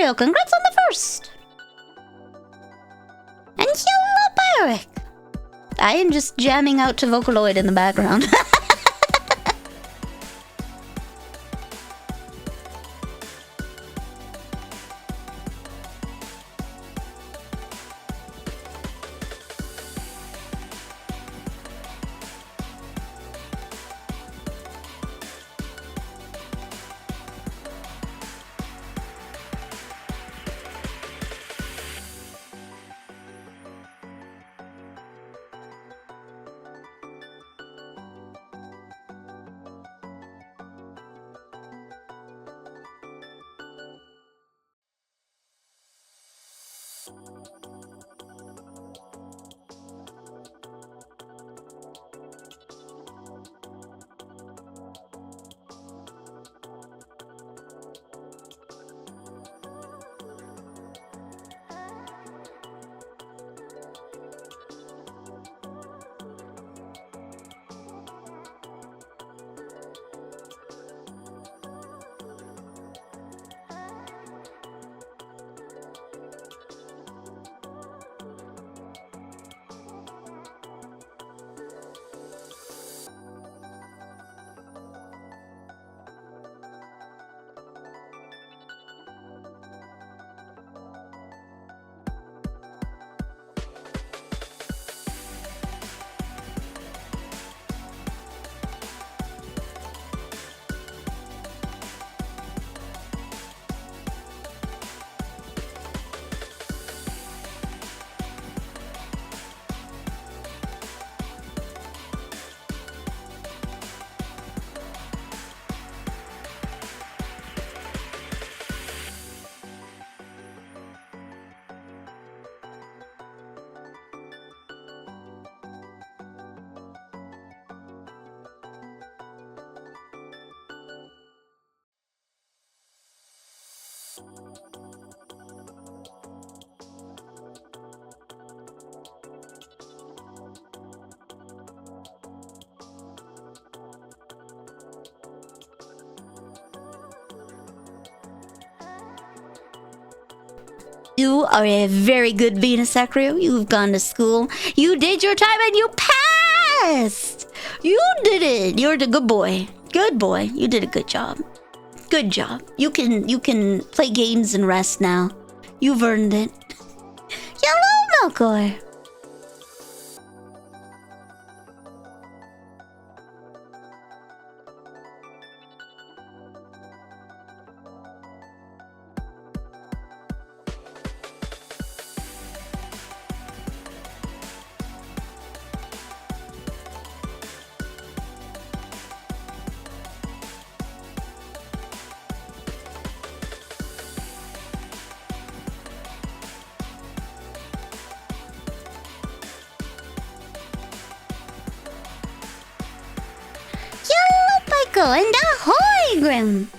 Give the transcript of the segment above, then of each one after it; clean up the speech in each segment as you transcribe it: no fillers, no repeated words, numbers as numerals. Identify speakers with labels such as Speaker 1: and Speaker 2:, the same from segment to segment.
Speaker 1: Sakrio, congrats on the first! And hello, Pyric! I am just jamming out to Vocaloid in the background. You are a very good Venus Sakrio. You've gone to school. You did your time and you passed. You did it. You're the good boy. Good boy. You did a good job. Good job. You can play games and rest now. You've earned it. Hello, Melkor. And ahoy, Grim!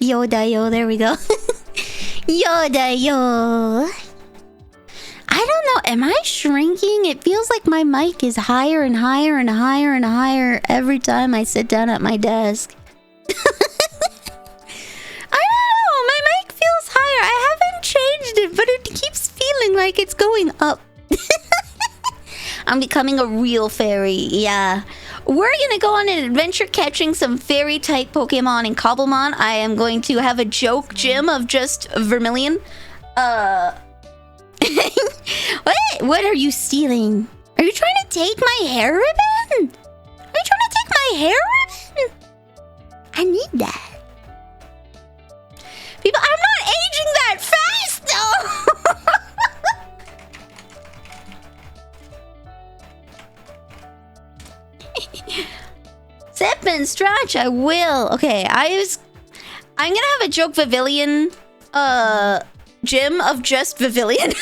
Speaker 1: Yoda yo, there we go. Yoda yo. I don't know, am I shrinking? It feels like my mic is higher and higher and higher and higher every time I sit down at my desk. I don't know, my mic feels higher. I haven't changed it, but it keeps feeling like it's going up. I'm becoming a real fairy, yeah. We're gonna go on an adventure catching some fairy-type Pokemon in Cobblemon. I am going to have a joke gym of just Vermilion. What are you stealing? Are you trying to take my hair ribbon? Are you trying to take my hair ribbon? I need that. People, I'm not aging that fast though. Sip and stretch, I will. Okay, I'm gonna have a joke Pavilion gym of just Pavilion.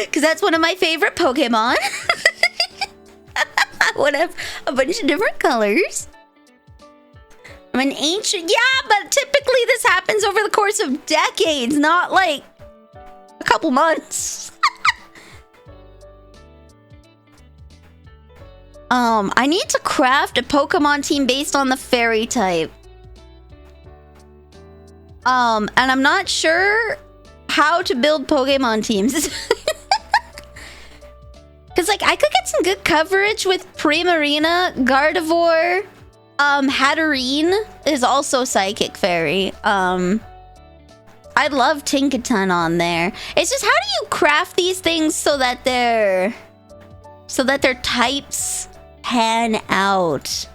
Speaker 1: Because that's one of my favorite Pokemon. I would have a bunch of different colors. I'm an ancient... Yeah, but typically this happens over the course of decades, not like a couple months. I need to craft a Pokemon team based on the fairy type. And I'm not sure how to build Pokemon teams. Because, like, I could get some good coverage with Primarina, Gardevoir, Hatterene is also Psychic Fairy. I'd love Tinkaton on there. It's just, how do you craft these things so that their types pan out?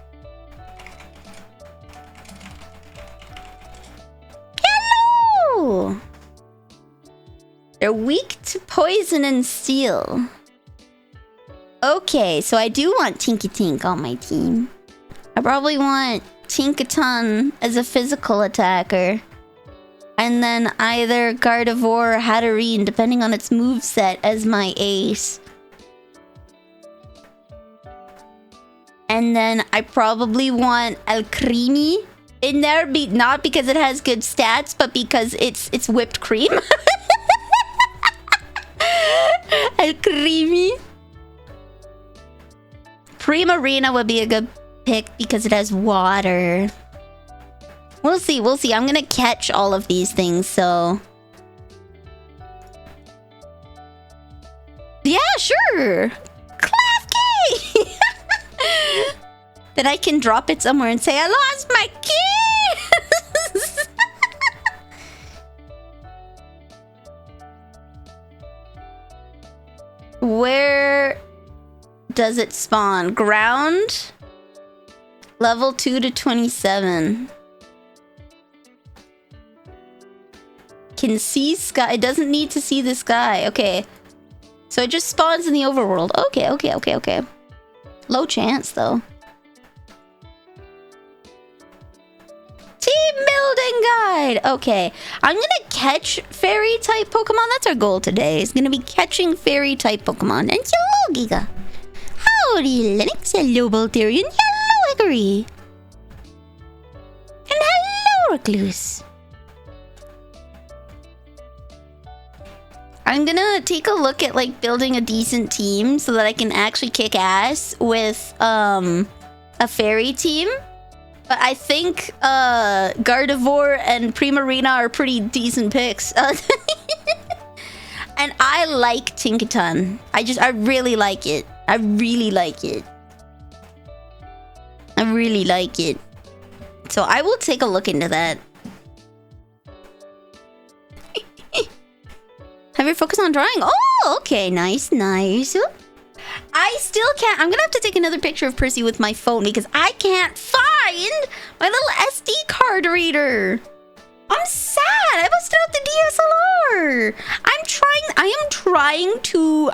Speaker 1: Hello! They're weak to poison and steel. Okay, so I do want Tinkatink on my team. I probably want Tinkaton as a physical attacker. And then either Gardevoir or Hatterene, depending on its moveset, as my ace. And then I probably want Alcremie in there, not because it has good stats, but because it's whipped cream. Alcremie. Primarina would be a good pick because it has water. We'll see, we'll see. I'm gonna catch all of these things, so... Yeah, sure! Klefki! Then I can drop it somewhere and say, I lost my keys! Where does it spawn? Ground? Level 2 to 27. Can see sky. It doesn't need to see the sky. Okay. So it just spawns in the overworld. Okay, okay, okay, okay. Low chance, though. Team building guide! Okay. I'm gonna catch fairy-type Pokemon. That's our goal today. It's gonna be catching fairy-type Pokemon. And hello, Giga. Howdy, Linux. Hello, Voltarian. Hello, Hickory. And hello, Recluse. I'm gonna take a look at, like, building a decent team so that I can actually kick ass with, a fairy team. But I think, Gardevoir and Primarina are pretty decent picks. And I like Tinkaton. I really like it. I really like it. I really like it. So I will take a look into that. Have you focused on drawing? Oh, okay. Nice, nice. I still can't... I'm gonna have to take another picture of Percy with my phone because I can't find my little SD card reader. I'm sad. I busted out the DSLR.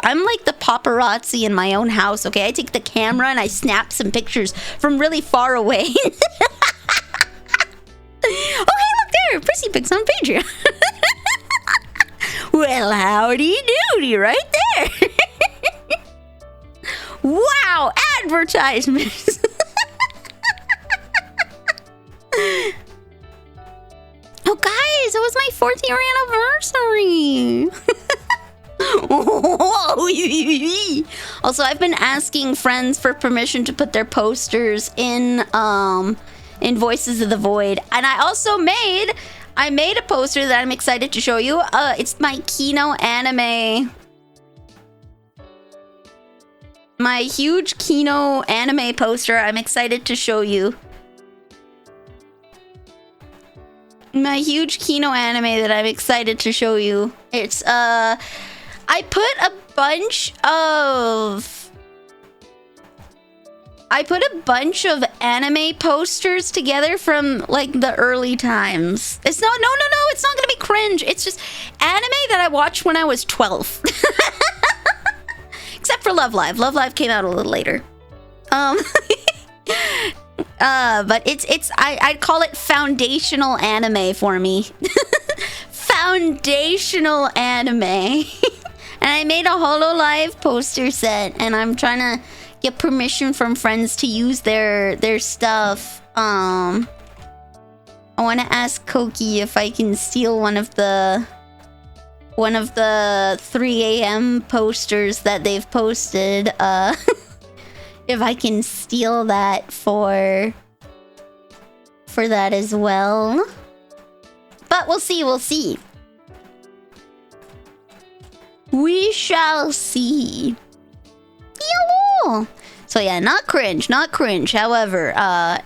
Speaker 1: I'm like the paparazzi in my own house, okay? I take the camera and I snap some pictures from really far away. Oh, hey, look there. Percy pics on Patreon. Well, howdy doody right there. Wow, advertisements. was my 4th year anniversary. Also, I've been asking friends for permission to put their posters in Voices of the Void, and I made a poster that I'm excited to show you. It's my Kino anime. My huge Kino anime poster. I'm excited to show you. My huge Kino anime that I'm excited to show you. It's I put a bunch of anime posters together from like the early times. It's not it's not gonna be cringe. It's just anime that I watched when I was 12. Except for Love Live. Love Live came out a little later. But I'd call it foundational anime for me. Foundational anime. And I made a HoloLive poster set, and I'm trying to get permission from friends to use their stuff. I want to ask Koki if I can steal one of the 3 a.m. posters that they've posted. If I can steal that for that as well. But we'll see. We shall see. Hello. So yeah, not cringe. However,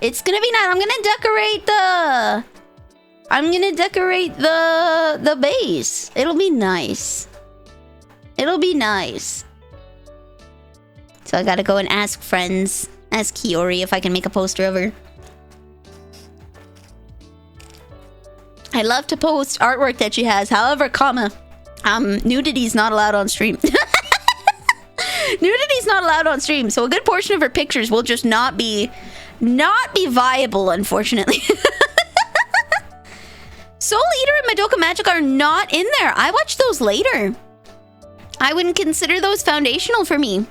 Speaker 1: it's gonna be nice. I'm gonna decorate the base. It'll be nice. So I gotta go and ask friends, ask Kiori if I can make a poster of her. I love to post artwork that she has. However, nudity's not allowed on stream. Nudity's not allowed on stream, so a good portion of her pictures will just not be viable, unfortunately. Soul Eater and Madoka Magic are not in there. I watched those later. I wouldn't consider those foundational for me.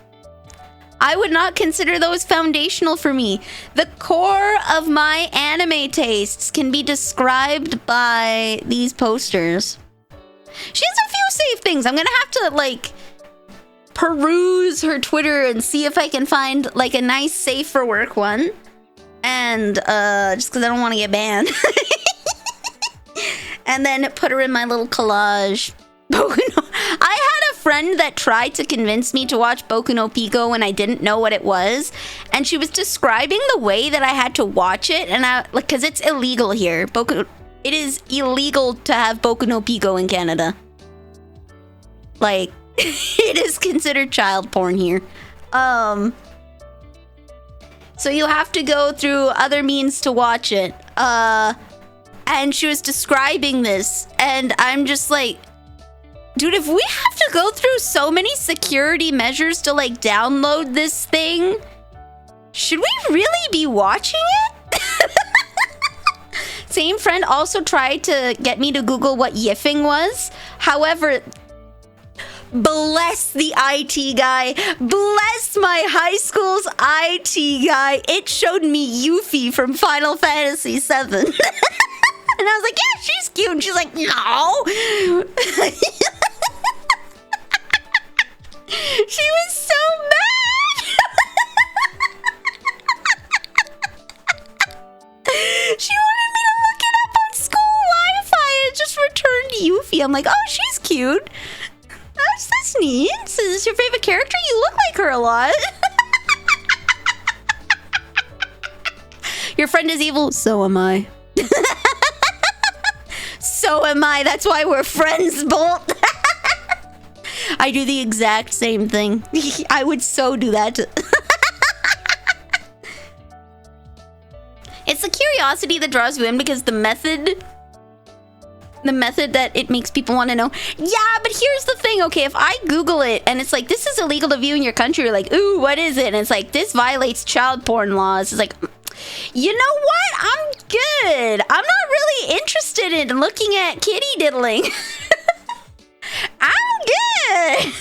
Speaker 1: I would not consider those foundational for me. The core of my anime tastes can be described by these posters. She has a few safe things. I'm gonna have to, like, peruse her Twitter and see if I can find, like, a nice safe for work one. And, just because I don't want to get banned. And then put her in my little collage. Boku no... I had a friend that tried to convince me to watch Boku no Pico when I didn't know what it was. And she was describing the way that I had to watch it. And because it's illegal here. It is illegal to have Boku no Pico in Canada. Like, it is considered child porn here. So you have to go through other means to watch it. And she was describing this, and I'm just like, dude, if we have to go through so many security measures to, like, download this thing, should we really be watching it? Same friend also tried to get me to Google what yiffing was. However, bless the IT guy. Bless my high school's IT guy. It showed me Yuffie from Final Fantasy VII. And I was like, yeah, she's cute. And she's like, no. She was so mad. She wanted me to look it up on school Wi-Fi and it just returned Yuffie. I'm like, oh, she's cute. That's neat. So is this your favorite character? You look like her a lot. Your friend is evil. So am I. So am I. That's why we're friends, Bolt. I do the exact same thing. I would so do that. It's the curiosity that draws you in because the method that it makes people want to know. Yeah, but here's the thing. Okay, if I Google it and it's like, this is illegal to view in your country, you're like, ooh, what is it? And it's like, this violates child porn laws. It's like, you know what? I'm good. I'm not really interested in looking at kitty diddling. I'm good.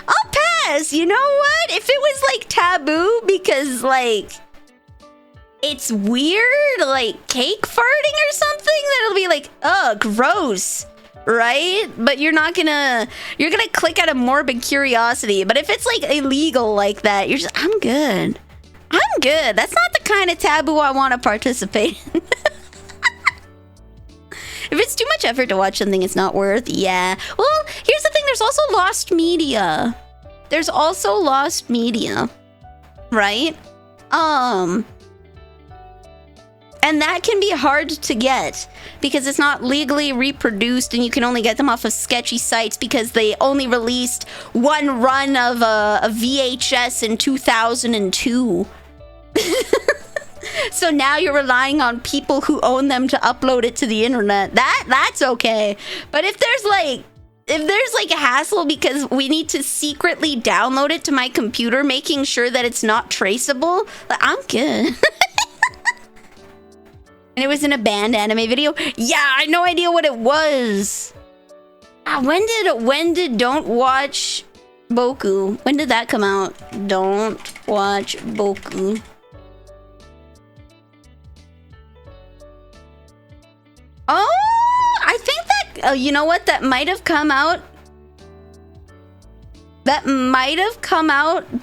Speaker 1: I'll pass. You know what? If it was like taboo because like it's weird, like cake farting or something, then it'll be like, oh, gross, right? But you're gonna click out of morbid curiosity. But if it's like illegal like that, you're just, I'm good. That's not the kind of taboo I want to participate in. If it's too much effort to watch something it's not worth, yeah. Well, here's the thing, there's also lost media. Right? And that can be hard to get because it's not legally reproduced and you can only get them off of sketchy sites because they only released one run of a VHS in 2002. So now you're relying on people who own them to upload it to the internet. That's okay. But if there's like a hassle because we need to secretly download it to my computer, making sure that it's not traceable, I'm good. And it was in a banned anime video? Yeah, I had no idea what it was. When did Don't Watch Boku? When did that come out? Don't Watch Boku. Oh, I think that, you know what? That might have come out.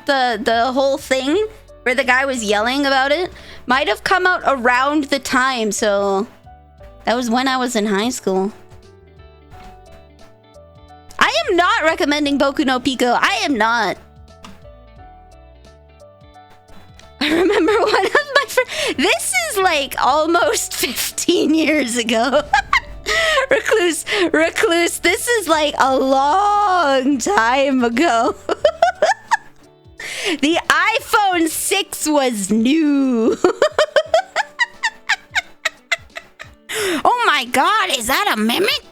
Speaker 1: The whole thing where the guy was yelling about it might have come out around the time, so that was when I was in high school. I am not recommending Boku no Pico. I am not. I remember one of my friends. This is like almost 15 years ago. Recluse, this is like a long time ago. The iPhone 6 was new. Oh my god, is that a mimic?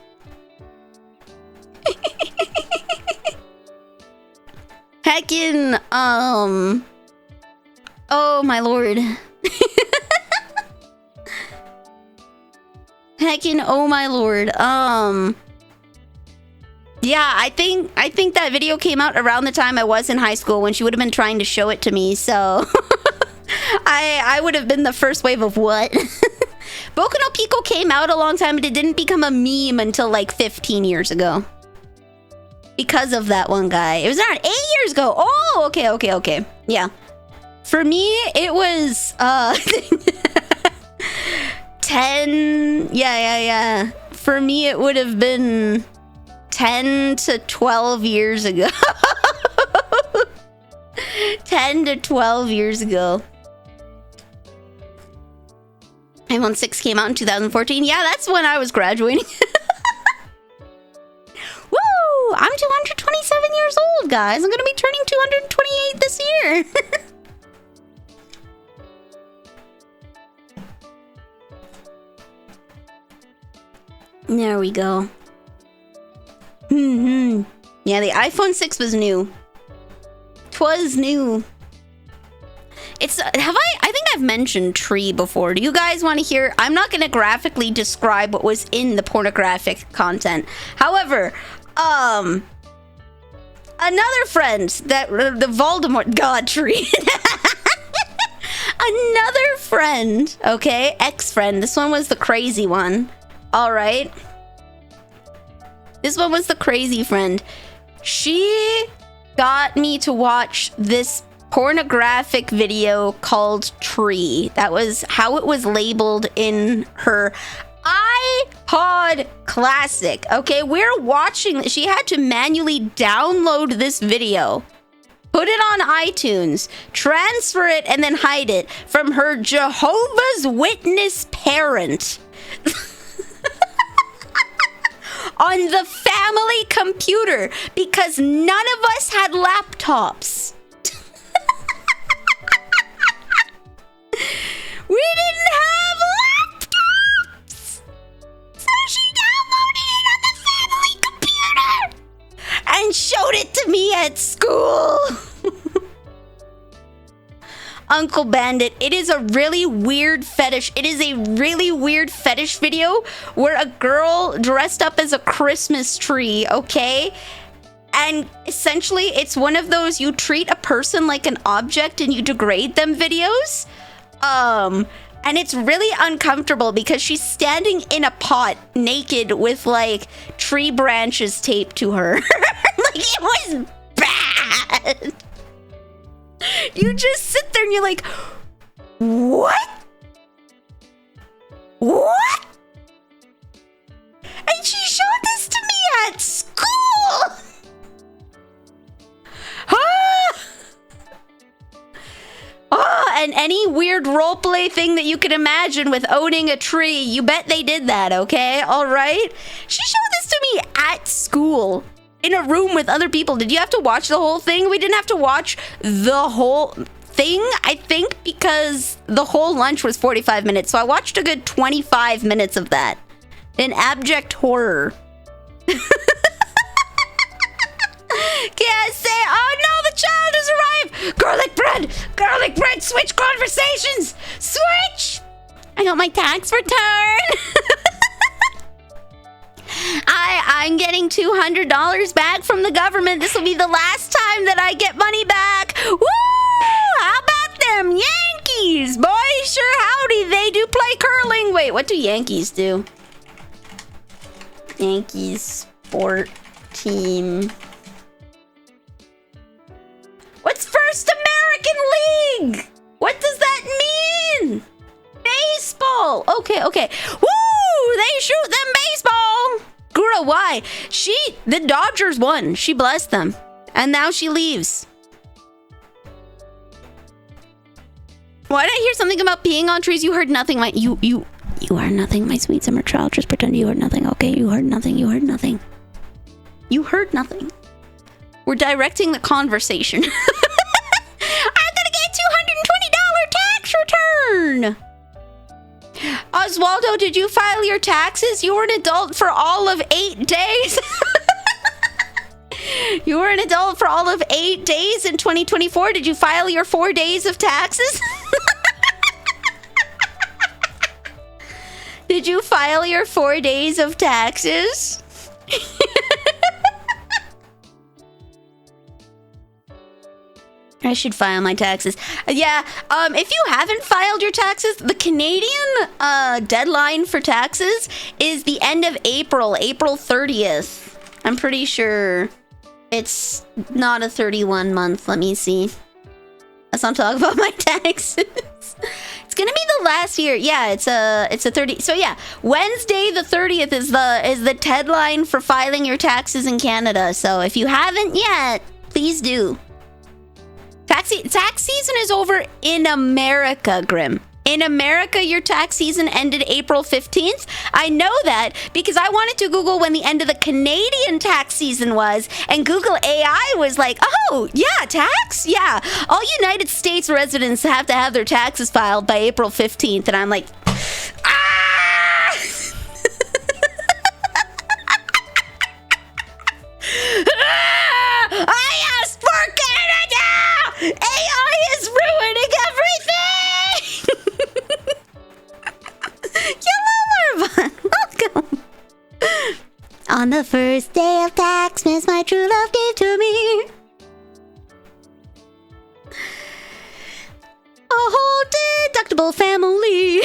Speaker 1: Heckin', oh my lord. Heckin', oh my lord. Yeah, I think that video came out around the time I was in high school when she would have been trying to show it to me, so I would have been the first wave of what? Boku no Pico came out a long time, but it didn't become a meme until like 15 years ago. Because of that one guy. It was around 8 years ago. Oh, okay. Yeah. For me, it was 10. Yeah. For me, it would have been 10 to 12 years ago. 10 to 12 years ago. iPhone 6 came out in 2014. Yeah, that's when I was graduating. Woo! I'm 227 years old, guys. I'm gonna be turning 228 this year. There we go. Yeah, the iPhone 6 was new. 'Twas new. It's I think I've mentioned Tree before. Do you guys want to hear? I'm not going to graphically describe what was in the pornographic content. However, another friend that the Voldemort God Tree. Another friend, okay? Ex-friend. This one was the crazy one. All right. This one was the crazy friend. She got me to watch this pornographic video called Tree. That was how it was labeled in her iPod Classic. Okay, we're watching. She had to manually download this video, put it on iTunes, transfer it, and then hide it from her Jehovah's Witness parent. On the family computer, because none of us had laptops. We didn't have laptops! So she downloaded it on the family computer and showed it to me at school. Uncle Bandit, it is a really weird fetish. It is a really weird fetish video where a girl dressed up as a Christmas tree, okay? And essentially, it's one of those you treat a person like an object and you degrade them videos. And it's really uncomfortable because she's standing in a pot naked with like tree branches taped to her. Like, it was bad. You just sit there and you're like, what? What? And she showed this to me at school. Oh, and any weird roleplay thing that you could imagine with owning a tree, you bet they did that, okay? All right? She showed this to me at school in a room with other people. Did you have to watch the whole thing? We didn't have to watch the whole thing, I think, because the whole lunch was 45 minutes. So I watched a good 25 minutes of that in abject horror. Can't say, oh no, the child has arrived. Garlic bread, switch conversations, switch. I got my tax return. I'm getting $200 back from the government. This will be the last time that I get money back. Woo! How about them Yankees, boy? Sure howdy, they do play curling. Wait, what do Yankees do? Yankees sport team. What's First American League? What does that mean? Baseball. Okay. Woo! They shoot them baseball. Gura, why? The Dodgers won. She blessed them. And now she leaves. Why did I hear something about peeing on trees? You heard nothing. You heard nothing, my sweet summer child. Just pretend you heard nothing. Okay, you heard nothing. You heard nothing. You heard nothing. We're directing the conversation. I'm gonna get $220 tax return. Oswaldo, did you file your taxes? You were an adult for all of 8 days. You were an adult for all of 8 days in 2024. Did you file your 4 days of taxes? Did you file your 4 days of taxes? I should file my taxes. Yeah, if you haven't filed your taxes, the Canadian deadline for taxes is the end of April 30th. I'm pretty sure it's not a 31 month. Let me see. Let's not talk about my taxes. It's gonna be the last year. Yeah, it's a 30. So yeah, Wednesday the 30th is the deadline for filing your taxes in Canada. So if you haven't yet, please do. Tax season is over in America, Grim. In America, your tax season ended April 15th. I know that because I wanted to Google when the end of the Canadian tax season was, and Google AI was like, oh, yeah, tax? Yeah. All United States residents have to have their taxes filed by April 15th. And I'm like, ah! I asked for Canada! AI is ruining everything! Hello, Marva! Welcome! On the first day of Taxmas, my true love gave to me a whole deductible family.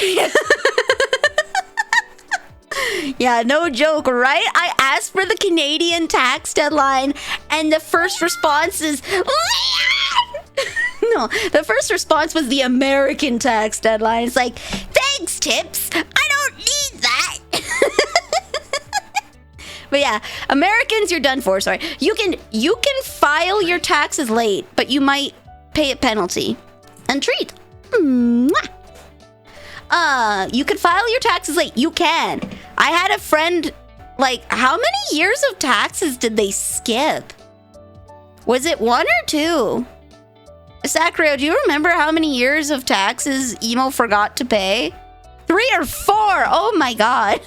Speaker 1: Yeah, no joke, right? I asked for the Canadian tax deadline, and the first response is... No, the first response was the American tax deadline. It's like, thanks, Tips. I don't need that. But yeah, Americans, you're done for. Sorry. You can file your taxes late, but you might pay a penalty. And treat. Mwah. You can file your taxes late. You can. I had a friend, like, how many years of taxes did they skip? Was it 1 or 2? Sakrio, do you remember how many years of taxes Emo forgot to pay? 3 or 4. Oh my god.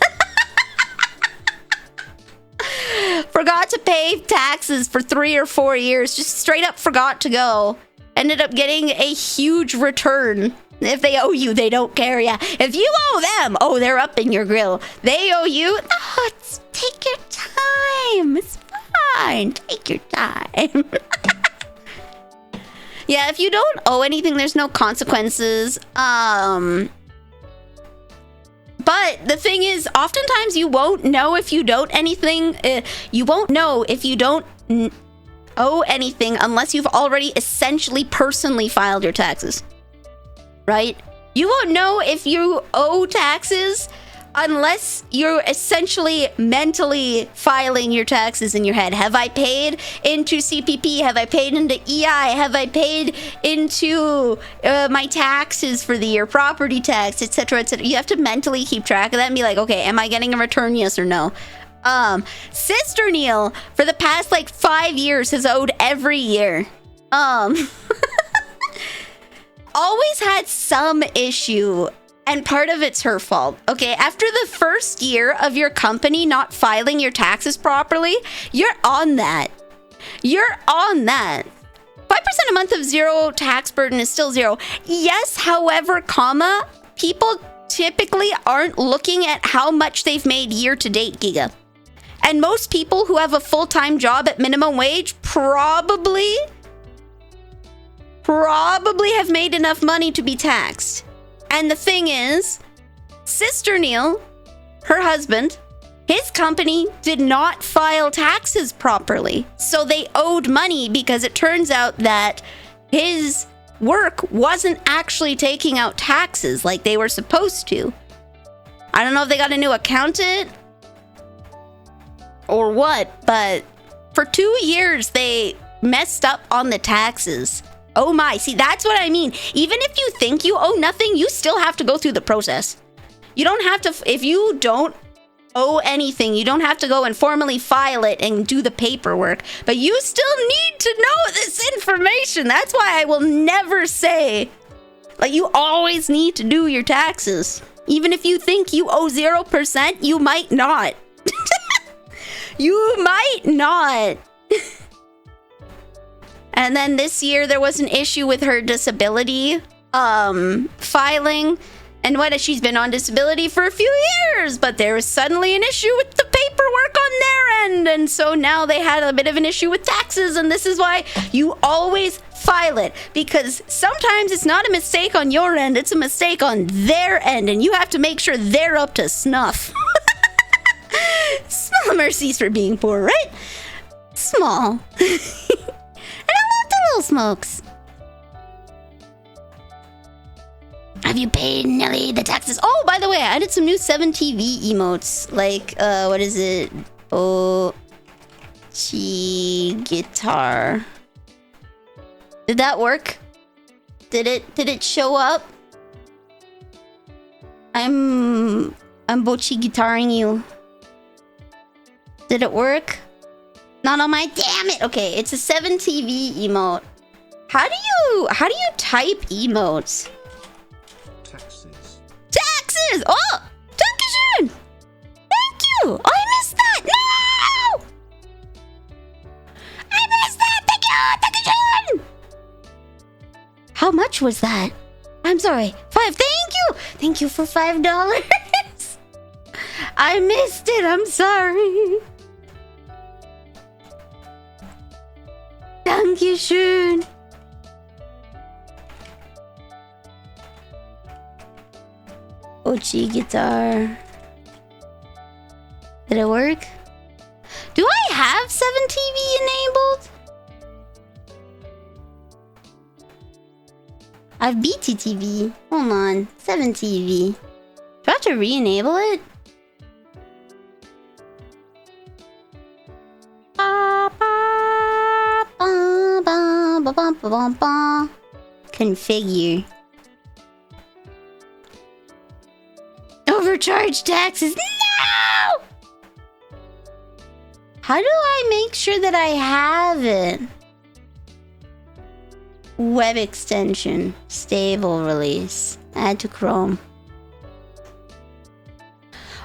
Speaker 1: Forgot to pay taxes for 3 or 4 years. Just straight up forgot to go. Ended up getting a huge return. If they owe you, they don't care. Yeah. If you owe them, oh, they're up in your grill. They owe you. No, take your time. It's fine. Take your time. Yeah, if you don't owe anything, there's no consequences. But the thing is, oftentimes you won't know if you don't anything. You won't know if you don't owe anything unless you've already essentially personally filed your taxes. Right? You won't know if you owe taxes unless you're essentially mentally filing your taxes in your head. Have I paid into CPP? Have I paid into EI? Have I paid into my taxes for the year, property tax, etc., etc.? You have to mentally keep track of that and be like, okay, am I getting a return, yes or no? Sister Neil, for the past like 5 years, has owed every year. Always had some issue. And part of it's her fault. Okay, after the first year of your company not filing your taxes properly, you're on that. You're on that. 5% a month of zero tax burden is still zero. Yes, however, comma, people typically aren't looking at how much they've made year to date, Giga. And most people who have a full-time job at minimum wage probably have made enough money to be taxed. And the thing is, Sister Neil, her husband, his company did not file taxes properly. So they owed money because it turns out that his work wasn't actually taking out taxes like they were supposed to. I don't know if they got a new accountant or what, but for 2 years they messed up on the taxes. Oh my, see, that's what I mean. Even if you think you owe nothing, you still have to go through the process. You don't have to, if you don't owe anything, you don't have to go and formally file it and do the paperwork. But you still need to know this information. That's why I will never say, like, you always need to do your taxes. Even if you think you owe 0%, you might not. You might not. And then this year there was an issue with her disability filing. And she's been on disability for a few years, but there was suddenly an issue with the paperwork on their end. And so now they had a bit of an issue with taxes. And this is why you always file it. Because sometimes it's not a mistake on your end, it's a mistake on their end. And you have to make sure they're up to snuff. Small mercies for being poor, right? Small. And I love the little smokes. Have you paid Nelly the taxes? Oh, by the way, I added some new 7TV emotes. Like, what is it? Guitar. Did that work? Did it show up? I'm Bochi guitaring you. Did it work? Not on my, damn it. Okay, it's a 7TV emote. How do you type emotes? Taxes! Oh! Dankeschön! Thank you! Oh, I missed that! No! I missed that! Thank you! Dankeschön! How much was that? I'm sorry. 5. Thank you! Thank you for $5. I missed it. I'm sorry. Dankeschön. Ochi guitar. Did it work? Do I have 7TV enabled? I have BTTV. Hold on. 7TV. Do I have to re-enable it? Configure. Overcharged taxes. No! How do I make sure that I have it? Web extension. Stable release. Add to Chrome.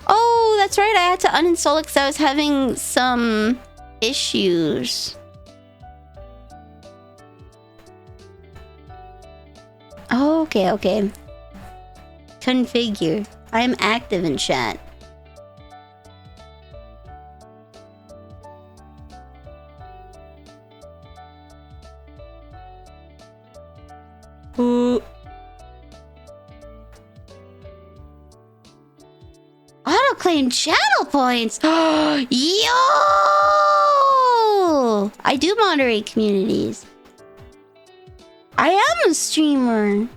Speaker 1: Oh, that's right. I had to uninstall it because I was having some issues. Okay. Configure. I am active in chat. claim channel points. Yo! I do moderate communities. I am a streamer.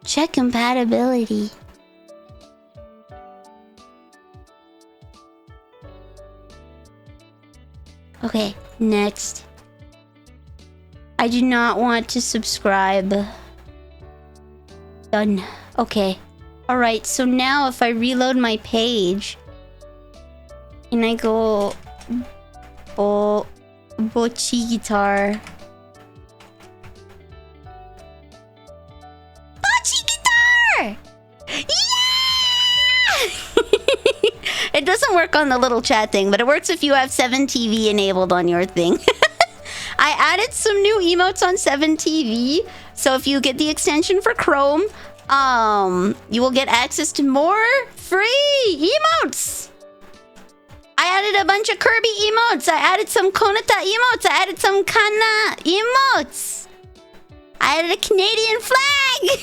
Speaker 1: Check compatibility. Okay, next. I do not want to subscribe. Done. Okay. Alright, so now if I reload my page and I go Bochi guitar. Bochi guitar! Yeah! It doesn't work on the little chat thing, but it works if you have 7TV enabled on your thing. I added some new emotes on 7TV, so if you get the extension for Chrome, you will get access to more free emotes. I added a bunch of Kirby emotes. I added some Konata emotes. I added some Kana emotes. I added a Canadian flag.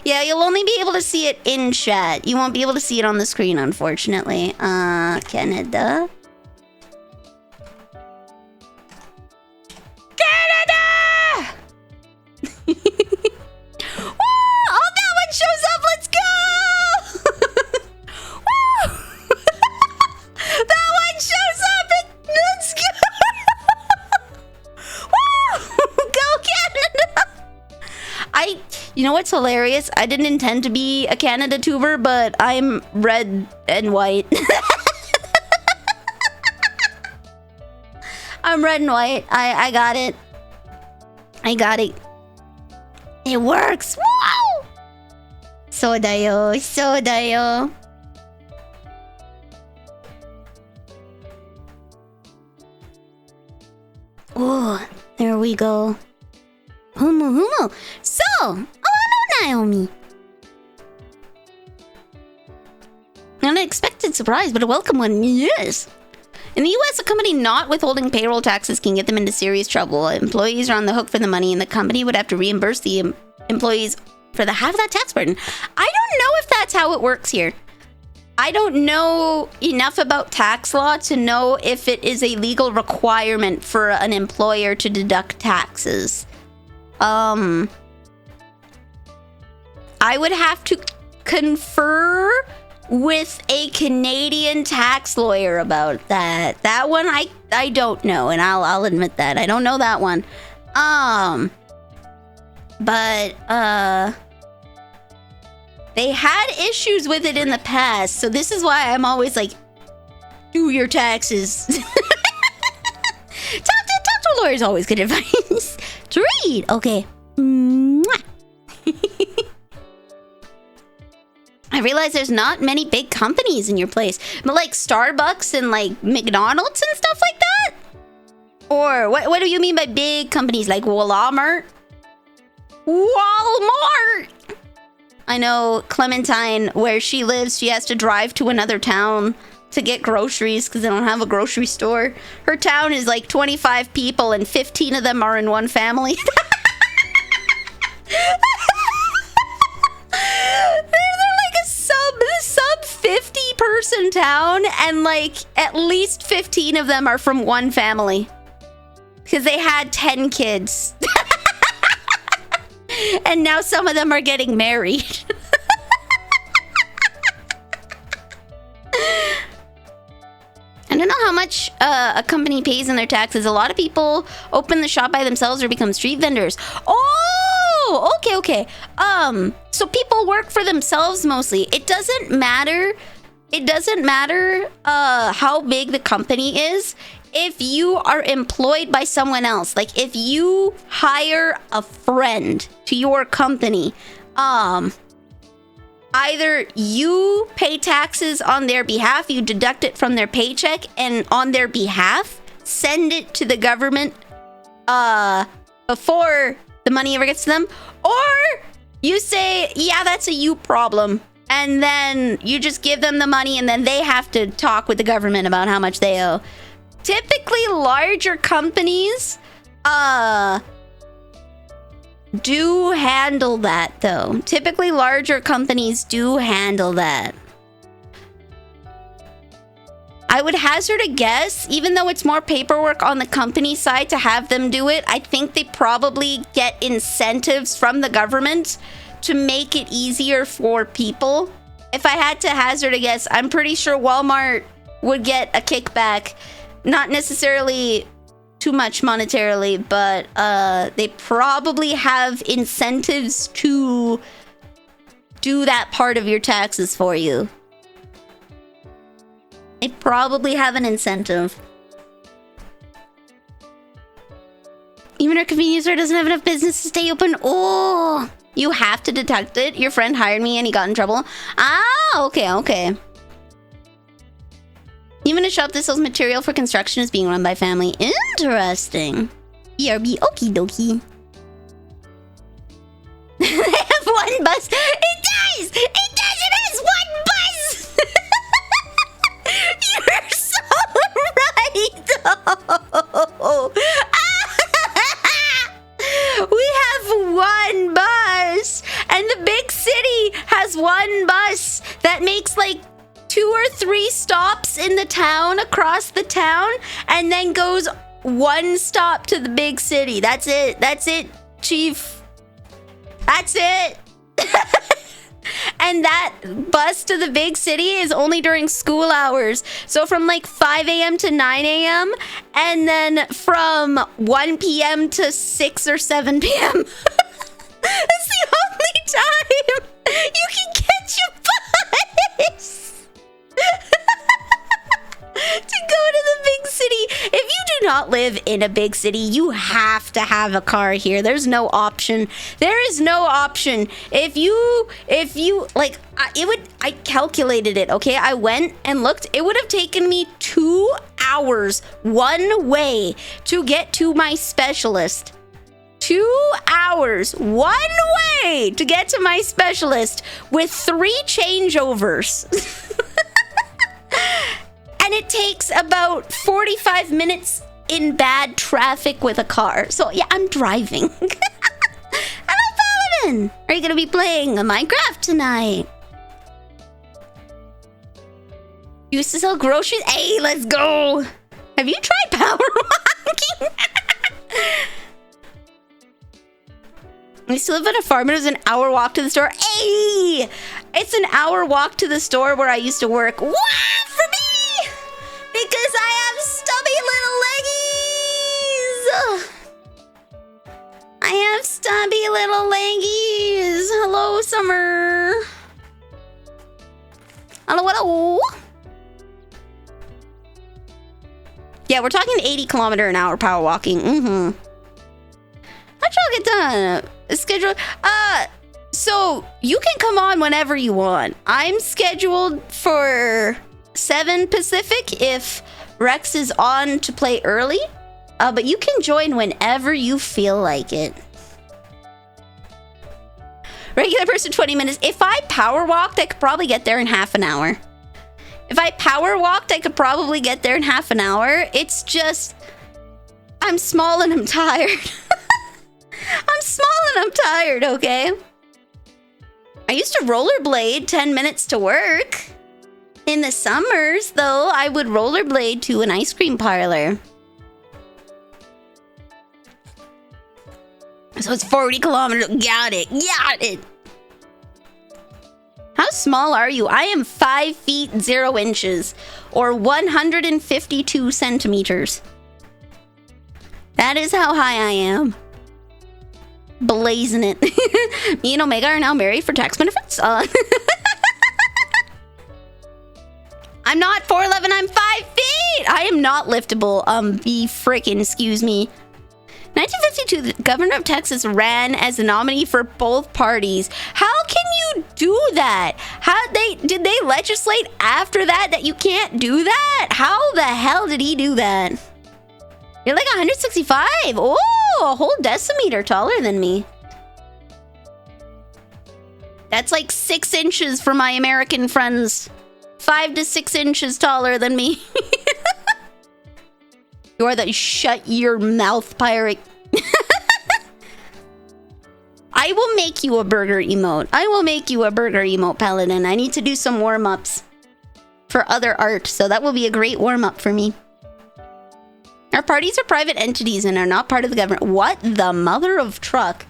Speaker 1: Yeah, you'll only be able to see it in chat. You won't be able to see it on the screen, unfortunately. Canada. Canada! Woo! Oh, that one shows up. Let's go! Woo! That one shows up. Let's go! Woo! Go Canada! You know what's hilarious? I didn't intend to be a Canada tuber, but I'm red and white. I'm red and white. I got it. I got it. It works. Wow! So da yo. So da yo. Ooh, there we go. Humu humu. So, Naomi. An unexpected surprise, but a welcome one. Yes. In the US, a company not withholding payroll taxes can get them into serious trouble. Employees are on the hook for the money, and the company would have to reimburse the employees for the half of that tax burden. I don't know if that's how it works here. I don't know enough about tax law to know if it is a legal requirement for an employer to deduct taxes. I would have to confer with a Canadian tax lawyer about that. That one I don't know, and I'll admit that. I don't know that one. But they had issues with it in the past, so this is why I'm always like, do your taxes. Talk to a lawyer is always good advice. To read. Okay. Mwah. I realize there's not many big companies in your place, but like Starbucks and like McDonald's and stuff like that? Or what do you mean by big companies, like Walmart? Walmart! I know Clementine, where she lives, she has to drive to another town to get groceries because they don't have a grocery store. Her town is like 25 people and 15 of them are in one family. They're like a sub 50 person town, and like at least 15 of them are from one family because they had 10 kids. And now some of them are getting married. I don't know how much a company pays in their taxes. A lot of people open the shop by themselves or become street vendors. Oh, okay. So people work for themselves mostly. It doesn't matter. It doesn't matter how big the company is. If you are employed by someone else, like if you hire a friend to your company, either you pay taxes on their behalf, you deduct it from their paycheck, and on their behalf, send it to the government before the money ever gets to them, or you say, yeah, that's a you problem, and then you just give them the money, and then they have to talk with the government about how much they owe. Typically, larger companies, do handle that, though. Typically, larger companies do handle that. I would hazard a guess, even though it's more paperwork on the company side to have them do it, I think they probably get incentives from the government to make it easier for people. If I had to hazard a guess, I'm pretty sure Walmart would get a kickback. Not necessarily too much monetarily, but they probably have incentives to do that part of your taxes for you. They probably have an incentive. Even our convenience store doesn't have enough business to stay open. Oh, you have to detect it. Your friend hired me and he got in trouble. Ah, okay. Even a shop that sells material for construction is being run by family. Interesting. BRB, okie dokie. They have one bus. It does! It does! It has one bus! You're so right! We have one bus! And the big city has one bus that makes like 2 or 3 stops in the town, across the town, and then goes one stop to the big city. That's it. That's it, Chief. That's it. And that bus to the big city is only during school hours. So from like 5 a.m. to 9 a.m. and then from 1 p.m. to 6 or 7 p.m. That's the only time you can catch a bus. To go to the big city. If you do not live in a big city, you have to have a car here. There's no option. There is no option. If you like, I calculated it, okay? I went and looked. It would have taken me 2 hours one way to get to my specialist. 2 hours one way to get to my specialist with 3 changeovers. And it takes about 45 minutes in bad traffic with a car. So yeah, I'm driving. Hello, Paladin! Are you gonna be playing Minecraft tonight? You used to sell groceries? Hey, let's go! Have you tried power walking? I used to live on a farm and it was an hour walk to the store. Hey! It's an hour walk to the store where I used to work. Wow, for me! Because I have stubby little leggies! I have stubby little leggies! Hello, Summer! Hello. Yeah, we're talking 80km/h power walking. How much I'll get done? Schedule. So you can come on whenever you want. I'm scheduled for 7 Pacific if Rex is on to play early. But you can join whenever you feel like it. Regular person 20 minutes. If I power walked, I could probably get there in half an hour. If I power walked, I could probably get there in half an hour. It's just, I'm small and I'm tired. I'm small and I'm tired, okay? I used to rollerblade 10 minutes to work. In the summers, though, I would rollerblade to an ice cream parlor. So it's 40 kilometers. Got it. How small are you? I am 5 feet 0 inches, or 152 centimeters. That is how high I am. Blazing it. Me and Omega are now married for tax benefits. I'm not 4'11", I'm 5 feet! I am not liftable. Be frickin', excuse me. 1952, the governor of Texas ran as the nominee for both parties. How can you do that? Did they legislate after that you can't do that? How the hell did he do that? You're like 165. Oh, a whole decimeter taller than me. That's like 6 inches for my American friends. 5 to 6 inches taller than me. You're the shut your mouth pirate. I will make you a burger emote. I will make you a burger emote, Paladin. I need to do some warm-ups for other art, so that will be a great warm-up for me. Our parties are private entities and are not part of the government. What the mother of truck?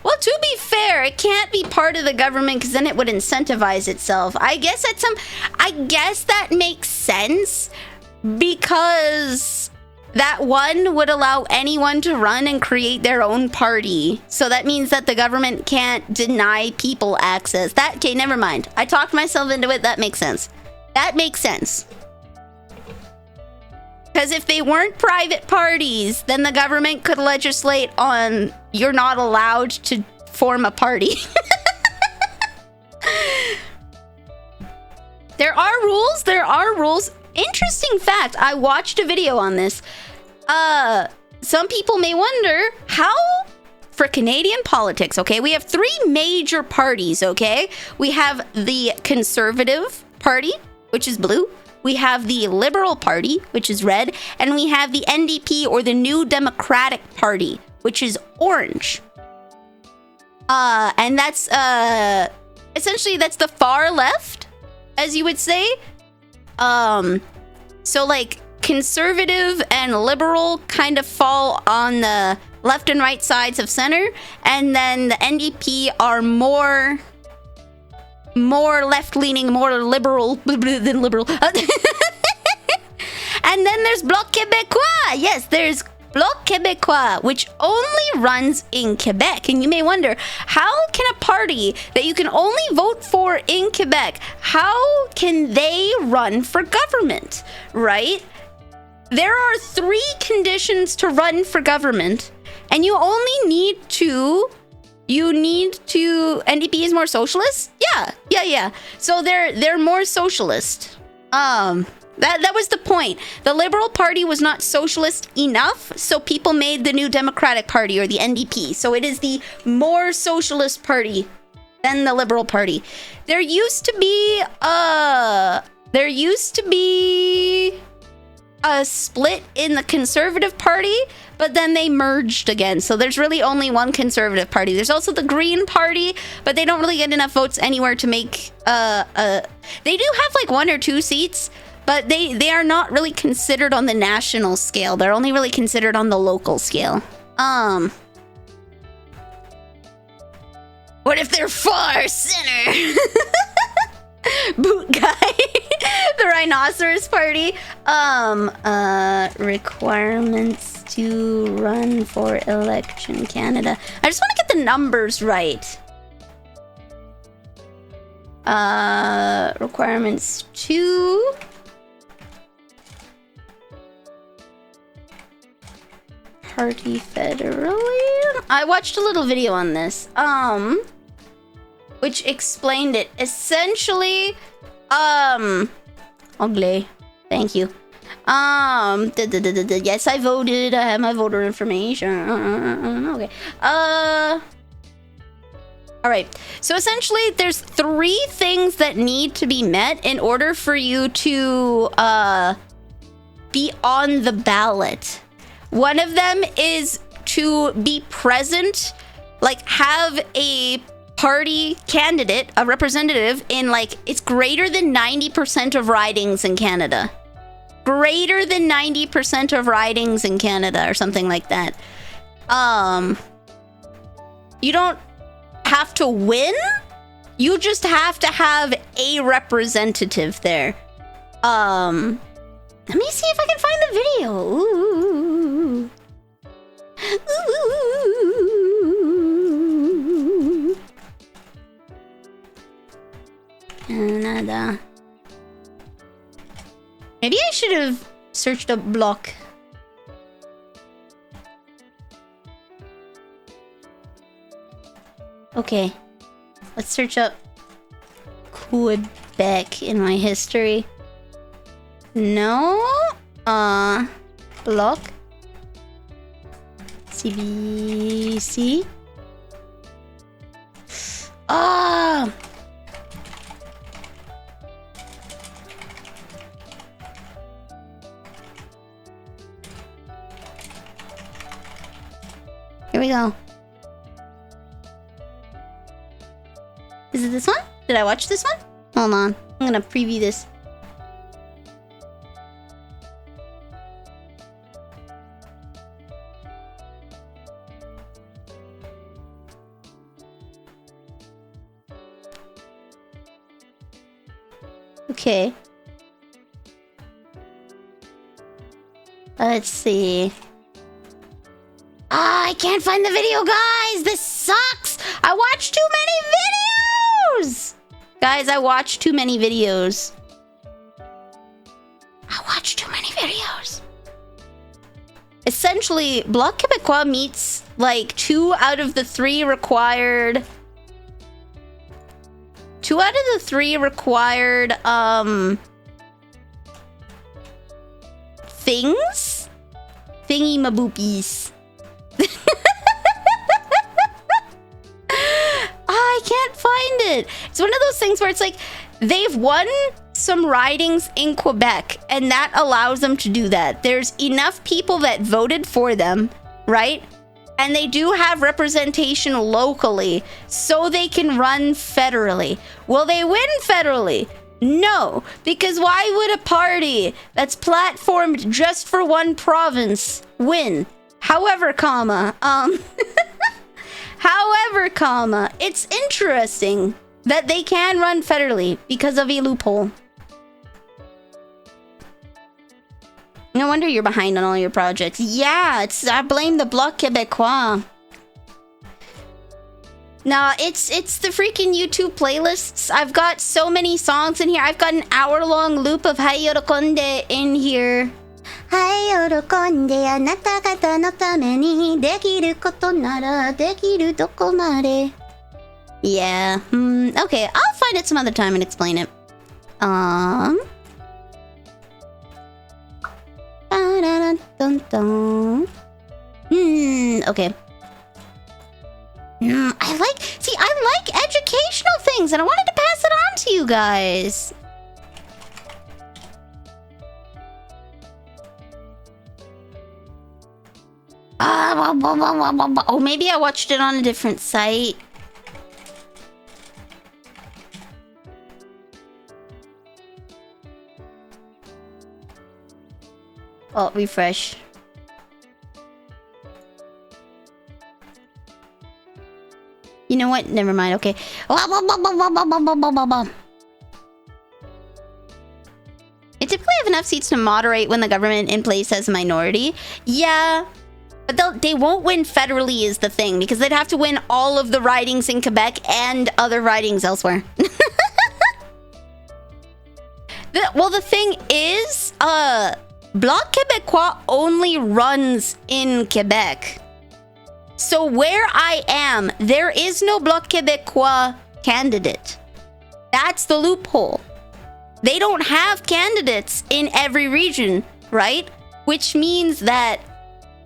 Speaker 1: Well, to be fair, it can't be part of the government because then it would incentivize itself. I guess that makes sense because that one would allow anyone to run and create their own party. So that means that the government can't deny people access. Okay, never mind. I talked myself into it. That makes sense. That makes sense. Because if they weren't private parties, then the government could legislate on you're not allowed to form a party. There are rules. There are rules. Interesting fact. I watched a video on this. Some people may wonder how for Canadian politics, okay? We have three major parties, okay? We have the Conservative Party, which is blue. We have the Liberal Party, which is red, and we have the NDP, or the New Democratic Party, which is orange. And that's, essentially, that's the far left, as you would say. So, like, Conservative and Liberal kind of fall on the left and right sides of center, and then the NDP are more left-leaning, more liberal than liberal. And then there's Bloc Québécois. Yes, there's Bloc Québécois, which only runs in Quebec. And you may wonder, how can a party that you can only vote for in Quebec, how can they run for government, right? There are 3 conditions to run for government, and you only need to... NDP is more socialist? Yeah. So they're more socialist. That was the point. The Liberal Party was not socialist enough, so people made the New Democratic Party, or the NDP. So it is the more socialist party than the Liberal Party. There used to be a split in the Conservative Party, but then they merged again. So there's really only one Conservative Party. There's also the Green Party, but they don't really get enough votes anywhere to make... They do have like 1 or 2 seats, but they are not really considered on the national scale. They're only really considered on the local scale. What if they're far center? Boot guy. The Rhinoceros Party. Requirements to run for election Canada. I just want to get the numbers right. Requirements to... Party federally? I watched a little video on this. Which explained it. Essentially, ugly. Thank you. Yes, I voted. I have my voter information. Okay. Alright. So essentially, there's 3 things that need to be met in order for you to be on the ballot. One of them is to be present, like have a party candidate, a representative in like, it's greater than 90% of ridings in Canada. Greater than 90% of ridings in Canada or something like that. You don't have to win. You just have to have a representative there. Let me see if I can find the video. Ooh. Ooh. Canada. Maybe I should have searched up block. Okay. Let's search up Quebec in my history. No? Block. CBC. Ah! Here we go. Is it this one? Did I watch this one? Hold on. I'm gonna preview this. Okay. Let's see. I can't find the video, guys! This sucks! I watched too many videos! Guys, I watched too many videos. I watched too many videos. Essentially, Bloc Québécois meets like 2 out of the 3 required... 2 out of the 3 required, things? Thingy maboopies. I can't find it. It's one of those things where it's like, they've won some ridings in Quebec, and that allows them to do that. There's enough people that voted for them, right? And they do have representation locally, so they can run federally. Will they win federally? No, because why would a party that's platformed just for one province win? However, it's interesting that they can run federally because of a loophole. No wonder you're behind on all your projects. Yeah, I blame the Bloc Québécois. No, it's the freaking YouTube playlists. I've got so many songs in here. I've got an hour-long loop of Hai Yorokonde in here. Hai Yorokonde, anata kata no tame ni dekiru koto nara dekiru doko mare. Yeah, okay, I'll find it some other time and explain it. Okay. I like educational things, and I wanted to pass it on to you guys. Oh, maybe I watched it on a different site. Oh, refresh. You know what? Never mind. Okay. It typically have enough seats to moderate when the government in place has a minority. Yeah. But they won't win federally is the thing, because they'd have to win all of the ridings in Quebec and other ridings elsewhere. The thing is, Bloc Québécois only runs in Quebec. So where I am, there is no Bloc Québécois candidate. That's the loophole. They don't have candidates in every region, right? Which means that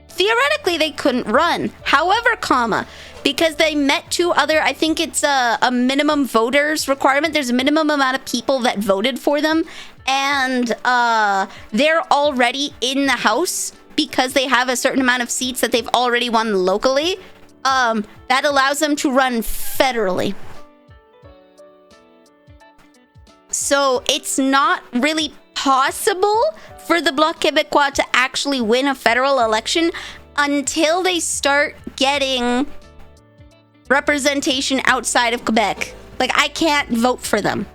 Speaker 1: theoretically they couldn't run. However, because they met 2 other, I think it's a minimum voters requirement. There's a minimum amount of people that voted for them. And they're already in the House because they have a certain amount of seats that they've already won locally. That allows them to run federally. So it's not really possible for the Bloc Québécois to actually win a federal election until they start getting representation outside of Quebec. Like, I can't vote for them.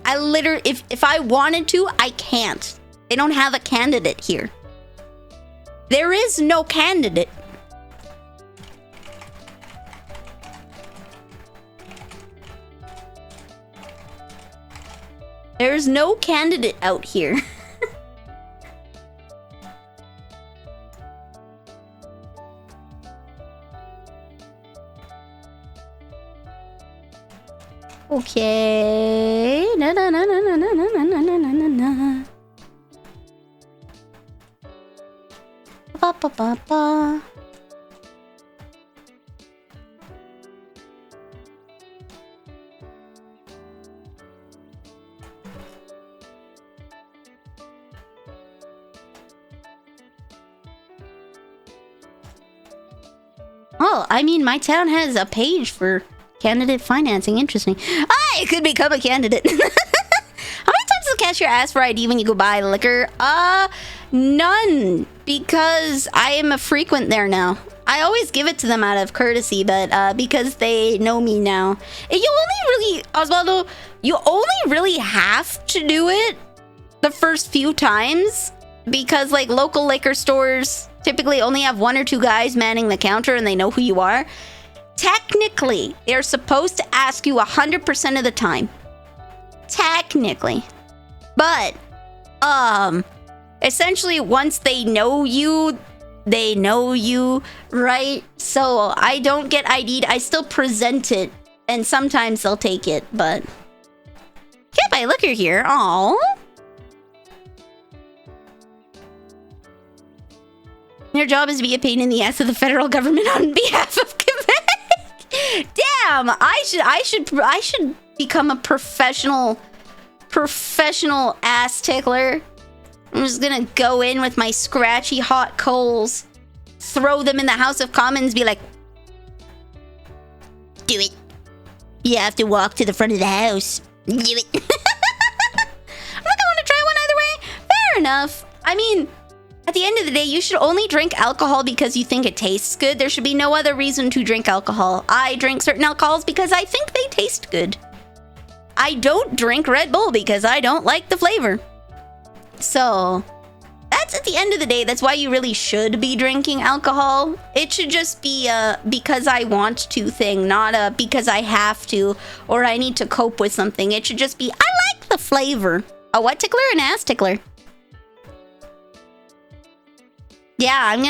Speaker 1: I literally, if I wanted to, I can't. They don't have a candidate here. There is no candidate. There's no candidate out here. Okay. Na na na na na na na na na na na. Ba ba ba ba. Oh, I mean, my town has a page for Candidate financing, interesting. I could become a candidate. How many times does the cashier ask for ID when you go buy liquor? None, because I am a frequent there now. I always give it to them out of courtesy, but because they know me now. Osvaldo, you only really have to do it the first few times, because like local liquor stores typically only have 1 or 2 guys manning the counter and they know who you are. Technically, they're supposed to ask you 100% of the time. Technically. But, essentially once they know you, right? So I don't get ID'd, I still present it, and sometimes they'll take it, but... Can't buy liquor here, aww. Your job is to be a pain in the ass of the federal government on behalf of Quebec. Damn, I should become a professional ass tickler. I'm just gonna go in with my scratchy hot coals, throw them in the House of Commons, be like, do it. You have to walk to the front of the house. Do it. I'm not gonna want to try one either way. Fair enough. I mean, at the end of the day, you should only drink alcohol because you think it tastes good. There should be no other reason to drink alcohol. I drink certain alcohols because I think they taste good. I don't drink Red Bull because I don't like the flavor. So, that's at the end of the day, that's why you really should be drinking alcohol. It should just be a because I want to thing, not a because I have to or I need to cope with something. It should just be, I like the flavor. A what tickler? An ass tickler. Yeah, I'm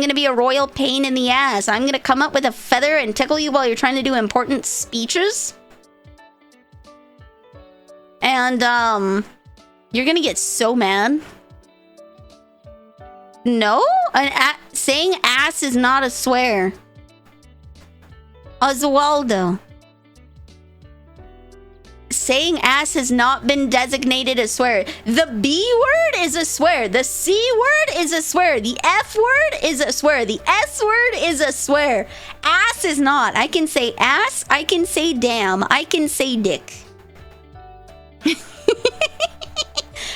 Speaker 1: gonna be a royal pain in the ass. I'm gonna come up with a feather and tickle you while you're trying to do important speeches. And, you're gonna get so mad. No? Saying ass is not a swear. Oswaldo. Saying ass has not been designated a swear. The B word is a swear. The C word is a swear. The F word is a swear. The S word is a swear. Ass is not. I can say ass. I can say damn. I can say dick.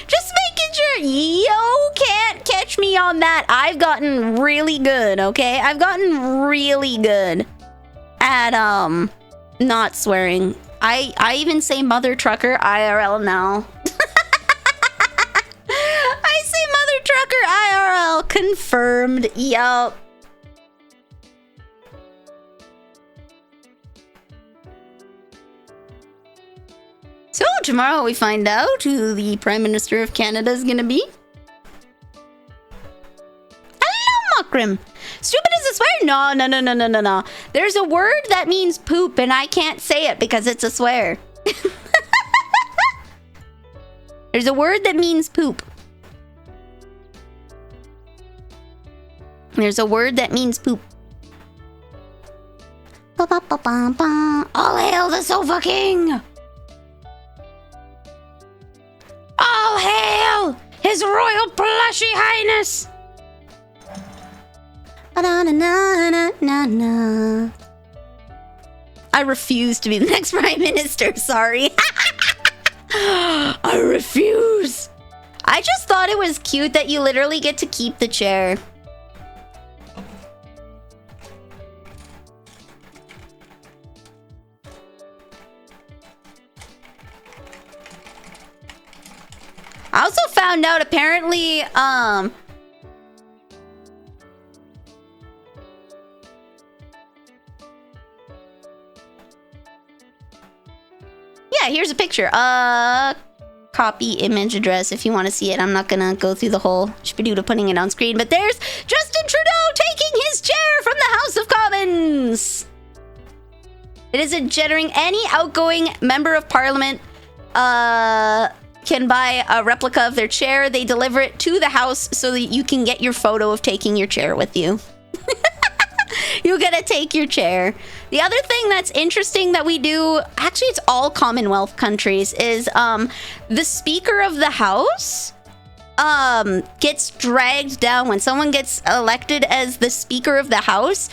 Speaker 1: Just making sure. Yo can't catch me on that. I've gotten really good, okay? I've gotten really good at not swearing. I even say mother trucker IRL now. I say mother trucker IRL. Confirmed. Yup. So tomorrow we find out who the Prime Minister of Canada is gonna be. Hello, Mokrim. Stupid is a swear? No. There's a word that means poop and I can't say it because it's a swear. There's a word that means poop. There's a word that means poop. All hail the Sofa King! All hail His Royal Plushy Highness! I refuse to be the next Prime Minister, sorry. I refuse. I just thought it was cute that you literally get to keep the chair. I also found out apparently, yeah, here's a picture. Copy image address if you want to see it. I'm not gonna go through the whole shpadoodle putting it on screen, but there's Justin Trudeau taking his chair from the House of Commons. It is a generating any outgoing member of Parliament can buy a replica of their chair. They deliver it to the house so that you can get your photo of taking your chair with you. You gotta take your chair. The other thing that's interesting that we do, actually it's all Commonwealth countries, is the Speaker of the House gets dragged down when someone gets elected as the Speaker of the House.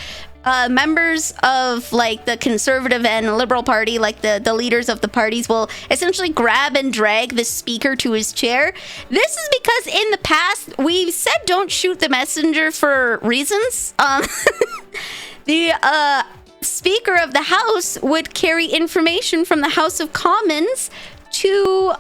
Speaker 1: members of like the conservative and liberal party, like the leaders of the parties, will essentially grab and drag the speaker to his chair. This is because in the past we said don't shoot the messenger for reasons. The Speaker of the House would carry information from the House of Commons to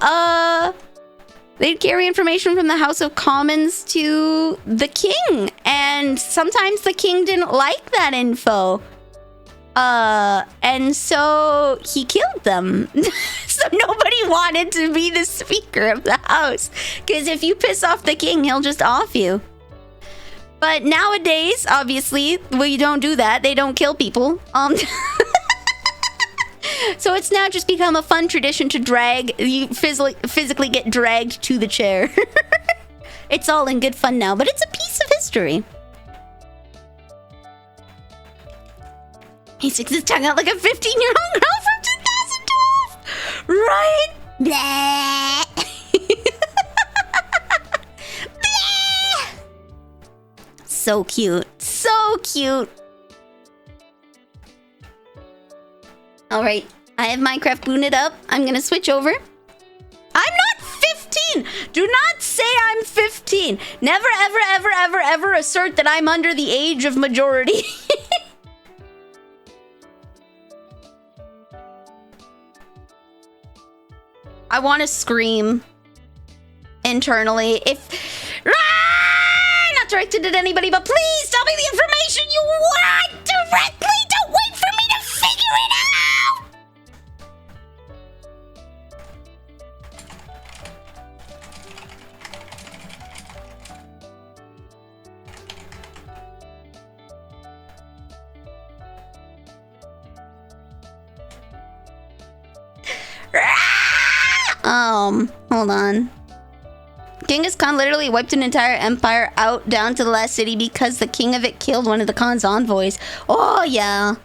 Speaker 1: they'd carry information from the House of Commons to the king, and sometimes the king didn't like that info. And so he killed them. So nobody wanted to be the Speaker of the House, because if you piss off the king, he'll just off you. But nowadays, obviously, we don't do that. They don't kill people. So it's now just become a fun tradition to drag, you physically get dragged to the chair. It's all in good fun now, but it's a piece of history. He sticks his tongue out like a 15-year-old girl from 2012! Right? Blah. Blah. So cute. So cute. Alright, I have Minecraft booted up. I'm gonna switch over. I'm not 15! Do not say I'm 15! Never, ever, ever, ever, ever assert that I'm under the age of majority. I want to scream internally. Not directed at anybody, but please tell me the information you want directly! Don't wait for me to figure it out! Hold on. Genghis Khan literally wiped an entire empire out down to the last city because the king of it killed one of the Khan's envoys. Oh, yeah.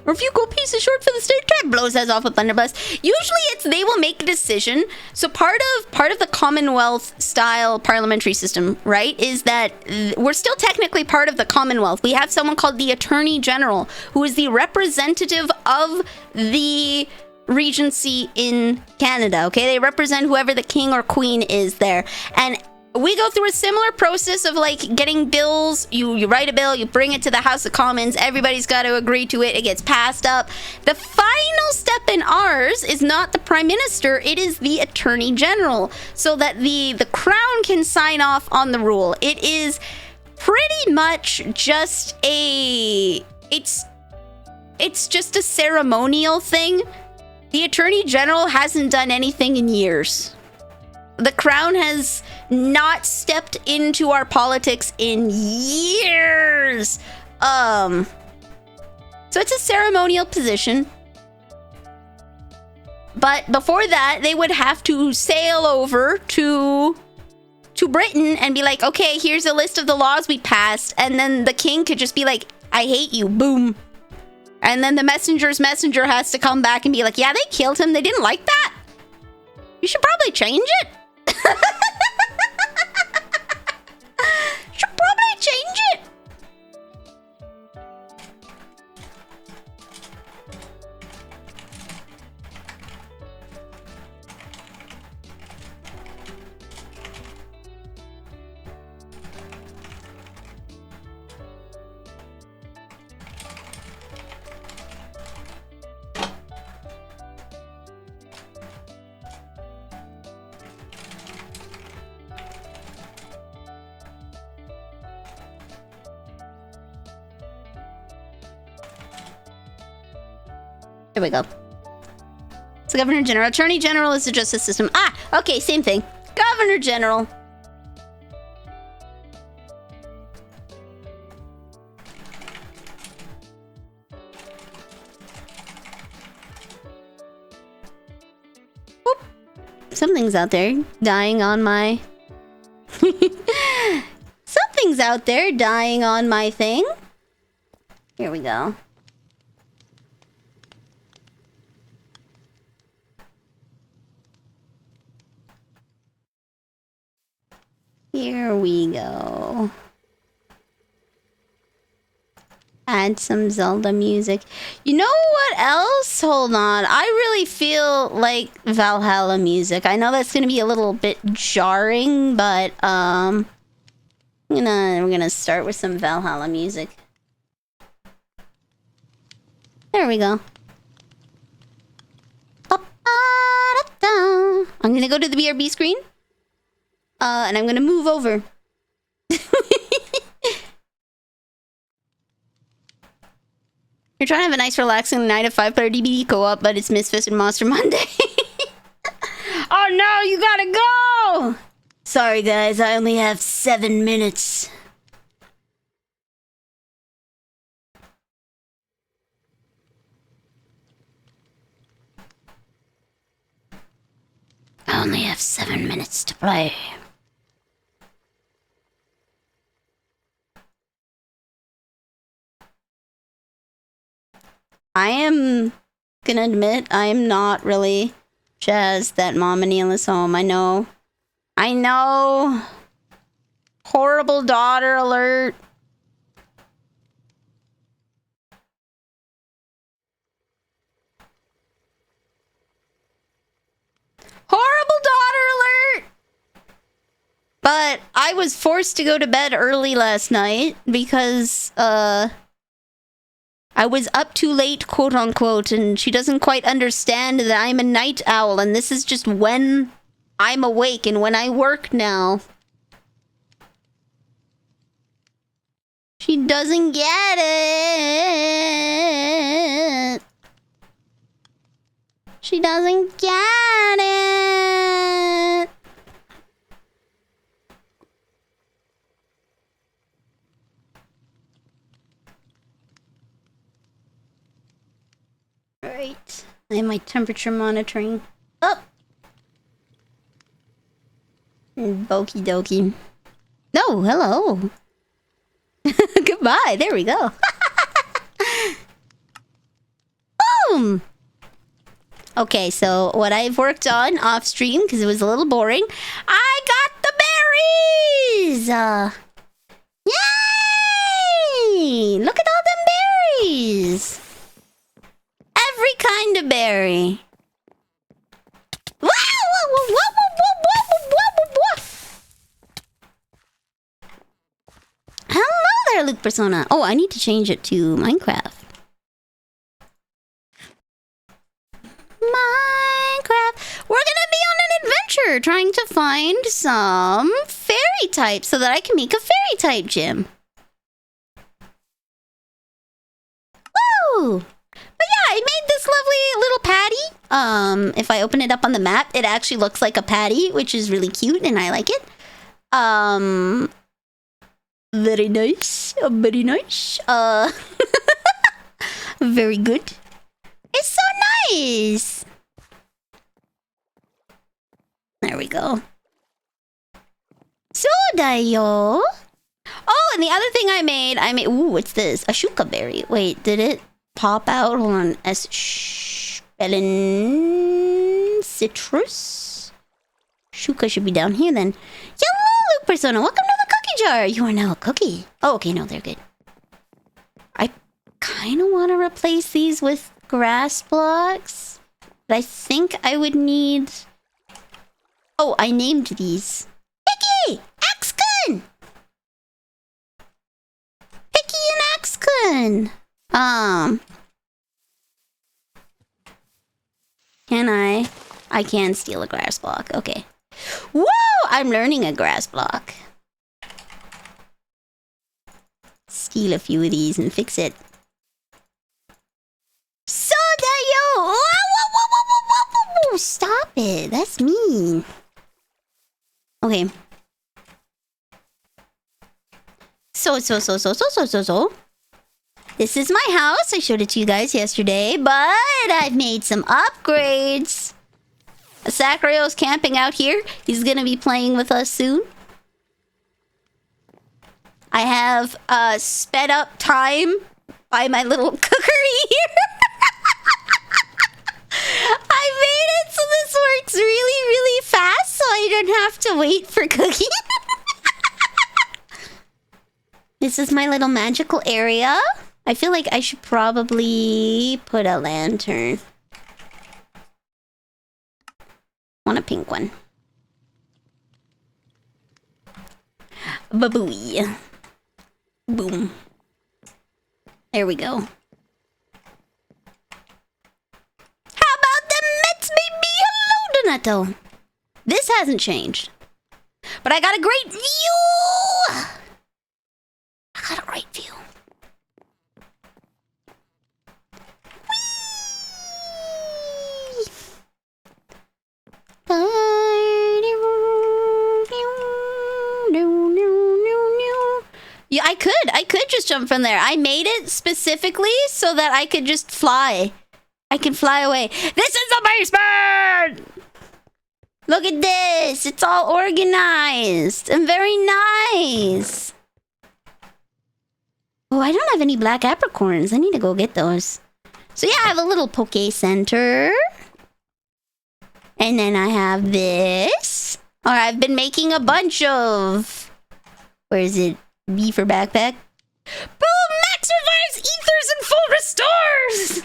Speaker 1: Or if you go piece of short for the state tribe, blows heads off with blunderbuss. Usually it's they will make a decision. So part of the Commonwealth style parliamentary system, right, is that we're still technically part of the Commonwealth. We have someone called the Attorney General, who is the representative of the Regency in Canada. Okay, they represent whoever the king or queen is there, and we go through a similar process of like getting bills. You write a bill, you bring it to the House of Commons, everybody's got to agree to it, it gets passed up. The final step in ours is not the Prime Minister, it is the Attorney General, so that the Crown can sign off on the rule. It is pretty much just it's just a ceremonial thing. The Attorney General hasn't done anything in years. The Crown has not stepped into our politics in years. So it's a ceremonial position. But before that, they would have to sail over to Britain and be like, okay, here's a list of the laws we passed. And then the king could just be like, I hate you, boom. And then the messenger's messenger has to come back and be like, yeah, they killed him. They didn't like that. You should probably change it. Should probably change it. There we go. So Governor General. Attorney General is the justice system. Ah, okay, same thing. Governor General. Oop. Something's out there dying on my... Something's out there dying on my thing. Here we go. Here we go. Add some Zelda music. You know what else? Hold on. I really feel like Valhalla music. I know that's gonna be a little bit jarring, but we're gonna start with some Valhalla music. There we go. I'm gonna go to the BRB screen. And I'm gonna move over. You're trying to have a nice relaxing night of 5-player DBD co-op, but it's Misfits and Monster Monday. Oh no, you gotta go! Sorry guys, I only have 7 minutes. I only have 7 minutes to play. I am gonna admit I'm not really jazzed that Mom and Neil is home. I know. Horrible daughter alert. Horrible daughter alert! But I was forced to go to bed early last night because, I was up too late, quote unquote, and she doesn't quite understand that I'm a night owl, and this is just when I'm awake and when I work now. She doesn't get it. She doesn't get it. Alright. I have my temperature monitoring up. Okie dokie. No, hello. Goodbye. There we go. Boom! Okay, so what I've worked on off stream, because it was a little boring, I got the berries! Yay! Look at all them berries! Every kind of berry. Hello there, Luke Persona. Oh, I need to change it to Minecraft. We're gonna be on an adventure trying to find some fairy types so that I can make a fairy type gym. Woo! But yeah, I made this lovely little patty. If I open it up on the map, it actually looks like a patty, which is really cute and I like it. Very nice. Very nice. Very good. It's so nice. There we go. So da yo. Oh, and the other thing I made, ooh, what's this? A shuka berry. Wait, did it pop out? Hold on. Spellin citrus. Shuka should be down here then. Hello, Luke Persona. Welcome to the cookie jar. You are now a cookie. Oh, okay, no, they're good. I kind of want to replace these with grass blocks, but I think I would need... Oh, I named these. Hickey! Axkun! Hickey and Axkun! Can I? I can steal a grass block. Okay. Whoa! I'm learning a grass block. Steal a few of these and fix it. So da yo! Whoa, whoa, whoa, whoa, whoa, whoa, whoa. Stop it. That's mean. Okay. So. This is my house. I showed it to you guys yesterday, but I've made some upgrades. Sakurio's camping out here. He's gonna be playing with us soon. I have sped up time by my little cookery here. I made it so this works really, really fast, so I don't have to wait for cooking. This is my little magical area. I feel like I should probably put a lantern. Want a pink one. Babooey. Boom. There we go. How about the Mets, baby? Hello, Donato. This hasn't changed. But I got a great view! I got a great view. Yeah, I could just jump from there. I made it specifically so that I could just fly. I can fly away. This is the basement! Look at this. It's all organized and very nice. Oh, I don't have any black apricorns. I need to go get those. So yeah, I have a little Poke Center. And then I have this. Or I've been making a bunch of... Where is it? B for backpack. Boom! Max revives, ethers, and full restores!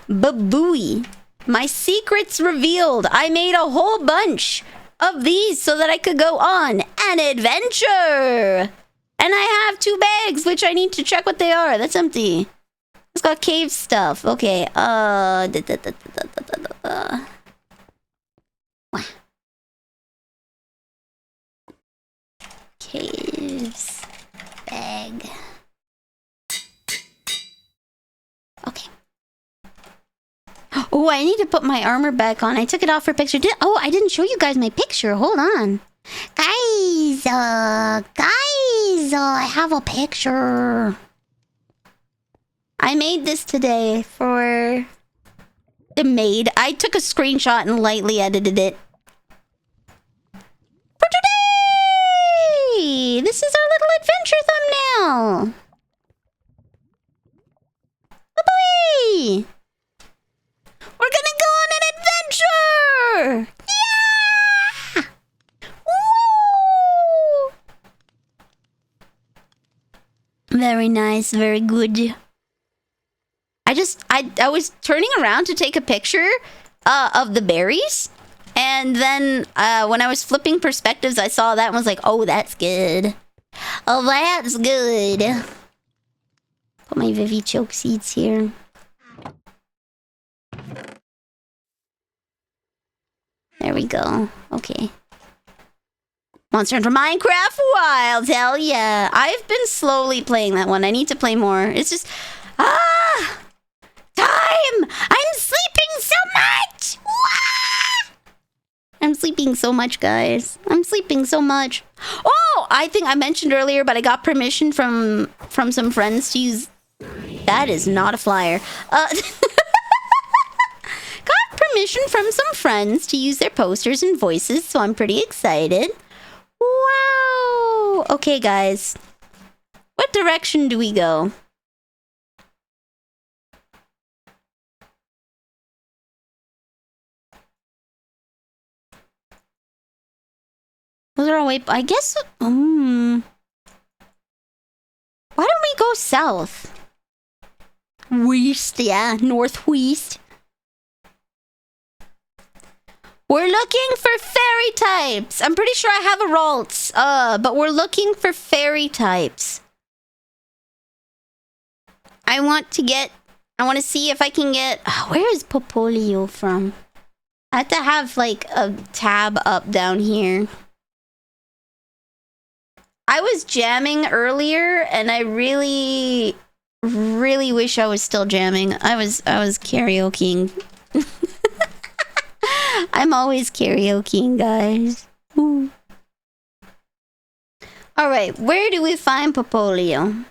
Speaker 1: Babooey. My secrets revealed. I made a whole bunch of these so that I could go on an adventure. And I have 2 bags, which I need to check what they are. That's empty. It's got cave stuff. Okay. Caves. Bag. Okay. Oh, I need to put my armor back on. I took it off for picture. Oh, I didn't show you guys my picture. Hold on. Guys, I have a picture. I made this today for the maid. I took a screenshot and lightly edited it. For today! This is our little adventure thumbnail. Bye-bye! We're gonna go on an adventure! Yeah! Woo! Very nice, very good. I was turning around to take a picture of the berries. And then when I was flipping perspectives, I saw that and was like, oh, that's good. Oh, that's good. Put my Vivi choke seeds here. There we go. Okay. Monster Hunter Minecraft Wild. Hell yeah. I've been slowly playing that one. I need to play more. It's just... Time! I'm sleeping so much! Wah! I'm sleeping so much, guys. I'm sleeping so much. Oh! I think I mentioned earlier, but I got permission from some friends to use... That is not a flyer. Got permission from some friends to use their posters and voices, so I'm pretty excited. Wow! Okay, guys. What direction do we go? Those are all way... I guess... Why don't we go south? West, yeah. Northwest. We're looking for fairy types. I'm pretty sure I have a Ralts. But we're looking for fairy types. I want to see if I can get... where is Popolio from? I have to have, like, a tab up down here. I was jamming earlier, and I really, really wish I was still jamming. I was karaokeing. I'm always karaokeing, guys. Ooh. All right, where do we find Popolio?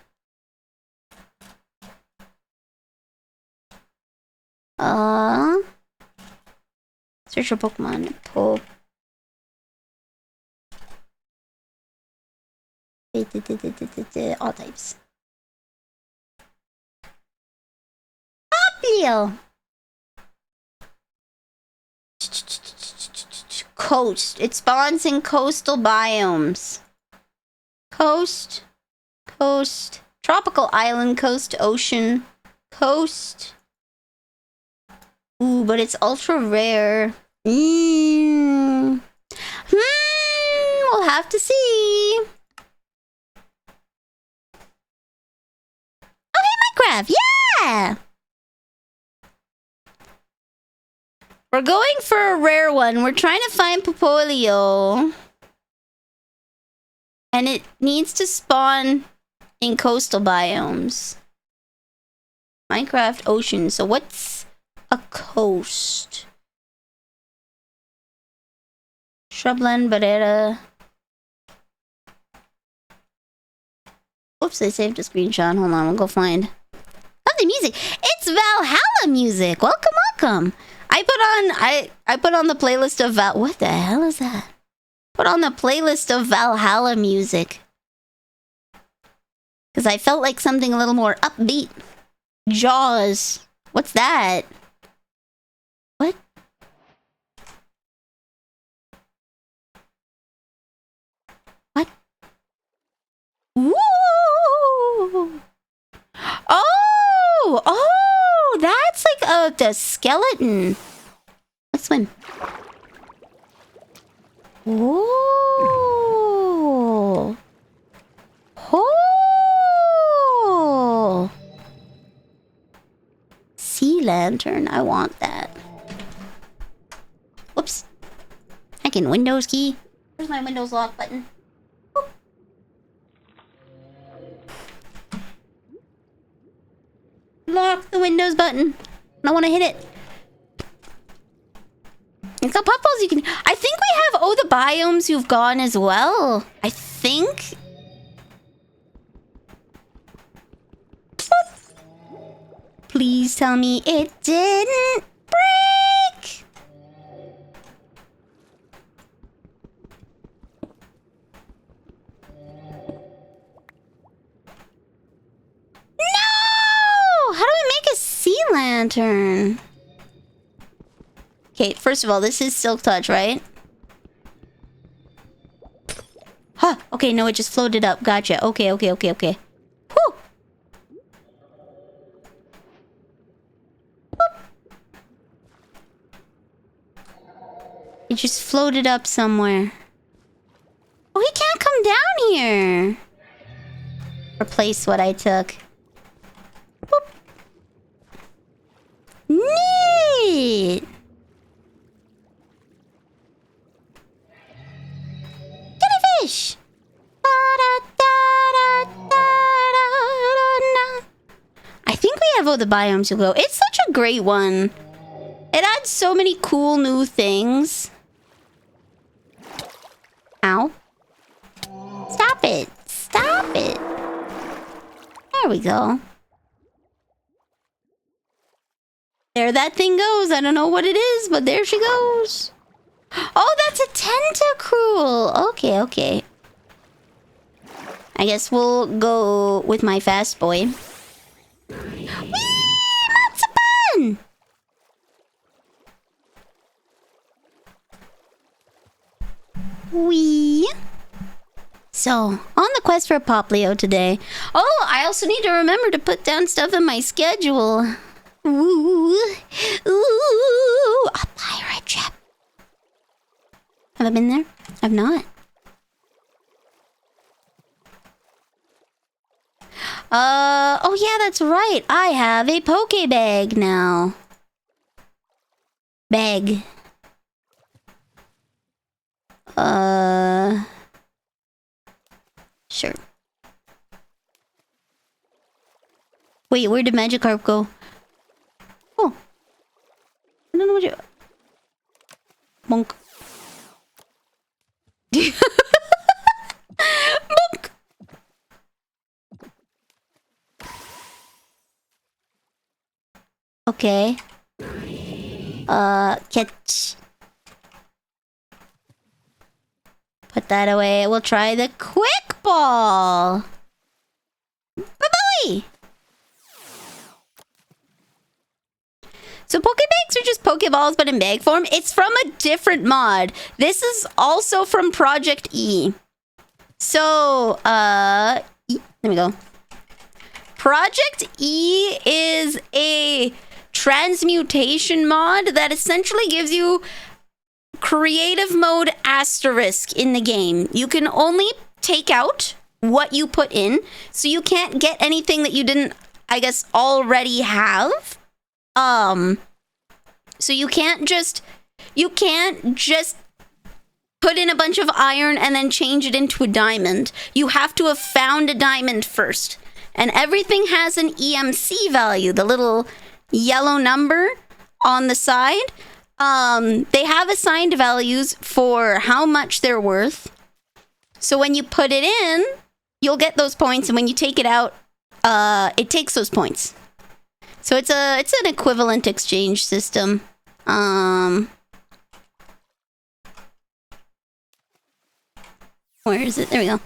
Speaker 1: Search for Pokemon. All types. Poplio! Coast. It spawns in coastal biomes. Coast. Tropical island, coast, ocean, coast. Ooh, but it's ultra rare. We'll have to see. Oh, hey, Minecraft! Yeah! We're going for a rare one. We're trying to find Popolio. And it needs to spawn in coastal biomes. Minecraft ocean. So what's a coast? Shrubland, Barrera. Oops, I saved a screenshot. Hold on, we'll go find. Oh, the music. It's Valhalla music. Welcome, welcome. I put on the playlist of what the hell is that? Put on the playlist of Valhalla music. Because I felt like something a little more upbeat. Jaws. What's that? What? What? Woo! Oh! Oh! That's like the skeleton. Let's swim. Oh! Oh! Sea lantern. I want that. Whoops. I can Windows key. Where's my Windows lock button? Oop. Lock the Windows button. I don't want to hit it. It's got puffballs you can... I think we have... Oh, the biomes you've gone as well. I think... Please tell me it didn't break. No! How do we make a sea lantern? Okay, first of all, this is Silk Touch, right? Huh. Okay, no, it just floated up. Gotcha. Okay. Whew. It just floated up somewhere. Oh, he can't come down here. Replace what I took. Boop. Neat. Get a fish. I think we have all the biomes to go. It's such a great one. It adds so many cool new things. Ow. Stop it. Stop it. There we go. There that thing goes. I don't know what it is, but there she goes. Oh, that's a tentacruel. Okay. I guess we'll go with my fast boy. Whee! Marzipan! Wee. So, on the quest for Poplio today. Oh, I also need to remember to put down stuff in my schedule. Ooh. A pirate ship. Have I been there? I've not. Oh yeah, that's right. I have a Pokebag now. Bag. Sure. Wait, where did Magikarp go? Oh. I don't know what you... Bonk. Bonk! Okay. Catch. Put that away. We'll try the quick ball. Bye-bye! So Pokebags are just Pokeballs, but in bag form. It's from a different mod. This is also from Project E. So, there we go. Project E is a transmutation mod that essentially gives you creative mode asterisk in the game. You can only take out what you put in, so you can't get anything that you didn't, I guess, already have. So you can't just put in a bunch of iron and then change it into a diamond. You have to have found a diamond first. And everything has an EMC value, the little yellow number on the side. They have assigned values for how much they're worth. So when you put it in, you'll get those points, and when you take it out, it takes those points. So it's an equivalent exchange system. Where is it? There we go.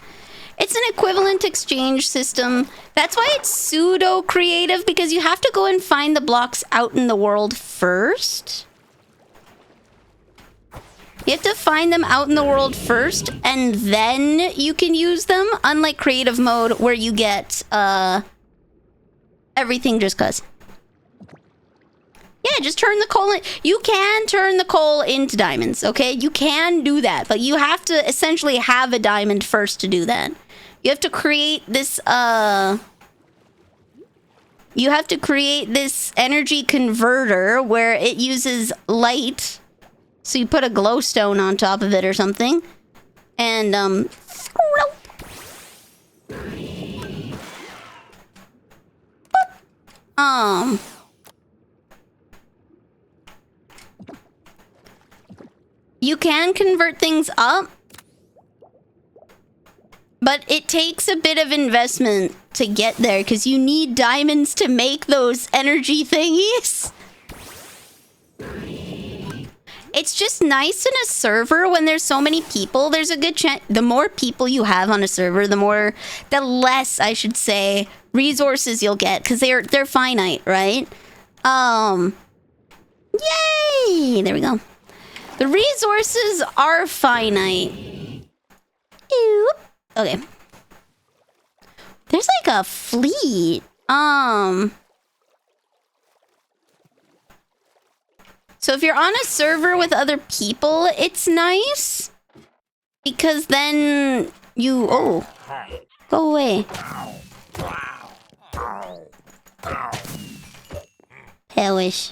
Speaker 1: It's an equivalent exchange system. That's why it's pseudo creative, because you have to go and find the blocks out in the world first. You have to find them out in the world first, and then you can use them, unlike creative mode, where you get everything just cuz. Yeah, just turn the coal in. You can turn the coal into diamonds, okay? You can do that, but you have to essentially have a diamond first to do that. You have to create this, you have to create this energy converter where it uses light. So you put a glowstone on top of it or something. And, you can convert things up, but it takes a bit of investment to get there because you need diamonds to make those energy thingies. It's just nice in a server when there's so many people. There's a good chance. The more people you have on a server, the less, I should say, resources you'll get, because they're finite, right? Yay! There we go. The resources are finite. Ew. Okay. There's like a fleet. So if you're on a server with other people, it's nice. Because then you... Oh. Go away. Hellish.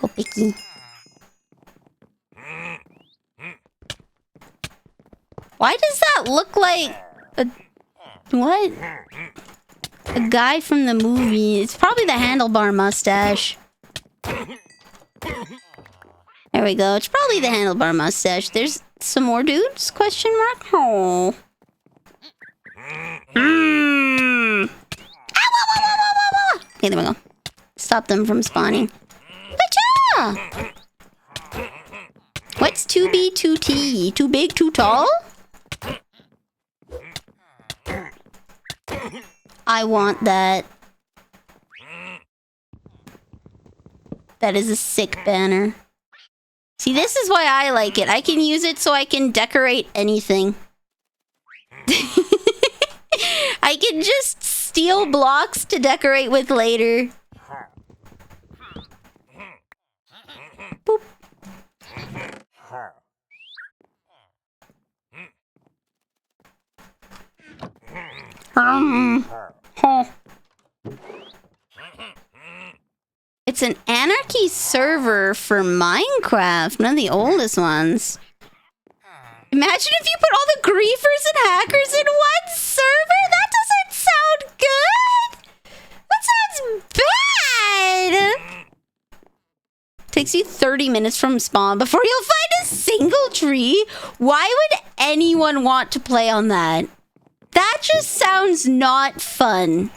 Speaker 1: Go picky. Why does that look like a... What? A guy from the movie. It's probably the handlebar mustache. There we go. It's probably the handlebar mustache. There's some more dudes? Question mark? Oh. Okay, there we go. Stop them from spawning. Gotcha! What's 2B, 2T? Too big, too tall? I want that. That is a sick banner. See, this is why I like it. I can use it so I can decorate anything. I can just steal blocks to decorate with later. Boop. Huh. It's an anarchy server for Minecraft, one of the oldest ones. Imagine if you put all the griefers and hackers in one server? That doesn't sound good! That sounds bad! Takes you 30 minutes from spawn before you'll find a single tree? Why would anyone want to play on that? That just sounds not fun.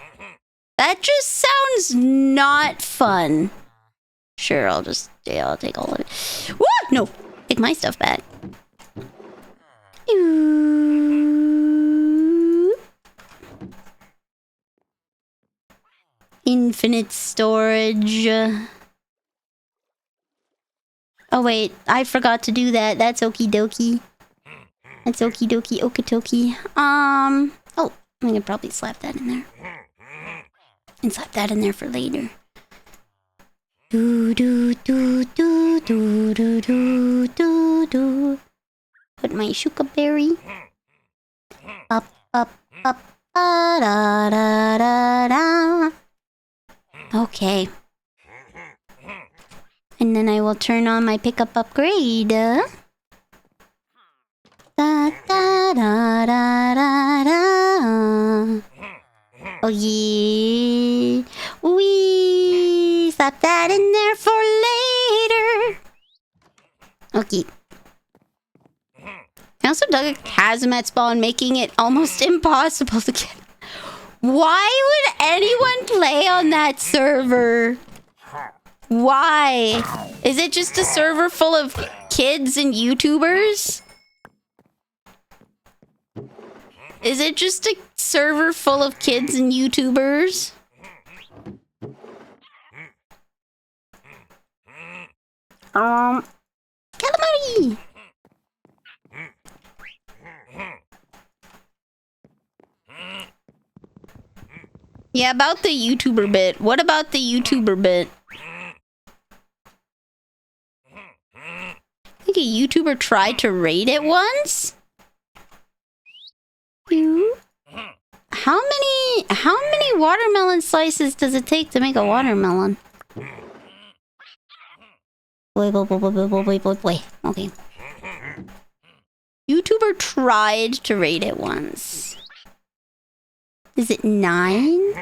Speaker 1: That just sounds not fun. Sure, I'll take all of it. What? No, take my stuff back. Infinite storage. Oh wait, I forgot to do that. That's okie dokie. That's okie dokie, okie dokie. Oh, I can probably slap that in there. And slap that in there for later. Do do do do do do do do do. Put my shuka berry. Up up up. Da da da da da. Okay. And then I will turn on my pickup upgrade. Da da da da da da. Oh yeah. Wee. Slap that in there for later. Okay. I also dug a hazmat spawn, making it almost impossible to get. Why would anyone play on that server? Why? Is it just a server full of kids and YouTubers? Is it just a server full of kids and YouTubers? Calamari! Yeah, about the YouTuber bit. What about the YouTuber bit? I think a YouTuber tried to raid it once? How many watermelon slices does it take to make a watermelon? Wait. Okay. YouTuber tried to raid it once. Is it 9?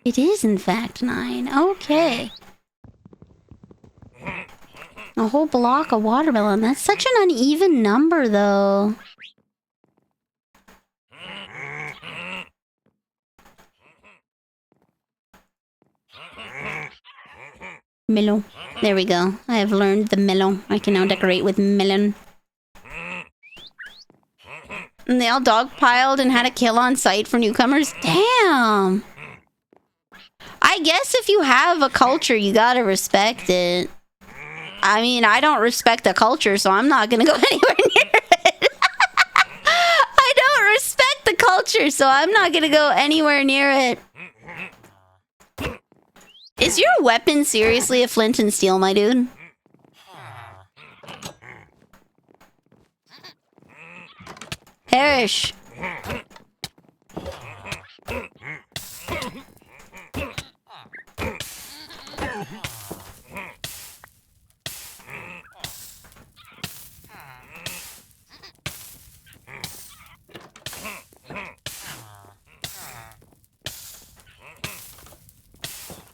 Speaker 1: It is, in fact, 9. Okay. A whole block of watermelon. That's such an uneven number, though. Melon. There we go. I have learned the melon. I can now decorate with melon. And they all dogpiled and had a kill on sight for newcomers. Damn! I guess if you have a culture, you gotta respect it. I mean, I don't respect the culture, so I'm not gonna go anywhere near it. I don't respect the culture, so I'm not gonna go anywhere near it. Is your weapon seriously a flint and steel, my dude? Perish.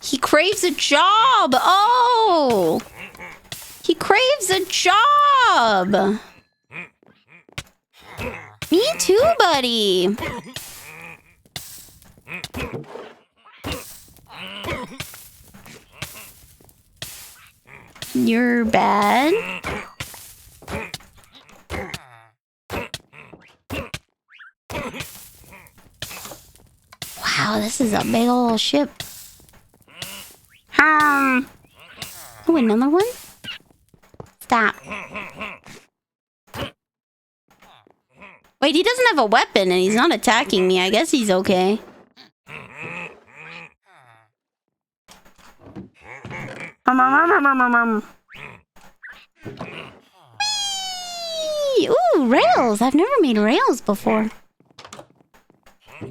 Speaker 1: He craves a job. Oh, he craves a job. Me too, buddy. You're bad. Wow, this is a big old ship. Oh, another one? Stop. Wait, he doesn't have a weapon and he's not attacking me. I guess he's okay. Whee! Ooh, rails. I've never made rails before.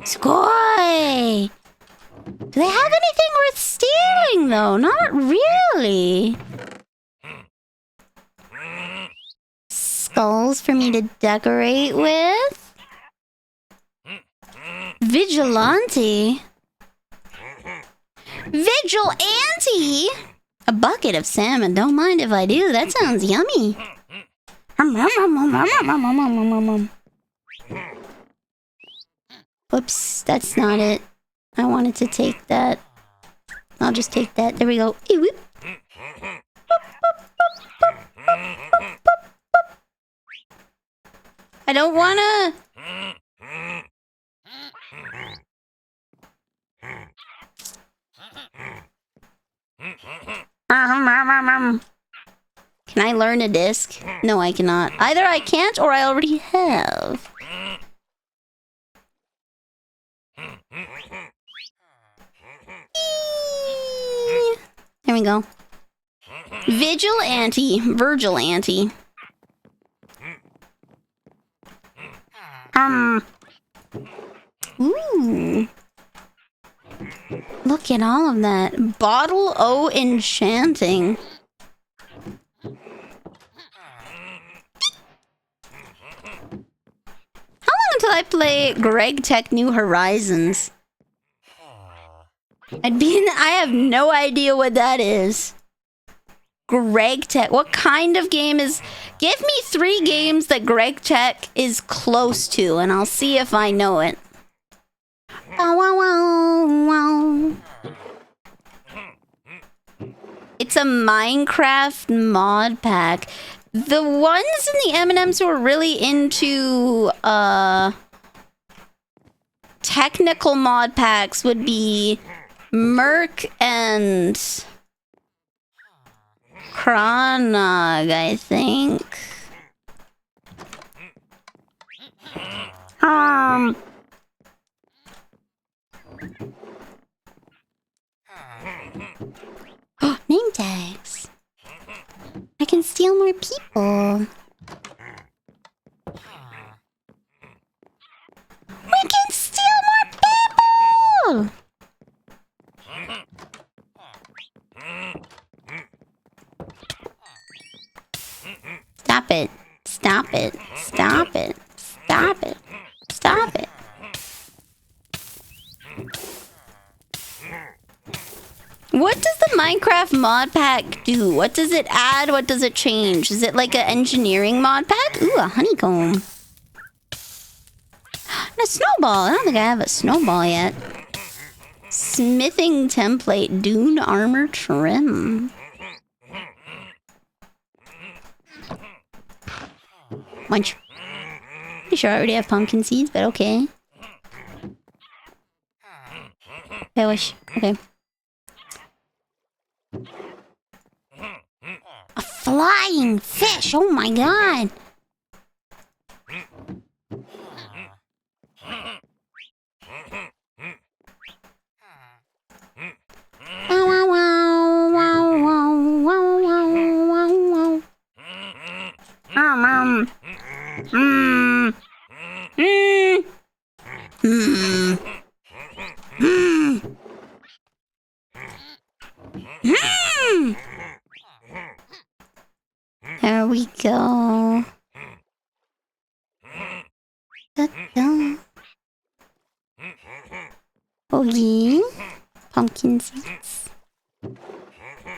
Speaker 1: Scoy! Do they have anything worth stealing, though? Not really. Skulls for me to decorate with? Vigilante? Vigilante? A bucket of salmon. Don't mind if I do. That sounds yummy. Oops, that's not it. I wanted to take that. I'll just take that. There we go. I don't wanna... Can I learn a disc? No, I cannot. Either I can't or I already have. Here we go. Vigilante. Virgilante. Ooh. Look at all of that. Bottle O enchanting. How long until I play Greg Tech New Horizons? I have no idea what that is. Greg Tech. What kind of game is... Give me 3 games that Greg Tech is close to, and I'll see if I know it. Oh, wow, wow, wow. It's a Minecraft mod pack. The ones in the M&Ms who are really into technical mod packs would be Merc and Kronog, I think. Name tags. I can steal more people. We can steal more people! Stop it. Stop it. Stop it. Stop it. Stop it. What does the Minecraft mod pack do? What does it add? What does it change? Is it like an engineering mod pack? Ooh, a honeycomb. And a snowball. I don't think I have a snowball yet. Smithing template. Dune armor trim. Munch. Pretty sure I already have pumpkin seeds, but okay. I wish. Okay. A flying fish! Oh my god! Wow, wow, wow, wow, wow, wow, wow, wow. There we go. Da-da. Okay. Pumpkin seeds.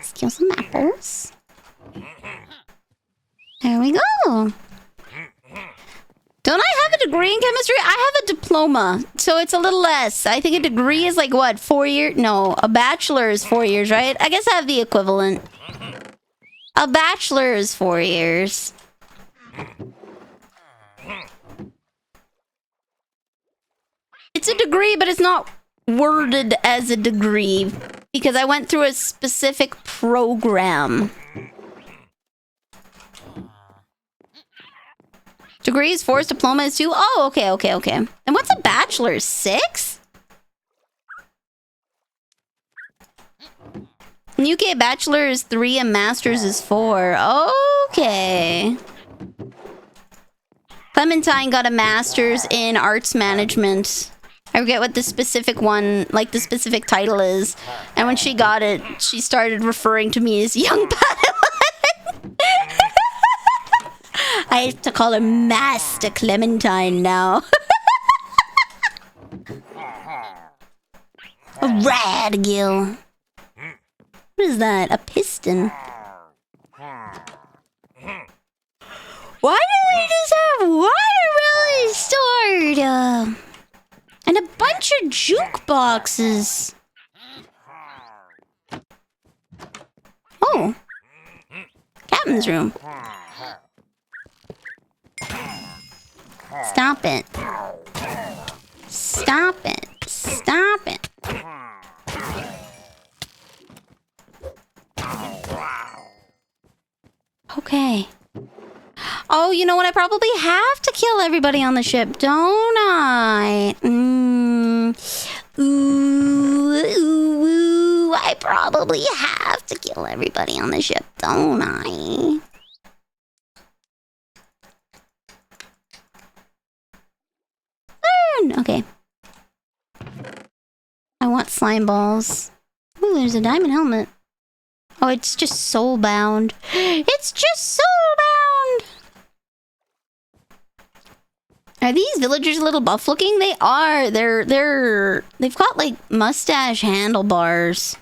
Speaker 1: Steal some apples. There we go. Don't I have a degree in chemistry? I have a diploma, so it's a little less. I think a degree is like, what, 4 years? No, a bachelor is 4 years, right? I guess I have the equivalent. A bachelor is 4 years. It's a degree, but it's not worded as a degree because I went through a specific program. Degree is 4, diploma is 2. Oh, okay, okay, okay. And what's a bachelor? 6? In UK, a bachelor is 3 and master's is 4. Okay. Clementine got a master's in arts management. I forget what the specific one, like the specific title is. And when she got it, she started referring to me as young Padawan. I have to call her Master Clementine now. A radgill. What is that? A piston. Why do we just have watermelon stored? And a bunch of jukeboxes. Oh. Captain's room. Stop it. Stop it. Stop it. Okay. Oh, you know what? I probably have to kill everybody on the ship, don't I? Ooh, ooh, ooh. I probably have to kill everybody on the ship, don't I? Burn! Okay. I want slime balls. Ooh, there's a diamond helmet. Oh, it's just soulbound. It's just soulbound! Are these villagers a little buff looking? They are. They've got like mustache handlebars.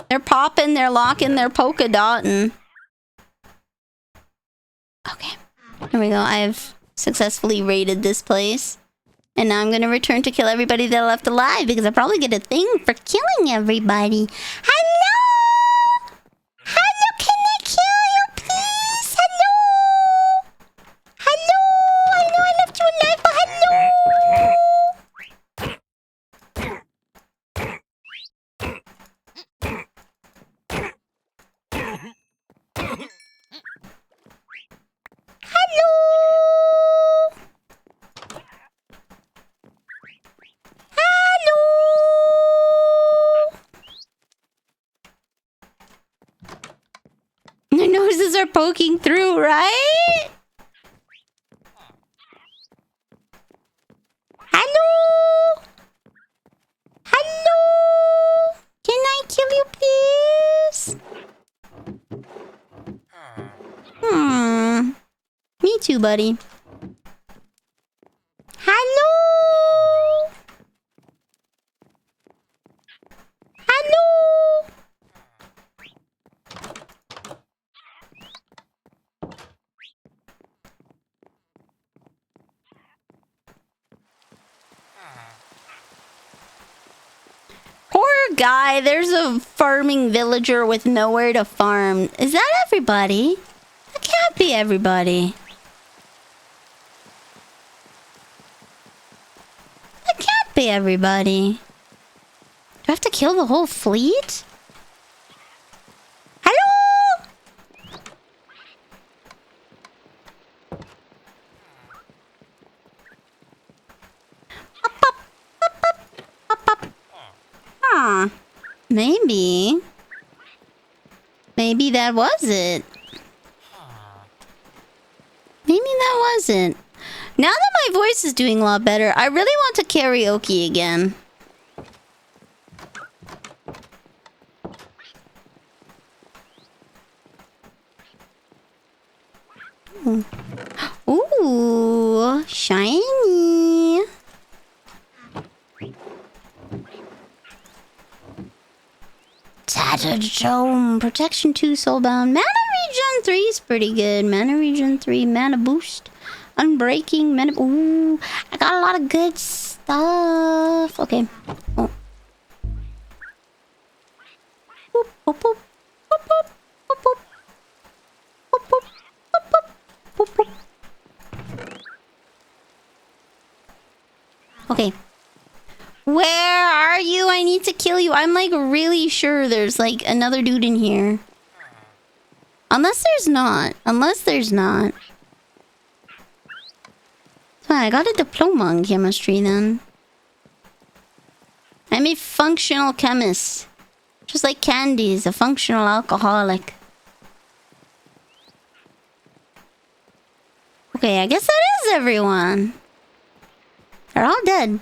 Speaker 1: They're popping, they're locking, they're polka dotting. Okay. Here we go. I've successfully raided this place. And now I'm gonna return to kill everybody that left alive because I probably get a thing for killing everybody. Hello! Hello, can I kill you, please? Hello! Hello! I know I left you alive, but hello! Hello! Their noses are poking through, right? Hello? Hello? Can I kill you, please? Me too, buddy. Hello? Hello? Poor guy, there's a farming villager with nowhere to farm. Is that everybody? That can't be everybody. That can't be everybody. Do I have to kill the whole fleet? Hello? Up, up, up, up, up, up. Huh. Maybe. Maybe that was it. Maybe that wasn't. Now that my voice is doing a lot better, I really want to karaoke again. Ooh, shiny. Tattered Tome, Protection 2, Soulbound. Mana Regen 3 is pretty good. Mana Regen 3, Mana Boost. Unbreaking, Mana... Ooh, I got a lot of good stuff. Okay. Oh. Boop, boop, boop, boop, boop, boop, boop. Boop, boop, boop, boop, boop, boop. Okay. Where are you? I need to kill you. I'm like really sure there's like another dude in here. Unless there's not. Unless there's not. So I got a diploma in chemistry then. I'm a functional chemist. Just like Candy is a functional alcoholic. Okay, I guess that is everyone. They're all dead.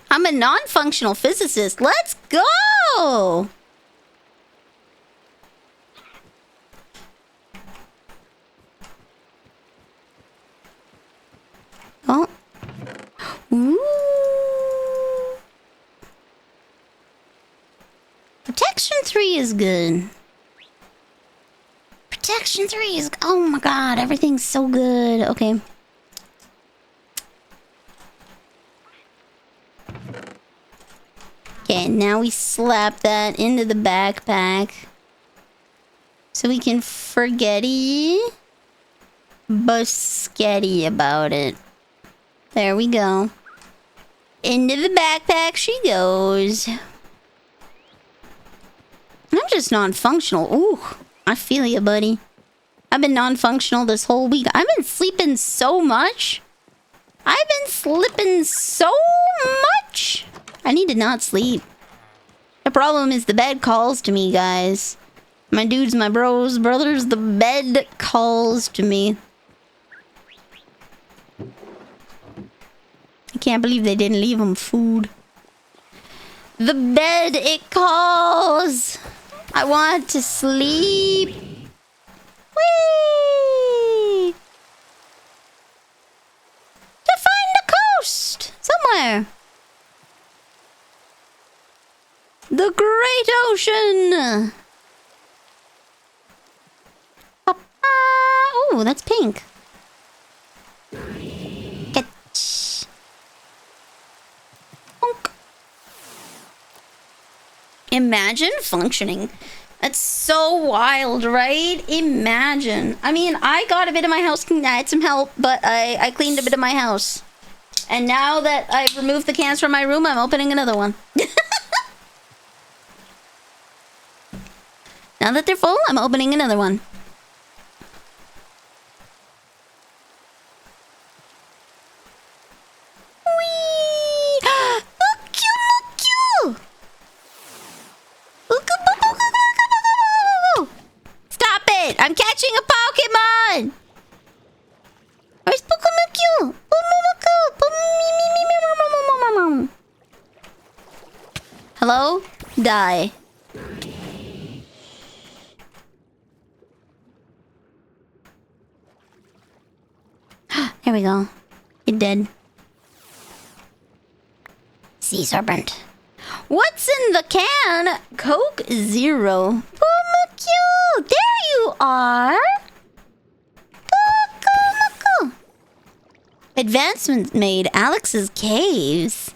Speaker 1: I'm a non-functional physicist. Let's go! Oh. Ooh. Protection 3 is good. Protection 3 is... Oh my god, everything's so good. Okay. Okay, now we slap that into the backpack. So we can forgetty Busketty about it. There we go. Into the backpack she goes. I'm just non-functional. Ooh, I feel you, buddy. I've been non-functional this whole week. I've been sleeping so much. I've been slipping so much. I need to not sleep. The problem is the bed calls to me, guys. My dudes, my bros, brothers, the bed calls to me. I can't believe they didn't leave him food. The bed, it calls. I want to sleep. Whee! To find the coast somewhere. The great ocean. Oh, that's pink. Catch. Bonk. Imagine functioning. That's so wild, right? Imagine. I mean, I got a bit of my house. I had some help, but I cleaned a bit of my house. And now that I've removed the cans from my room, I'm opening another one. Now that they're full, I'm opening another one. Whee! Look cute! Stop it! I'm catching a Pokemon! Where's Pokemon? Hello? Die. There we go. You're dead. Sea serpent. What's in the can? Coke Zero. Pumuckle! There you are! Pumuckle! Advancement made. Alex's caves.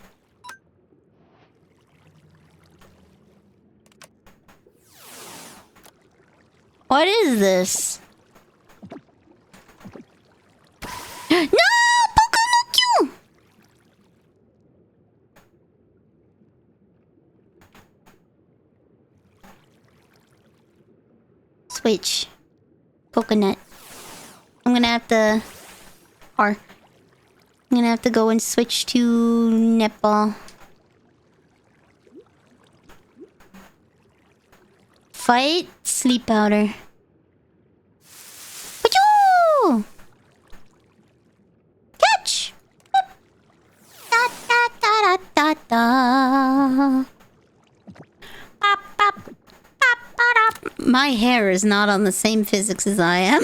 Speaker 1: What is this? No! Pumuckle! Switch. Coconut. I'm gonna have to... I'm gonna have to go and switch to Nepal. Fight sleep powder. Achoo! Catch! Da da da da da da. Pop pop pop pop. My hair is not on the same physics as I am.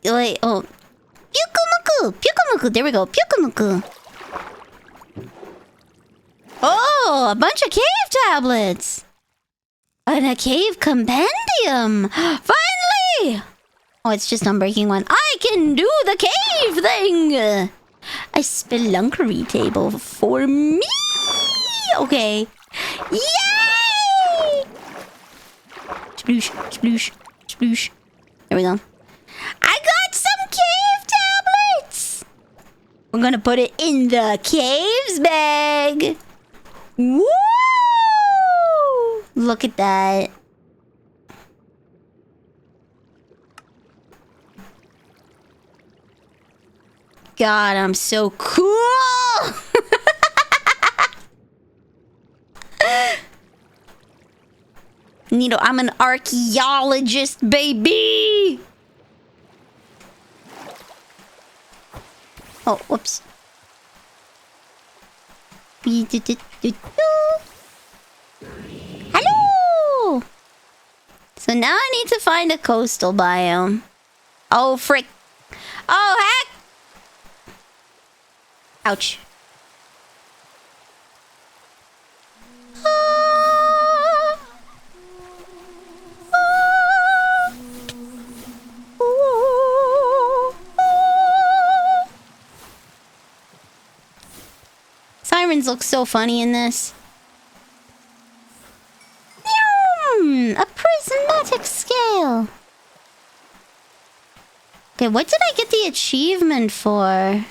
Speaker 1: Wait, oh. Pyukumuku! Pyukumuku! There we go. Pyukumuku! Oh, a bunch of cave tablets! And a cave compendium! Finally! Oh, it's just Unbreaking one. I can do the cave thing! A spelunkery table for me! Okay. Yay! Sploosh, sploosh, sploosh. There we go. I got some cave tablets! We're gonna put it in the caves bag. Woo! Look at that. God, I'm so cool! Nito, I'm an archaeologist, baby! Oh, whoops. Hello! So now I need to find a coastal biome. Oh, frick. Oh, heck! Ouch. Sirens look so funny in this. A prismatic scale. Okay, what did I get the achievement for?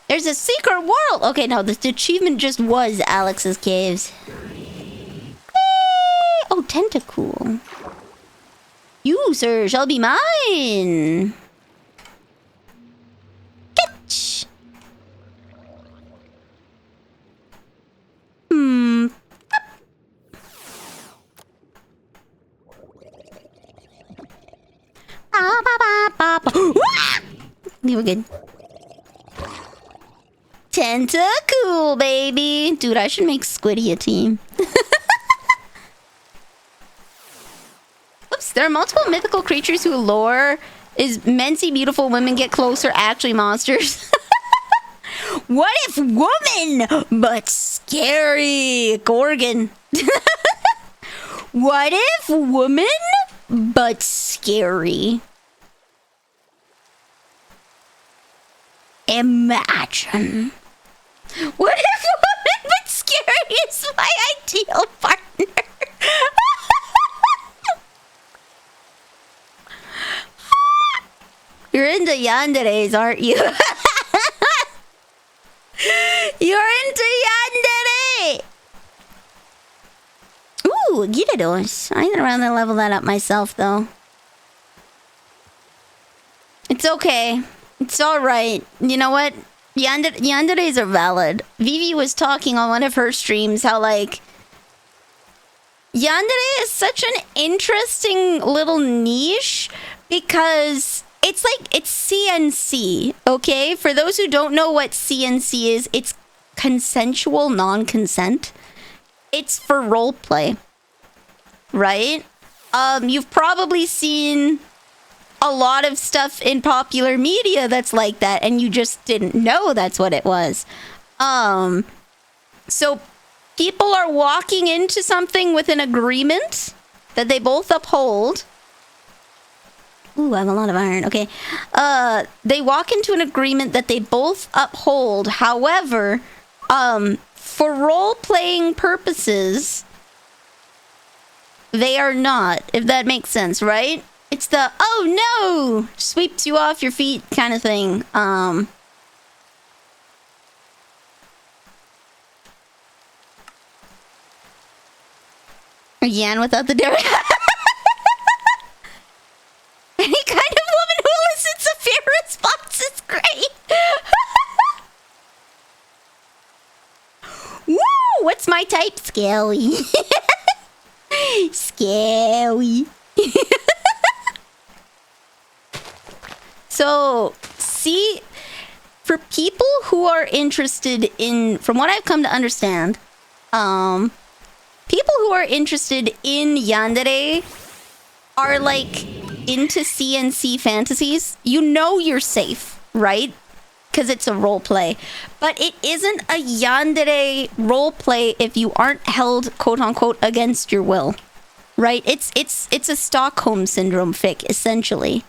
Speaker 1: There's a secret world! Okay, no, the achievement just was Alex's caves. Yay! Oh, tentacool. You, sir, shall be mine. We were good. Tentacool, baby. Dude, I should make Squiddy a team. Oops, there are multiple mythical creatures who lore is Mency beautiful women get closer actually monsters. What if woman but scary? Gorgon. What if woman but scary? Imagine. What if woman but scary is my ideal partner? You're into yanderes, aren't you? You're into yandere! Ooh, Gyarados. I'm gonna rather level that up myself, though. It's okay. It's alright. You know what? Yanderes are valid. Vivi was talking on one of her streams how, like, yandere is such an interesting little niche because it's like, it's CNC, okay? For those who don't know what CNC is, it's consensual non-consent. It's for roleplay, right? You've probably seen a lot of stuff in popular media that's like that, and you just didn't know that's what it was. So people are walking into something with an agreement that they both uphold. Ooh, I have a lot of iron. Okay. They walk into an agreement that they both uphold. However, for role-playing purposes, they are not, if that makes sense, right? It's the, oh no, sweeps you off your feet kind of thing. Yan without the dairy. Any kind of woman who elicits a fair response is great. Woo! What's my type? Scaly. Scaly. So, see, for people who are interested in, from what I've come to understand, people who are interested in yandere are like into CNC fantasies. You know you're safe, right? Because it's a role play. But it isn't a yandere role play if you aren't held, quote unquote, against your will. Right? It's a Stockholm syndrome fic, essentially.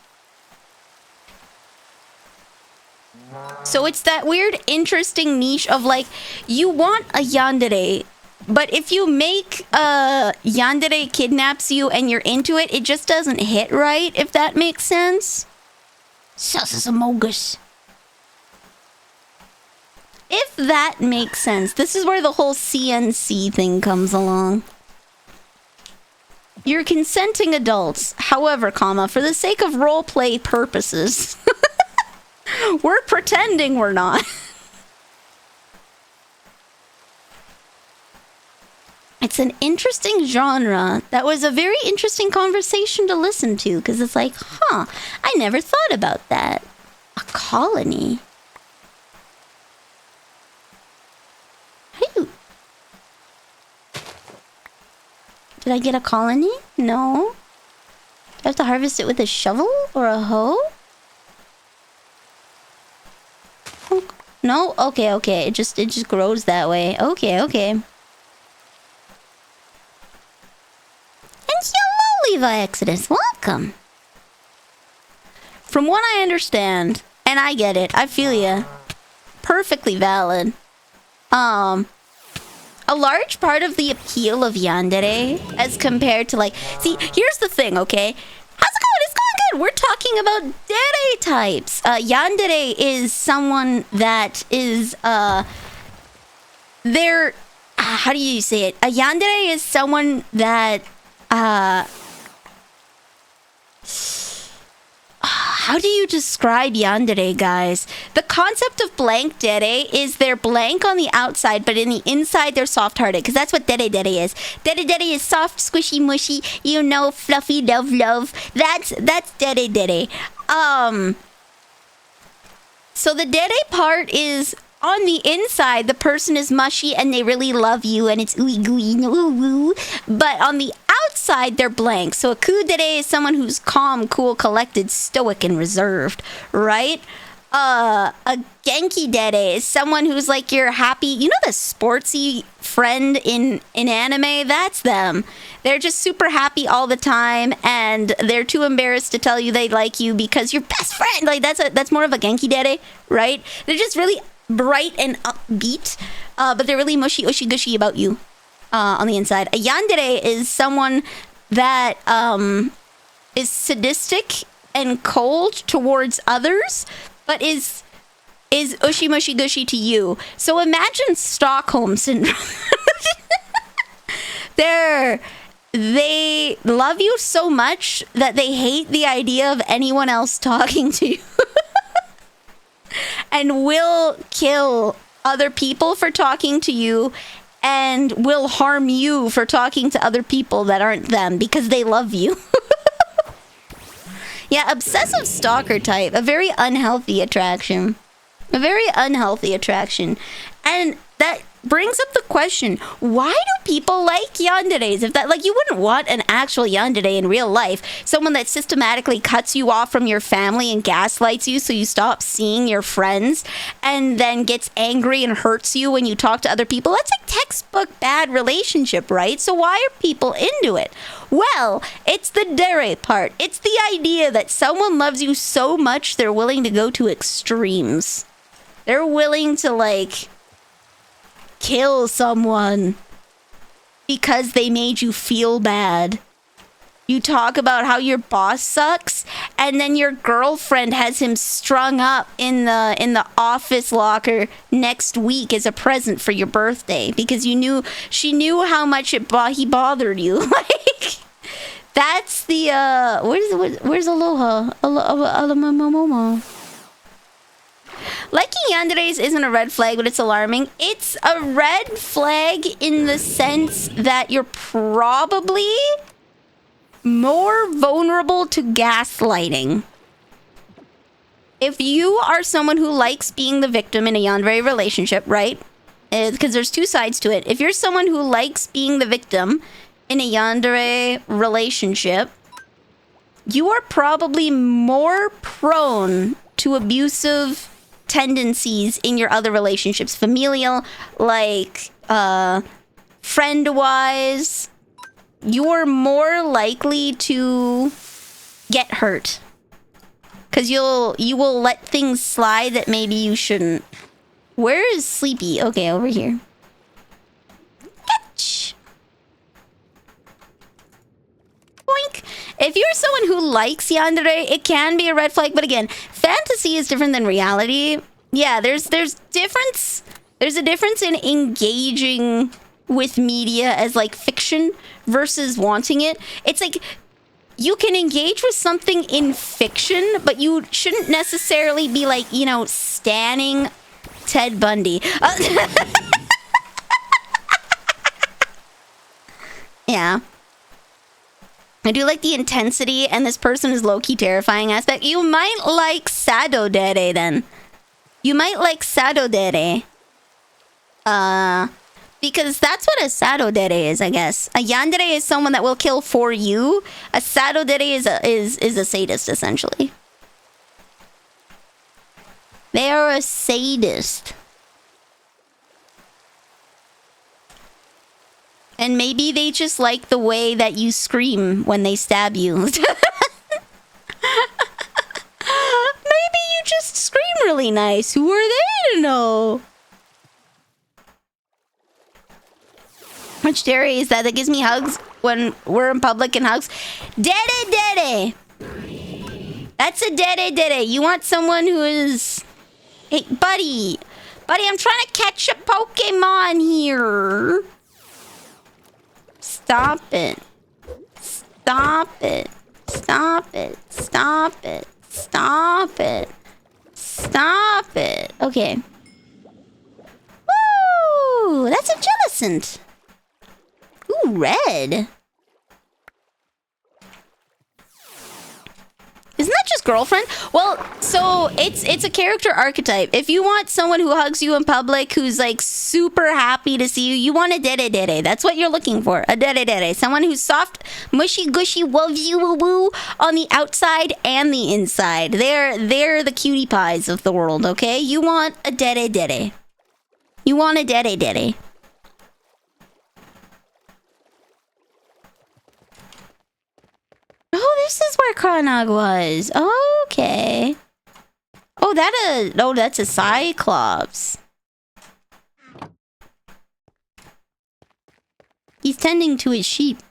Speaker 1: So it's that weird, interesting niche of like, you want a yandere, but if you make yandere kidnaps you and you're into it, it just doesn't hit right, if that makes sense. Sasasamogus. If that makes sense. This is where the whole CNC thing comes along. You're consenting adults. However, comma, for the sake of roleplay purposes, we're pretending we're not. It's an interesting genre. That was a very interesting conversation to listen to, because it's like, huh, I never thought about that. A colony. How do you... Did I get a colony? No. Do I have to harvest it with a shovel or a hoe? No? Okay, okay. It just grows that way. Okay, okay. And hello, Levi Exodus. Welcome. From what I understand, and I get it, I feel ya. Perfectly valid. A large part of the appeal of yandere, as compared to like... See, here's the thing, okay? How's it going? It's going good. We're talking about dere types. Yandere is someone that is, they're... how do you say it? A yandere is someone that, how do you describe yandere, guys? The concept of blank dere is they're blank on the outside, but in the inside they're soft-hearted, because that's what dere is. Dere is soft, squishy, mushy, you know, fluffy, love. That's dere. So the dere part is on the inside, the person is mushy and they really love you and it's ooey gooey woo woo. But on the outside, they're blank. So a kudere is someone who's calm, cool, collected, stoic, and reserved, right? A genki dere is someone who's like your happy, you know, the sportsy friend in anime? That's them. They're just super happy all the time and they're too embarrassed to tell you they like you because you're best friend. Like that's more of a genki dere, right? They're just really bright and upbeat, but they're really mushy ushy gushy about you on the inside. A yandere is someone that is sadistic and cold towards others, but is ushy mushy gushy to you. So imagine Stockholm syndrome. They love you so much that they hate the idea of anyone else talking to you. And will kill other people for talking to you and will harm you for talking to other people that aren't them because they love you. Yeah, obsessive stalker type, a very unhealthy attraction. A very unhealthy attraction. And that brings up the question, why do people like yanderes? If that, like, you wouldn't want an actual yandere in real life, someone that systematically cuts you off from your family and gaslights you so you stop seeing your friends and then gets angry and hurts you when you talk to other people. That's a textbook bad relationship, right? So why are people into it? Well, it's the dere part. It's the idea that someone loves you so much they're willing to go to extremes. They're willing to, like, kill someone because they made you feel bad. You talk about how your boss sucks, and then your girlfriend has him strung up in the office locker next week as a present for your birthday because she knew how much he bothered you. Like, that's the where's Aloha? Aloha. Liking yanderes isn't a red flag, but it's alarming. It's a red flag in the sense that you're probably more vulnerable to gaslighting. If you are someone who likes being the victim in a yandere relationship, right? Because there's two sides to it. If you're someone who likes being the victim in a yandere relationship, you are probably more prone to abusive tendencies in your other relationships, familial, like friend-wise. You're more likely to get hurt because you will let things slide that maybe you shouldn't. Where is Sleepy? Okay, over here. Catch. Boink. If you're someone who likes yandere, it can be a red flag, but again, fantasy is different than reality. Yeah, there's difference. There's a difference in engaging with media as like fiction versus wanting it. It's like you can engage with something in fiction, but you shouldn't necessarily be like, you know, stanning Ted Bundy. Yeah. I do like the intensity, and this person is low-key terrifying aspect. You might like Sado Dere then. You might like Sado Dere. Because that's what a Sado Dere is, I guess. A yandere is someone that will kill for you. A Sado Dere is a sadist, essentially. They are a sadist. And maybe they just like the way that you scream when they stab you. Maybe you just scream really nice. Who are they to know? Which dere is that? That gives me hugs when we're in public and hugs. Dere dere. That's a dere dere. You want someone who is... Hey, buddy. Buddy, I'm trying to catch a Pokemon here. Stop it. Stop it. Stop it. Stop it. Stop it. Stop it. Okay. Woo! That's a Jellicent. Ooh, red. Isn't that just girlfriend? Well, so it's a character archetype. If you want someone who hugs you in public, who's like super happy to see you, you want a dere. That's what you're looking for. A dere. Someone who's soft, mushy, gushy, loves you woo woo on the outside and the inside. They're the cutie pies of the world, okay? You want a dere. You want a dere. Oh, this is where Kranag was. Okay. Oh, that's a Cyclops. He's tending to his sheep.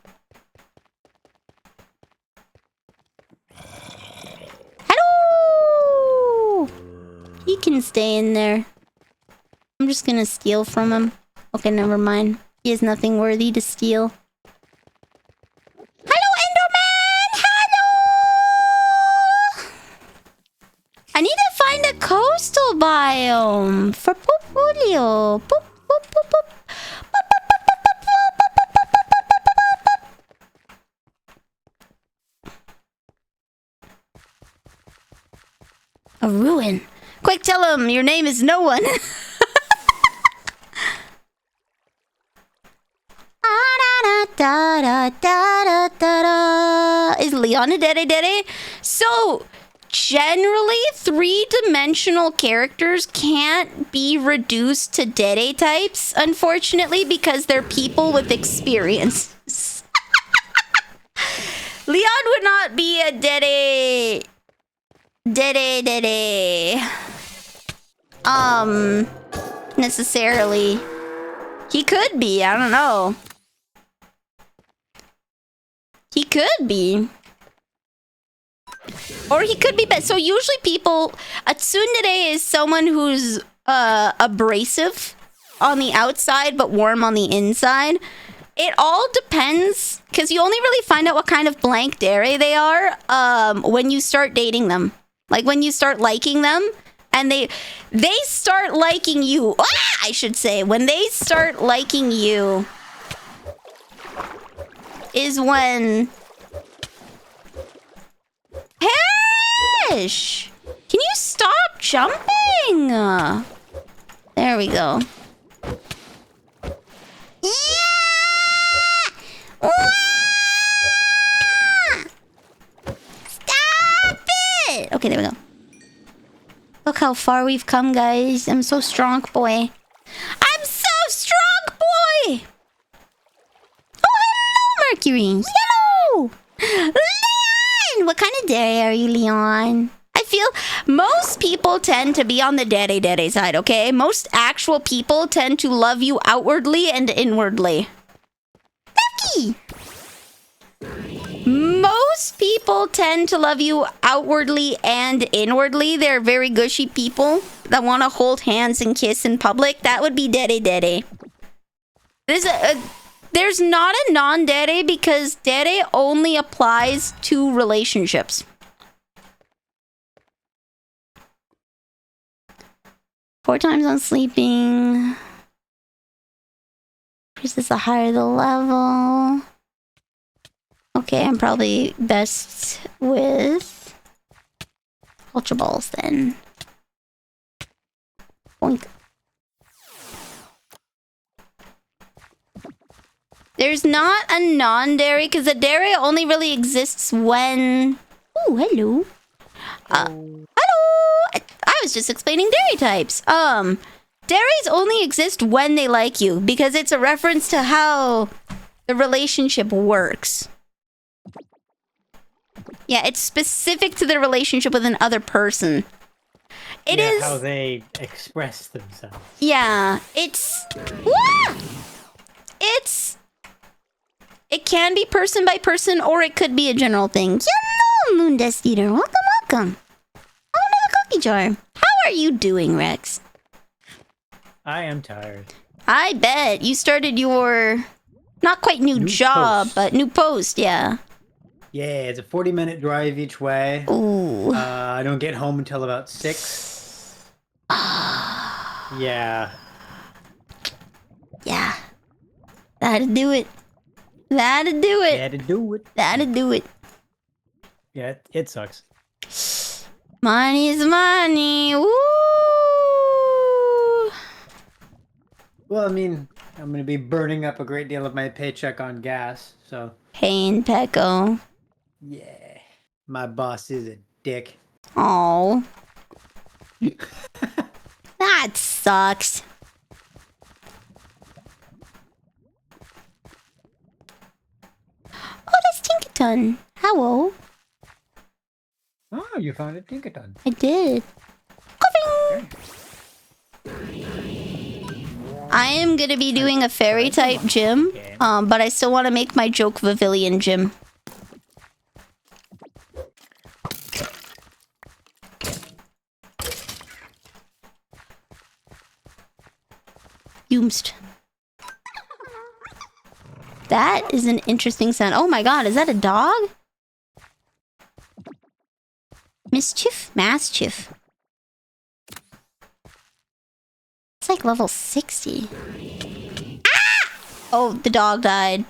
Speaker 1: Hello! He can stay in there. I'm just gonna steal from him. Okay, never mind. He has nothing worthy to steal. Hello, Enderman! Hello! I need to find a coastal biome for Populio. Boop, boop, boop, boop. A ruin. Quick, tell him your name is no one. Is Leon a dere? So, generally, three-dimensional characters can't be reduced to dere types, unfortunately, because they're people with experience. Leon would not be a dere. Necessarily. He could be, I don't know. He could be. Or he could be bad. So usually people... A tsundere is someone who's abrasive on the outside but warm on the inside. It all depends, because you only really find out what kind of blank dere they are when you start dating them. Like when you start liking them, and they start liking you. I should say, when they start liking you is when... Perish! Can you stop jumping? There we go. Yeah! Stop it! Okay, there we go. Look how far we've come, guys. I'm so strong, boy. I'm so strong, boy! Oh, hello, Mercury! Hello! Leon! What kind of dere are you, Leon? I feel most people tend to be on the dere side, okay? Most actual people tend to love you outwardly and inwardly. Lucky! Most people tend to love you outwardly and inwardly. They're very gushy people that want to hold hands and kiss in public. That would be dere. There's not a non-dere because dere only applies to relationships. 4 times on sleeping. Increases the higher the level. Okay, I'm probably best with Ultra Balls then. Boink. There's not a non-dere because the dere only really exists when... Oh, hello. Hello! I was just explaining dere types. Deres only exist when they like you because it's a reference to how the relationship works. Yeah, it's specific to the relationship with another person. It is
Speaker 2: how they express themselves.
Speaker 1: Yeah, it's... Wah! It can be person by person, or it could be a general thing. Hello, Moon Dust Eater. Welcome, welcome. Welcome to the cookie jar. How are you doing, Rex?
Speaker 2: I am tired.
Speaker 1: I bet. You started your... Not quite new job,
Speaker 2: post.
Speaker 1: but new post, yeah.
Speaker 2: Yeah, it's a 40-minute drive each way.
Speaker 1: Ooh.
Speaker 2: I don't get home until about 6. Yeah.
Speaker 1: Yeah. That'd do it. That'd do it.
Speaker 2: That'd do it.
Speaker 1: That'd do it.
Speaker 2: Yeah, it sucks.
Speaker 1: Money's money. Woo!
Speaker 2: Well, I mean, I'm gonna be burning up a great deal of my paycheck on gas, so
Speaker 1: Pain Pecco.
Speaker 2: yeah. My boss is a dick.
Speaker 1: Oh. That sucks. Oh, that's Tinkaton. Hello.
Speaker 2: Oh, you found a Tinkaton.
Speaker 1: I did.
Speaker 2: Okay.
Speaker 1: I am gonna be doing a fairy type gym, but I still want to make my joke Pavilion gym. Yoomst. That is an interesting sound. Oh my god, is that a dog? Mischief? Maschief. It's like level 60. Ah! Oh, the dog died.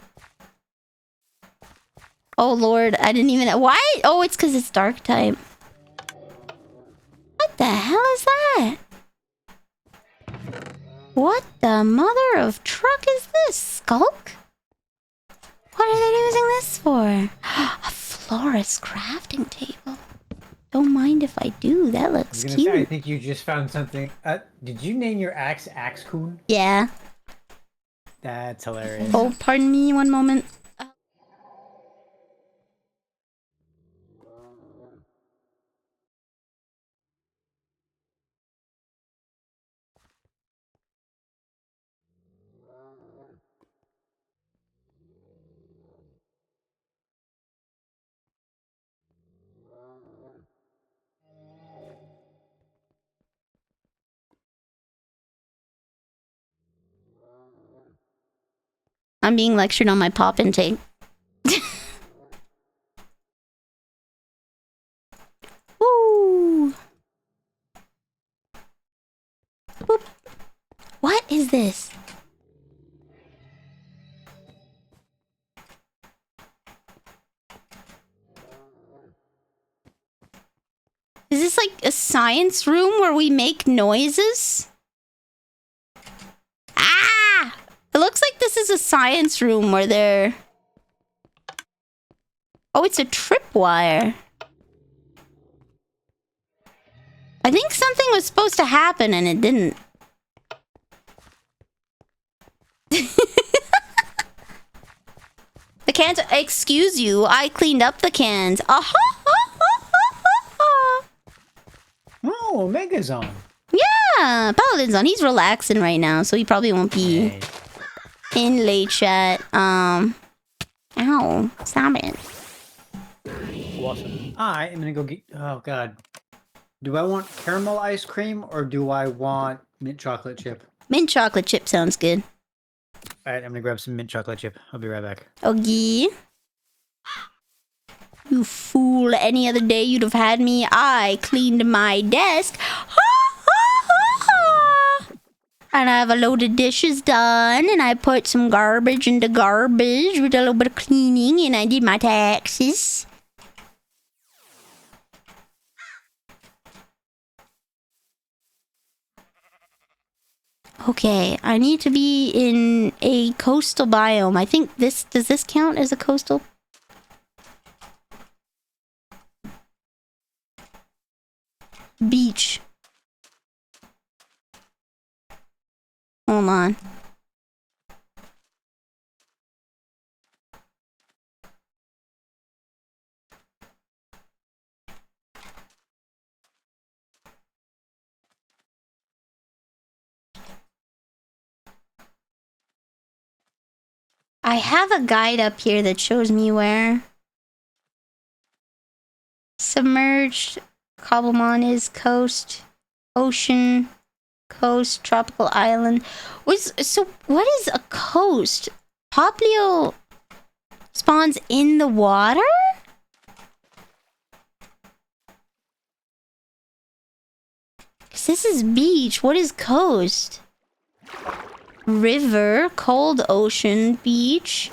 Speaker 1: Oh lord, I didn't even... Why? Oh, it's because it's dark type. What the hell is that? What the mother of truck is this? Skulk? What are they using this for? A florist crafting table. Don't mind if I do. That looks cute.
Speaker 2: Say, I think you just found something. Did you name your axe Axecoon?
Speaker 1: Yeah.
Speaker 2: That's hilarious.
Speaker 1: Oh, pardon me one moment. I'm being lectured on my pop intake. Woo! Whoop. What is this? Is this like a science room where we make noises? Ah! It looks like this is a science room where they're... Oh, it's a tripwire. I think something was supposed to happen and it didn't. The cans... Excuse you, I cleaned up the cans. Aha!
Speaker 2: Oh, Megazone.
Speaker 1: Yeah, Paladin's on. He's relaxing right now, so he probably won't be in late chat. Ow. Stop it.
Speaker 2: Awesome. I am gonna go get... Oh, God. Do I want caramel ice cream or do I want mint chocolate chip?
Speaker 1: Mint chocolate chip sounds good.
Speaker 2: Alright, I'm gonna grab some mint chocolate chip. I'll be right back.
Speaker 1: Okay. You fool. Any other day you'd have had me. I cleaned my desk. And I have a load of dishes done. And I put some garbage into garbage with a little bit of cleaning. And I did my taxes. Okay, I need to be in a coastal biome. I think this... Does this count as a coastal? Beach. Hold on. I have a guide up here that shows me where. Submerged. Cobblemon is coast. Ocean. Coast. Tropical island. So what is a coast? Poplio spawns in the water? Because this is beach. What is coast? River, cold ocean, beach.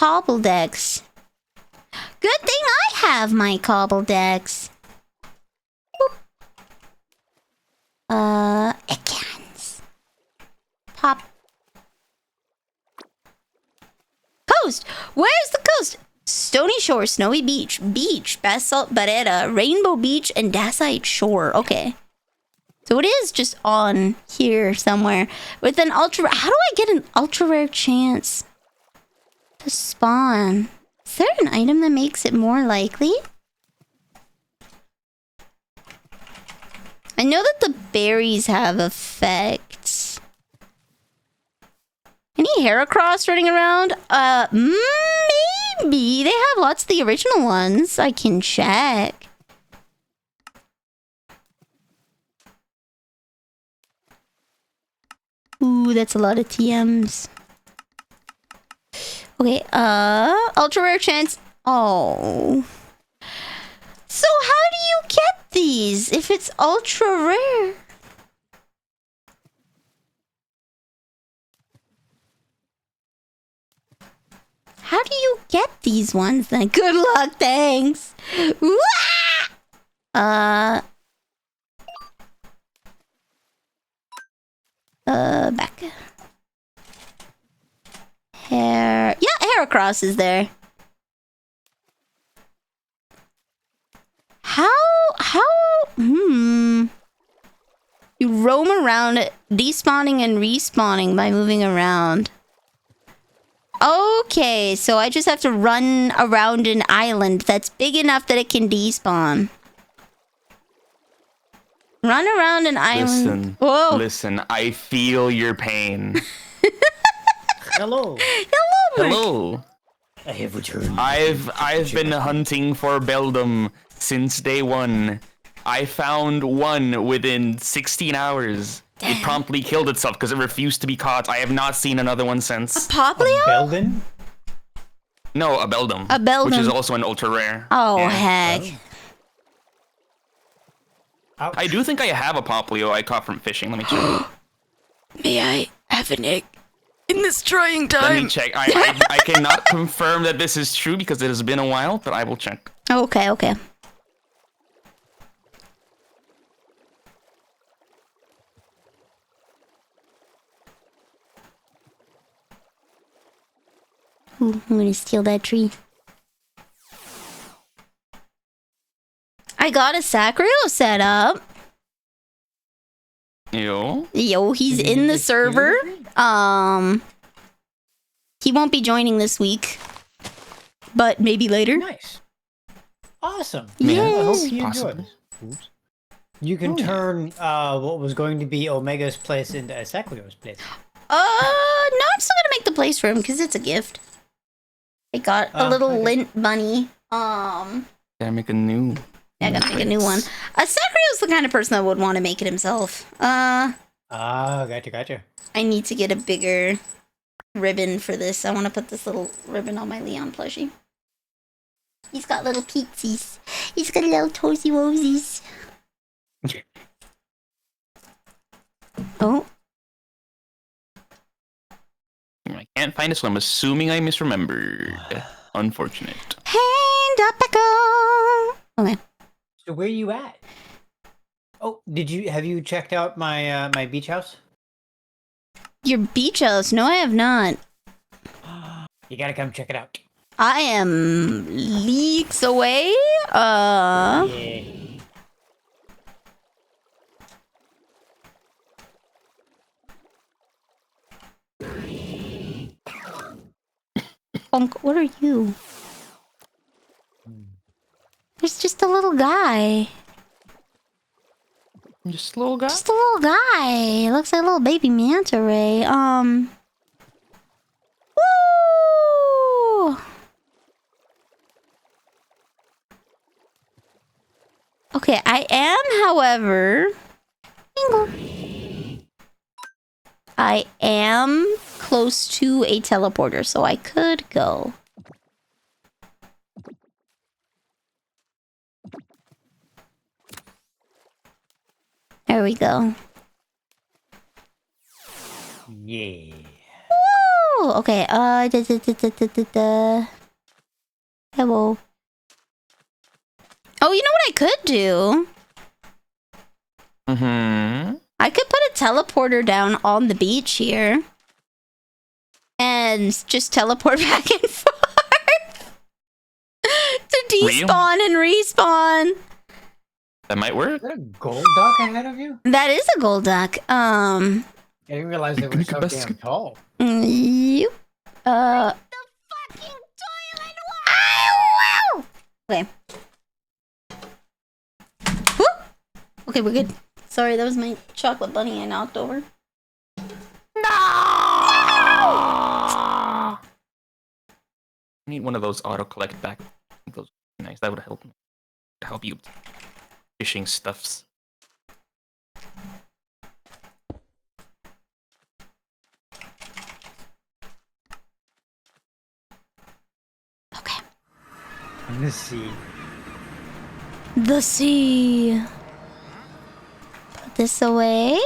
Speaker 1: cobble decks. Good thing I have my cobble decks. Icons. Pop. Coast! Where's the coast? Stony Shore, Snowy Beach, Beach, Basalt Barrera, Rainbow Beach, and Dacite Shore. Okay. So it is just on here somewhere. With an ultra... How do I get an ultra rare chance to spawn? Is there an item that makes it more likely? I know that the berries have effects. Any Heracross running around? Maybe. They have lots of the original ones. I can check. Ooh, that's a lot of TMs. Okay, ultra rare chance. Oh. So how do you get these if it's ultra rare? How do you get these ones then? Good luck, thanks. Back. Hair. Yeah, Heracross is there. How? You roam around, despawning and respawning by moving around. Okay, so I just have to run around an island that's big enough that it can despawn. Run around an island.
Speaker 3: Listen, I feel your pain.
Speaker 2: Hello.
Speaker 3: Hello.
Speaker 2: I have returned.
Speaker 3: I've been hunting for Beldum since day one. I found one within 16 hours. It promptly killed itself because it refused to be caught. I have not seen another one since.
Speaker 1: A Poplio?
Speaker 2: Beldon?
Speaker 3: No, a Beldum.
Speaker 1: A Beldum.
Speaker 3: Which is also an ultra rare.
Speaker 1: Oh,
Speaker 3: Yeah.
Speaker 1: heck.
Speaker 2: Ouch.
Speaker 3: I do think I have a Poplio I caught from fishing. Let me check.
Speaker 1: May I have an egg in this trying time?
Speaker 3: Let me check. I cannot confirm that this is true because it has been a while, but I will check.
Speaker 1: Okay. Ooh, I'm gonna steal that tree. I got a Sacrio set up.
Speaker 3: Yo.
Speaker 1: Yo, he's in the server. He won't be joining this week, but maybe later.
Speaker 2: Nice. Awesome.
Speaker 1: Yeah.
Speaker 2: I hope you enjoy
Speaker 3: Possibly.
Speaker 2: this. Oops. You can turn what was going to be Omega's place into Sacrio's place.
Speaker 1: No, I'm still gonna make the place for him because it's a gift. I got a little
Speaker 2: okay.
Speaker 1: lint bunny.
Speaker 3: Gotta make a new.
Speaker 1: Yeah, I gotta make a new one. Sacrio's the kind of person that would want to make it himself.
Speaker 2: Gotcha.
Speaker 1: I need to get a bigger ribbon for this. I want to put this little ribbon on my Leon plushie. He's got little peetsies. He's got little toesy woesies. Oh.
Speaker 3: I can't find it, so I'm assuming I misremembered. Unfortunate.
Speaker 1: Hand up echo. Okay.
Speaker 2: So where are you at? Oh, have you checked out my my beach house?
Speaker 1: Your beach house? No, I have not.
Speaker 2: You gotta come check it out.
Speaker 1: I am leagues away.
Speaker 2: Yeah.
Speaker 1: What are you? There's just a little guy.
Speaker 3: Just a little guy.
Speaker 1: Just a little guy. Looks like a little baby manta ray. Woo! Okay, I am, however, I am close to a teleporter, so I could go. There we go.
Speaker 2: Yeah.
Speaker 1: Oh, okay. Hello. Oh, you know what I could do?
Speaker 3: Mm-hmm.
Speaker 1: I could put a teleporter down on the beach here. And just teleport back and forth. To despawn and respawn.
Speaker 3: That might work.
Speaker 2: Is that a gold duck ahead of you?
Speaker 1: That is a gold duck.
Speaker 2: I didn't realize they were so damn tall.
Speaker 1: Yep. The fucking toilet. Wow. Okay. Woo! Okay, we're good. Sorry, that was my chocolate bunny I knocked over.
Speaker 3: No! I need one of those auto collect back. Those would be nice. That would help you fishing stuffs.
Speaker 1: Okay.
Speaker 2: In the sea.
Speaker 1: The sea. Put this away.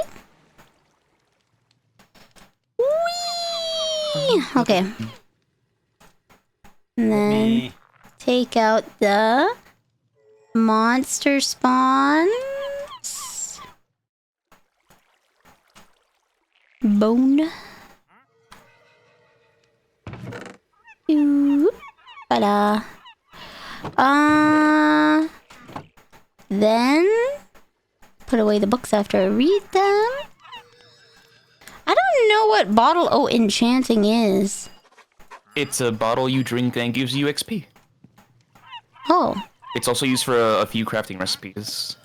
Speaker 1: Whee! Okay. And then take out the monster spawns. Bone. Ooh. Ta-da. Then put away the books after I read them. I don't know what bottle o enchanting is.
Speaker 3: It's a bottle you drink and gives you XP.
Speaker 1: Oh.
Speaker 3: It's also used for a few crafting recipes.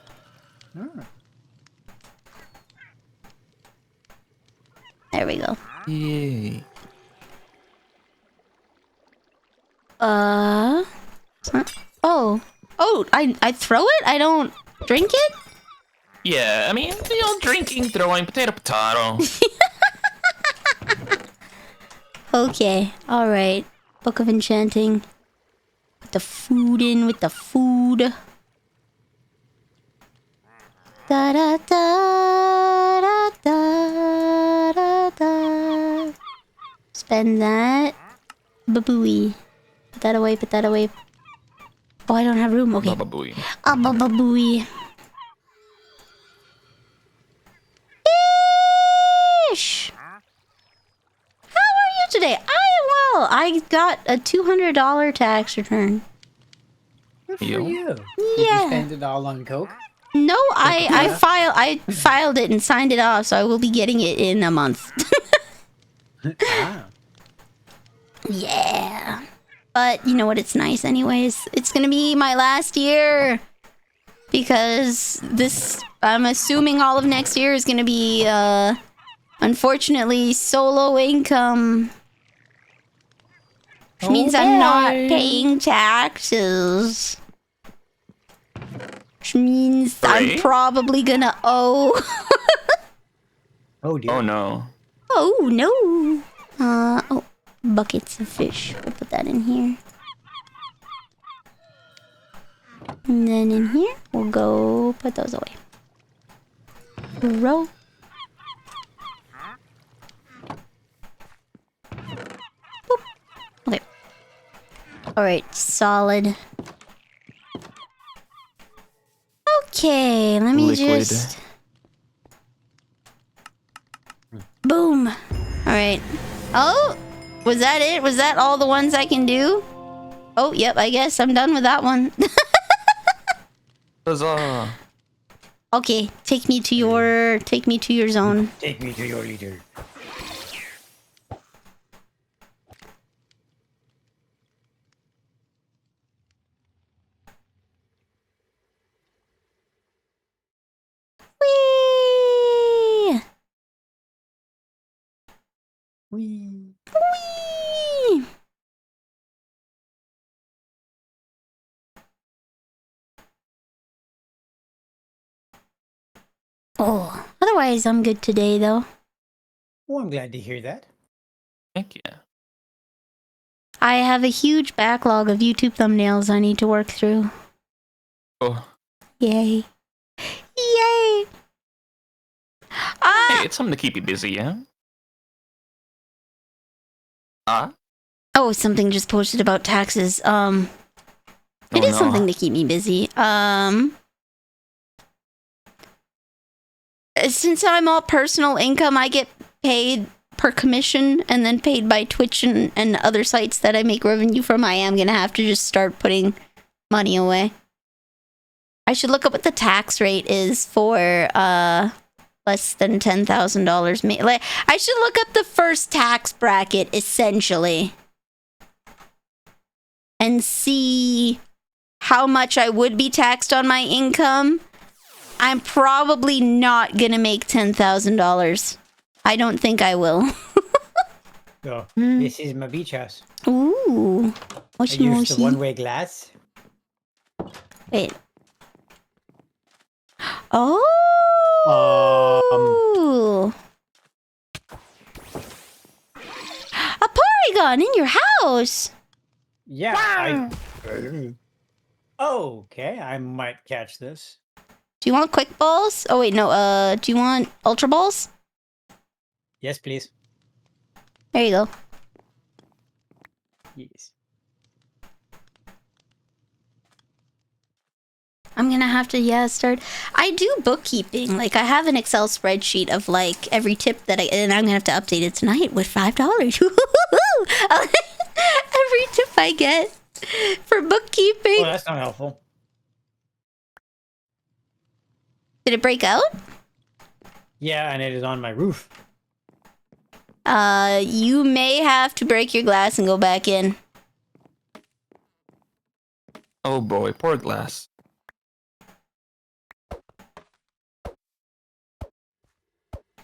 Speaker 1: There we go.
Speaker 3: Yay.
Speaker 1: Oh. Oh, I throw it? I don't drink it?
Speaker 3: Yeah, I mean, drinking, throwing, potato.
Speaker 1: Okay, alright. Book of Enchanting. Put the food in with the food. Da da da da da da da. Spend that. Babooey. Put that away, put that away. Oh, I don't have room. Okay.
Speaker 3: Bababooey.
Speaker 1: Ah, bababooey. Fish! How are you today? I am well. I got a $200 tax return.
Speaker 2: Good for
Speaker 3: You?
Speaker 2: you. Did
Speaker 1: Yeah.
Speaker 2: you spend it all on Coke?
Speaker 1: No, I filed it and signed it off, so I will be getting it in a month.
Speaker 2: Ah.
Speaker 1: Yeah. But you know what? It's nice anyways. It's gonna be my last year. Because I'm assuming all of next year is gonna be, unfortunately, solo income. Which means I'm not paying taxes. Which means I'm
Speaker 3: Right?
Speaker 1: probably gonna owe.
Speaker 2: Oh dear.
Speaker 3: Oh no.
Speaker 1: Oh no. Oh, buckets of fish. We'll put that in here. And then in here, we'll go put those away. Row. Boop. Okay. Alright, solid. Okay, let me
Speaker 3: Liquid.
Speaker 1: just... Boom. Alright. Oh, was that it? Was that all the ones I can do? Oh, yep, I guess I'm done with that one.
Speaker 3: Huzzah.
Speaker 1: Okay, take me to your zone.
Speaker 2: Take me to your leader.
Speaker 1: Whee!
Speaker 2: Whee.
Speaker 1: Whee! Oh, otherwise I'm good today though.
Speaker 2: Oh, I'm glad to hear that.
Speaker 3: Thank you.
Speaker 1: I have a huge backlog of YouTube thumbnails I need to work through.
Speaker 3: Oh.
Speaker 1: Yay. Yay!
Speaker 3: Hey, it's something to keep you busy, yeah?
Speaker 1: Oh, something just posted about taxes. It is something to keep me busy. Since I'm all personal income, I get paid per commission and then paid by Twitch and other sites that I make revenue from. I am gonna have to just start putting money away. I should look up what the tax rate is for less than $10,000. Like, I should look up the first tax bracket essentially and see how much I would be taxed on my income. I'm probably not gonna make $10,000. I don't think I will.
Speaker 2: So, this is my beach house.
Speaker 1: Ooh.
Speaker 2: I used the one-way glass.
Speaker 1: Wait. Oh. A Porygon in your house.
Speaker 2: Yeah. Okay, I might catch this.
Speaker 1: Do you want quick balls? Oh wait, no. Do you want ultra balls?
Speaker 2: Yes, please.
Speaker 1: There you go.
Speaker 2: Yes.
Speaker 1: I'm gonna have to start. I do bookkeeping. Like, I have an Excel spreadsheet of like every tip that and I'm gonna have to update it tonight with $5. Every tip I get for bookkeeping.
Speaker 2: Oh, that's not helpful.
Speaker 1: Did it break out?
Speaker 2: Yeah, and it is on my roof.
Speaker 1: You may have to break your glass and go back in.
Speaker 3: Oh boy, poor glass.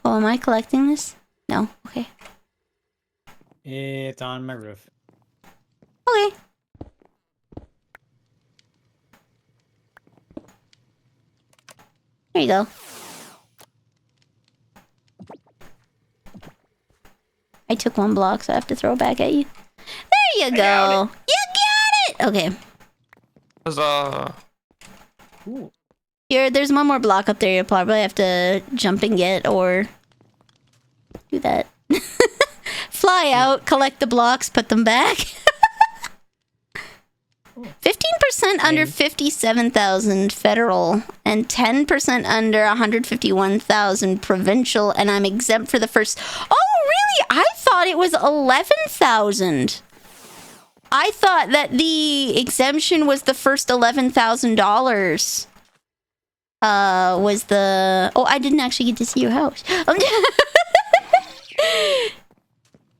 Speaker 1: Oh, am I collecting this? No. Okay.
Speaker 2: It's on my roof.
Speaker 1: Okay. There you go. I took one block, so I have to throw it back at you. There you go. You got it. Okay.
Speaker 3: Huzzah.
Speaker 2: Cool.
Speaker 1: Here, there's one more block up there. You'll probably have to jump and get or do that. Fly out, collect the blocks, put them back. 15% under 57,000 federal and 10% under 151,000 provincial, and I'm exempt for the first. Oh, really? I thought it was 11,000. I thought that the exemption was the first $11,000. Was the... Oh, I didn't actually get to see your house.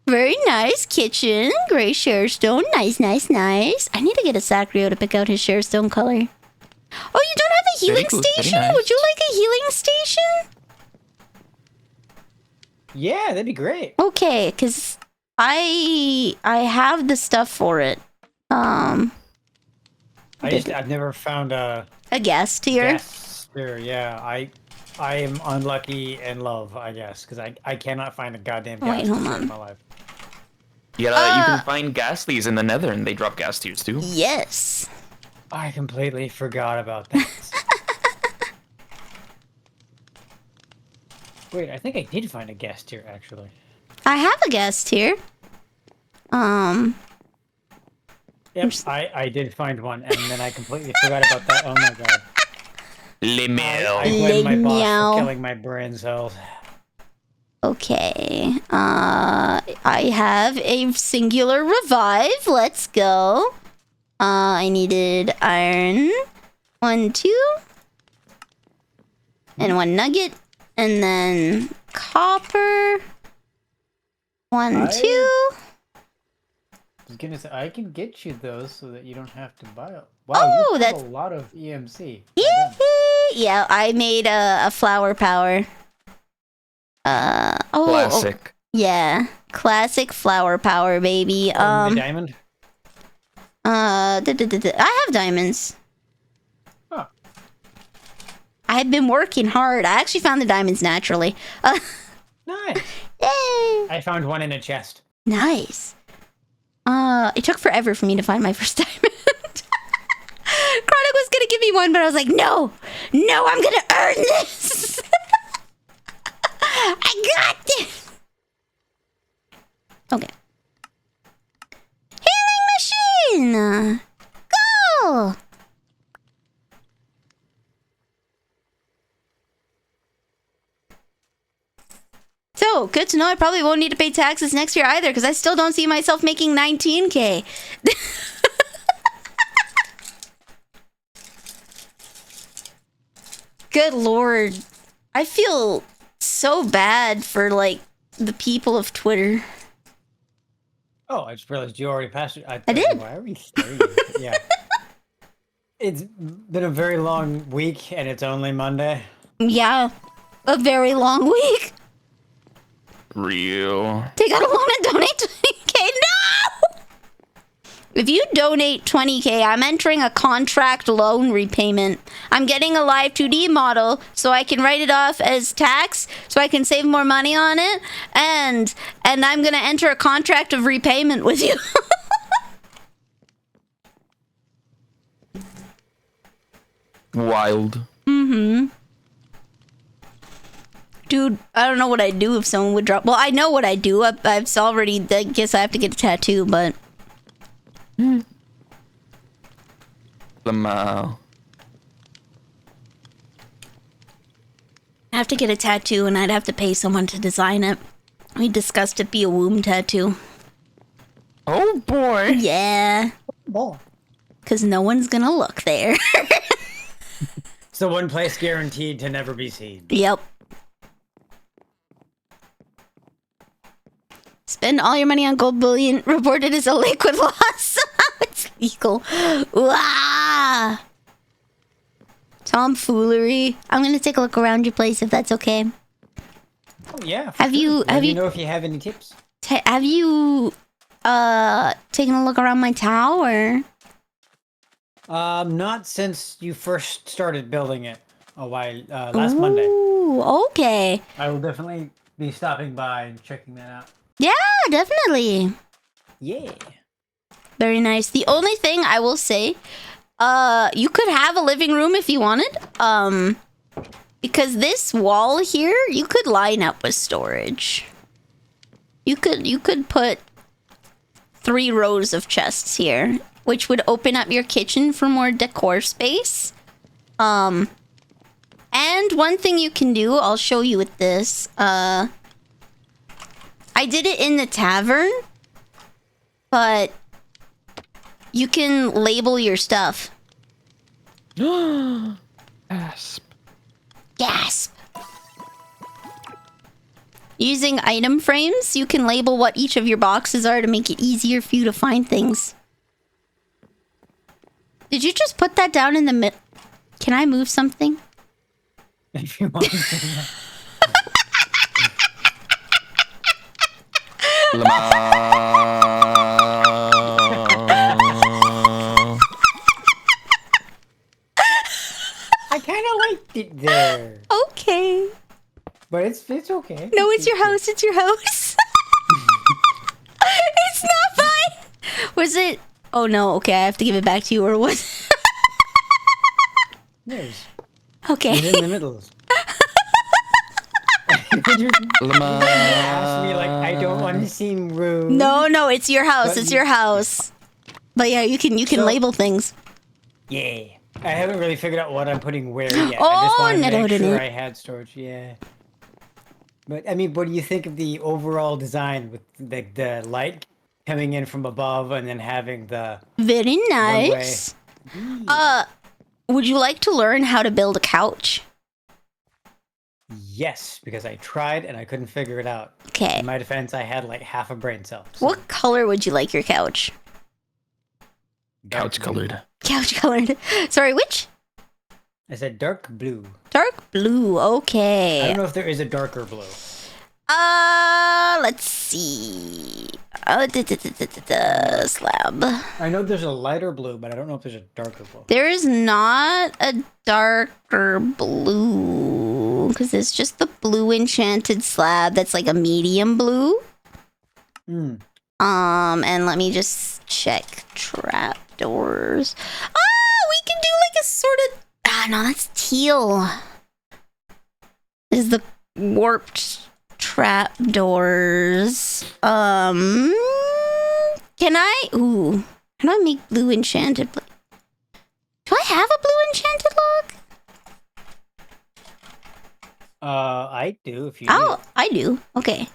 Speaker 1: Very nice kitchen. Gray Sharestone. Nice, nice, nice. I need to get a Sacrio to pick out his Sharestone color. Oh, you don't have a healing station?
Speaker 3: Nice.
Speaker 1: Would you like a healing station?
Speaker 2: Yeah, that'd be great.
Speaker 1: Okay, because I have the stuff for it.
Speaker 2: I've never found a
Speaker 1: guest here.
Speaker 2: guest here. Yeah, I am unlucky in love, I guess, because I cannot find a goddamn gas
Speaker 1: Wait, hold
Speaker 2: tier
Speaker 1: on.
Speaker 2: in my life.
Speaker 3: Yeah, you can find ghastlies in the nether and they drop gas tiers too.
Speaker 1: Yes.
Speaker 2: I completely forgot about that. Wait, I think I did find a guest here, actually.
Speaker 1: I have a guest here.
Speaker 2: Yep, I did find one, and then I completely forgot about that. Oh my god.
Speaker 3: Lemel.
Speaker 2: I blame my boss
Speaker 1: Meow.
Speaker 2: for killing my brain cells.
Speaker 1: Okay. I have a singular revive. Let's go. I needed iron. 1, 2. And 1 nugget. And then copper. 1, 2.
Speaker 2: I was gonna say, I can get you those so that you don't have to buy them. Wow,
Speaker 1: Oh,
Speaker 2: you have
Speaker 1: that's-
Speaker 2: a lot of EMC.
Speaker 1: Yeah, I made a flower power.
Speaker 3: Classic.
Speaker 1: Yeah. Classic flower power, baby.
Speaker 2: The diamond?
Speaker 1: I have diamonds.
Speaker 2: Huh.
Speaker 1: I've been working hard. I actually found the diamonds naturally.
Speaker 2: Nice.
Speaker 1: Yay!
Speaker 2: I found one in a chest.
Speaker 1: Nice. It took forever for me to find my first diamond. Chronic was gonna give me one, but I was like, no, I'm gonna earn this. I got this. Okay. good to know. I probably won't need to pay taxes next year either, because I still don't see myself making 19K. Good lord. I feel so bad for, like, the people of Twitter.
Speaker 2: Oh, I just realized you already passed it.
Speaker 1: I did.
Speaker 2: Why are we staring? Yeah. It's been a very long week, and it's only Monday.
Speaker 1: Yeah. A very long week.
Speaker 3: Real.
Speaker 1: Take out a loan and donate 20K. No! If you donate 20K, I'm entering a contract loan repayment. I'm getting a live 2D model so I can write it off as tax so I can save more money on it. And I'm going to enter a contract of repayment with you.
Speaker 3: Wild.
Speaker 1: Mm-hmm. Dude, I don't know what I'd do if someone would drop... Well, I know what I'd do. I've already... I guess I have to get a tattoo, but...
Speaker 3: Lamau.
Speaker 1: I have to get a tattoo, and I'd have to pay someone to design it. We discussed it be a womb tattoo.
Speaker 3: Oh boy.
Speaker 1: Yeah.
Speaker 2: Boy.
Speaker 1: Because no one's gonna look there.
Speaker 2: So one place guaranteed to never be seen.
Speaker 1: Yep. Spend all your money on gold bullion. Reported as a liquid loss. It's legal. Wow. Tomfoolery. I'm gonna take a look around your place if that's okay.
Speaker 2: Oh yeah.
Speaker 1: Have you
Speaker 2: know if you have any tips?
Speaker 1: Have you taken a look around my tower?
Speaker 2: Not since you first started building it a while last Monday.
Speaker 1: Ooh, okay.
Speaker 2: I will definitely be stopping by and checking that out.
Speaker 1: Yeah, definitely.
Speaker 2: Yeah.
Speaker 1: Very nice. The only thing I will say, you could have a living room if you wanted. Because this wall here, you could line up with storage. You could put 3 rows of chests here, which would open up your kitchen for more decor space. And one thing you can do, I'll show you with this. I did it in the tavern, but you can label your stuff.
Speaker 3: Gasp.
Speaker 1: Gasp. Using item frames, you can label what each of your boxes are to make it easier for you to find things. Did you just put that down in the mid? Can I move something?
Speaker 2: If you want to. I kind of liked it there.
Speaker 1: Okay.
Speaker 2: But it's okay.
Speaker 1: No, it's your house. It's your house. It's not fine. Was it? Oh no. Okay, I have to give it back to you, or what?
Speaker 2: Yes.
Speaker 1: Okay.
Speaker 2: It's in the middle. You asked me like I don't want to seem rude.
Speaker 1: No, it's your house.
Speaker 2: But
Speaker 1: It's your house. But yeah, you can
Speaker 2: So-
Speaker 1: label things.
Speaker 2: Yeah. I haven't really figured out what I'm putting where yet.
Speaker 1: Oh,
Speaker 2: I just wanted to
Speaker 1: no,
Speaker 2: make
Speaker 1: no,
Speaker 2: sure
Speaker 1: no.
Speaker 2: I had storage. Yeah. But I mean, what do you think of the overall design with the light coming in from above and then having the
Speaker 1: Very
Speaker 2: one
Speaker 1: nice. Would you like to learn how to build a couch?
Speaker 2: Yes, because I tried and I couldn't figure it out.
Speaker 1: Okay.
Speaker 2: In my defense, I had like half a brain cell. So
Speaker 1: What color would you like your couch?
Speaker 2: dark
Speaker 3: Couch
Speaker 2: blue.
Speaker 3: colored.
Speaker 1: Couch colored. Sorry, which?
Speaker 2: I said dark blue.
Speaker 1: Dark blue.
Speaker 2: I
Speaker 1: Okay.
Speaker 2: don't know if there is a darker blue.
Speaker 1: Let's see. Slab.
Speaker 2: I know there's a lighter blue, but I don't know if there's a darker blue.
Speaker 1: There is not a darker blue because it's just the blue enchanted slab that's like a medium blue.
Speaker 2: Hmm.
Speaker 1: And let me just check trapdoors. Oh, we can do like a sort of. No, that's teal. Is the warped trapdoors. Can I? Ooh. How do I make blue enchanted? Do I have a blue enchanted log?
Speaker 2: I do if you
Speaker 1: Oh, I do. Okay.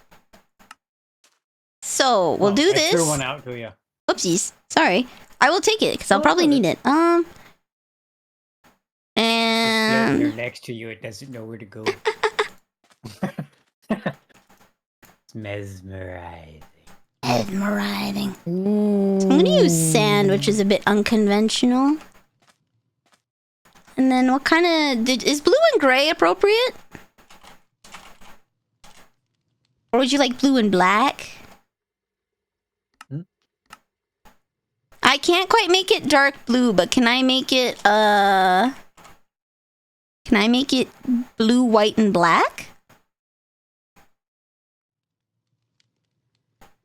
Speaker 1: So we'll do
Speaker 2: I
Speaker 1: this.
Speaker 2: threw one out to you.
Speaker 1: Oopsies. Sorry. I will take it because I'll probably need it. And
Speaker 2: Here next to you, it doesn't know where to go. It's mesmerizing.
Speaker 1: Mesmerizing. So I'm gonna use sand, which is a bit unconventional. And then what kind of is blue and gray appropriate? Or would you like blue and black? I can't quite make it dark blue, but can I make it blue, white, and black?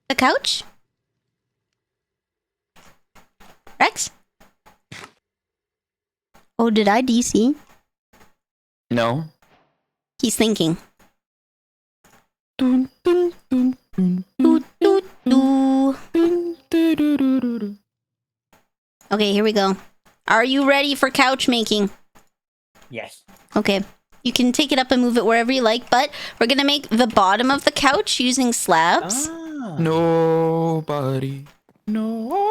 Speaker 1: The couch? Rex? Oh, did I DC?
Speaker 3: No.
Speaker 1: He's thinking. Doo, doo, doo. Okay, here we go. Are you ready for couch making?
Speaker 2: Yes.
Speaker 1: Okay. You can take it up and move it wherever you like, but we're gonna make the bottom of the couch using slabs.
Speaker 2: Ah.
Speaker 3: Nobody. Nobody.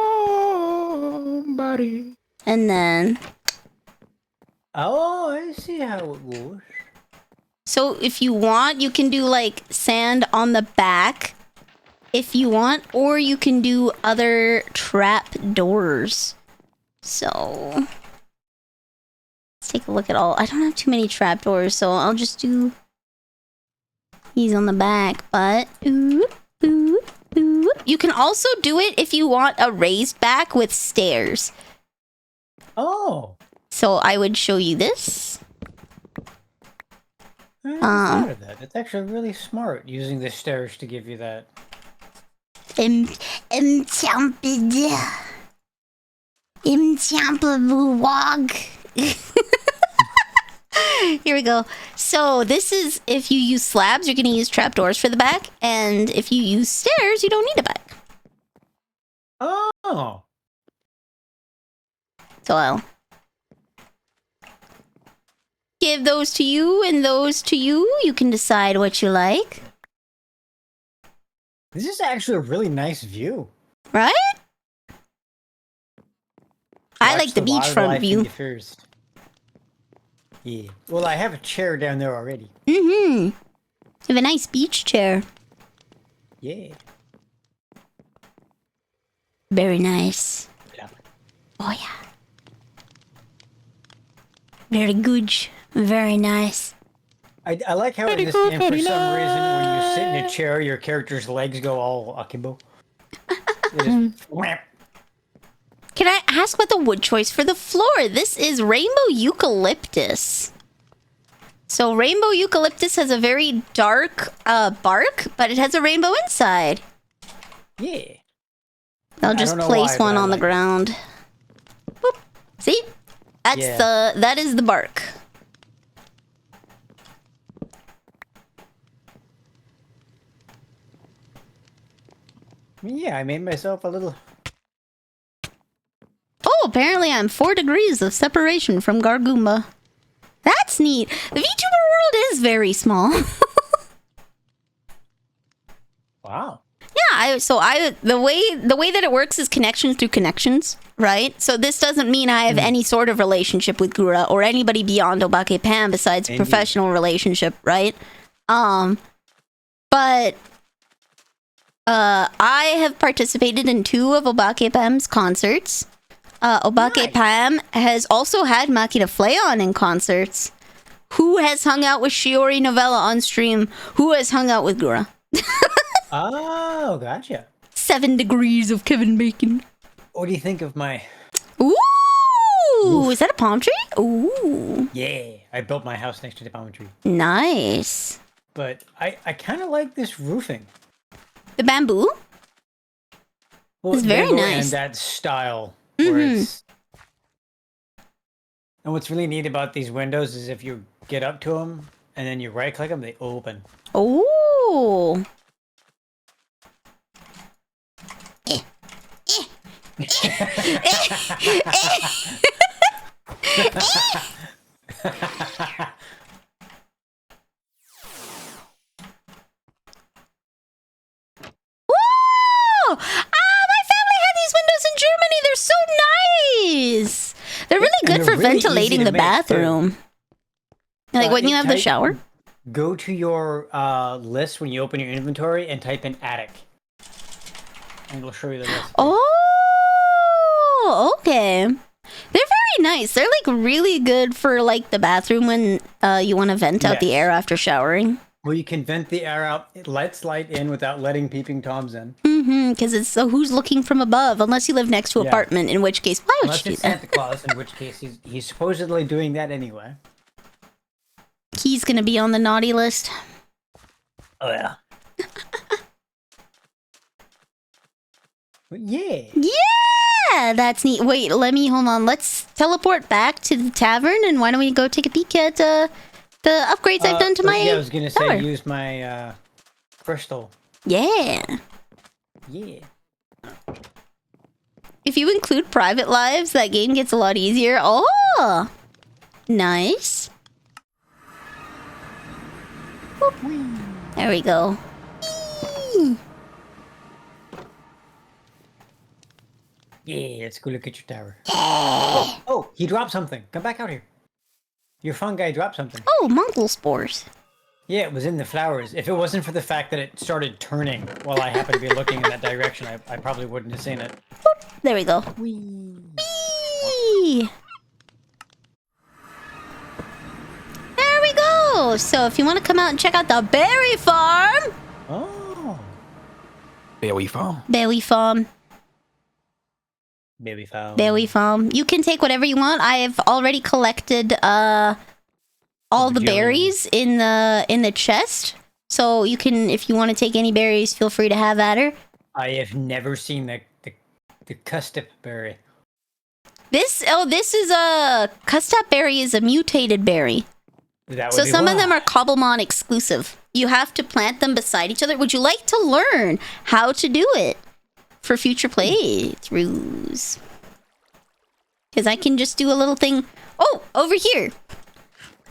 Speaker 1: And then...
Speaker 2: Oh, I see how it goes.
Speaker 1: So if you want, you can do like sand on the back. If you want, or you can do other trap doors. So... let's take a look at all. I don't have too many trapdoors, so I'll just do these on the back. But you can also do it if you want a raised back with stairs.
Speaker 2: Oh.
Speaker 1: So I would show you this.
Speaker 2: I never thought of that. It's actually really smart using the stairs to give you that.
Speaker 1: Wog. Here we go. So this is if you use slabs, you're going to use trapdoors for the back, and if you use stairs, you don't need a back.
Speaker 2: Oh.
Speaker 1: So I'll give those to you and those to you. You can decide what you like.
Speaker 2: This is actually a really nice view.
Speaker 1: Right? I
Speaker 2: Watch
Speaker 1: like the beachfront view.
Speaker 2: First. Yeah. Well, I have a chair down there already.
Speaker 1: Mm-hmm. You have a nice beach chair.
Speaker 2: Yeah.
Speaker 1: Very nice.
Speaker 2: Yeah.
Speaker 1: Oh, yeah. Very good. Very nice.
Speaker 2: I like how in this game, for some reason, when you sit in a chair, your character's legs go all akimbo. They just whap.
Speaker 1: Can I ask about the wood choice for the floor? This is rainbow eucalyptus. So rainbow eucalyptus has a very dark bark, but it has a rainbow inside.
Speaker 2: Yeah.
Speaker 1: I'll just place one on the ground. Boop. See? That is the bark.
Speaker 2: Yeah, I made myself a little...
Speaker 1: Oh, apparently I'm 4 degrees of separation from Gargoomba. That's neat. The VTuber world is very small.
Speaker 2: Wow.
Speaker 1: Yeah, the way that it works is connections through connections, right? So this doesn't mean I have any sort of relationship with Gura or anybody beyond Obake Pam besides professional relationship, right? But I have participated in 2 of Obake Pam's concerts. Obake Pam has also had Makina Flayon in concerts. Who has hung out with Shiori Novella on stream? Who has hung out with Gura?
Speaker 2: Oh, gotcha.
Speaker 1: 7 degrees of Kevin Bacon.
Speaker 2: What do you think of my...
Speaker 1: Ooh!
Speaker 2: Oof.
Speaker 1: Is that a palm tree? Ooh.
Speaker 2: Yeah, I built my house next to the palm tree.
Speaker 1: Nice.
Speaker 2: But I kind of like this roofing.
Speaker 1: The bamboo?
Speaker 2: Well,
Speaker 1: it's very nice.
Speaker 2: And that style. Where it's... And what's really neat about these windows is if you get up to them and then you right click them, they open.
Speaker 1: Oh.
Speaker 2: really
Speaker 1: ventilating
Speaker 2: easy to
Speaker 1: the
Speaker 2: make, too.
Speaker 1: bathroom? Like when you have the shower?
Speaker 2: Go to your list when you open your inventory and type in attic. And it'll show you the recipe.
Speaker 1: Oh, okay. They're very nice. They're like really good for like the bathroom when you want to vent out the
Speaker 2: Yes.
Speaker 1: air after showering.
Speaker 2: Well, you can vent the air out, it lets light in without letting peeping toms in.
Speaker 1: Because it's so who's looking from above? Unless you live next to an
Speaker 2: Yeah.
Speaker 1: apartment, in which case, why would
Speaker 2: Unless
Speaker 1: you do
Speaker 2: it's
Speaker 1: that?
Speaker 2: Santa Claus, in which case he's supposedly doing that anyway.
Speaker 1: He's gonna be on the naughty list.
Speaker 2: Oh yeah. But yeah.
Speaker 1: Yeah, that's neat. Wait, hold on. Let's teleport back to the tavern, and why don't we go take a peek at the upgrades I've done to my
Speaker 2: Yeah, I was gonna say
Speaker 1: tower.
Speaker 2: use my crystal.
Speaker 1: Yeah.
Speaker 2: Yeah.
Speaker 1: If you include private lives, that game gets a lot easier. Oh, nice. Boop. There we go. Eee.
Speaker 2: Yeah, let's go look at your tower. Oh, he dropped something. Come back out here. Your fungi dropped something.
Speaker 1: Oh, Mongol spores.
Speaker 2: Yeah, it was in the flowers. If it wasn't for the fact that it started turning while I happened to be looking in that direction, I probably wouldn't have seen it.
Speaker 1: Boop. There we go.
Speaker 2: Whee!
Speaker 1: Whee. There we go. So if you want to come out and check out the berry farm,
Speaker 2: Oh.
Speaker 3: Berry farm.
Speaker 1: berry farm,
Speaker 2: Baby foul.
Speaker 1: berry farm, you can take whatever you want. I have already collected all the
Speaker 2: Bajillion.
Speaker 1: berries in the chest. So you can, if you want to take any berries, feel free to have at her.
Speaker 2: I have never seen the custip berry.
Speaker 1: This is a custap berry is a mutated berry.
Speaker 2: That would
Speaker 1: So
Speaker 2: be
Speaker 1: some of them
Speaker 2: why.
Speaker 1: are Cobblemon exclusive. You have to plant them beside each other. Would you like to learn how to do it for future playthroughs? Because I can just do a little thing. Oh, over here.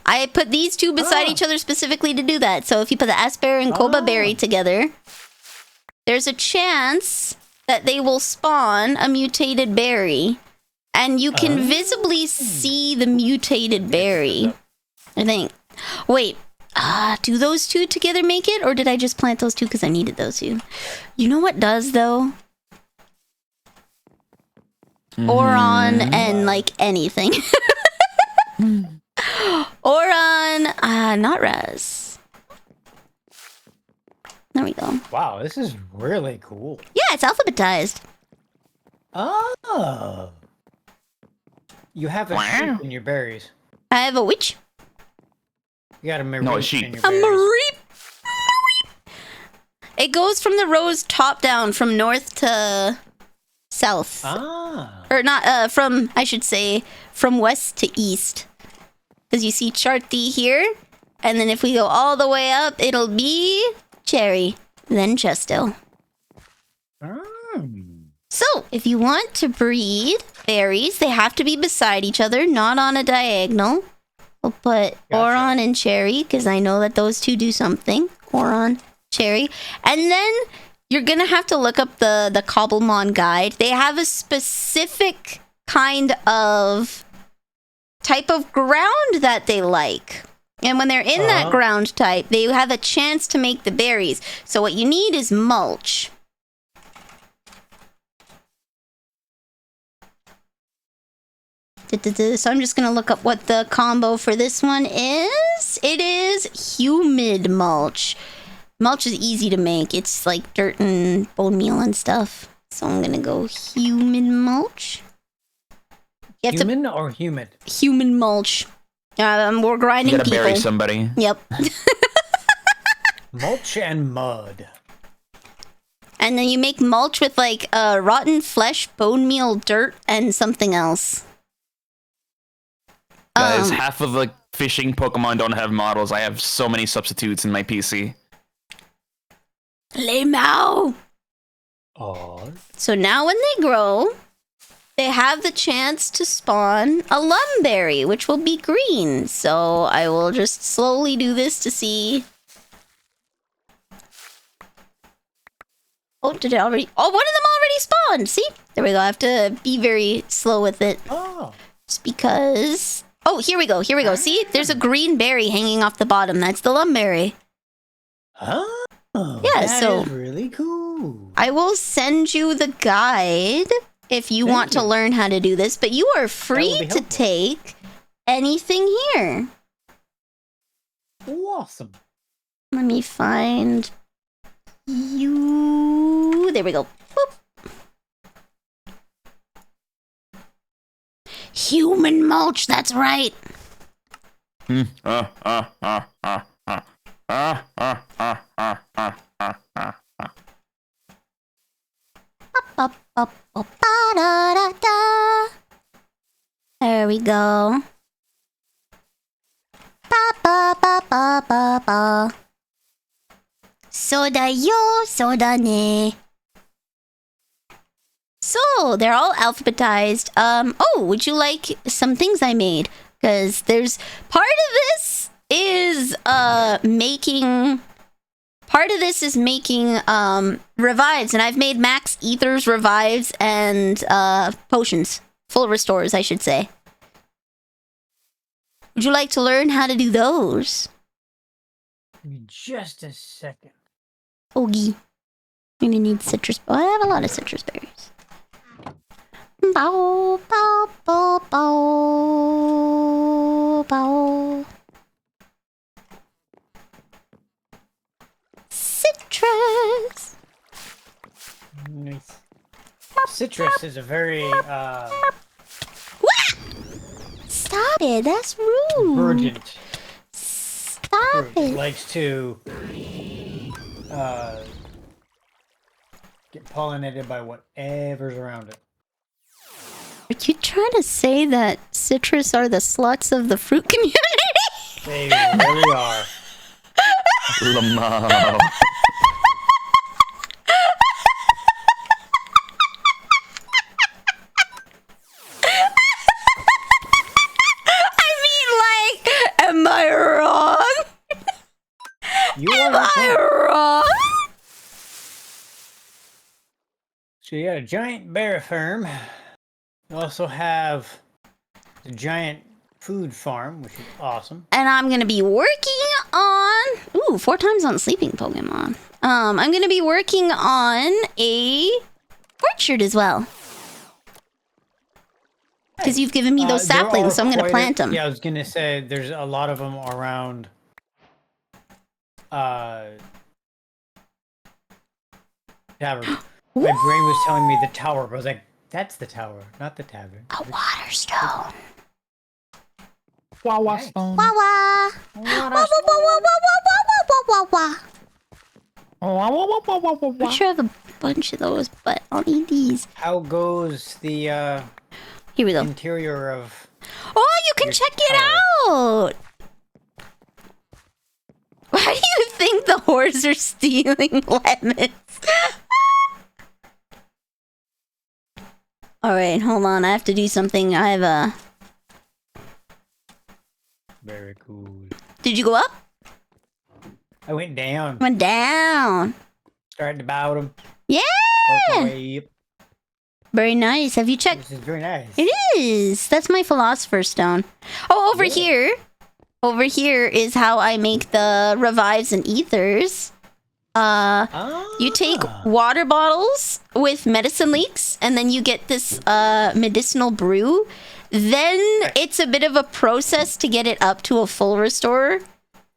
Speaker 1: I put these two beside each other specifically to do that. So if you put the Asper and Koba berry together, there's a chance that they will spawn a mutated berry. And you can visibly see the mutated berry. I think. Wait. Do those two together make it? Or did I just plant those two because I needed those two? You know what does, though? Oron and, like, anything. Oron, not Raz. There we go.
Speaker 2: Wow, this is really cool.
Speaker 1: Yeah, it's alphabetized.
Speaker 2: Oh. You have a sheep in your berries.
Speaker 1: I have a witch.
Speaker 2: You got a mareep
Speaker 3: No, a sheep.
Speaker 2: in your
Speaker 1: A
Speaker 2: berries.
Speaker 1: mareep. It goes from the rows top down, from north to south.
Speaker 2: Ah.
Speaker 1: Or not, from, I should say, from west to east. Because you see Charti here, and then if we go all the way up, it'll be Cherry, then Chesto. So, if you want to breed berries, they have to be beside each other, not on a diagonal. We'll put Oron and Cherry, because I know that those two do something. Oron, Cherry. And then you're going to have to look up the Cobblemon guide. They have a specific kind of type of ground that they like. And when they're in that ground type, they have a chance to make the berries. So what you need is mulch. So I'm just going to look up what the combo for this one is. It is humid mulch. Mulch is easy to make. It's like dirt and bone meal and stuff. So I'm going to go humid mulch. You have
Speaker 2: Human or humid?
Speaker 1: human mulch. We're grinding
Speaker 3: You gotta
Speaker 1: people.
Speaker 3: bury somebody.
Speaker 1: Yep.
Speaker 2: Mulch and mud.
Speaker 1: And then you make mulch with like rotten flesh, bone meal, dirt, and something else.
Speaker 3: Guys, half of the fishing Pokemon don't have models. I have so many substitutes in my PC.
Speaker 1: Lemao.
Speaker 2: Oh.
Speaker 1: So now when they grow, they have the chance to spawn a lumberry, which will be green. So I will just slowly do this to see. Oh, did it already? Oh, one of them already spawned. See? There we go. I have to be very slow with it.
Speaker 2: Oh.
Speaker 1: Just because... Oh, here we go. Here we go. See? There's a green berry hanging off the bottom. That's the lumberry.
Speaker 2: Oh,
Speaker 1: Yeah,
Speaker 2: that
Speaker 1: so-
Speaker 2: is really cool.
Speaker 1: I will send you the guide if you want to learn how to do this, but you are free
Speaker 2: be
Speaker 1: to
Speaker 2: helpful.
Speaker 1: take anything here.
Speaker 2: Awesome.
Speaker 1: Let me find you. There we go. Boop. Human mulch, that's right. Ba-ba-ba-ba-da-da-da. There we go. Ba-ba-ba-ba-ba-ba. Soda yo, soda ne. So, they're all alphabetized. Oh, would you like some things I made? Because there's... Part of this is, making... Part of this is making, revives. And I've made max ethers, revives, and, potions. Full restores, I should say. Would you like to learn how to do those?
Speaker 2: Give me just a second.
Speaker 1: Ogie. I'm gonna need citrus... Oh, I have a lot of citrus berries. Bow, bow, bow, bow, bow. Citrus.
Speaker 2: Nice. Citrus is a very
Speaker 1: Wah! Stop it, that's rude.
Speaker 2: verdant
Speaker 1: Stop
Speaker 2: fruit. It
Speaker 1: it.
Speaker 2: likes to get pollinated by whatever's around it.
Speaker 1: Are you trying to say that citrus are the sluts of the fruit community?
Speaker 2: They really are.
Speaker 3: Lamau.
Speaker 1: Am I wrong?
Speaker 2: You are
Speaker 1: Am
Speaker 2: not
Speaker 1: I
Speaker 2: wrong.
Speaker 1: wrong?
Speaker 2: So you got a giant bear farm. You also have the giant food farm, which is awesome.
Speaker 1: And I'm gonna be working on 4 times on sleeping Pokemon. I'm gonna be working on a orchard as well. Because you've given me those
Speaker 2: There
Speaker 1: saplings,
Speaker 2: are
Speaker 1: so I'm gonna
Speaker 2: quite
Speaker 1: plant them.
Speaker 2: Yeah, I was gonna say there's a lot of them around. Tavern. My brain was telling me the tower, but I was like, "That's the tower, not the tavern."
Speaker 1: A water stone.
Speaker 3: Wawa
Speaker 2: Nice.
Speaker 3: stone.
Speaker 1: Wah wah. Wah wah wah wah wah wah wah wah wah. I'm sure I have a bunch of those, but I'll need these.
Speaker 2: How goes the
Speaker 1: Here we go.
Speaker 2: interior of?
Speaker 1: Oh, you can
Speaker 2: Your
Speaker 1: check it
Speaker 2: tower.
Speaker 1: out! Why do you think the whores are stealing lemons? Alright, hold on. I have to do something. I have a...
Speaker 2: Very cool.
Speaker 1: Did you go up?
Speaker 2: I went down,
Speaker 1: Went down.
Speaker 2: started the bottom,
Speaker 1: Yeah!
Speaker 2: worked my way up.
Speaker 1: Very nice. Have you checked?
Speaker 2: This is very nice.
Speaker 1: It is. That's my philosopher's stone. Oh, over here. Over here is how I make the revives and ethers. You take water bottles with medicine leaks, and then you get this medicinal brew. Then it's a bit of a process to get it up to a full restore.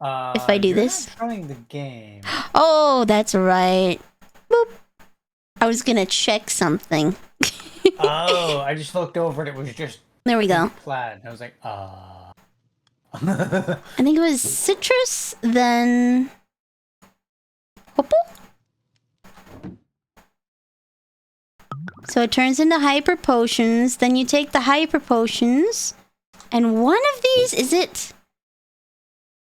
Speaker 1: If I do
Speaker 2: you're
Speaker 1: this.
Speaker 2: not trying the game.
Speaker 1: Oh, that's right. Boop. I was gonna check something.
Speaker 2: Oh, I just looked over and it was just
Speaker 1: There we go.
Speaker 2: plaid. I was like,
Speaker 1: I think it was citrus, then purple. So it turns into hyper potions. Then you take the hyper potions, and one of these is it.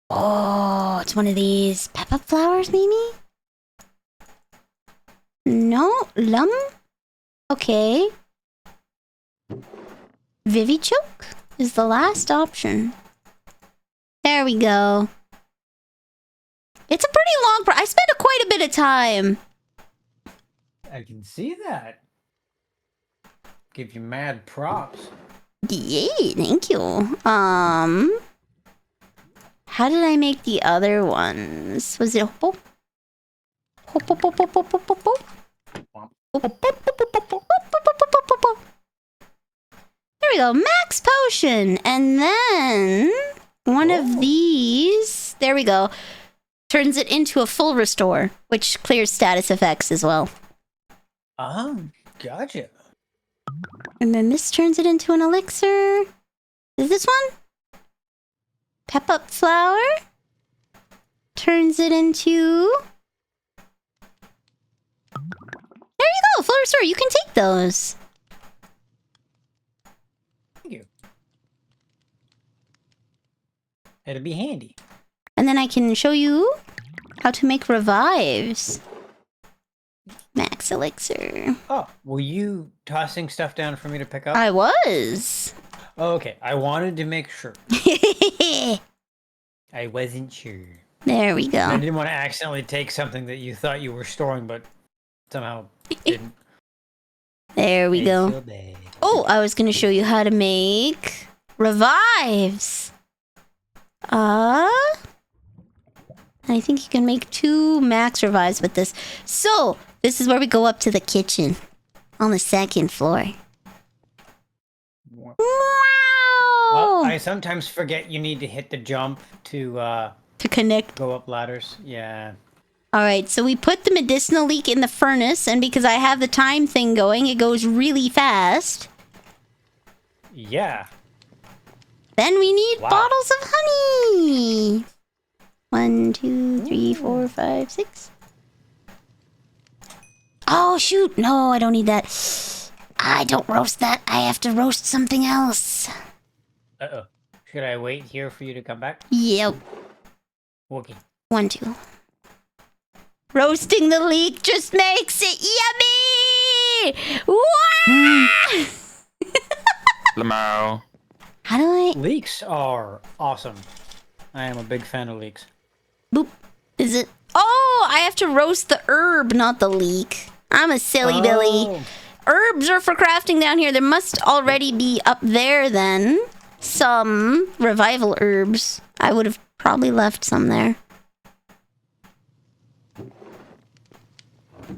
Speaker 1: Oh, it's one of these pepper flowers, maybe. No, lum. Okay. Vivichoke is the last option. There we go. It's a pretty long I spent quite a bit of time.
Speaker 2: I can see that. Give you mad props.
Speaker 1: Yay, thank you. How did I make the other ones? Was it Hoppo? There we go, max potion. And then one of these, there we go, turns it into a full restore, which clears status effects as well.
Speaker 2: Gotcha.
Speaker 1: And then this turns it into an elixir. Is this one? Pep up flower. Turns it into... There you go, full restore. You can take those.
Speaker 2: Thank you. It'll be handy.
Speaker 1: And then I can show you how to make revives. Max elixir.
Speaker 2: Oh, were you tossing stuff down for me to pick up?
Speaker 1: I was.
Speaker 2: Oh, okay, I wanted to make sure. I wasn't sure.
Speaker 1: There we go.
Speaker 2: I didn't want to accidentally take something that you thought you were storing, but somehow didn't.
Speaker 1: There we go.
Speaker 2: So bad.
Speaker 1: Oh, I was going to show you how to make revives. I think you can make 2 max revives with this. So, this is where we go up to the kitchen on the 2nd floor. Wow!
Speaker 2: Well, I sometimes forget you need to hit the jump to
Speaker 1: connect.
Speaker 2: Go up ladders. Yeah.
Speaker 1: Alright, so we put the medicinal leek in the furnace, and because I have the time thing going, it goes really fast.
Speaker 2: Yeah.
Speaker 1: Then we need bottles of honey. 1, 2, 3, 4, 5, 6. Oh, shoot. No, I don't need that. I don't roast that. I have to roast something else.
Speaker 2: Uh-oh. Should I wait here for you to come back?
Speaker 1: Yep.
Speaker 2: Okay.
Speaker 1: 1, 2. Roasting the leek just makes it yummy! Wah!
Speaker 3: Lamau.
Speaker 1: How do I...
Speaker 2: Leeks are awesome. I am a big fan of leeks.
Speaker 1: Boop. Is it... Oh, I have to roast the herb, not the leek. I'm a silly Billy. Herbs are for crafting down here. There must already be up there, then, some revival herbs. I would have probably left some there.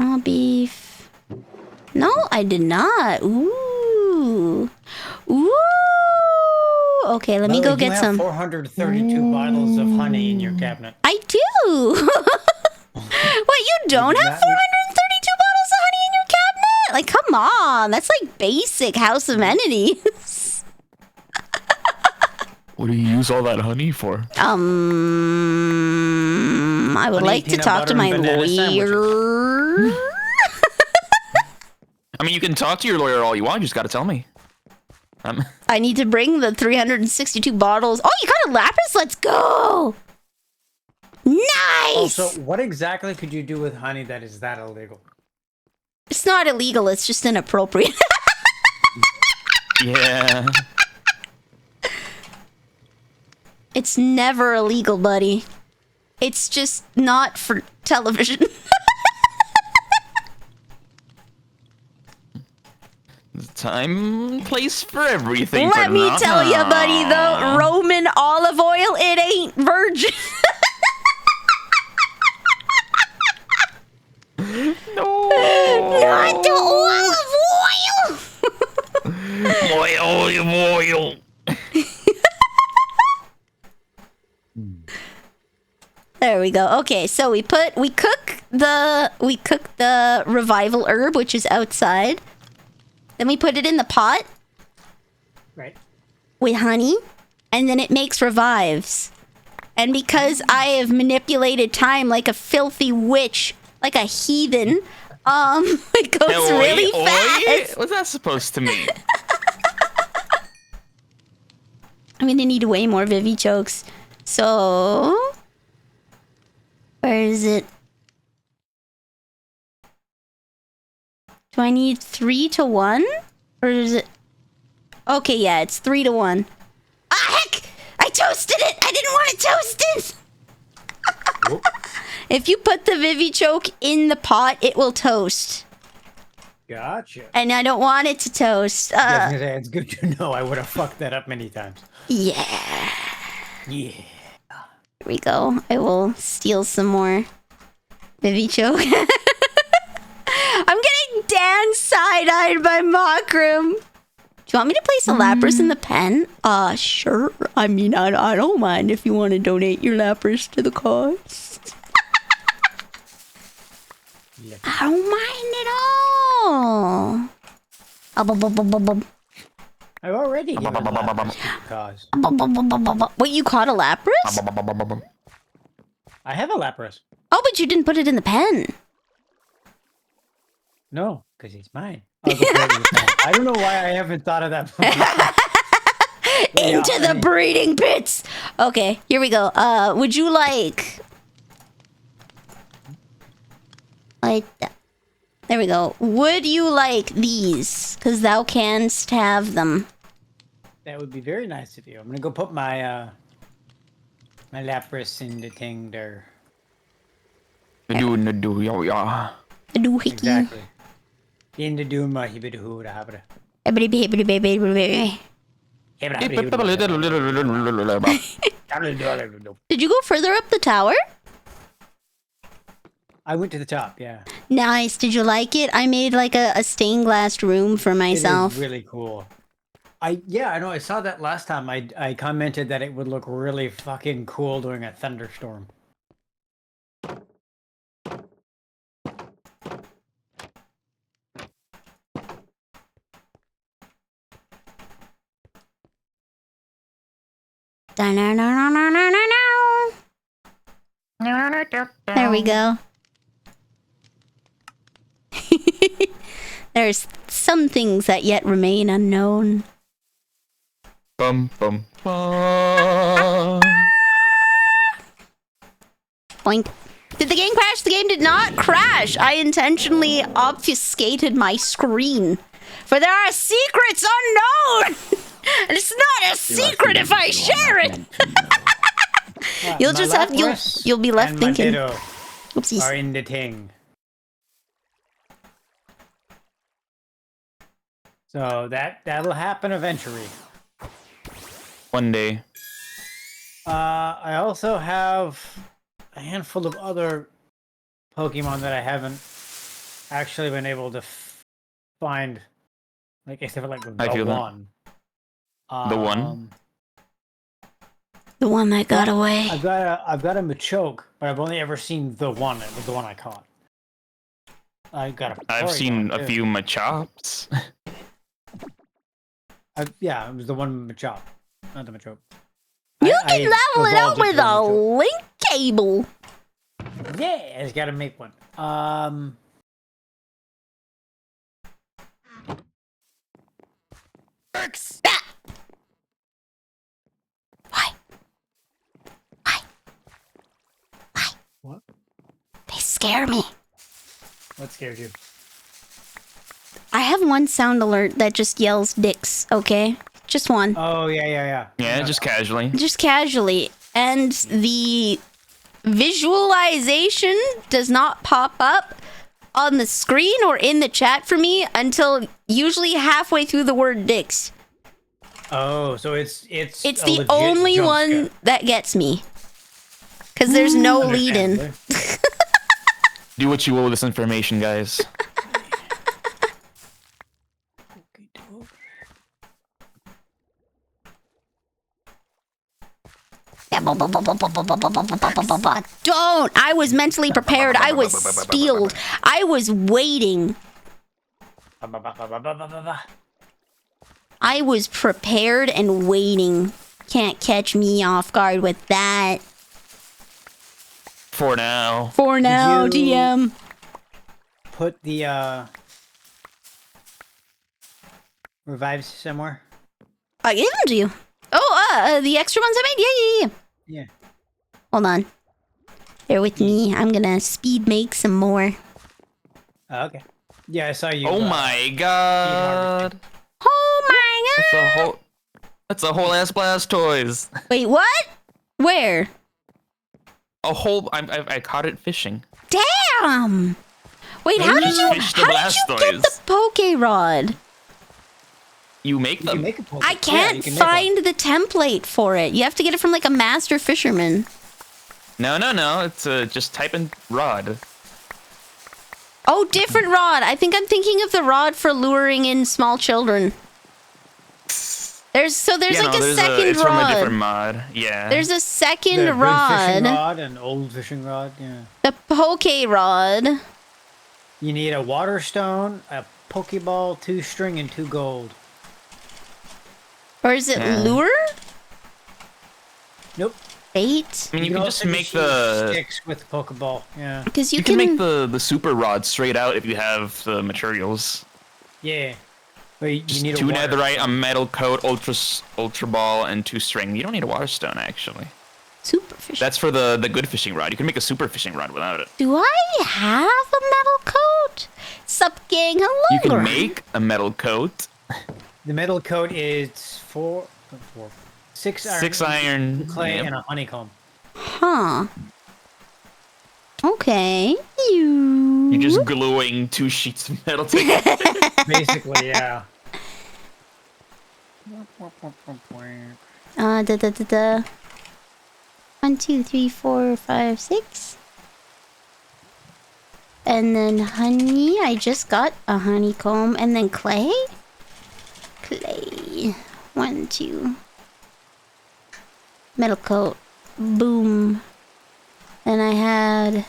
Speaker 1: Oh, beef. No, I did not. Ooh. Ooh. Okay, let me go get some.
Speaker 2: You have 432 bottles of honey in your cabinet.
Speaker 1: I do. What, you don't have 432 bottles of honey in your cabinet? Like, come on. That's like basic House of Amenities.
Speaker 3: What do you use all that honey for?
Speaker 1: I would like to talk to my lawyer.
Speaker 3: I mean, you can talk to your lawyer all you want. You just got to tell me.
Speaker 1: I need to bring the 362 bottles. Oh, you got a lapis? Let's go. Nice.
Speaker 2: Also, what exactly could you do with honey that is that illegal?
Speaker 1: It's not illegal. It's just inappropriate.
Speaker 3: Yeah.
Speaker 1: It's never illegal, buddy. It's just not for television.
Speaker 3: Time, place for everything.
Speaker 1: Let me tell you, buddy, though, Roman olive oil, it ain't virgin.
Speaker 3: No.
Speaker 1: Not the olive oil.
Speaker 3: Oil.
Speaker 1: There we go. Okay, so we cook the revival herb, which is outside. Then we put it in the pot.
Speaker 2: Right.
Speaker 1: With honey, and then it makes revives. And because I have manipulated time like a filthy witch, like a heathen, it goes really fast.
Speaker 3: What's that supposed to mean?
Speaker 1: I'm gonna need way more Vivi chokes. So, where is it? Do I need 3 to 1? Or is it... Okay, yeah, it's 3 to 1. Ah, heck! I toasted it! I didn't want it toasted! If you put the Vivi choke in the pot, it will toast.
Speaker 2: Gotcha.
Speaker 1: And I don't want it to toast.
Speaker 2: Yeah, I was gonna say, it's good to know. I would have fucked that up many times.
Speaker 1: Yeah.
Speaker 2: Yeah.
Speaker 1: Here we go. I will steal some more Vivi choke. I'm getting Dan side-eyed by Mockroom. Do you want me to place a Lapras in the pen? Sure. I mean, I don't mind if you want to donate your Lapras to the cause.
Speaker 2: Yeah.
Speaker 1: I don't mind at all.
Speaker 2: I've already given Lapras to the cause.
Speaker 1: Wait, you caught a Lapras?
Speaker 2: I have a Lapras.
Speaker 1: Oh, but you didn't put it in the pen.
Speaker 2: No, because he's mine. I'll go play with him. I don't know why I haven't thought of that before.
Speaker 1: Into the breeding pits. Okay, here we go. Would you like that? There we go. Would you like these? Because thou canst have them.
Speaker 2: That would be very nice of you. I'm gonna go put my my Lapras in the thing there.
Speaker 3: Yeah.
Speaker 2: Exactly. In the doom, hibidu habra.
Speaker 1: Did you go further up the tower?
Speaker 2: I went to the top, yeah.
Speaker 1: Nice. Did you like it? I made like a stained glass room for myself.
Speaker 2: It is really cool. I know. I saw that last time. I commented that it would look really fucking cool during a thunderstorm.
Speaker 1: There we go. There's some things that yet remain unknown.
Speaker 3: Bum bum bum.
Speaker 1: Boink. Did the game crash? The game did not crash. I intentionally obfuscated my screen. For there are secrets unknown! And it's not a secret if I share it! You'll just have you'll be left thinking. Oopsies.
Speaker 2: Are in the thing. So that'll happen eventually.
Speaker 3: One day.
Speaker 2: I also have a handful of other Pokemon that I haven't actually been able to find. Like except for like the one.
Speaker 3: The one?
Speaker 1: The one that got away.
Speaker 2: I've got a Machoke, but I've only ever seen the one. It was the one I caught.
Speaker 3: I've seen a few Machops.
Speaker 2: Yeah, it was the one Machop, not the Machoke.
Speaker 1: You can level it up with a link cable.
Speaker 2: Yeah, I just gotta make one.
Speaker 1: Works. Why?
Speaker 2: What?
Speaker 1: They scare me.
Speaker 2: What scares you?
Speaker 1: I have one sound alert that just yells dicks, okay? Just one.
Speaker 2: Oh, yeah.
Speaker 3: Yeah, just casually.
Speaker 1: Just casually. And the visualization does not pop up on the screen or in the chat for me until usually halfway through the word dicks.
Speaker 2: Oh, so it's
Speaker 1: the only one that gets me. Because there's no lead in.
Speaker 3: Do what you will with this information, guys.
Speaker 1: Don't! I was mentally prepared. I was steeled. I was waiting. I was prepared and waiting. Can't catch me off guard with that.
Speaker 3: For now.
Speaker 1: For now, DM.
Speaker 2: Put the revives somewhere.
Speaker 1: I gave them to you. Oh, the extra ones I made? Yeah.
Speaker 2: Yeah.
Speaker 1: Hold on. Bear with me. I'm gonna speed make some more.
Speaker 2: Oh, okay. Yeah, I saw you.
Speaker 3: Oh my god.
Speaker 1: Oh my god.
Speaker 3: That's a whole ass Blastoise.
Speaker 1: Wait, what? Where?
Speaker 3: A whole. I caught it fishing.
Speaker 1: Damn. Wait, how did you get the Poke Rod?
Speaker 3: You make them.
Speaker 1: I can't find the template for it. You have to get it from like a master fisherman.
Speaker 3: No. It's just type in rod.
Speaker 1: Oh, different rod. I think I'm thinking of the rod for luring in small children. There's like a second
Speaker 3: it's
Speaker 1: rod.
Speaker 3: From a different mod. Yeah.
Speaker 1: There's a second
Speaker 2: the
Speaker 1: rod.
Speaker 2: Fishing rod, an old fishing rod. Yeah.
Speaker 1: The Poke Rod.
Speaker 2: You need a water stone, a Pokeball, 2 string, and 2 gold.
Speaker 1: Or is it lure?
Speaker 2: Nope.
Speaker 1: Bait?
Speaker 3: I mean, you can just make the
Speaker 2: sticks with the Pokeball. Yeah.
Speaker 1: Because
Speaker 3: you can make the super rod straight out if you have the materials.
Speaker 2: Yeah. But you need
Speaker 3: 2 netherite, a metal coat, ultra ball, and 2 string. You don't need a water stone actually.
Speaker 1: Super fishing.
Speaker 3: That's for the good fishing rod. You can make a super fishing rod without it.
Speaker 1: Do I have a metal coat? Sup, gang? Hello.
Speaker 3: You can make a metal coat.
Speaker 2: The metal coat is 6 iron.
Speaker 3: 6 iron.
Speaker 2: Clay and a honeycomb.
Speaker 1: Huh. Okay.
Speaker 3: You're just gluing 2 sheets of metal together.
Speaker 2: Basically, yeah.
Speaker 1: Da. 1, 2, 3, 4, 5, 6. And then honey. I just got a honeycomb. And then clay. Clay. 1, 2. Metal coat. Boom. Then I had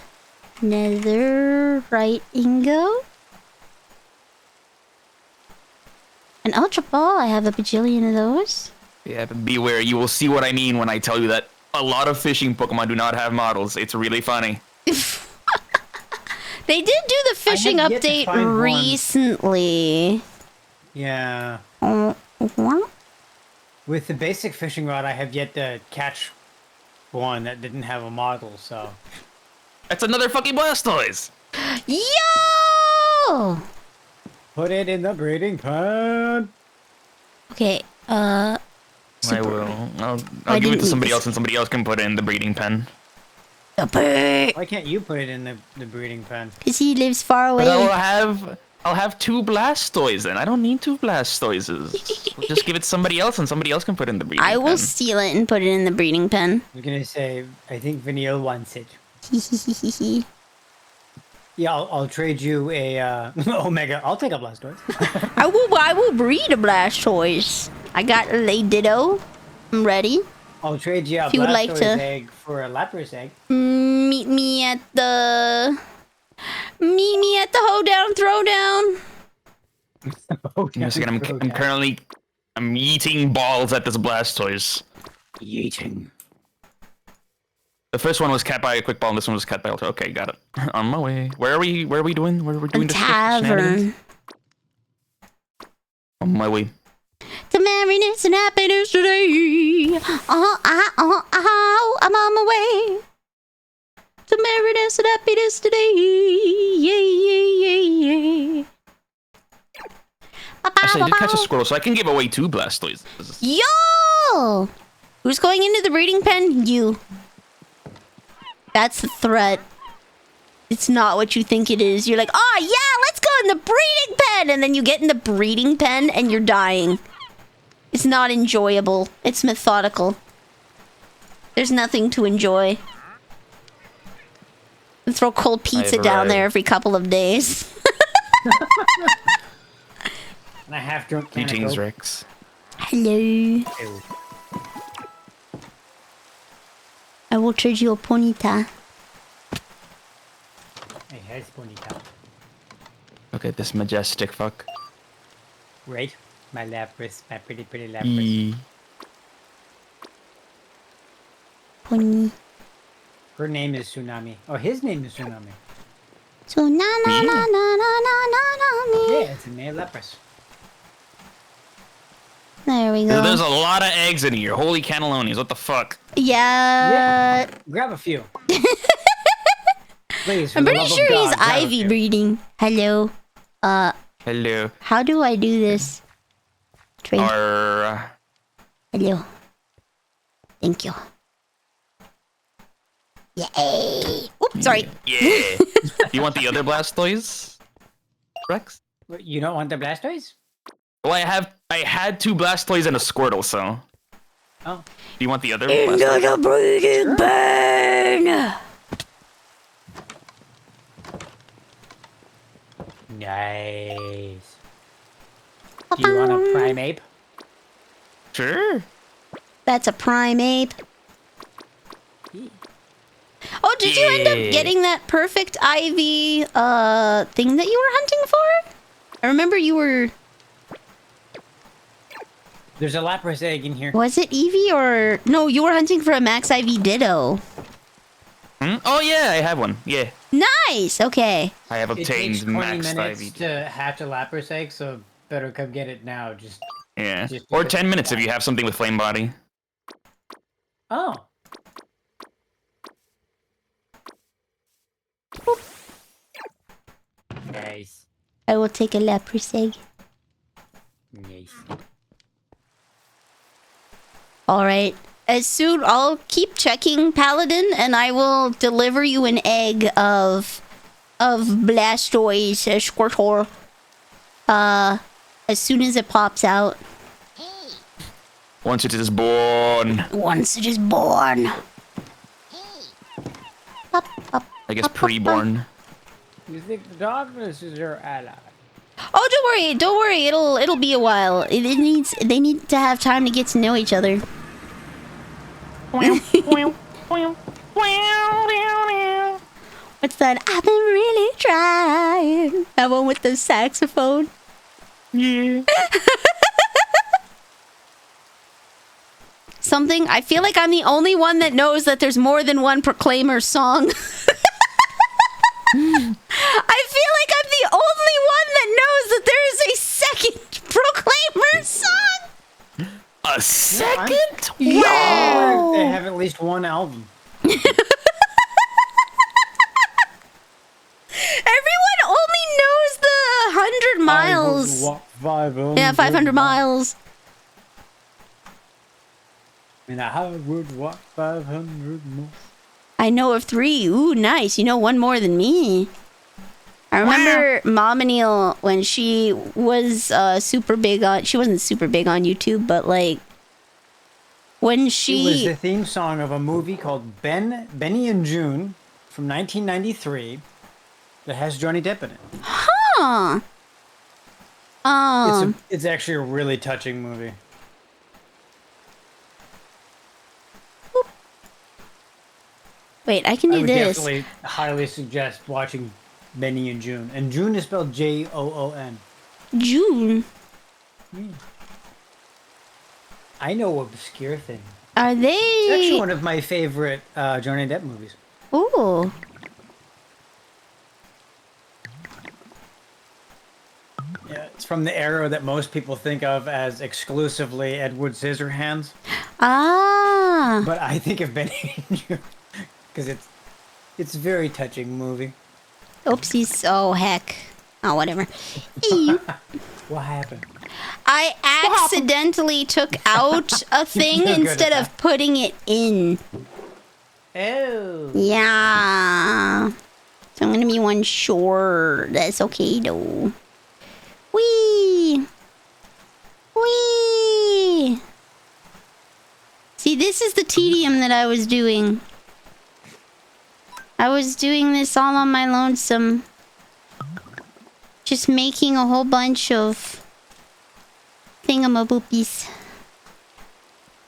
Speaker 1: netherite ingot. An ultra ball. I have a bajillion of those.
Speaker 3: Yeah, but beware. You will see what I mean when I tell you that a lot of fishing Pokemon do not have models. It's really funny.
Speaker 1: They did do the fishing update recently.
Speaker 2: Yeah.
Speaker 1: What?
Speaker 2: With the basic fishing rod, I have yet to catch one that didn't have a model, so...
Speaker 3: That's another fucking Blastoise!
Speaker 1: Yo!
Speaker 2: Put it in the breeding pen!
Speaker 1: Okay,
Speaker 3: I will. I'll give it to somebody else and somebody else can put it in the breeding pen.
Speaker 2: Why can't you put it in the breeding pen?
Speaker 1: Because he lives far away.
Speaker 3: But I'll have 2 Blastoises then. I don't need 2 Blastoises. Just give it to somebody else and somebody else can put it in the breeding pen.
Speaker 1: I will steal it and put it in the breeding pen.
Speaker 2: I'm gonna say, I think Vanille wants it. Yeah, I'll trade you a Omega. I'll take a Blastoise.
Speaker 1: I will breed a Blastoise. I got a Ditto. I'm ready.
Speaker 2: I'll trade you a
Speaker 1: If you would like
Speaker 2: Blastoise
Speaker 1: to
Speaker 2: egg for a Lapras egg.
Speaker 1: meet me at the hoedown throwdown.
Speaker 3: I'm eating balls at this Blastoise.
Speaker 2: Yeeting.
Speaker 3: The first one was cat by a quick ball, and this one was cat by ultra. Okay, got it. On my way. Where are we doing? Where are we doing this?
Speaker 1: Tavern.
Speaker 3: On my way.
Speaker 1: To merriness and happiness today. I'm on my way. To merriness and happiness today. Yeah.
Speaker 3: Actually, I did catch a squirrel, so I can give away 2 Blastoises.
Speaker 1: Yo! Who's going into the breeding pen? You. That's the threat. It's not what you think it is. You're like, oh yeah, let's go in the breeding pen! And then you get in the breeding pen and you're dying. It's not enjoyable. It's methodical. There's nothing to enjoy. And throw cold pizza down there every couple of days.
Speaker 2: And I have drunk
Speaker 3: Greetings, Rex.
Speaker 1: Hello.
Speaker 2: Ew.
Speaker 1: I will trade you a Ponyta.
Speaker 2: Hey, here's Ponyta.
Speaker 3: Look at this majestic fuck.
Speaker 2: Right? My Lapras, my pretty Lapras.
Speaker 1: Pony.
Speaker 2: Her name is Tsunami. Oh, his name is Tsunami.
Speaker 1: Tsunami.
Speaker 2: Yeah, it's a male Lapras.
Speaker 1: There we go.
Speaker 3: There's a lot of eggs in here. Holy cannellonis, what the fuck?
Speaker 1: Yeah.
Speaker 2: Grab a few. Please,
Speaker 1: I'm pretty sure he's Ivy breeding. Hello.
Speaker 3: Hello.
Speaker 1: How do I do this? Trade. Hello. Thank you. Yay! Oops, sorry.
Speaker 3: Yeah. You want the other Blastoise, Rex?
Speaker 2: What, you don't want the Blastoise?
Speaker 3: Well, I had 2 Blastoise and a Squirtle, so.
Speaker 2: Oh.
Speaker 3: Do you want the other
Speaker 1: Into
Speaker 3: Blastoise?
Speaker 1: the breeding burn!
Speaker 2: Nice. Do you want a Primeape?
Speaker 3: Sure.
Speaker 1: That's a Primeape. Oh, did you end up getting that perfect Ivy thing that you were hunting for? I remember you were...
Speaker 2: There's a Lapras egg in here.
Speaker 1: Was it Eevee or... No, you were hunting for a Max Ivy Ditto.
Speaker 3: Hmm? Oh yeah, I have one. Yeah.
Speaker 1: Nice, okay.
Speaker 3: I have
Speaker 2: It takes
Speaker 3: obtained
Speaker 2: 20
Speaker 3: Max
Speaker 2: minutes
Speaker 3: Ivy.
Speaker 2: to hatch a Lapras egg, so better come get it now.
Speaker 3: Yeah.
Speaker 2: just
Speaker 3: Or
Speaker 2: because
Speaker 3: 10 minutes if
Speaker 2: it's
Speaker 3: you have something with Flame Body.
Speaker 2: Oh. Nice.
Speaker 1: I will take a Lapras egg.
Speaker 2: Nice.
Speaker 1: Alright. As soon... I'll keep checking, Paladin, and I will deliver you an egg of Blastoise, Squirtle. As soon as it pops out.
Speaker 3: Once it is born.
Speaker 1: Once it is born. Up, up.
Speaker 3: I guess pre-born.
Speaker 2: You think the darkness is your ally?
Speaker 1: Oh, don't worry. It'll be a while. They need to have time to get to know each other. What's that? I've been really trying. That one with the saxophone.
Speaker 3: Yeah.
Speaker 1: Something. I feel like I'm the only one that knows that there's more than one Proclaimer song. I feel like I'm the only one that knows that there is a second Proclaimer song.
Speaker 3: A second?
Speaker 1: Wow.
Speaker 2: They have at least one album.
Speaker 1: Everyone only knows the 100 miles. Yeah, 500 miles.
Speaker 2: And I would walk 500 miles.
Speaker 1: I know of 3. Ooh, nice. You know one more than me. I remember Mom and Neil when she was super big on... She wasn't super big on YouTube, but like... When she...
Speaker 2: It was the theme song of a movie called Benny and June from 1993 that has Johnny Depp in it.
Speaker 1: Huh.
Speaker 2: It's actually a really touching movie.
Speaker 1: Wait, I can
Speaker 2: I
Speaker 1: do
Speaker 2: would
Speaker 1: this.
Speaker 2: definitely highly suggest watching Benny and June. And June is spelled Joon.
Speaker 1: June.
Speaker 2: I know obscure things.
Speaker 1: Are they...
Speaker 2: It's actually one of my favorite Johnny Depp movies.
Speaker 1: Ooh.
Speaker 2: Yeah, it's from the era that most people think of as exclusively Edward Scissorhands.
Speaker 1: Ah.
Speaker 2: But I think of Benny and June because it's a very touching movie.
Speaker 1: Oopsies. Oh, heck. Oh, whatever.
Speaker 2: What happened?
Speaker 1: I accidentally took out a thing
Speaker 2: You're good
Speaker 1: instead
Speaker 2: at
Speaker 1: of putting it in.
Speaker 2: Oh.
Speaker 1: Yeah. So I'm gonna be one short. That's okay though. Whee! Whee! See, this is the tedium that I was doing. I was doing this all on my lonesome. Just making a whole bunch of thingamaboopies.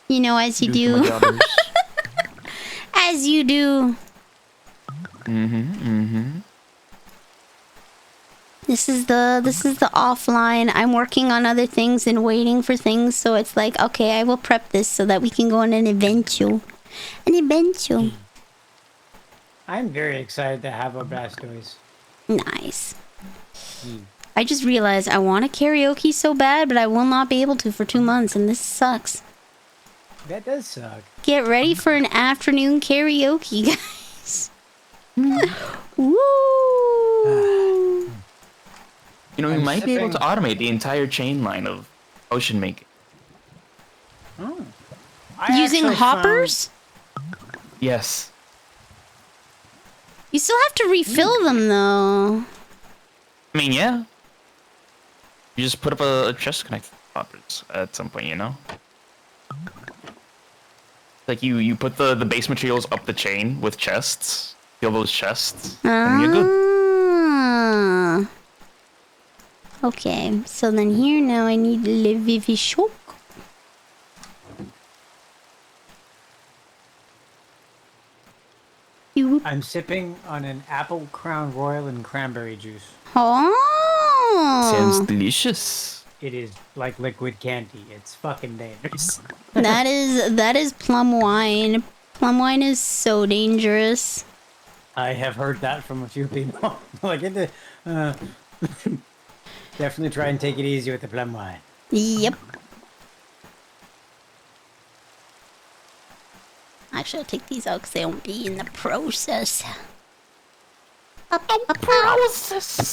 Speaker 1: You know, as you do. As you do. This is the offline. I'm working on other things and waiting for things, so it's like, okay, I will prep this so that we can go on an eventual.
Speaker 2: I'm very excited to have a Blastoise.
Speaker 1: Nice. I just realized I want to karaoke so bad, but I will not be able to for 2 months, and this sucks.
Speaker 2: That does suck.
Speaker 1: Get ready for an afternoon karaoke, guys. Woo!
Speaker 3: You know, we might be able to automate the entire chain line of ocean making.
Speaker 2: Oh.
Speaker 1: Using hoppers?
Speaker 3: Yes.
Speaker 1: You still have to refill them, though.
Speaker 3: I mean, yeah. You just put up a chest connector at some point, you know? Like, you put the base materials up the chain with chests. Fill those chests, and you're good.
Speaker 1: Okay, so then here now I need Levivi Shock.
Speaker 2: I'm sipping on an apple crown royal and cranberry juice.
Speaker 1: Oh!
Speaker 3: Sounds delicious.
Speaker 2: It is like liquid candy. It's fucking dangerous.
Speaker 1: that is plum wine. Plum wine is so dangerous.
Speaker 2: I have heard that from a few people. Like, definitely try and take it easy with the plum wine.
Speaker 1: Yep. Actually, I'll take these out because they won't be in the process.
Speaker 3: Process.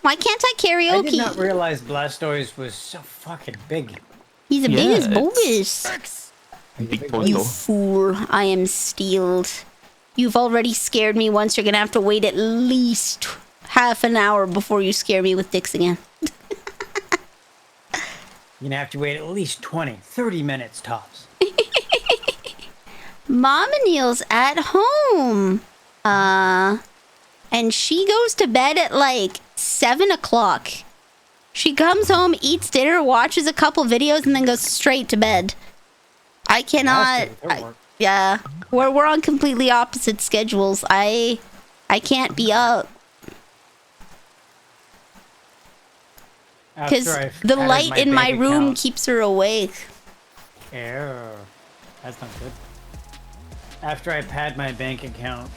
Speaker 1: Why can't I karaoke?
Speaker 2: I did not realize Blastoise was so fucking big.
Speaker 1: He's the biggest
Speaker 3: it's-
Speaker 1: bogus.
Speaker 3: Big
Speaker 1: You
Speaker 3: Toto.
Speaker 1: fool. I am steeled. You've already scared me once. You're gonna have to wait at least half an hour before you scare me with dicks again.
Speaker 2: You're gonna have to wait at least 20, 30 minutes tops.
Speaker 1: Mama Neil's at home. And she goes to bed at like 7 o'clock. She comes home, eats dinner, watches a couple videos, and then goes straight to bed. I cannot. Yeah, we're on completely opposite schedules. I can't be up because the light in my room keeps her awake.
Speaker 2: Error. That's not good. After I pad my bank account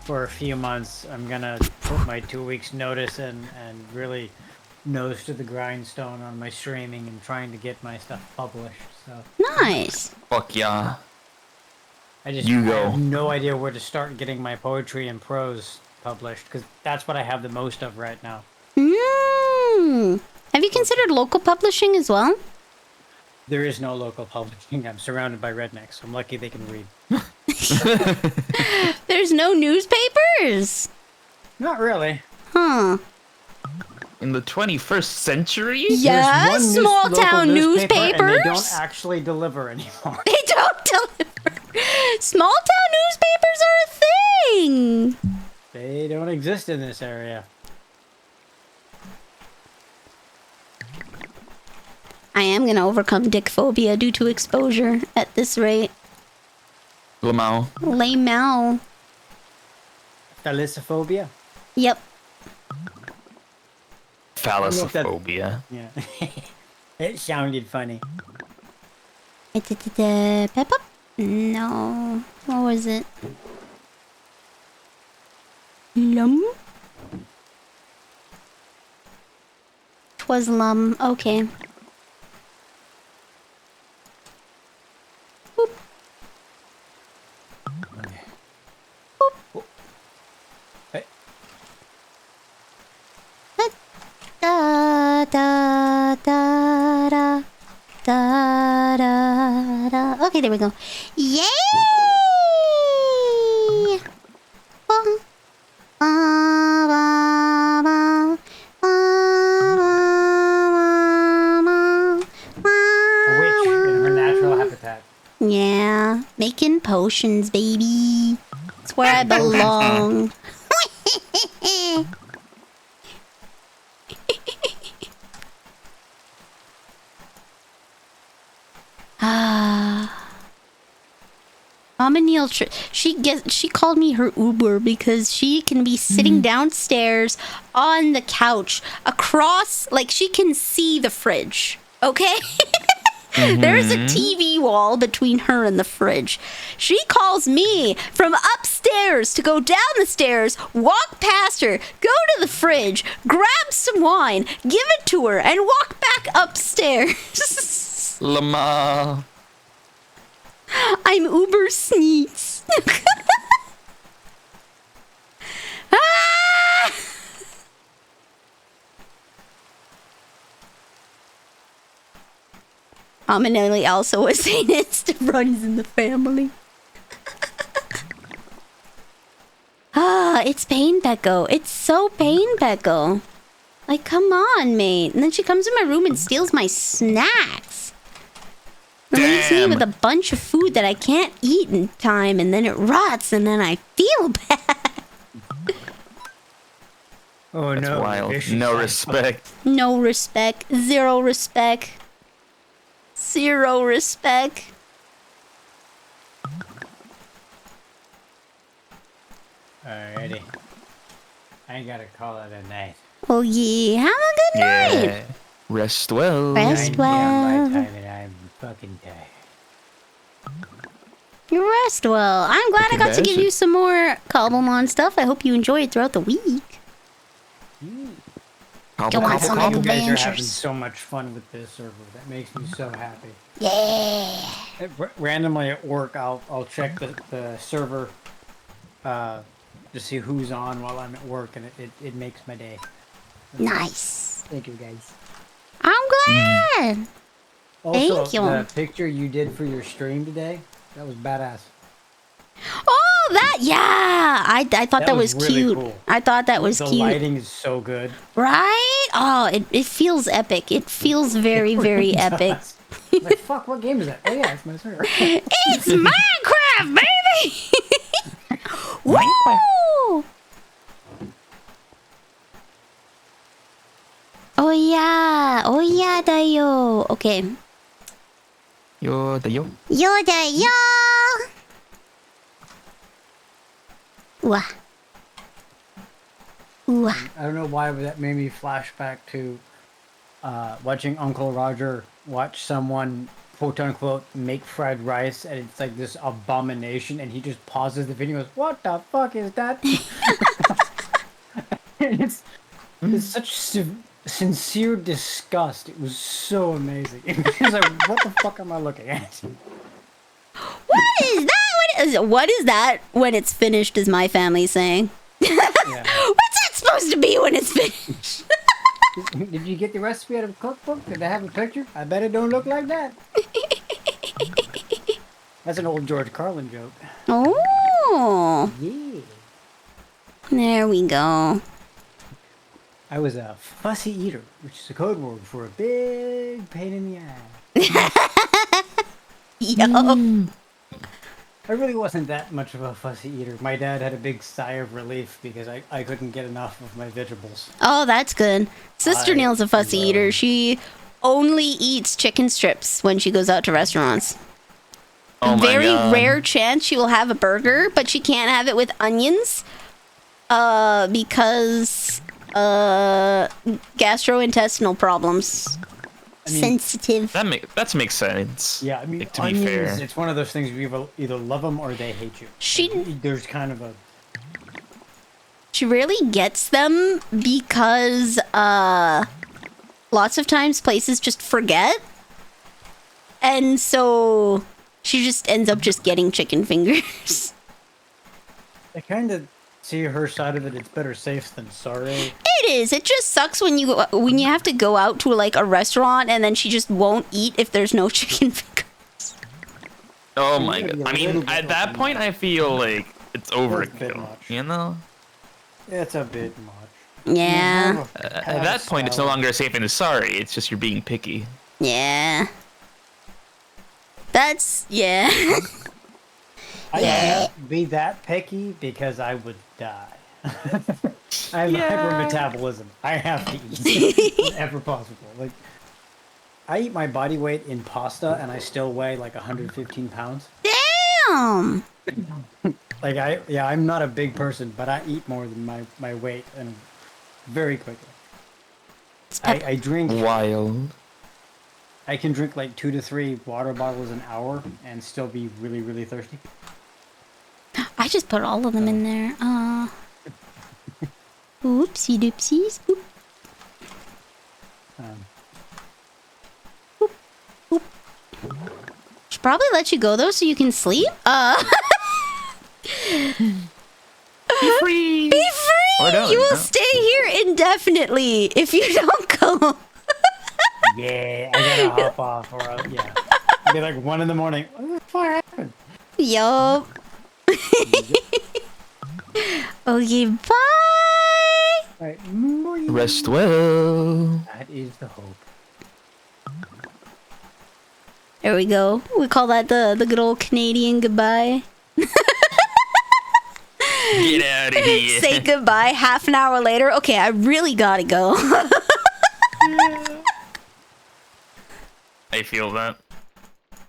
Speaker 2: for a few months, I'm gonna put my 2 weeks notice and really nose to the grindstone on my streaming and trying to get my stuff published. So
Speaker 1: Nice.
Speaker 3: Fuck yeah.
Speaker 2: I
Speaker 3: You go.
Speaker 2: have no idea where to start getting my poetry and prose published because that's what I have the most of right now.
Speaker 1: Have you considered local publishing as well?
Speaker 2: There is no local publishing. I'm surrounded by rednecks. I'm lucky they can read.
Speaker 1: There's no newspapers.
Speaker 2: Not really.
Speaker 1: Huh.
Speaker 3: In the 21st century?
Speaker 1: Yeah,
Speaker 2: There's one
Speaker 1: small
Speaker 2: local
Speaker 1: town
Speaker 2: newspaper,
Speaker 1: newspapers.
Speaker 2: and they don't actually deliver anymore.
Speaker 1: They don't deliver. Small town newspapers are a thing.
Speaker 2: They don't exist in this area.
Speaker 1: I am gonna overcome dick phobia due to exposure at this rate.
Speaker 3: Lamau.
Speaker 1: Lamau.
Speaker 2: Thalassophobia?
Speaker 1: Yep.
Speaker 3: Thalassophobia.
Speaker 2: Yeah. It sounded funny.
Speaker 1: Peppa? No. What was it? Lum? Twas lum. Okay. Boop. Boop.
Speaker 2: Hey.
Speaker 1: Da da da da da da da. Okay, there we go. Yay!
Speaker 2: A witch in her natural habitat.
Speaker 1: Yeah, making potions, baby. It's where I belong. Mama Neil, she called me her Uber because she can be sitting downstairs on the couch across, like she can see the fridge. Okay. There's a TV wall between her and the fridge. She calls me from upstairs to go down the stairs, walk past her, go to the fridge, grab some wine, give it to her, and walk back upstairs.
Speaker 3: Lama.
Speaker 1: I'm Uber Sneaks. Ah! Nominally also a Satanist runs in the family. it's pain, Becco. It's so pain, Becco. Like, come on, mate. And then she comes in my room and steals my snacks. And leaves me with a bunch of food that I can't eat in time, and then it rots, and then I feel bad.
Speaker 2: Oh,
Speaker 3: That's
Speaker 2: no.
Speaker 3: wild.
Speaker 2: vicious
Speaker 3: No
Speaker 2: cycle.
Speaker 3: respect.
Speaker 1: No respect. Zero respect. Zero respect.
Speaker 2: Alrighty. I gotta call it a night.
Speaker 1: Oh, yeah. Have a good night.
Speaker 3: Yeah. Rest well.
Speaker 1: Rest
Speaker 2: 9 p.m. my
Speaker 1: well.
Speaker 2: time and I'm fucking tired.
Speaker 1: You rest well. I'm glad I got to give you some more Cobblemon stuff. I hope you enjoy it throughout the week.
Speaker 3: Cobble,
Speaker 1: want
Speaker 3: cobble,
Speaker 1: some
Speaker 3: cobble.
Speaker 2: You guys are having
Speaker 1: adventures.
Speaker 2: so much fun with this server. That makes me so happy.
Speaker 1: Yeah.
Speaker 2: Randomly at work, I'll check the server to see who's on while I'm at work, and it makes my day.
Speaker 1: Nice.
Speaker 2: Thank you, guys.
Speaker 1: I'm glad.
Speaker 2: Also,
Speaker 1: Thank you.
Speaker 2: the picture you did for your stream today, that was badass.
Speaker 1: Oh, that, yeah. I thought that was
Speaker 2: really
Speaker 1: cute.
Speaker 2: cool.
Speaker 1: I thought that was
Speaker 2: The
Speaker 1: cute.
Speaker 2: lighting is so good.
Speaker 1: Right? Oh, it feels epic. It feels very, very epic.
Speaker 2: Like, fuck, what game is that? Oh, yeah, it's my server.
Speaker 1: It's Minecraft, baby! Woo! Oh, yeah. Oh, yeah, da yo. Okay.
Speaker 3: Yo, the yo.
Speaker 1: Yo da yo! Ooh. Ooh.
Speaker 2: I don't know why, but that made me flashback to watching Uncle Roger watch someone, quote unquote, make fried rice, and it's like this abomination, and he just pauses the video and goes, "What the fuck is that?" And it's such sincere disgust. It was so amazing. It was like, what the fuck am I looking at?
Speaker 1: What is that? What is that when it's finished, is my family saying?
Speaker 2: Yeah.
Speaker 1: What's that supposed to be when it's finished?
Speaker 2: Did you get the recipe out of a cookbook? Did they have a picture? I bet it don't look like that. That's an old George Carlin joke.
Speaker 1: Oh,
Speaker 2: Yeah.
Speaker 1: there we go.
Speaker 2: I was a fussy eater, which is a code word for a big pain in the ass.
Speaker 1: Yo.
Speaker 2: I really wasn't that much of a fussy eater. My dad had a big sigh of relief because I couldn't get enough of my vegetables.
Speaker 1: Oh, that's good. Sister
Speaker 2: I
Speaker 1: Neil's a fussy
Speaker 2: love-
Speaker 1: eater. She only eats chicken strips when she goes out to restaurants.
Speaker 3: Oh my
Speaker 1: Very
Speaker 3: God.
Speaker 1: rare chance she will have a burger, but she can't have it with onions. Because gastrointestinal problems.
Speaker 2: I mean,
Speaker 1: Sensitive.
Speaker 3: That makes sense.
Speaker 2: Yeah, I mean,
Speaker 3: Like, to be
Speaker 2: onions,
Speaker 3: fair.
Speaker 2: it's one of those things you either love them or they hate you.
Speaker 1: She
Speaker 2: There's kind of a...
Speaker 1: she really gets them because lots of times places just forget. And so she just ends up just getting chicken fingers.
Speaker 2: I kind of see her side of it. It's better safe than sorry.
Speaker 1: It is. It just sucks when you have to go out to like a restaurant and then she just won't eat if there's no chicken fingers.
Speaker 3: Oh my
Speaker 2: gotta
Speaker 3: God.
Speaker 2: be a
Speaker 3: I mean,
Speaker 2: little bit
Speaker 3: at that
Speaker 2: open
Speaker 3: point, I feel like it's
Speaker 2: a bit
Speaker 3: overkill.
Speaker 2: much.
Speaker 3: You know?
Speaker 2: It's a bit much.
Speaker 1: Yeah.
Speaker 3: At that point, it's no longer safe and sorry. It's just you're being picky.
Speaker 1: Yeah. That's yeah.
Speaker 2: I
Speaker 1: Yeah.
Speaker 2: can't be that picky because I would die. I have
Speaker 3: Yeah.
Speaker 2: hypermetabolism. I have to eat whenever possible. Like, I eat my body weight in pasta, and I still weigh like 115 pounds.
Speaker 1: Damn.
Speaker 2: Like I'm not a big person, but I eat more than my weight, and very quickly. I drink.
Speaker 3: Wild.
Speaker 2: I can drink like 2 to 3 water bottles an hour and still be really, really thirsty.
Speaker 1: I just put all of them in there. Oopsie doopsies. Oop. Should probably let you go though, so you can sleep.
Speaker 3: Be free.
Speaker 1: Be free.
Speaker 3: Or don't,
Speaker 1: You will
Speaker 3: no.
Speaker 1: stay here indefinitely if you don't go.
Speaker 2: Yeah, I gotta hop off, or yeah. It'll be like 1 in the morning. What the fuck happened?
Speaker 1: Yup. Okay, bye.
Speaker 2: Right.
Speaker 3: Rest well.
Speaker 2: That is the hope.
Speaker 1: There we go. We call that the good old Canadian goodbye.
Speaker 3: Get out of here.
Speaker 1: Say goodbye half an hour later. Okay, I really gotta go.
Speaker 3: I feel that.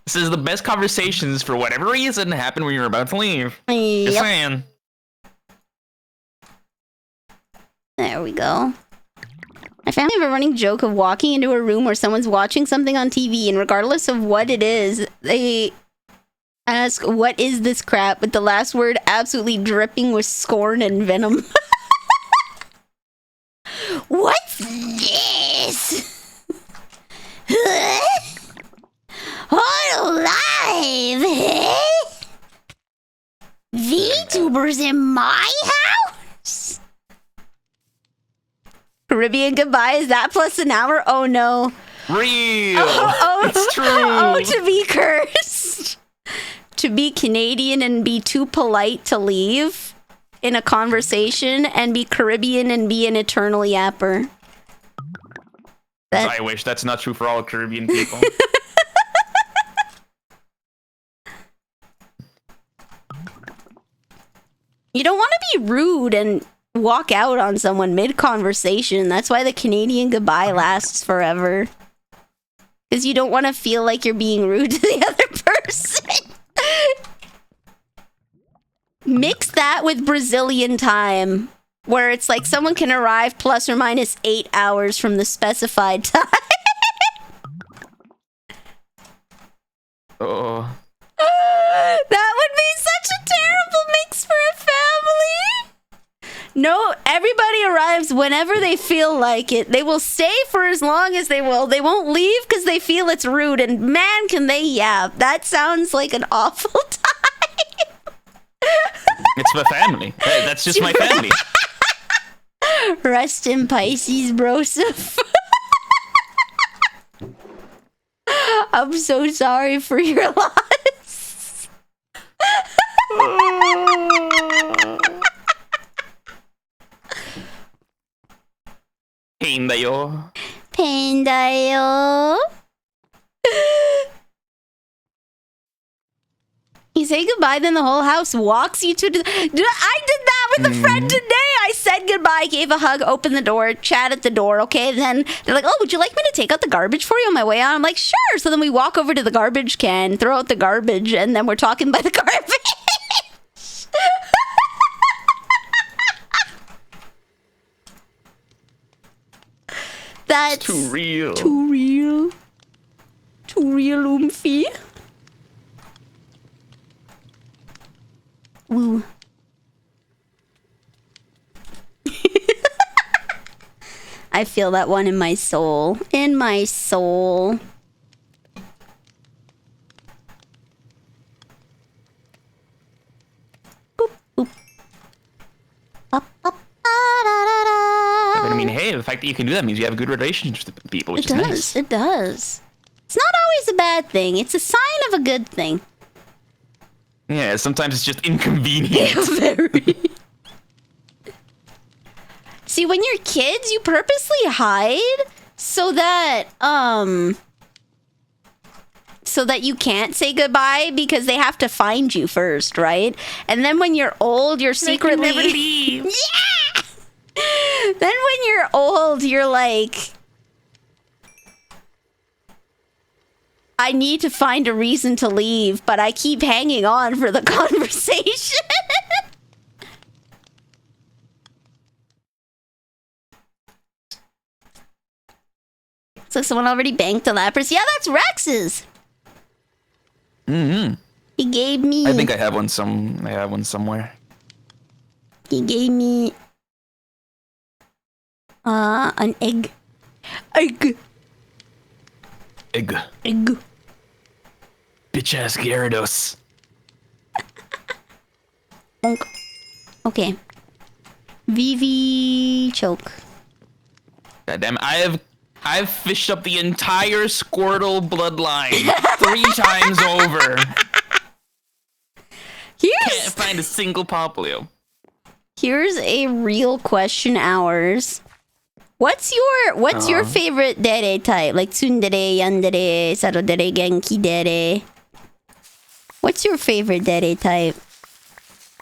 Speaker 3: This is the best conversations for whatever reason happen when you're about to leave. Just
Speaker 1: Yep.
Speaker 3: saying.
Speaker 1: There we go. I found a running joke of walking into a room where someone's watching something on TV, and regardless of what it is, they ask, "What is this crap?" with the last word absolutely dripping with scorn and venom. What's this? Alive, eh? VTubers in my house? Caribbean goodbye, is that plus an hour? Oh no.
Speaker 3: Real.
Speaker 1: It's
Speaker 3: true.
Speaker 1: Oh, to be cursed. To be Canadian and be too polite to leave in a conversation, and be Caribbean and be an eternal yapper.
Speaker 3: I wish that's not true for all Caribbean people.
Speaker 1: You don't want to be rude and walk out on someone mid-conversation. That's why the Canadian goodbye lasts forever. Because you don't want to feel like you're being rude to the other person. Mix that with Brazilian time, where it's like someone can arrive plus or minus 8 hours from the specified time.
Speaker 3: Oh.
Speaker 1: That would be such a terrible mix for a family. No, everybody arrives whenever they feel like it. They will stay for as long as they will. They won't leave because they feel it's rude. And man, can they yap. That sounds like an awful time.
Speaker 3: It's my family. Hey, that's just my family.
Speaker 1: Rest in Pisces, broseph. I'm so sorry for your loss.
Speaker 3: Pain dayo.
Speaker 1: Pain dayo. You say goodbye, then the whole house walks you to... I did that with a friend today. I said goodbye, gave a hug, opened the door, chat at the door, okay? Then they're like, oh, would you like me to take out the garbage for you on my way out? I'm like, sure. So then we walk over to the garbage can, throw out the garbage, and then we're talking by the garbage. That's
Speaker 3: Too real.
Speaker 1: Too real. Too real, oomphy. Woo. I feel that one in my soul. In my soul. Boop, boop. Ba, ba, ba, da, da, da.
Speaker 3: I mean, hey, the fact that you can do that means you have a good relationship with people, which
Speaker 1: It
Speaker 3: is
Speaker 1: does.
Speaker 3: nice.
Speaker 1: It does. It's not always a bad thing. It's a sign of a good thing.
Speaker 3: Yeah, sometimes it's just inconvenient.
Speaker 1: Very. See, when you're kids, you purposely hide so that you can't say goodbye because they have to find you first, right? And then when you're old, you're secretly
Speaker 3: never leave.
Speaker 1: Yeah. Then when you're old, you're like, I need to find a reason to leave, but I keep hanging on for the conversation. So someone already banked the lappers. Yeah, that's Rex's.
Speaker 3: Mm-hmm.
Speaker 1: He gave me.
Speaker 3: I think I have one somewhere.
Speaker 1: He gave me an egg. Egg.
Speaker 3: Egg.
Speaker 1: Egg.
Speaker 3: Bitch ass Gyarados.
Speaker 1: Bonk. Okay. VV choke.
Speaker 3: God damn, I've fished up the entire Squirtle bloodline 3 times over. Can't find a single Popplio.
Speaker 1: Here's a real question. Ours. What's your favorite dere type? Like tsundere, yandere, sarodere, genki dere. What's your favorite dere type?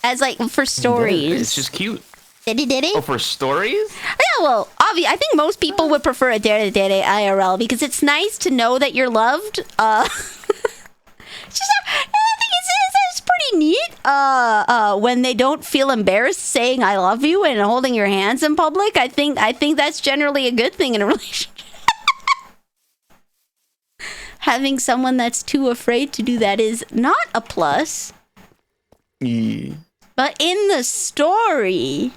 Speaker 1: As like for stories.
Speaker 3: It's just cute.
Speaker 1: Dere?
Speaker 3: Oh, for stories?
Speaker 1: Yeah, well, obviously, I think most people would prefer a dere IRL because it's nice to know that you're loved. It's just, I think it's pretty neat. When they don't feel embarrassed saying "I love you" and holding your hands in public, I think that's generally a good thing in a relationship. Having someone that's too afraid to do that is not a plus.
Speaker 3: Yeah.
Speaker 1: But in the story,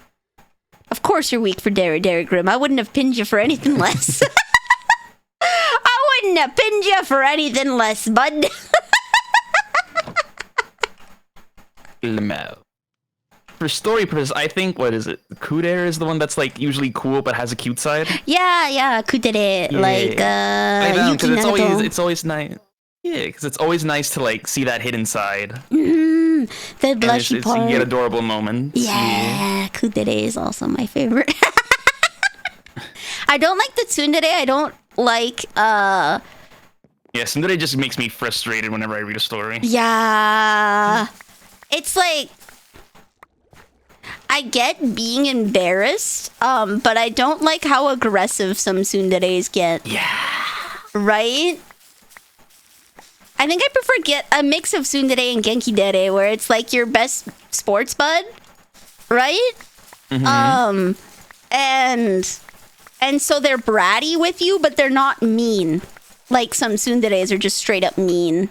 Speaker 1: of course you're weak for Dere Grim. I wouldn't have pinned you for anything less. I wouldn't have pinned you for anything less, bud.
Speaker 3: For story purposes, I think, what is it? Kudere is the one that's like usually cool but has a cute side.
Speaker 1: Yeah, Kudere.
Speaker 3: Yeah.
Speaker 1: Like,
Speaker 3: I know,
Speaker 1: Yuki
Speaker 3: because
Speaker 1: Naruto.
Speaker 3: it's always nice. Yeah, because it's always nice to like see that hidden side.
Speaker 1: The blushy
Speaker 3: You
Speaker 1: part.
Speaker 3: get adorable moments.
Speaker 1: Yeah, Kudere is also my favorite. I don't like the tsundere. I don't like,
Speaker 3: Yeah, tsundere just makes me frustrated whenever I read a story.
Speaker 1: yeah. It's like, I get being embarrassed, but I don't like how aggressive some tsunderes get.
Speaker 3: Yeah.
Speaker 1: Right? I think I prefer get a mix of tsundere and genki dere, where it's like your best sports bud, right?
Speaker 3: Mm-hmm.
Speaker 1: And so they're bratty with you, but they're not mean. Like some tsunderes are just straight up mean.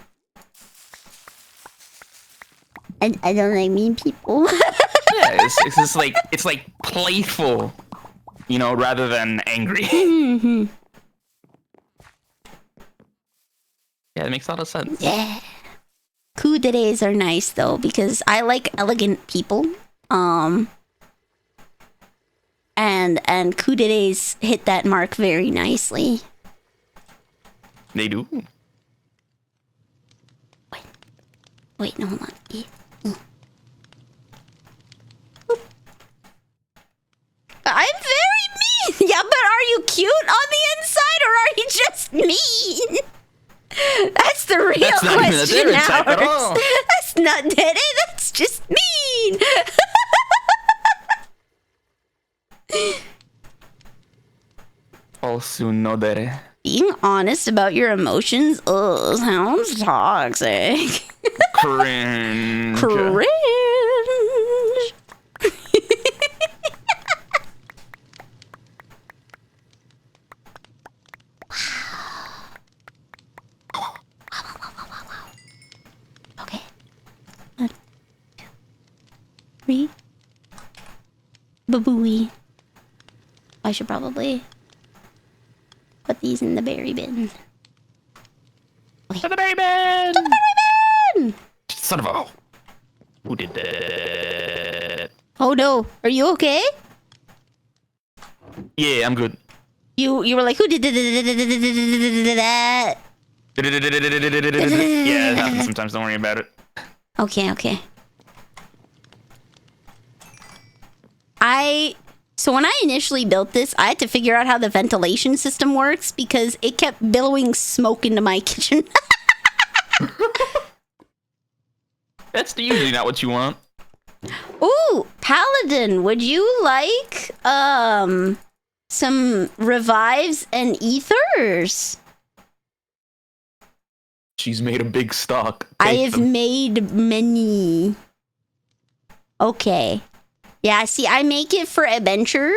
Speaker 1: I don't like mean people.
Speaker 3: Yeah, it's just like it's like playful, you know, rather than angry. Yeah, it makes a lot of sense.
Speaker 1: Yeah. Kuderes are nice though because I like elegant people. And kuderes hit that mark very nicely.
Speaker 3: They do.
Speaker 1: Wait, no, hold on. Yeah. I'm very mean. Yeah, but are you cute on the inside or are you just mean? That's the real
Speaker 3: That's not even a
Speaker 1: question
Speaker 3: stereotype at
Speaker 1: ours.
Speaker 3: all.
Speaker 1: That's not Dede, that's just mean.
Speaker 3: Also no dere.
Speaker 1: Being honest about your emotions, sounds toxic.
Speaker 3: Cringe.
Speaker 1: Cringe. Okay. 1, 2, 3. Babooey. I should probably put these in the berry bin.
Speaker 3: To the berry bin!
Speaker 1: To the berry bin!
Speaker 3: Son of a... Who did that?
Speaker 1: Oh no, are you okay?
Speaker 3: Yeah, I'm good.
Speaker 1: You were like, who did that?
Speaker 3: Yeah, it happens sometimes. Don't worry about it.
Speaker 1: Okay. So when I initially built this, I had to figure out how the ventilation system works because it kept billowing smoke into my kitchen.
Speaker 3: That's usually not what you want.
Speaker 1: Ooh, Paladin, would you like some revives and ethers?
Speaker 3: She's made a big stock.
Speaker 1: I
Speaker 3: Take
Speaker 1: have
Speaker 3: them.
Speaker 1: made many. Okay. Yeah, see, I make it for adventure.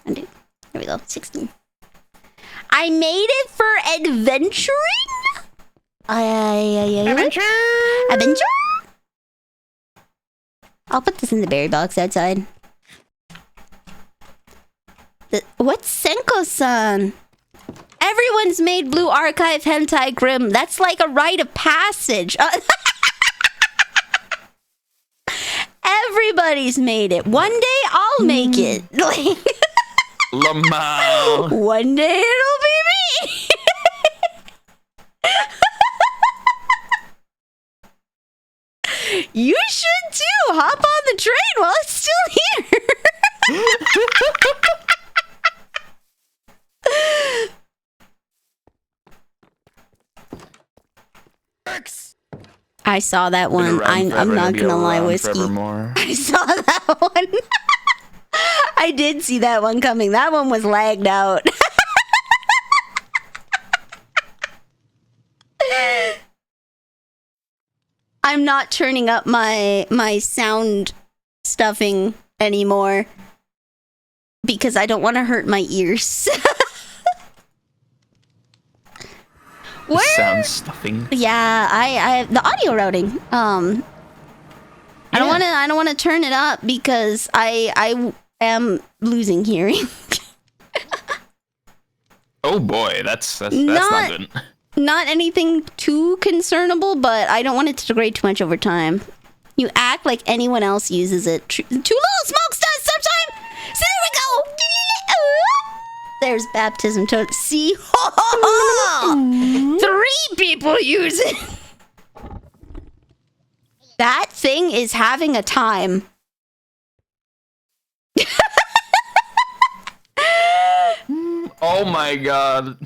Speaker 1: Undo. There we go. 16. I made it for adventuring?
Speaker 3: Adventure!
Speaker 1: Adventure? I'll put this in the berry box outside. What's Senko-san? Everyone's made Blue Archive Hentai Grim. That's like a rite of passage. Everybody's made it. One day I'll make it. Like,
Speaker 3: Lamau.
Speaker 1: one day it'll be me. You should too. Hop on the train while it's still here. I saw that one. I'm not gonna lie, Whiskey. I saw that one. I did see that one coming. That one was lagged out. I'm not turning up my sound stuffing anymore because I don't want to hurt my ears. Where?
Speaker 3: Sound stuffing.
Speaker 1: Yeah, I the audio routing. I don't want to turn it up because I am losing hearing.
Speaker 3: Oh boy, that's not good.
Speaker 1: Not anything too concernable, but I don't want it to degrade too much over time. You act like anyone else uses it. Too little smoke does sometime. So there we go. There's baptism to see. 3 people use it. That thing is having a time.
Speaker 3: Oh my god.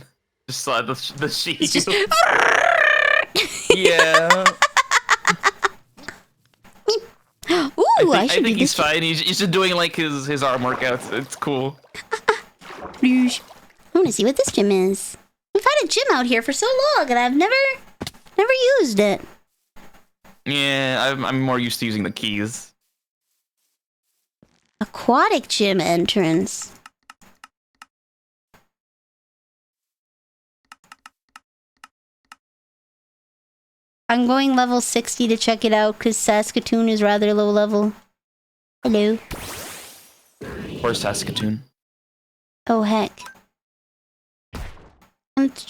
Speaker 3: Just saw the sheet. Yeah.
Speaker 1: Ooh,
Speaker 3: I think he's fine. He's just doing like his arm workouts. It's cool.
Speaker 1: I want to see what this gym is. We've had a gym out here for so long, and I've never used it.
Speaker 3: Yeah, I'm more used to using the keys.
Speaker 1: Aquatic gym entrance. I'm going level 60 to check it out because Saskatoon is rather low level. Hello.
Speaker 3: Or Saskatoon.
Speaker 1: Oh, heck.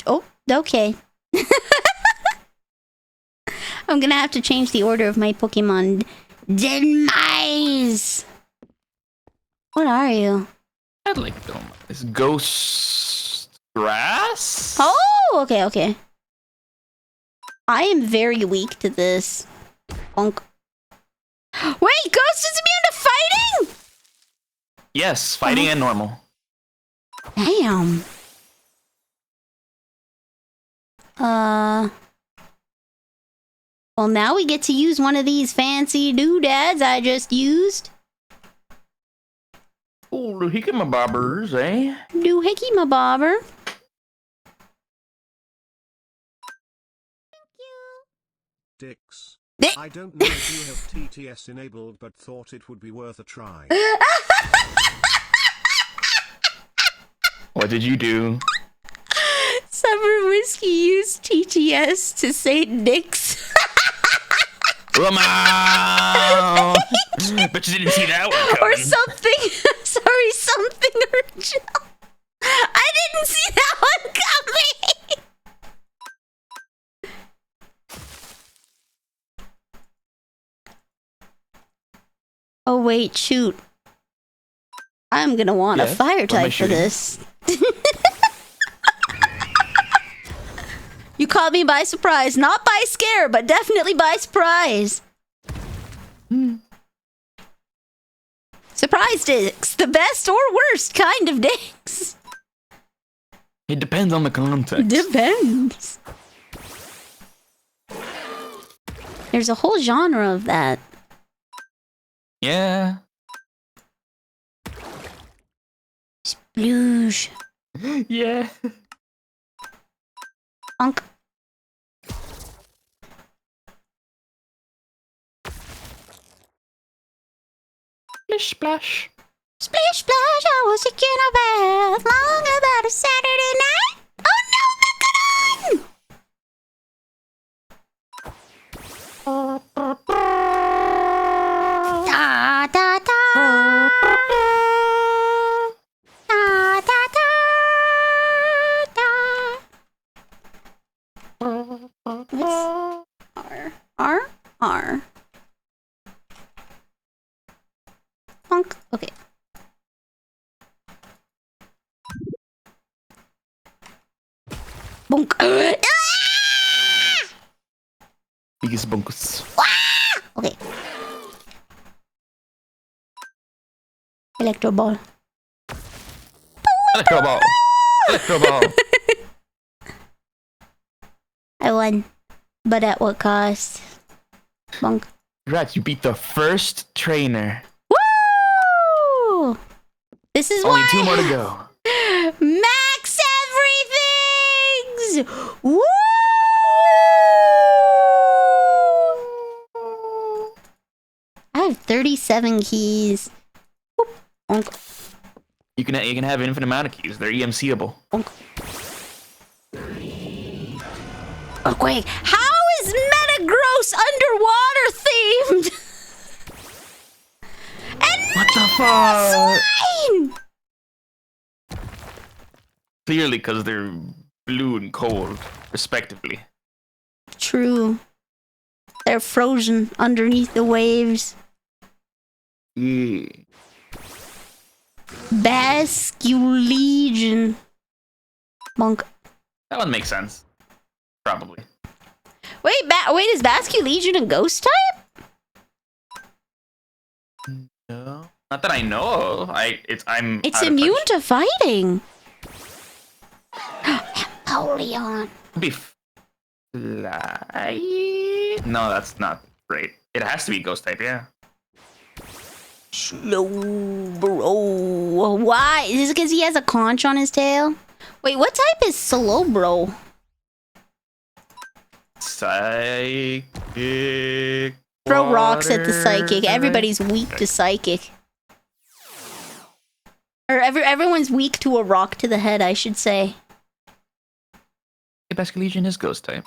Speaker 1: Oh, okay. I'm gonna have to change the order of my Pokemon. Demise! What are you?
Speaker 3: I'd like to know. Is Ghost Grass?
Speaker 1: Oh, okay. I am very weak to this. Bonk. Wait, Ghost is immune to fighting?
Speaker 3: Yes, fighting and normal.
Speaker 1: Damn. Well, now we get to use one of these fancy doodads I just used.
Speaker 3: Oh, doohickey-mabobbers, eh?
Speaker 1: Doohickey-mabobber.
Speaker 4: Dix. I don't know if you have TTS enabled, but thought it would be worth a try.
Speaker 3: What did you do?
Speaker 1: Summer Whiskey used TTS to say Dix.
Speaker 3: Come on! But you didn't see that one coming.
Speaker 1: Or something. Sorry, something original. I didn't see that one coming. Oh wait, shoot. I'm gonna want a fire type for this. You caught me by surprise. Not by scare, but definitely by surprise. Surprise Dix. The best or worst kind of Dix.
Speaker 3: It depends on the context.
Speaker 1: Depends. There's a whole genre of that.
Speaker 3: Yeah.
Speaker 1: Sploosh.
Speaker 3: Yeah.
Speaker 1: Unk.
Speaker 3: Splish splash.
Speaker 1: Splish splash, I was taking a bath long about a Saturday night. Oh no, Megalon! Da da da. Da da da da. R. Bonk. Okay. Bonk.
Speaker 3: Biggest bunkus.
Speaker 1: Okay. Electro ball.
Speaker 3: Electro ball. Electro ball.
Speaker 1: I won. But at what cost? Bonk.
Speaker 3: Congrats, you beat the first trainer.
Speaker 1: Woo! This is
Speaker 3: Only
Speaker 1: why
Speaker 3: 2 more to go.
Speaker 1: Max everything's! Woo! I have 37 keys. Boop. Bonk.
Speaker 3: You can have an infinite amount of keys. They're EMCable.
Speaker 1: Bonk. Oh, quick. How is Metagross underwater themed? And
Speaker 3: What the fuck?
Speaker 1: mine!
Speaker 3: Clearly, because they're blue and cold, respectively.
Speaker 1: True. They're frozen underneath the waves.
Speaker 3: Yeah.
Speaker 1: Basculegion. Bonk.
Speaker 3: That one makes sense. Probably.
Speaker 1: Wait, is Basculegion a ghost type?
Speaker 3: No. Not that I know of. It's
Speaker 1: immune to fighting. Empoleon.
Speaker 3: Could be fly. No, that's not great. It has to be ghost type, yeah.
Speaker 1: Slowbro. Why? Is it because he has a conch on his tail? Wait, what type is Slowbro?
Speaker 3: Psychic.
Speaker 1: Throw rocks at the
Speaker 3: water.
Speaker 1: psychic. Everybody's weak to psychic. Or everyone's weak to a rock to the head, I should say.
Speaker 3: Basculegion is ghost type.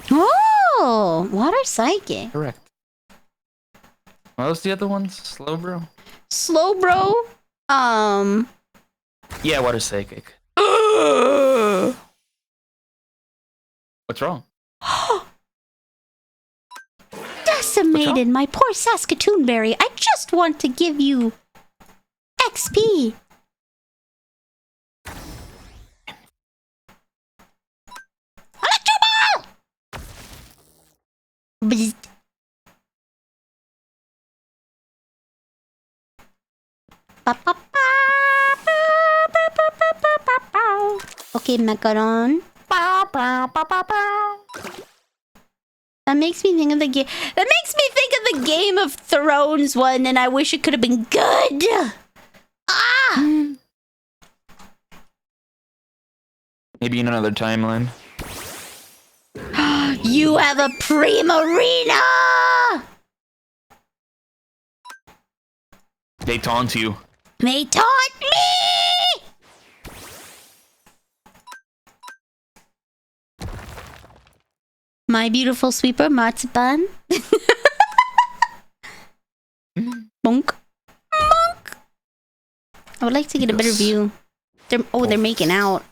Speaker 1: Oh, water psychic.
Speaker 3: Correct. What was the other ones? Slowbro?
Speaker 1: Slowbro.
Speaker 3: Yeah, water psychic. What's wrong?
Speaker 1: Decimated, my poor Saskatoonberry. I just want to give you XP. Electro ball! Bzz. Ba, ba, ba, ba, ba, ba, ba, ba, ba, ba. Okay, macaron. That makes me think of the game. That makes me think of the Game of Thrones one, and I wish it could have been good. Ah!
Speaker 3: Maybe in another timeline.
Speaker 1: You have a Primarina!
Speaker 3: They taunt you.
Speaker 1: They taunt me! My beautiful sweeper, Marzipan. Monk. Monk. I would like to get a better view. They're making out.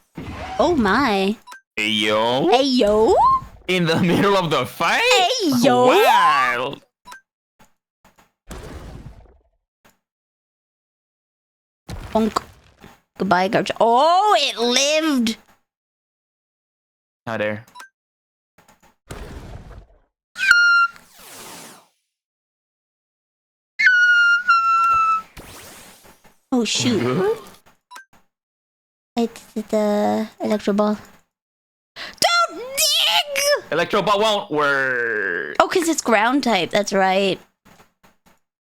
Speaker 1: Oh my.
Speaker 3: Hey yo.
Speaker 1: Hey yo.
Speaker 3: In the middle of the fight?
Speaker 1: Hey yo.
Speaker 3: Wow.
Speaker 1: Bonk. Goodbye, garbage. Oh, it lived.
Speaker 3: Hi there.
Speaker 1: Oh shoot. It's the electro ball. Don't dig!
Speaker 3: Electro ball won't work.
Speaker 1: Oh, because it's ground type. That's right.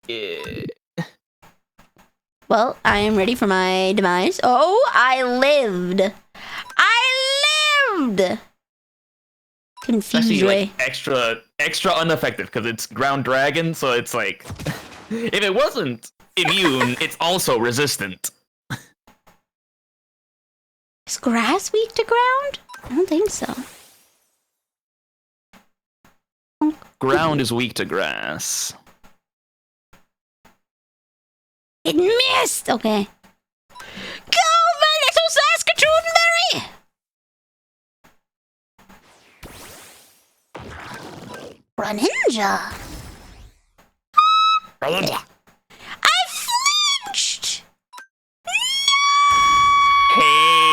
Speaker 3: Yeah.
Speaker 1: Well, I am ready for my demise. Oh, I lived. I lived.
Speaker 3: It's
Speaker 1: Confused.
Speaker 3: actually like extra ineffective because it's ground dragon, so it's like if it wasn't immune, it's also resistant.
Speaker 1: Is grass weak to ground? I don't think so.
Speaker 3: Ground is weak to grass.
Speaker 1: It missed. Okay. Go, my little Saskatoon berry. Greninja. I flinched.
Speaker 3: Pain.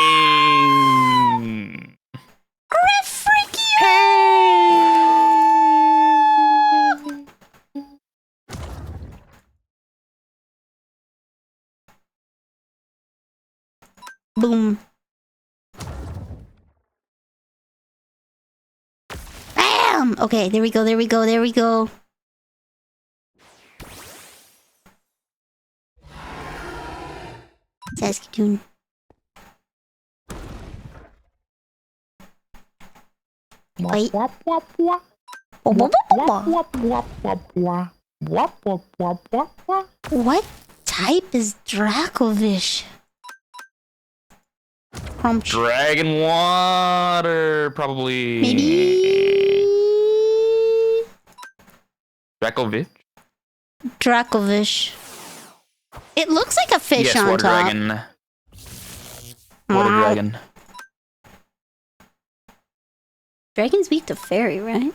Speaker 1: Boom. Bam! Okay, there we go, there we go, there we go. Saskatoon. Wait. What type is Dracovish?
Speaker 3: Dragon water, probably.
Speaker 1: Maybe
Speaker 3: Dracovish?
Speaker 1: Dracovish. It looks like a fish
Speaker 3: yes,
Speaker 1: on
Speaker 3: water
Speaker 1: top.
Speaker 3: Dragon. Water dragon.
Speaker 1: Dragons beat the fairy, right?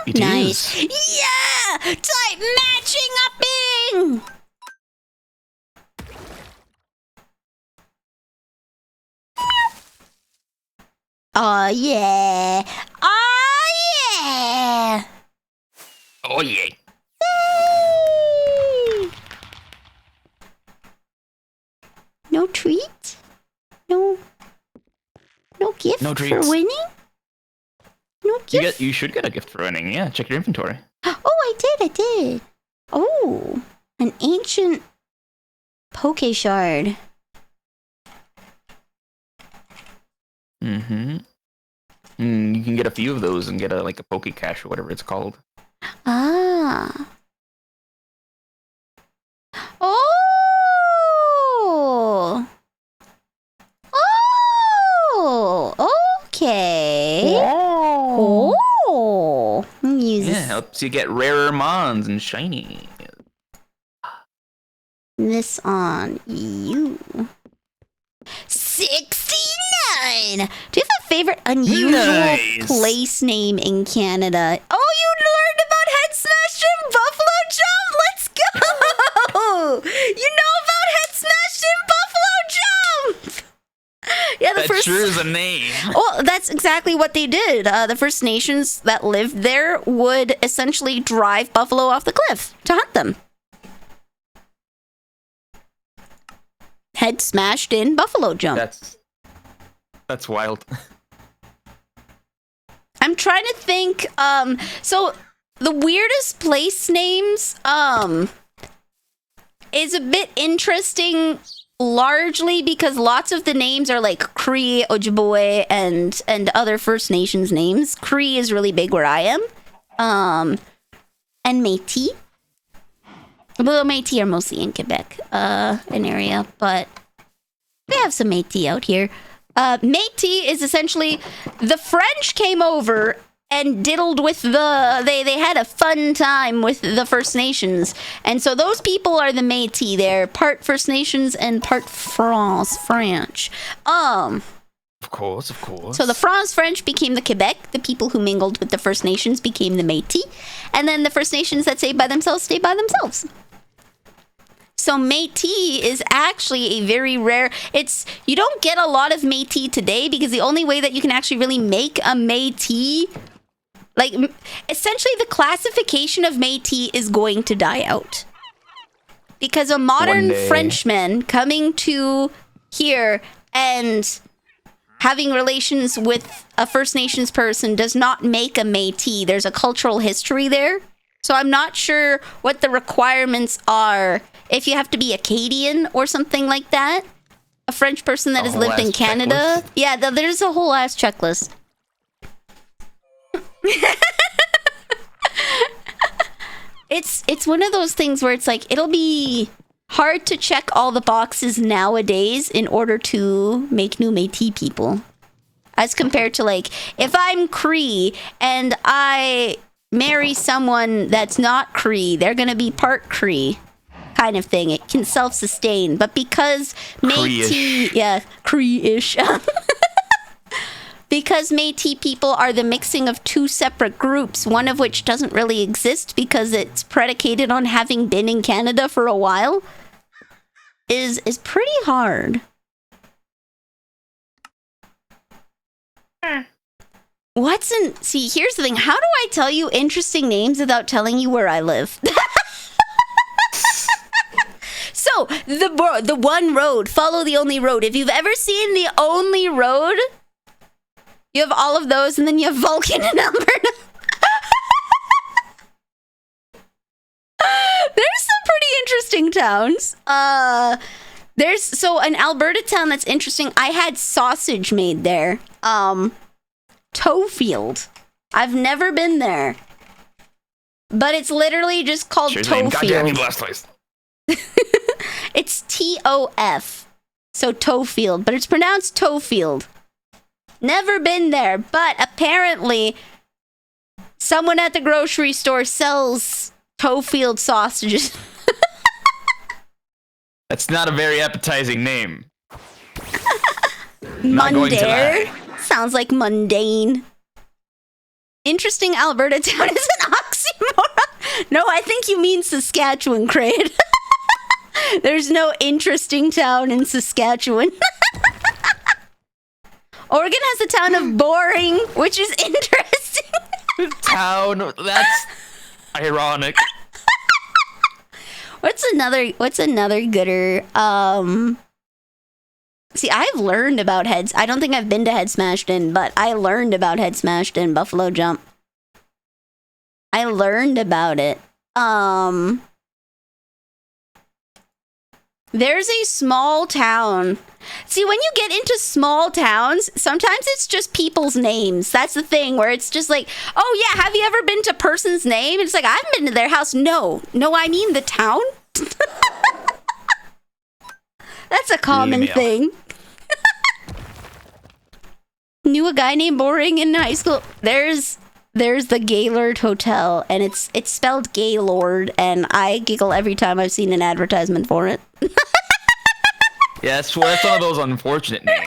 Speaker 3: It
Speaker 1: Nice.
Speaker 3: is.
Speaker 1: Yeah! Type matching upping! Oh yeah! Oh yeah!
Speaker 3: Oh yeah.
Speaker 1: Yay! No treat? No gift
Speaker 3: No
Speaker 1: for
Speaker 3: treats.
Speaker 1: winning? No gift?
Speaker 3: You should get a gift for winning. Yeah, check your inventory.
Speaker 1: Oh, I did. Oh, an ancient Poke Shard.
Speaker 3: Mm-hmm. You can get a few of those and get a Poke Cash or whatever it's called.
Speaker 1: Ah. Oh. Oh. Okay. Oh. Use
Speaker 3: Yeah, helps you get rarer mons and shiny.
Speaker 1: this on you. 69! Do you have a favorite unusual
Speaker 3: Nice.
Speaker 1: place name in Canada? Oh, you learned about Head Smashed and Buffalo Jump! Let's go! You know about Head Smashed and Buffalo Jump! Yeah,
Speaker 3: That sure is a name.
Speaker 1: Well, that's exactly what they did. The First Nations that lived there would essentially drive buffalo off the cliff to hunt them. Head smashed in buffalo jump.
Speaker 3: That's wild.
Speaker 1: I'm trying to think. So the weirdest place names is a bit interesting, largely because lots of the names are like Cree, Ojibwe, and other First Nations names. Cree is really big where I am, and Métis. Well, Métis are mostly in Quebec, an area, but we have some Métis out here. Métis is essentially the French came over and diddled with they had a fun time with the First Nations, and so those people are the Métis. They're part First Nations and part French.
Speaker 3: Of course.
Speaker 1: So the French became the Quebec. The people who mingled with the First Nations became the Métis, and then the First Nations that stayed by themselves stayed by themselves. So Métis is actually a very rare. You don't get a lot of Métis today because the only way that you can actually really make a Métis, like essentially the classification of Métis is going to die out. Because a modern Frenchman coming to here and having relations with a First Nations person does not make a Métis. There's a cultural history there. So I'm not sure what the requirements are. If you have to be Acadian or something like that, a French person that has lived in Canada.
Speaker 3: Checklist.
Speaker 1: Yeah, there's a whole ass checklist. It's one of those things where it's like, it'll be hard to check all the boxes nowadays in order to make new Métis people. As compared to like, if I'm Cree and I marry someone that's not Cree, they're gonna be part Cree. Kind of thing. It can self-sustain, but because Métis, Cree-ish, because Métis people are the mixing of two separate groups, one of which doesn't really exist because it's predicated on having been in Canada for a while, is pretty hard. See, here's the thing. How do I tell you interesting names without telling you where I live? So, No, the one road. Follow the only road. If you've ever seen the only road, you have all of those, and then you have Vulcan and Alberta. There's some pretty interesting towns. There's so an Alberta town that's interesting. I had sausage made there. Toefield. I've never been there, but it's literally just called Toefield.
Speaker 3: Goddamn you, Blastoise.
Speaker 1: It's TOF, so Toefield, but it's pronounced Toefield. Never been there, but apparently someone at the grocery store sells Toefield sausages.
Speaker 3: That's not a very appetizing name. Not going to lie.
Speaker 1: Sounds like mundane. Interesting Alberta town is an oxymoron. No, I think you mean Saskatchewan, Craig. There's no interesting town in Saskatchewan. Oregon has a town of Boring, which is interesting.
Speaker 3: Town, that's ironic.
Speaker 1: What's another gooder? See, I've learned about Heads. I don't think I've been to Head Smashed In, but I learned about Head Smashed In Buffalo Jump. I learned about it. There's a small town. See, when you get into small towns, sometimes it's just people's names. That's the thing, where it's just like, oh yeah, have you ever been to person's name? It's like, I haven't been to their house. No, I mean the town. That's a common thing. Knew a guy named Boring in high school. There's the Gaylord Hotel, and it's spelled Gaylord, and I giggle every time I've seen an advertisement for it.
Speaker 3: Yeah, that's one of those unfortunate names.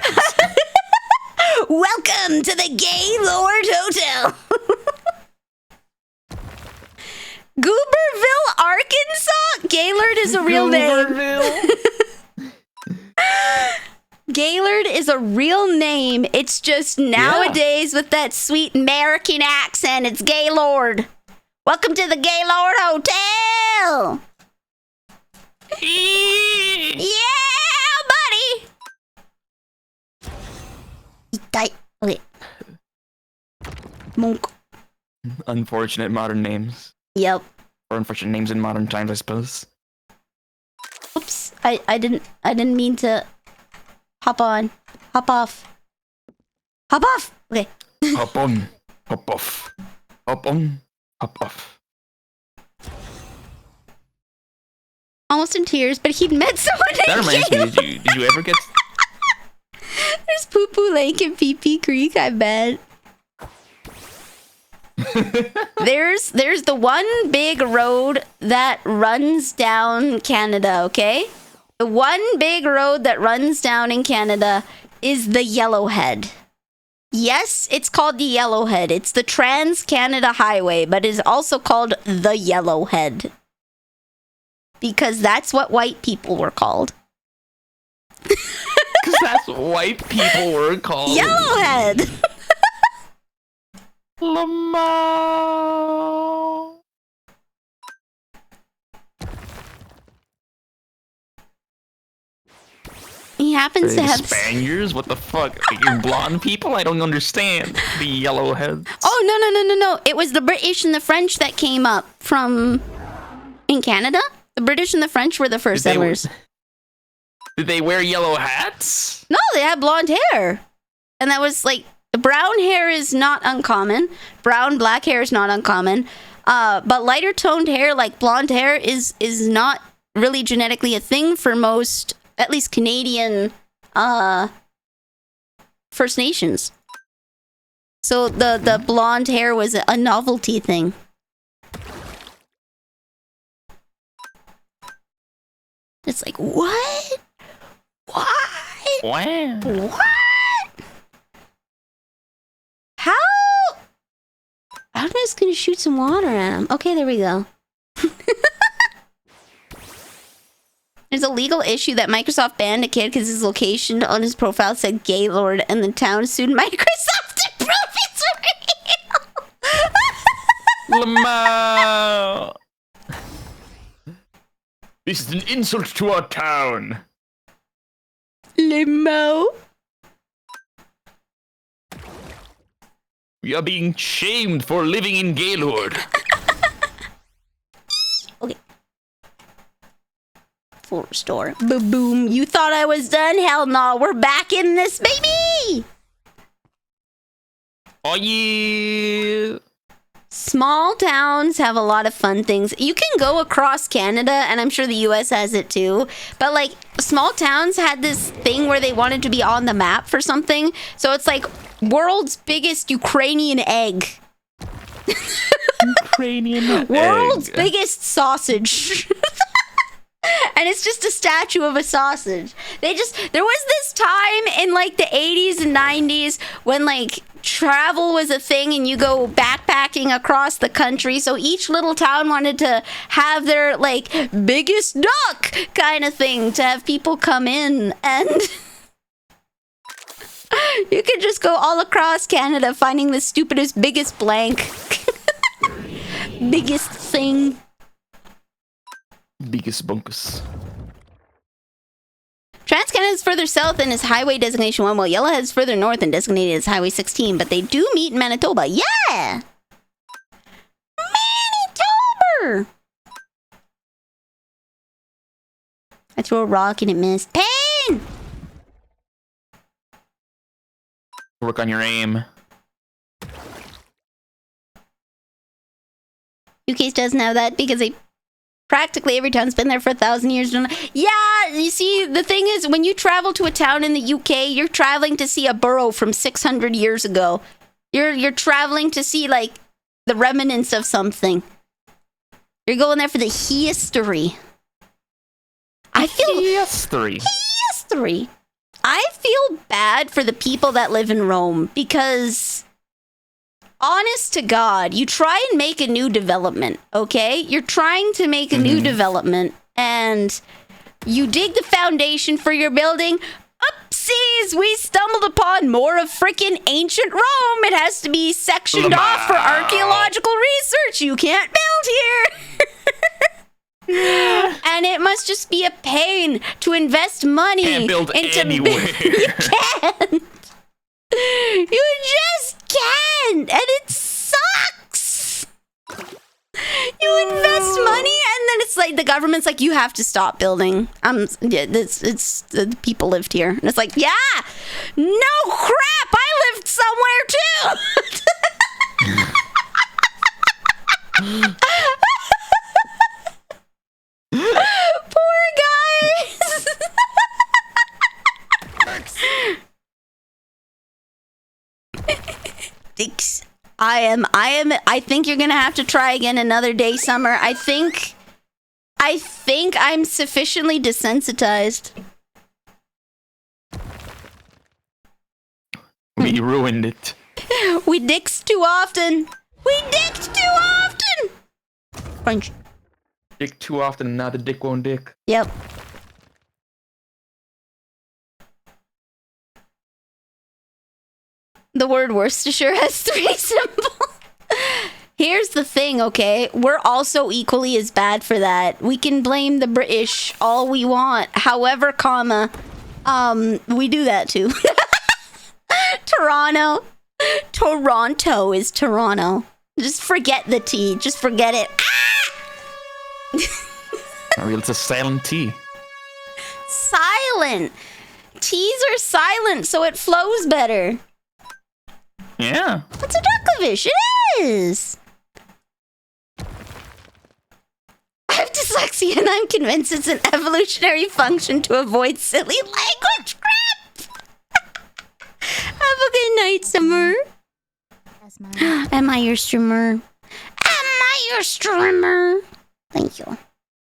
Speaker 1: Welcome to the Gaylord Hotel. Gooberville, Arkansas? Gaylord is a real name. Gaylord is a real name. It's just nowadays with that sweet American accent, it's Gaylord. Welcome to the Gaylord Hotel. Yeah, buddy. Okay. Monk.
Speaker 3: Unfortunate modern names.
Speaker 1: Yep.
Speaker 3: Or unfortunate names in modern times, I suppose.
Speaker 1: Oops. I didn't mean to hop on. Hop off. Hop off. Okay.
Speaker 3: Hop on. Hop off. Hop on. Hop off.
Speaker 1: Almost in tears, but he'd met someone named
Speaker 3: That reminds me, did you ever get...
Speaker 1: There's Poo Poo Lake and Pee Pee Creek, I bet. There's the one big road that runs down Canada, okay? The one big road that runs down in Canada is the Yellowhead. Yes, it's called the Yellowhead. It's the Trans-Canada Highway, but it is also called the Yellowhead. Because that's what white people were called.
Speaker 3: Because that's what white people were called.
Speaker 1: Yellowhead!
Speaker 3: Lamau.
Speaker 1: He happens to have...
Speaker 3: Spaniards? What the fuck? Like, blonde people? I don't understand. The yellowheads.
Speaker 1: Oh, no. It was the British and the French that came up from... In Canada? The British and the French were the first settlers.
Speaker 3: Did they wear yellow hats?
Speaker 1: No, they had blonde hair. And that was like... Brown hair is not uncommon. Brown, black hair is not uncommon. But lighter toned hair, like blonde hair, is not really genetically a thing for most, at least Canadian, First Nations. So the blonde hair was a novelty thing. It's like, what? What?
Speaker 3: Wow.
Speaker 1: What? How? I'm just gonna shoot some water at him. Okay, there we go. There's a legal issue that Microsoft banned a kid because his location on his profile said Gaylord, and the town sued Microsoft to prove it's real.
Speaker 3: Lamau. This is an insult to our town.
Speaker 1: Limo.
Speaker 3: We are being shamed for living in Gaylord.
Speaker 1: Okay. Full restore. Boom. You thought I was done? Hell no. We're back in this, baby.
Speaker 3: Oh yeah.
Speaker 1: Small towns have a lot of fun things. You can go across Canada, and I'm sure the US has it too. But like, small towns had this thing where they wanted to be on the map for something. So it's like world's biggest Ukrainian egg.
Speaker 3: Ukrainian
Speaker 1: World's
Speaker 3: egg.
Speaker 1: biggest sausage. And it's just a statue of a sausage. There was this time in like the 80s and 90s when like travel was a thing and you go backpacking across the country. So each little town wanted to have their like biggest duck kind of thing to have people come in, and you could just go all across Canada finding the stupidest, biggest blank. Biggest thing.
Speaker 3: Biggest bunkus.
Speaker 1: TransCanada is further south and is highway designation 1, while Yellowhead is further north and designated as highway 16, but they do meet in Manitoba. Yeah! Manitoba! I threw a rock and it missed. Pain!
Speaker 3: Work on your aim.
Speaker 1: UK's doesn't have that because they practically every town's been there for 1,000 years. Yeah, you see, the thing is, when you travel to a town in the UK, you're traveling to see a borough from 600 years ago. You're traveling to see, like, the remnants of something. You're going there for the history. I feel...
Speaker 3: History.
Speaker 1: History. I feel bad for the people that live in Rome because... honest to God, you try and make a new development, okay? You're trying to make a new development, and you dig the foundation for your building. Oopsies! We stumbled upon more of frickin' ancient Rome. It has to be sectioned off for archaeological research. You can't build here. And it must just be a pain to invest money
Speaker 3: Can't build anywhere.
Speaker 1: You can't. You just can't, and it sucks. You invest money, and then it's like the government's like, you have to stop building. Yeah, it's the people lived here, and it's like, yeah, no crap, I lived somewhere too. Poor guys. I think you're gonna have to try again another day, Summer. I think I'm sufficiently desensitized.
Speaker 3: We ruined it.
Speaker 1: We dicks too often. We dicked too often. Crunch.
Speaker 3: Dick too often, and now the dick won't dick.
Speaker 1: Yep. The word Worcestershire has 3 symbols. Here's the thing, okay? We're also equally as bad for that. We can blame the British all we want. However, we do that too. Toronto. Toronto is Toronto. Just forget the T. Just forget it.
Speaker 3: Ah! It's a silent T.
Speaker 1: Silent. T's are silent, so it flows better.
Speaker 3: Yeah.
Speaker 1: It's a Duckovish. It is. I have dyslexia, and I'm convinced it's an evolutionary function to avoid silly language crap. Have a good night, Summer. Am I your streamer? Am I your streamer? Thank you.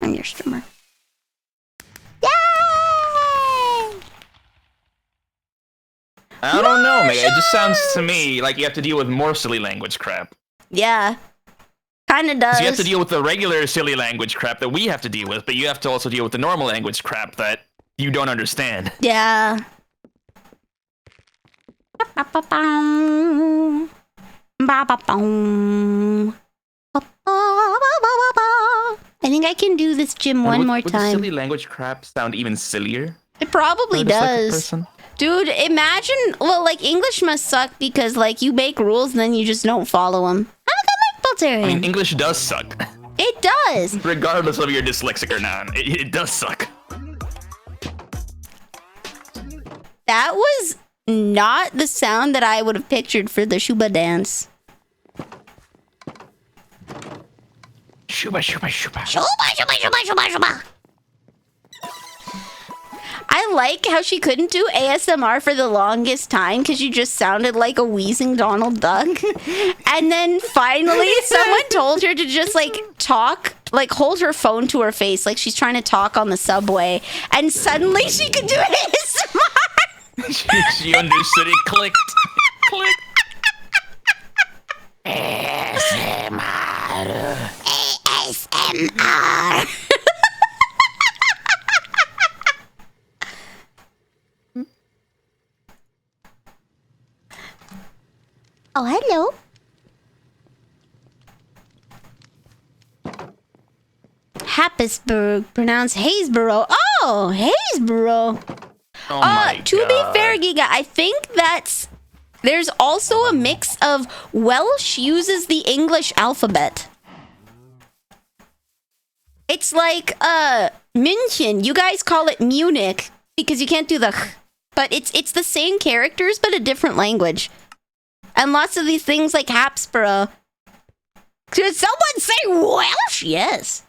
Speaker 1: I'm your streamer. Yay!
Speaker 3: I don't know, man. It just sounds to me like you have to deal with more silly language crap.
Speaker 1: Yeah. Kinda does.
Speaker 3: So you have to deal with the regular silly language crap that we have to deal with, but you have to also deal with the normal language crap that you don't understand.
Speaker 1: Yeah. I think I can do this gym one more
Speaker 3: would the
Speaker 1: time.
Speaker 3: silly language crap sound even sillier?
Speaker 1: It probably
Speaker 3: for a dyslexic
Speaker 1: does.
Speaker 3: person?
Speaker 1: Dude, imagine, well, like, English must suck because, like, you make rules and then you just don't follow them. I'm a good
Speaker 3: I mean,
Speaker 1: Baltarian.
Speaker 3: English does suck.
Speaker 1: It does.
Speaker 3: Regardless of you're dyslexic or not, it does suck.
Speaker 1: That was not the sound that I would have pictured for the Shuba dance.
Speaker 3: Shuba, shuba, shuba.
Speaker 1: Shuba, shuba, shuba, shuba, shuba. I like how she couldn't do ASMR for the longest time because you just sounded like a wheezing Donald Duck. And then finally someone told her to just like talk, like hold her phone to her face like she's trying to talk on the subway. And suddenly she could do ASMR.
Speaker 3: She understood it. Clicked. Clicked. ASMR.
Speaker 1: ASMR. Oh, hello. Happisburg, pronounced Haysboro. Oh, Haysboro.
Speaker 3: Oh my
Speaker 1: To
Speaker 3: God.
Speaker 1: be fair, Giga, I think there's also a mix of Welsh uses the English alphabet. It's like München. You guys call it Munich because you can't do the ch, but it's the same characters but a different language. And lots of these things like Hapsborough. Could someone say Welsh? Yes.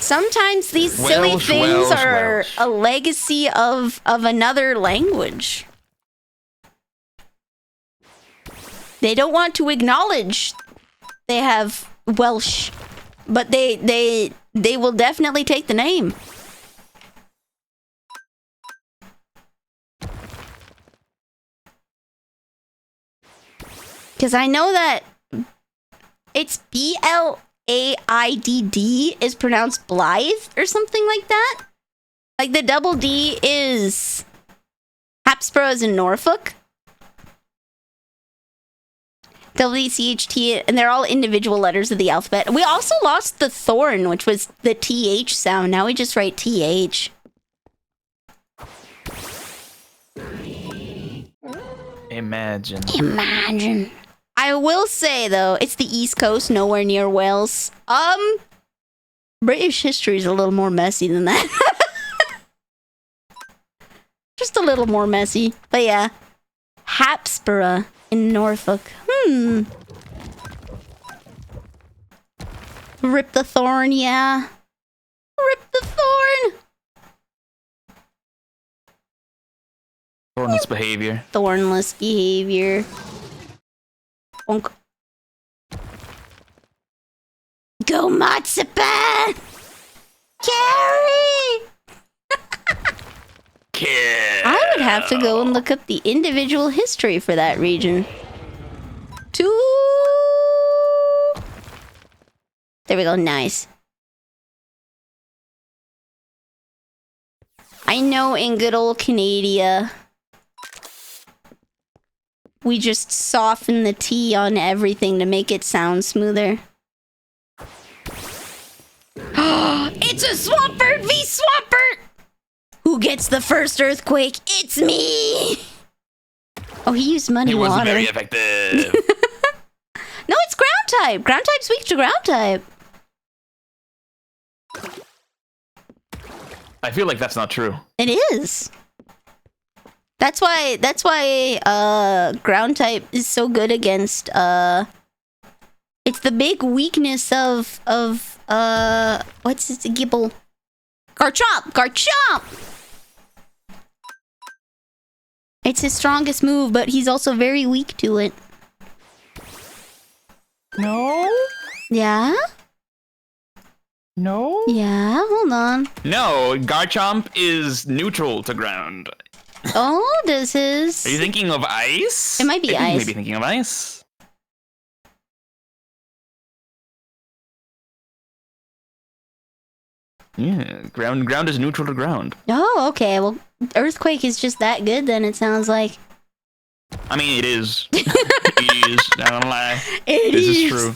Speaker 1: Sometimes these silly
Speaker 3: Welsh,
Speaker 1: things
Speaker 3: Welsh,
Speaker 1: are
Speaker 3: Welsh.
Speaker 1: a legacy of another language. They don't want to acknowledge they have Welsh, but they will definitely take the name. Because I know that it's BLAIDD is pronounced Blythe or something like that. Like the double D is Hapsborough is in Norfolk. WCHT, and they're all individual letters of the alphabet. We also lost the thorn, which was the TH sound. Now we just write TH. Imagine. I will say though, it's the East Coast, nowhere near Wales. British history is a little more messy than that. Just a little more messy. But yeah, Hapsborough in Norfolk. Rip the thorn, yeah. Rip the thorn.
Speaker 3: Thornless behavior.
Speaker 1: Thornless behavior. Bonk. Go Matsupa! Carrie! I would have to go and look up the individual history for that region. There we go, nice. I know in good old Canada, we just soften the T on everything to make it sound smoother. It's a Swampert v Swampert! Who gets the first earthquake? It's me! Oh, he used muddy
Speaker 3: It
Speaker 1: water.
Speaker 3: wasn't very effective.
Speaker 1: No, it's ground type. Ground type speaks to ground type.
Speaker 3: I feel like that's not true.
Speaker 1: It is. That's why ground type is so good against it's the big weakness of what's it, Gibble? Garchomp! It's his strongest move, but he's also very weak to it.
Speaker 2: No?
Speaker 1: Yeah?
Speaker 2: No?
Speaker 1: Yeah, hold on.
Speaker 3: No, Garchomp is neutral to ground.
Speaker 1: Oh, does his...
Speaker 3: Are you thinking of ice?
Speaker 1: It might be
Speaker 3: I think you
Speaker 1: ice.
Speaker 3: may be thinking of ice. Yeah, ground is neutral to ground.
Speaker 1: Oh, okay. Well, Earthquake is just that good then, it sounds like.
Speaker 3: I mean, it is. It is. Not gonna lie.
Speaker 1: It
Speaker 3: This
Speaker 1: is.
Speaker 3: is true.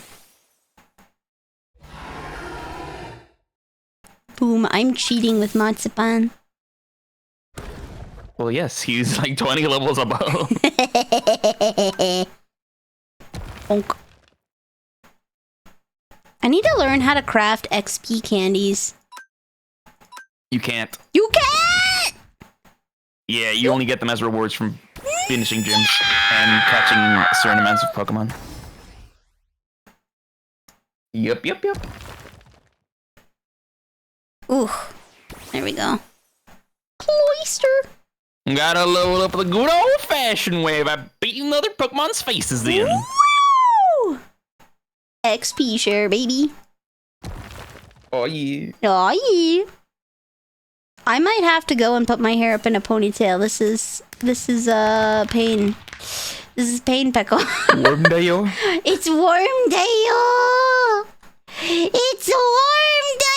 Speaker 1: Boom, I'm cheating with Matsupan.
Speaker 3: Well, yes, he's like 20 levels above.
Speaker 1: Bonk. I need to learn how to craft XP candies.
Speaker 3: You can't.
Speaker 1: You can't!
Speaker 3: Yeah, you only get them as rewards from finishing gyms and catching certain amounts of Pokemon. Yup.
Speaker 1: Ooh, there we go. Cloister.
Speaker 3: Gotta level up the good old-fashioned way by beating other Pokemon's faces in.
Speaker 1: Woo! XP share, baby.
Speaker 3: Oh yeah.
Speaker 1: Oh yeah. I might have to go and put my hair up in a ponytail. This is pain. This is pain, Peckle.
Speaker 3: Wormdale.
Speaker 1: It's Wormdale. It's Wormdale.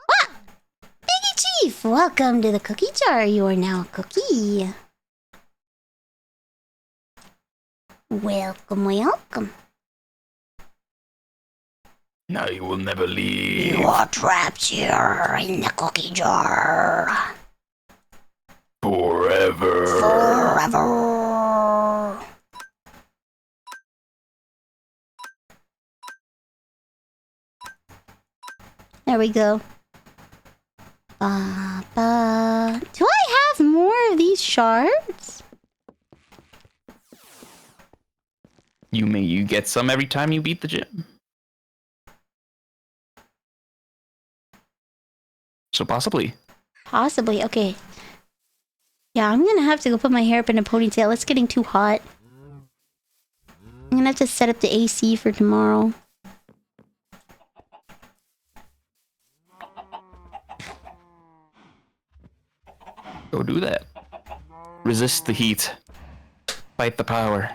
Speaker 1: What? Biggie Chief, welcome to the cookie jar. You are now a cookie. Welcome.
Speaker 3: Now you will never leave.
Speaker 1: You are trapped here in the cookie jar. Forever. There we go. Do I have more of these shards?
Speaker 3: You get some every time you beat the gym. So possibly.
Speaker 1: Possibly, okay. Yeah, I'm gonna have to go put my hair up in a ponytail. It's getting too hot. I'm gonna have to set up the AC for tomorrow.
Speaker 3: Go do that. Resist the heat. Fight the power.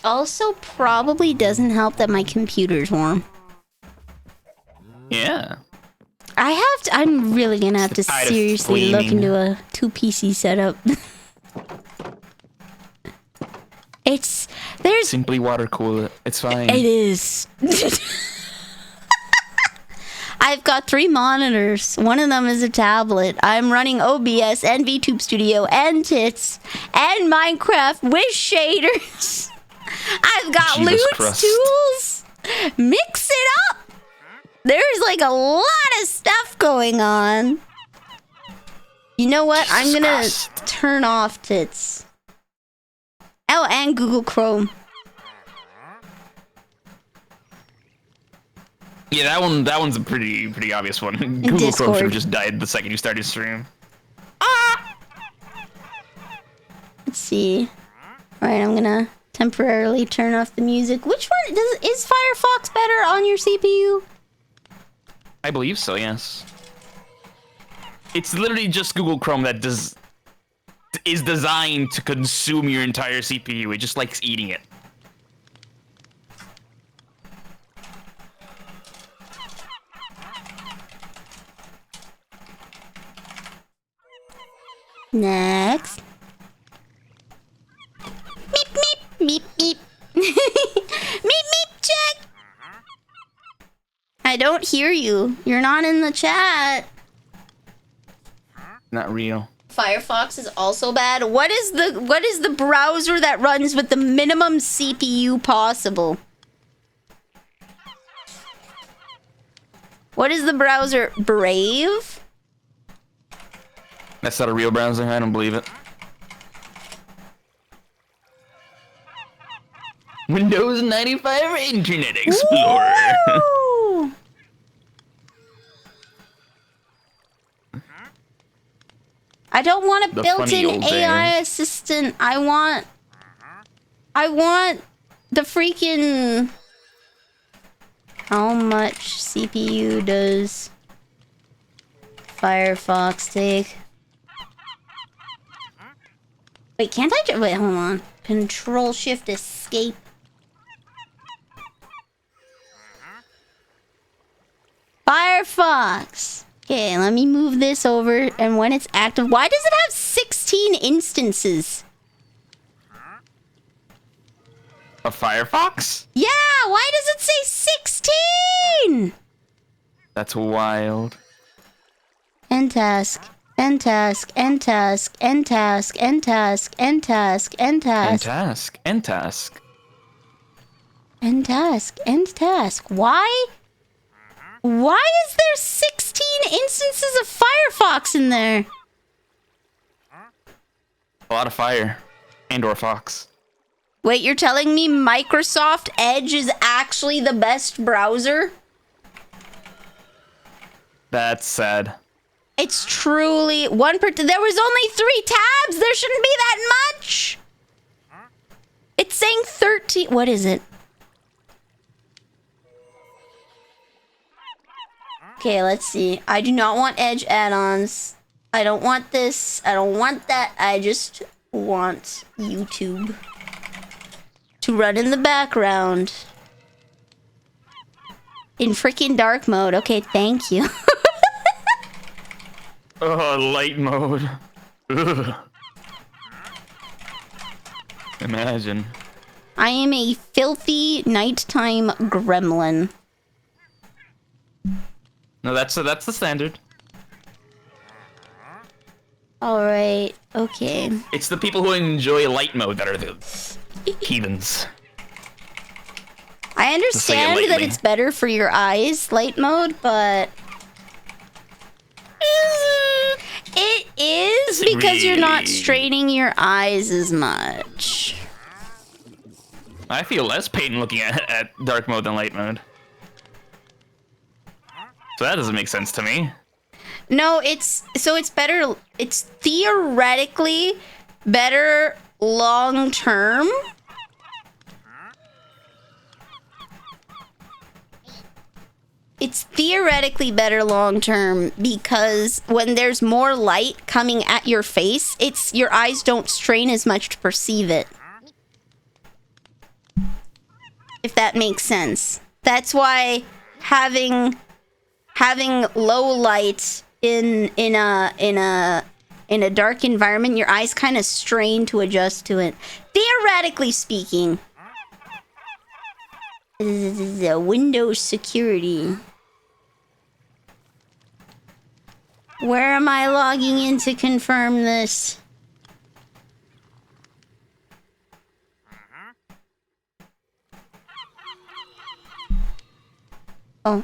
Speaker 1: Also, probably doesn't help that my computer's warm.
Speaker 3: Yeah.
Speaker 1: I'm really gonna have to
Speaker 3: tired of
Speaker 1: seriously look
Speaker 3: flaming.
Speaker 1: into a 2 PC setup. There's
Speaker 3: Simply water cool it. It's fine.
Speaker 1: It is. I've got 3 monitors. One of them is a tablet. I'm running OBS and VTube Studio and Tits and Minecraft with shaders. I've got
Speaker 3: Jesus
Speaker 1: loot
Speaker 3: Christ.
Speaker 1: tools. Mix it up. There's like a lot of stuff going on. You know what? I'm
Speaker 3: Jesus
Speaker 1: gonna
Speaker 3: Christ.
Speaker 1: turn off Tits. Oh, and Google Chrome.
Speaker 3: Yeah, that one's a pretty obvious one. Google Chrome
Speaker 1: Discord.
Speaker 3: should have just died the second you started stream.
Speaker 1: Let's see. Alright, I'm gonna temporarily turn off the music. Which one is Firefox better on your CPU?
Speaker 3: I believe so, yes. It's literally just Google Chrome that is designed to consume your entire CPU. It just likes eating it.
Speaker 1: Next. Meep meep meep meep. Meep meep check. I don't hear you. You're not in the chat.
Speaker 3: Not real.
Speaker 1: Firefox is also bad. What is the browser that runs with the minimum CPU possible? What is the browser? Brave?
Speaker 3: That's not a real browser. I don't believe it. Windows 95 Internet Explorer.
Speaker 1: Woo! I don't want a
Speaker 3: The funny
Speaker 1: built-in
Speaker 3: old
Speaker 1: AI
Speaker 3: days.
Speaker 1: assistant. I want the freaking... How much CPU does Firefox take? Wait, can't I wait, hold on. Control-Shift-Escape. Firefox! Okay, let me move this over, and when it's active... Why does it have 16 instances?
Speaker 3: A Firefox?
Speaker 1: Yeah, why does it say 16?
Speaker 3: That's wild.
Speaker 1: End task. End task. End task. End task. End task. End task. End task.
Speaker 3: End task. End task.
Speaker 1: End task. End task. Why? Why is there 16 instances of Firefox in there?
Speaker 3: A lot of fire. And/or fox.
Speaker 1: Wait, you're telling me Microsoft Edge is actually the best browser?
Speaker 3: That's sad.
Speaker 1: It's truly one per. There was only 3 tabs. There shouldn't be that much. It's saying 13. What is it? Okay, let's see. I do not want Edge add-ons. I don't want this. I don't want that. I just want YouTube to run in the background. In freaking dark mode. Okay, thank you.
Speaker 3: Oh, light mode. Ugh. Imagine.
Speaker 1: I am a filthy nighttime gremlin.
Speaker 3: No, that's the standard.
Speaker 1: Alright, okay.
Speaker 3: It's the people who enjoy light mode that are the heathens.
Speaker 1: I understand that it's better for your eyes, light mode, but... It is because you're not straining your eyes as much.
Speaker 3: I feel less pain looking at dark mode than light mode. So that doesn't make sense to me.
Speaker 1: No, it's better. It's theoretically better long term. It's theoretically better long term because when there's more light coming at your face, your eyes don't strain as much to perceive it. If that makes sense. That's why having low light in a dark environment, your eyes kind of strain to adjust to it. Theoretically speaking. The Windows security. Where am I logging in to confirm this? Oh.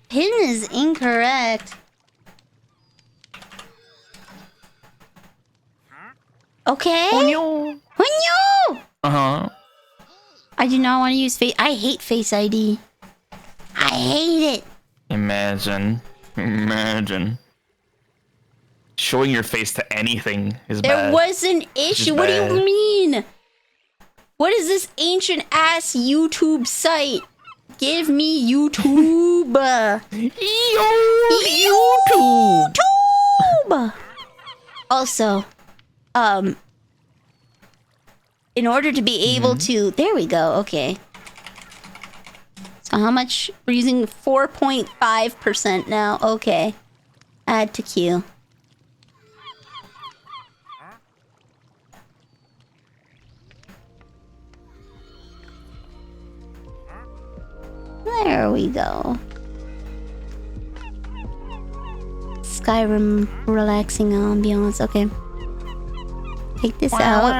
Speaker 1: Pin is incorrect. Okay.
Speaker 3: Onyo.
Speaker 1: Onyo!
Speaker 3: Uh-huh.
Speaker 1: I do not want to use Face. I hate Face ID. I hate it.
Speaker 3: Imagine. Showing your face to anything is
Speaker 1: There
Speaker 3: bad.
Speaker 1: was an issue. What do you mean? What is this ancient ass YouTube site? Give me YouTube. YouTube. Also, in order to be able to, there we go. Okay. So how much? We're using 4.5% now. Okay. Add to queue. There we go. Skyrim relaxing ambiance. Okay. Take this out.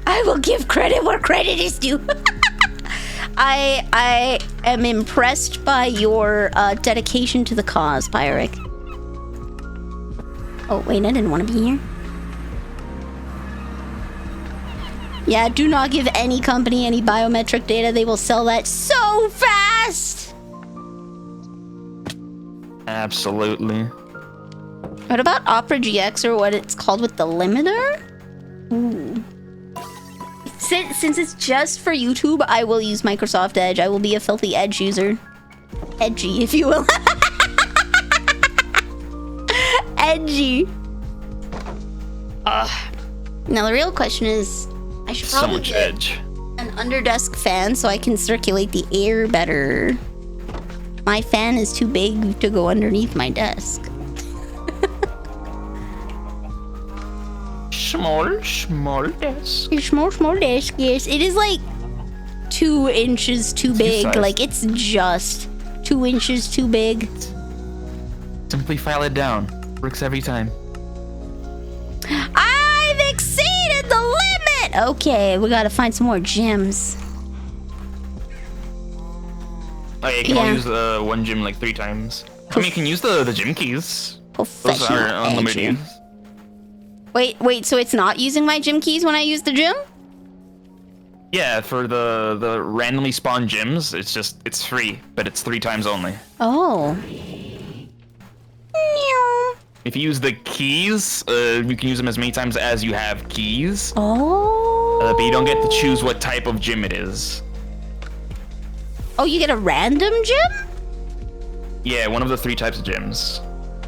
Speaker 1: I will give credit where credit is due. I am impressed by your dedication to the cause, Pyric. Oh, wait, I didn't want to be here. Yeah, do not give any company any biometric data. They will sell that so fast!
Speaker 3: Absolutely.
Speaker 1: What about Opera GX or what it's called with the limiter? Ooh. Since it's just for YouTube, I will use Microsoft Edge. I will be a filthy Edge user. Edgy, if you will. Edgy. Now the real question is, I should
Speaker 3: So
Speaker 1: probably
Speaker 3: much
Speaker 1: get
Speaker 3: edge.
Speaker 1: an underdesk fan so I can circulate the air better. My fan is too big to go underneath my desk.
Speaker 3: Small desk.
Speaker 1: It's small desk, yes. It is like 2 inches too big.
Speaker 3: size.
Speaker 1: Like it's just 2 inches too big.
Speaker 3: Simply file it down. Works every time.
Speaker 1: I've exceeded the limit! Okay, we gotta find some more gems.
Speaker 3: Oh, yeah, you can
Speaker 1: Yeah.
Speaker 3: only use one gym like 3 times. I mean, you can use the gym keys. Those
Speaker 1: Professional
Speaker 3: are unlimited
Speaker 1: edge.
Speaker 3: use.
Speaker 1: Wait, so it's not using my gym keys when I use the gym?
Speaker 3: Yeah, for the randomly spawned gyms, it's free, but it's 3 times only.
Speaker 1: Oh.
Speaker 3: If you use the keys, you can use them as many times as you have keys,
Speaker 1: Oh.
Speaker 3: but you don't get to choose what type of gym it is.
Speaker 1: Oh, you get a random gym?
Speaker 3: Yeah, one of the 3 types of gyms.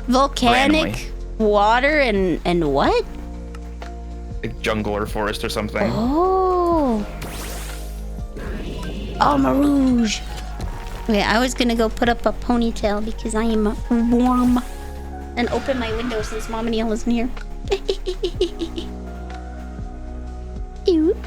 Speaker 1: Volcanic,
Speaker 3: Randomly.
Speaker 1: water, and what?
Speaker 3: Like jungle or forest or something.
Speaker 1: Oh. Oh, Marouge. Okay, I was gonna go put up a ponytail because I am warm. And open my window since Mom and Neil isn't here. Cute.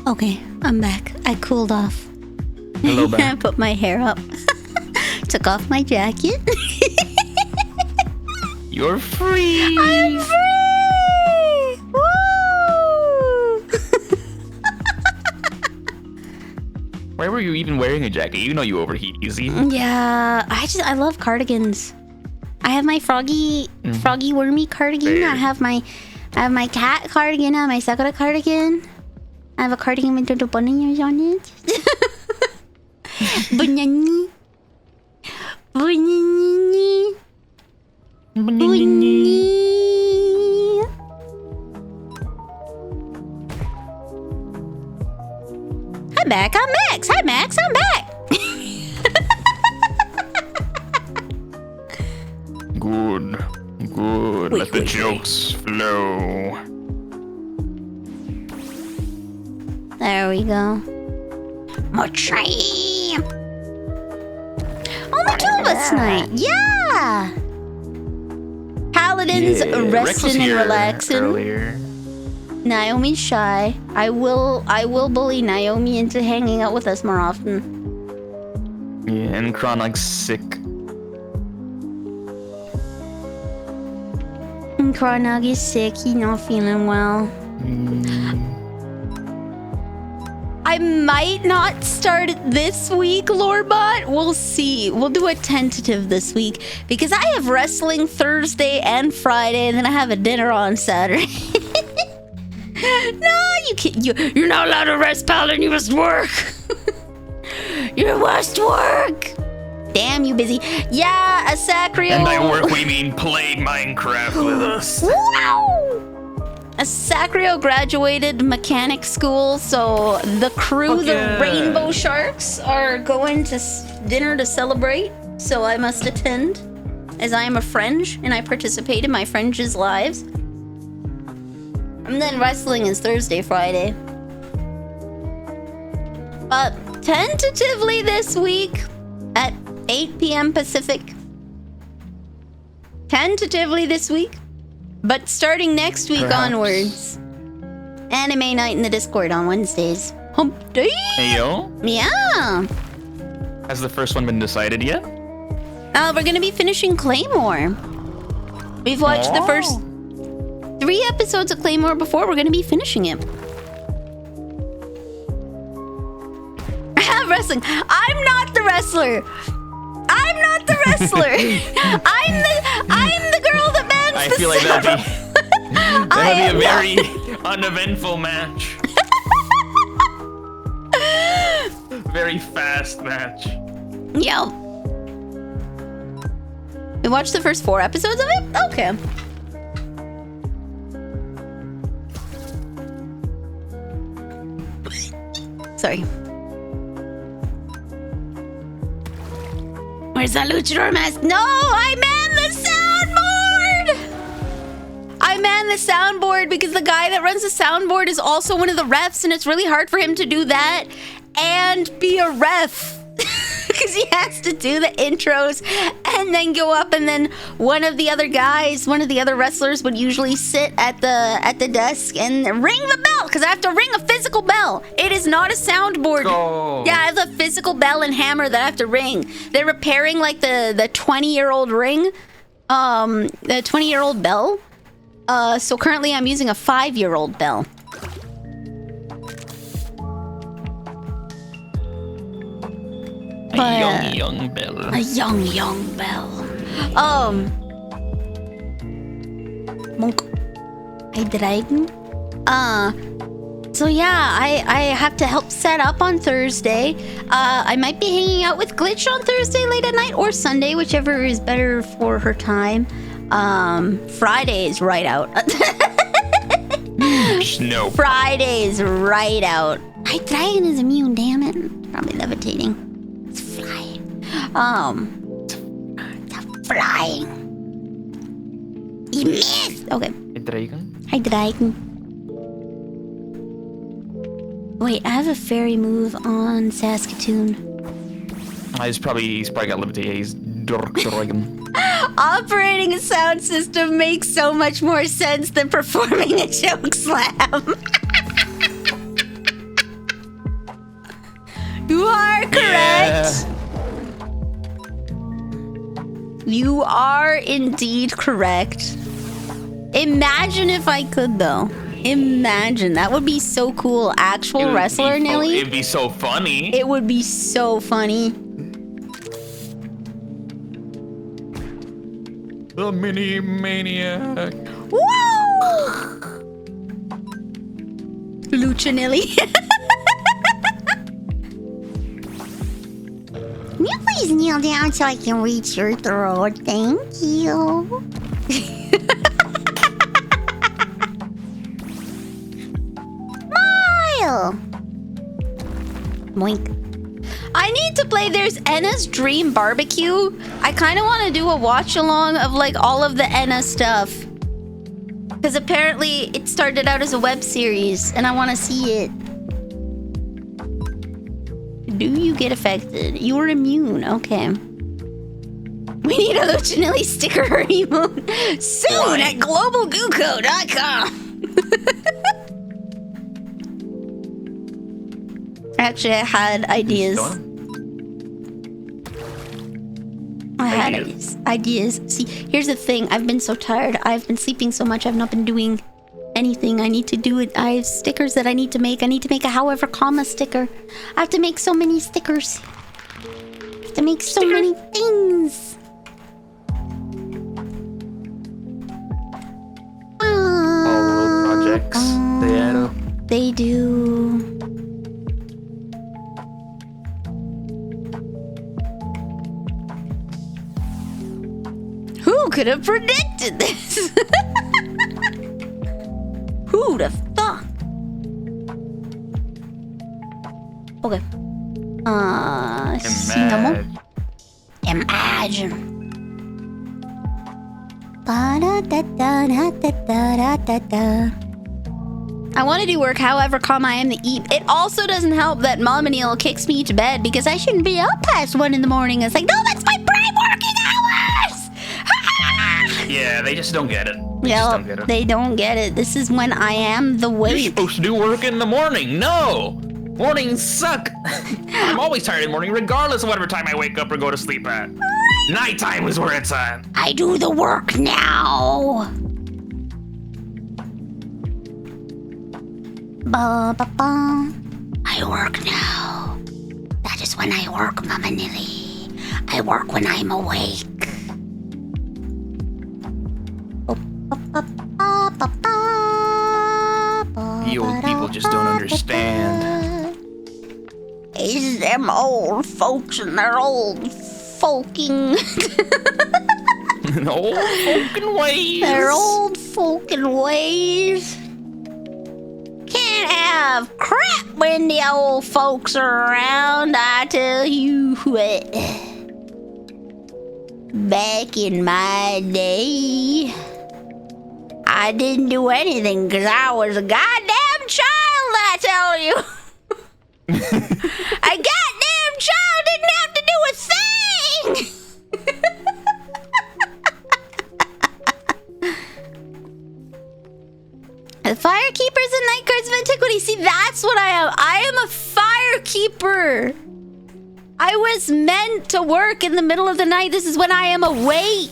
Speaker 1: Okay, I'm back. I cooled off.
Speaker 3: Hello,
Speaker 1: I
Speaker 3: back.
Speaker 1: put my hair up. Took off my jacket.
Speaker 3: You're free.
Speaker 1: I'm free! Woo!
Speaker 3: Why were you even wearing a jacket? You know you overheat easy.
Speaker 1: Yeah, I love cardigans. I have my froggy wormy cardigan.
Speaker 3: Fair.
Speaker 1: I have my cat cardigan. I have my Sakura cardigan. I have a cardigan with little bananas on it. Banana. Banana. Banana. Hi, Mac. I'm Max. Hi, Max. I'm back.
Speaker 3: Good. Good.
Speaker 1: Wait,
Speaker 3: Let the
Speaker 1: wait,
Speaker 3: jokes flow.
Speaker 1: There we go. More champ. Oh, the two of us tonight. Yeah. Paladins
Speaker 3: Yeah, Rex was
Speaker 1: resting and
Speaker 3: here
Speaker 1: relaxing.
Speaker 3: earlier.
Speaker 1: Naomi's shy. I will bully Naomi into hanging out with us more often.
Speaker 3: Yeah, and Kronog's sick.
Speaker 1: And Kronog is sick. He's not feeling well. I might not start it this week, Lorebot. We'll see. We'll do a tentative this week because I have wrestling Thursday and Friday, and then I have a dinner on Saturday. No, you can't. You're not allowed to rest, Paladin. You must work. You must work. Damn, you busy. Yeah, a Sacrio.
Speaker 3: And by work we mean play Minecraft with us.
Speaker 1: Wow! A Sacrio graduated mechanic school, so the crew,
Speaker 3: Fuck yeah.
Speaker 1: the Rainbow Sharks, are going to dinner to celebrate. So I must attend, as I am a Fringe and I participate in my Fringe's lives. And then wrestling is Thursday, Friday. But tentatively this week at 8 p.m. Pacific. Tentatively this week. But starting next week
Speaker 3: Perhaps.
Speaker 1: onwards, anime night in the Discord on Wednesdays. Hump day!
Speaker 3: Hey yo,
Speaker 1: Yeah!
Speaker 3: has the first one been decided yet?
Speaker 1: We're gonna be finishing Claymore. We've watched the first 3 episodes of Claymore before. We're gonna be finishing it. Wrestling. I'm not the wrestler. I'm not the wrestler. I'm the girl that bans
Speaker 3: I
Speaker 1: the
Speaker 3: feel like that'd be a
Speaker 1: am
Speaker 3: very uneventful match. Very fast match.
Speaker 1: Yeah. We watched the first 4 episodes of it? Okay. Sorry. Where's that luchador mask? No, I man the soundboard! I man the soundboard because the guy that runs the soundboard is also one of the refs, and it's really hard for him to do that and be a ref. Because he has to do the intros and then go up, and then one of the other wrestlers would usually sit at the desk and ring the bell, because I have to ring a physical bell. It is not a soundboard.
Speaker 3: Oh.
Speaker 1: Yeah, I have a physical bell and hammer that I have to ring. They're repairing like the 20-year-old ring, the 20-year-old bell. So currently I'm using a 5-year-old bell.
Speaker 3: A young bell.
Speaker 1: A young bell. Monk. A dragon. So yeah, I have to help set up on Thursday. I might be hanging out with Glitch on Thursday late at night, or Sunday, whichever is better for her time. Friday is right out.
Speaker 3: No.
Speaker 1: Friday is right out. My dragon is immune, damn it. Probably levitating. It's flying. It's flying. He missed. Okay.
Speaker 3: A dragon?
Speaker 1: Hi, dragon. Wait, I have a fairy move on Saskatoon.
Speaker 3: He's probably got levitate. He's dark dragon.
Speaker 1: Operating a sound system makes so much more sense than performing a choke slam. You are indeed correct. Imagine if I could, though. Imagine. That would be so cool. Actual wrestler, Nilly.
Speaker 3: It'd be so funny.
Speaker 1: It would be so funny.
Speaker 3: The mini maniac.
Speaker 1: Woo! Lucha Nilly. Can you please kneel down so I can reach your throat? Thank you. Smile. Moink. I need to play There's Enna's Dream Barbecue. I kind of want to do a watch along of like all of the Enna stuff. Because apparently it started out as a web series and I want to see it. Do you get affected? You're immune. Okay. We need a Luchinelli sticker or emote soon at globalguco.com. Actually, I had ideas. Ideas. See, here's the thing. I've been so tired. I've been sleeping so much. I've not been doing anything. I need to do it. I have stickers that I need to make. I need to make a however comma sticker. I have to make so many stickers. I have to make so many things.
Speaker 3: All projects.
Speaker 1: They do. Who could have predicted this? Who'd have thought? Okay. Cinnamon. Imagine. I want to do work, however, calm I am to eat. It also doesn't help that Mom and Neil kicks me to bed because I shouldn't be up past 1 in the morning. It's like, no, that's my prime working hours!
Speaker 3: Yeah, they just don't get it.
Speaker 1: They don't get it. This is when I am the weight.
Speaker 3: You're supposed to do work in the morning. No! Mornings suck. I'm always tired in the morning, regardless of whatever time I wake up or go to sleep at. Nighttime is where it's at.
Speaker 1: I do the work now. Ba ba ba. I work now. That is when I work, Mama Nilly. I work when I'm awake.
Speaker 3: You old people just don't understand.
Speaker 1: It's them old folks and their old folking.
Speaker 3: Old folkin' ways.
Speaker 1: Their old folking ways. Can't have crap when the old folks are around, I tell you what. Back in my day, I didn't do anything because I was a goddamn child, I tell you. A goddamn child didn't have to do a thing. The firekeepers and night guards of antiquity. See, that's what I am. I am a firekeeper. I was meant to work in the middle of the night. This is when I am awake.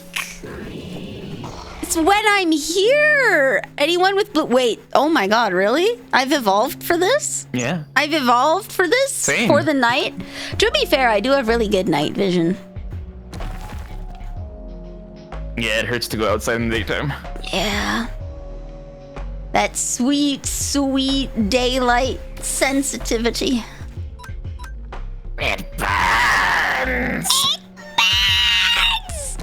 Speaker 1: It's when I'm here. Anyone with blue... Wait. Oh my god, really? I've evolved for this?
Speaker 3: Yeah.
Speaker 1: I've evolved for this?
Speaker 3: Same.
Speaker 1: For the night? To be fair, I do have really good night vision.
Speaker 3: Yeah, it hurts to go outside in the daytime.
Speaker 1: Yeah. That sweet, sweet daylight sensitivity.
Speaker 3: It burns!
Speaker 1: It burns!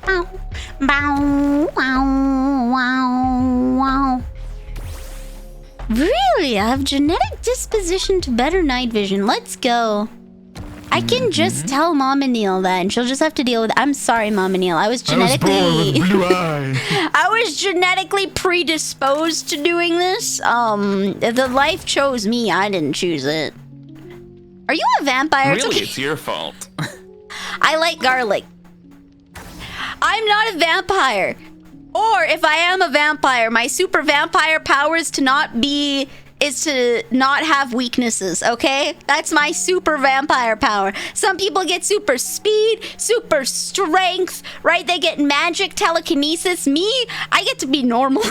Speaker 1: Bow, bow, wow, wow, wow. Really? I have genetic disposition to better night vision. Let's go. I can just tell Mom and Neil that, and she'll just have to deal with it. I'm sorry, Mom and Neil. I was genetically...
Speaker 3: I was born with blue eyes.
Speaker 1: I was genetically predisposed to doing this. The life chose me. I didn't choose it. Are you a vampire?
Speaker 3: Really, it's your fault.
Speaker 1: I like garlic. I'm not a vampire. Or if I am a vampire, my super vampire powers to not be is to not have weaknesses, okay? That's my super vampire power. Some people get super speed, super strength, right? They get magic telekinesis. Me, I get to be normal.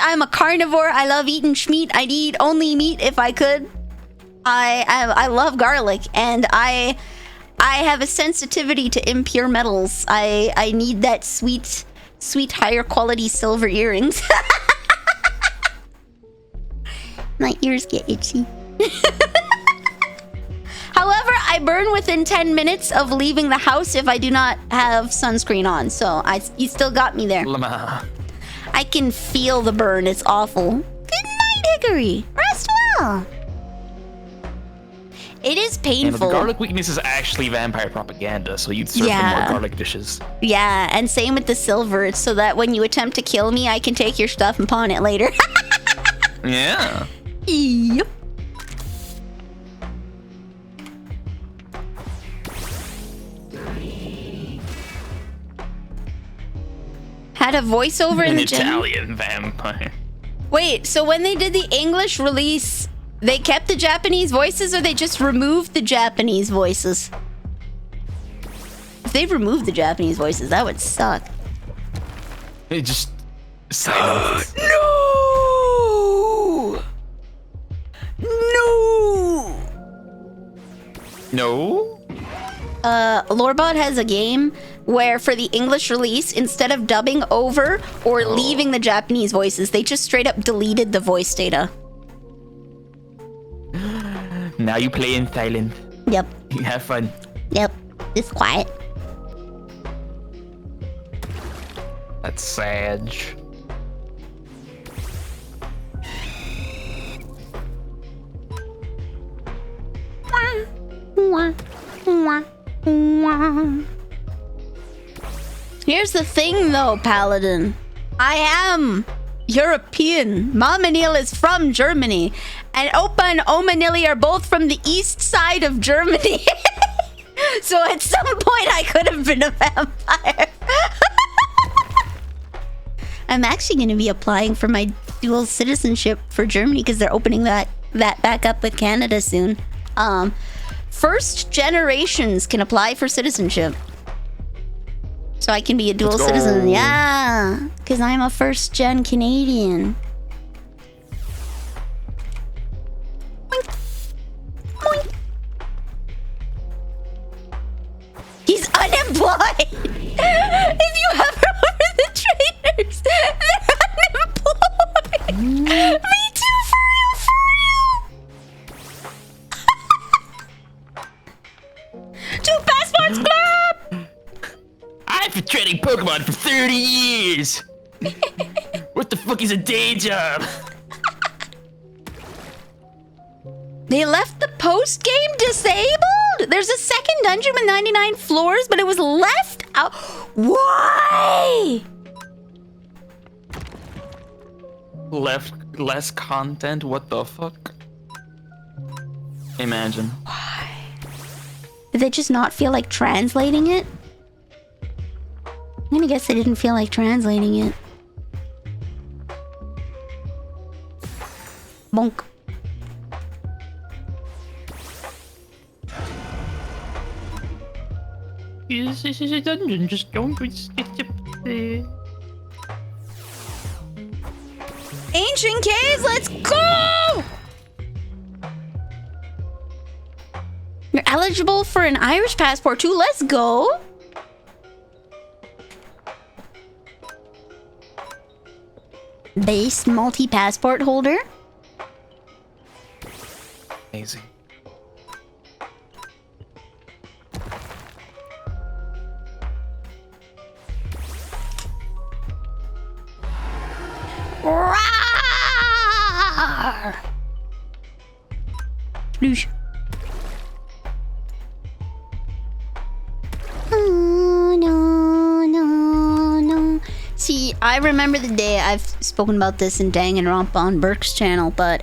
Speaker 1: I'm a carnivore. I love eating meat. I'd eat only meat if I could. I love garlic, and I have a sensitivity to impure metals. I need that sweet higher quality silver earrings. My ears get itchy. However, I burn within 10 minutes of leaving the house if I do not have sunscreen on. So you still got me there. I can feel the burn. It's awful. Good night, Hickory. Rest well. It is painful.
Speaker 3: The garlic weakness is actually vampire propaganda, so you'd serve them more garlic dishes.
Speaker 1: Yeah, and same with the silver. It's so that when you attempt to kill me, I can take your stuff and pawn it later.
Speaker 3: Yeah.
Speaker 1: Yep. Had a voiceover in the gym?
Speaker 3: Italian vampire.
Speaker 1: Wait, so when they did the English release, they kept the Japanese voices, or they just removed the Japanese voices? If they removed the Japanese voices, that would suck.
Speaker 3: It just silence.
Speaker 1: No! No!
Speaker 3: No?
Speaker 1: Lorebot has a game where for the English release, instead of dubbing over or leaving the Japanese voices, they just straight up deleted the voice data.
Speaker 3: Now you play in silent.
Speaker 1: Yep.
Speaker 3: You have fun.
Speaker 1: Yep. It's quiet.
Speaker 3: That's sad.
Speaker 1: Here's the thing though, Paladin. I am European. Mamanil is from Germany. And Opa and Omanili are both from the east side of Germany. So at some point I could have been a vampire. I'm actually going to be applying for my dual citizenship for Germany because they're opening that back up with Canada soon. First generations can apply for citizenship. So I can be a dual citizen. Yeah, because I'm a first gen Canadian. Boink. Boink. He's unemployed. If you hover over the trainers, they're unemployed. Me too, for real. 2 passports club.
Speaker 3: I've been training Pokemon for 30 years. What the fuck is a day job?
Speaker 1: They left the post game disabled? There's a second dungeon with 99 floors, but it was left out. Why?
Speaker 3: Less content? What the fuck? Imagine.
Speaker 1: Why? Did they just not feel like translating it? I'm gonna guess they didn't feel like translating it. Bonk.
Speaker 3: This is a dungeon, just don't
Speaker 1: Ancient caves, let's go! You're eligible for an Irish passport too, let's go! Base multi-passport holder?
Speaker 3: Amazing.
Speaker 1: Rawr! Sploosh. Oh, no, no, no. See, I remember the day I've spoken about this in Dangan Ronpa on Burke's channel, but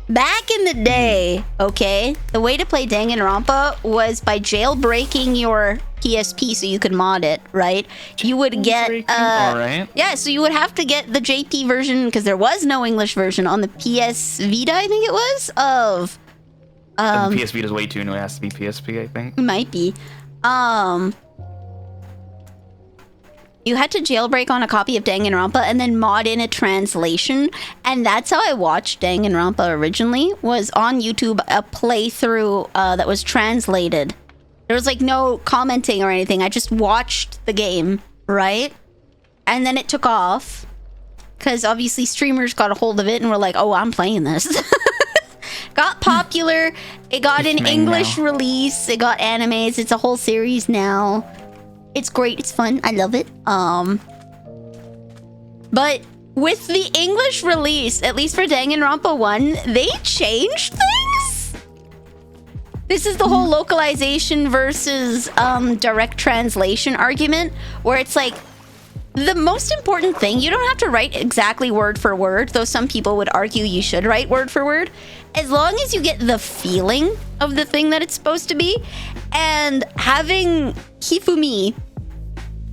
Speaker 1: Back in the day, okay, the way to play Dangan Ronpa was by jailbreaking your PSP so you could mod it, right? You would get,
Speaker 3: Alright.
Speaker 1: yeah, so you would have to get the JP version, because there was no English version on the PS Vita, I think it was, of...
Speaker 3: The PS Vita's way too new. It has to be PSP, I think.
Speaker 1: Might be. You had to jailbreak on a copy of Dangan Ronpa and then mod in a translation. And that's how I watched Dangan Ronpa originally, was on YouTube, a playthrough that was translated. There was like no commenting or anything. I just watched the game, right? And then it took off. Because obviously streamers got a hold of it and were like, oh, I'm playing this. Got popular. It got an English release. It got animes. It's a whole series now. It's great. It's fun. I love it. But with the English release, at least for Danganronpa 1, they changed things. This is the whole localization versus direct translation argument, where it's like, the most important thing, you don't have to write exactly word for word, though some people would argue you should write word for word, as long as you get the feeling of the thing that it's supposed to be. And having Hifumi,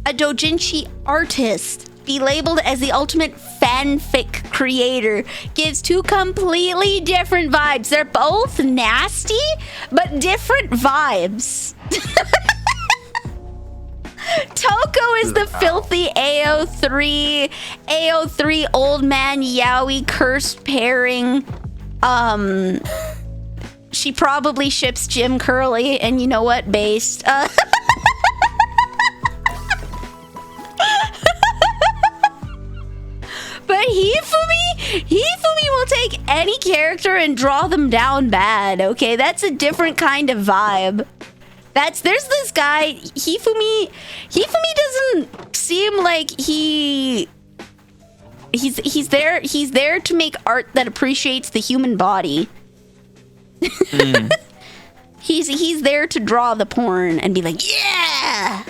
Speaker 1: a doujinshi artist, be labeled as the ultimate fanfic creator gives two completely different vibes. They're both nasty, but different vibes. Toko is the filthy AO3 old man yaoi cursed pairing. She probably ships Jim Curley, and you know what, based. But Hifumi will take any character and draw them down bad, okay? That's a different kind of vibe. There's this guy, Hifumi doesn't seem like he's there to make art that appreciates the human body. He's there to draw the porn and be like, yeah.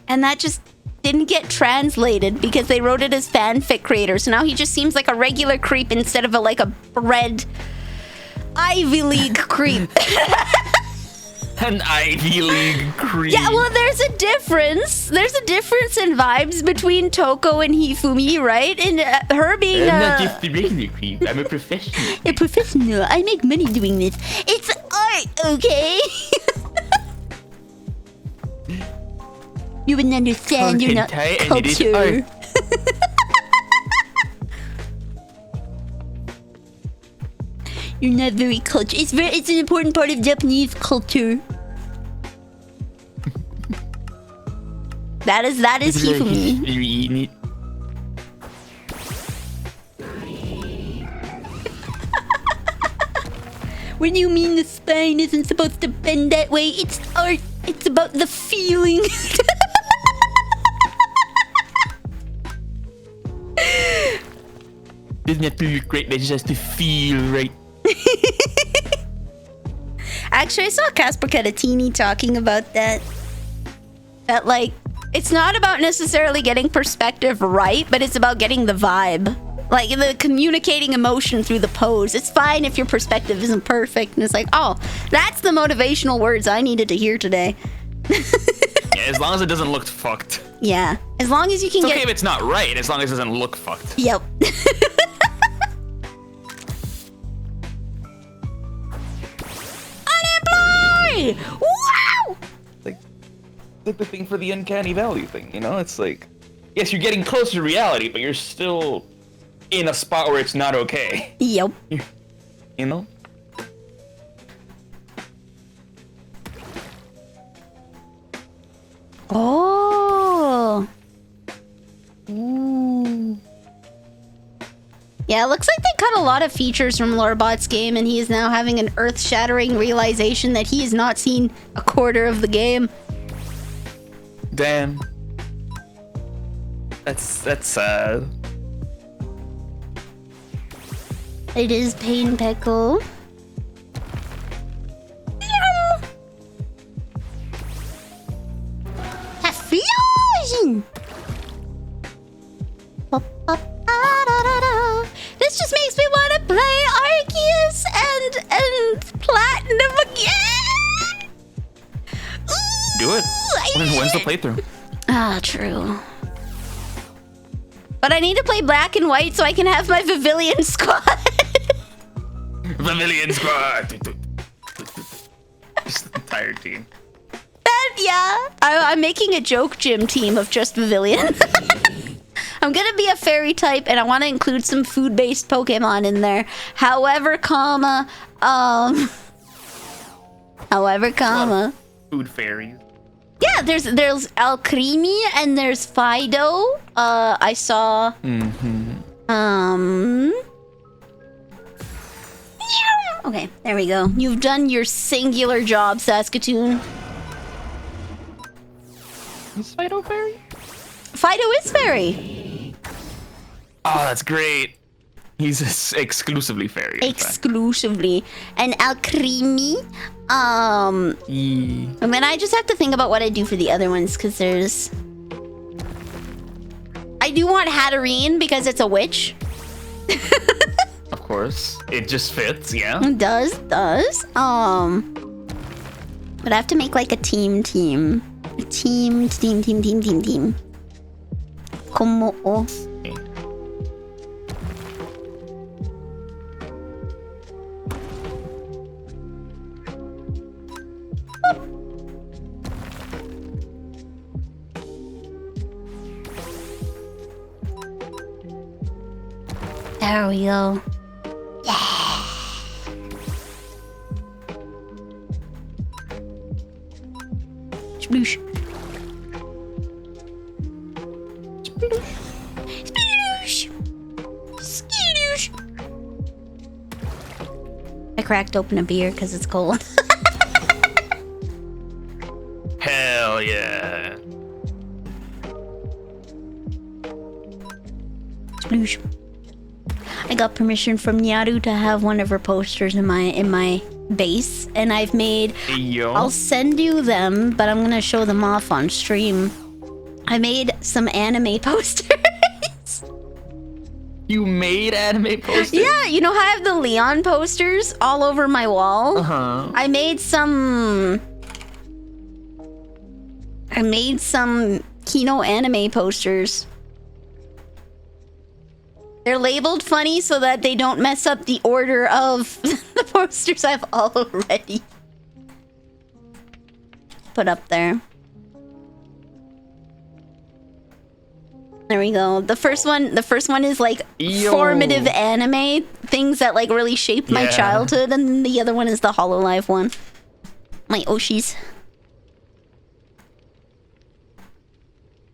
Speaker 1: And that just didn't get translated because they wrote it as fanfic creator. So now he just seems like a regular creep instead of a bred Ivy League creep.
Speaker 3: An Ivy League creep.
Speaker 1: Yeah, well, there's a difference. There's a difference in vibes between Toko and Hifumi, right? And her being
Speaker 3: I'm not just a regular creep. I'm a professional.
Speaker 1: A professional. I make money doing this. It's art, okay? You wouldn't understand. You're not culture. You're not very culture. It's an important part of Japanese culture. That is Hifumi. When you mean the spine isn't supposed to bend that way, it's art. It's about the feeling.
Speaker 3: Doesn't have to look great, it just has to feel right.
Speaker 1: Actually, I saw Casper Catatini talking about that. That, it's not about necessarily getting perspective right, but it's about getting the vibe. Like, the communicating emotion through the pose. It's fine if your perspective isn't perfect. And it's like, oh, that's the motivational words I needed to hear today.
Speaker 3: Yeah, as long as it doesn't look fucked.
Speaker 1: Yeah, as long as you can
Speaker 3: it's
Speaker 1: get...
Speaker 3: okay if it's not right, as long as it doesn't look fucked.
Speaker 1: Yep. Unemployed! Wow!
Speaker 3: Like the thing for the uncanny valley thing, you know? It's like, yes, you're getting closer to reality, but you're still in a spot where it's not okay.
Speaker 1: Yep.
Speaker 3: You know?
Speaker 1: Oh. Ooh. Yeah, it looks like they cut a lot of features from Lorebot's game, and he is now having an earth-shattering realization that he has not seen a quarter of the game.
Speaker 3: Damn. That's sad.
Speaker 1: It is Pain Pickle. Fusion! platinum again!
Speaker 3: Do it. When's the playthrough?
Speaker 1: Ah, true. But I need to play black and white so I can have my Pavilion squad.
Speaker 3: Pavilion squad. Just the entire team.
Speaker 1: Yeah, I'm making a joke gym team of just Pavilion. I'm gonna be a fairy type, and I want to include some food-based Pokemon in there. However,
Speaker 3: Food fairies.
Speaker 1: Yeah, there's Alcremie and there's Fido. I saw. Okay, there we go. You've done your singular job, Saskatoon.
Speaker 3: Is Fido fairy?
Speaker 1: Fido is fairy.
Speaker 3: Oh, that's great. He's exclusively fairy.
Speaker 1: Exclusively. And Alcremie. And then I just have to think about what I do for the other ones, because there's... I do want Hatterene because it's a witch.
Speaker 3: Of course. It just fits, yeah.
Speaker 1: It does. But I have to make like a team. A team. Como... There we go. Yeah. Sploosh. Sploosh. Skidoosh. I cracked open a beer because it's cold.
Speaker 3: Hell yeah.
Speaker 1: Sploosh. I got permission from Nyaru to have one of her posters in my base, and I've made...
Speaker 3: Yo.
Speaker 1: I'll send you them, but I'm gonna show them off on stream. I made some anime posters.
Speaker 3: You made anime posters?
Speaker 1: Yeah, you know how I have the Leon posters all over my wall?
Speaker 3: Uh-huh.
Speaker 1: I made some Kino anime posters. They're labeled funny so that they don't mess up the order of the posters I've already put up there. There we go. The first one is like formative anime things that like really shaped my childhood, and the other one is the Hololive one. My Oshis.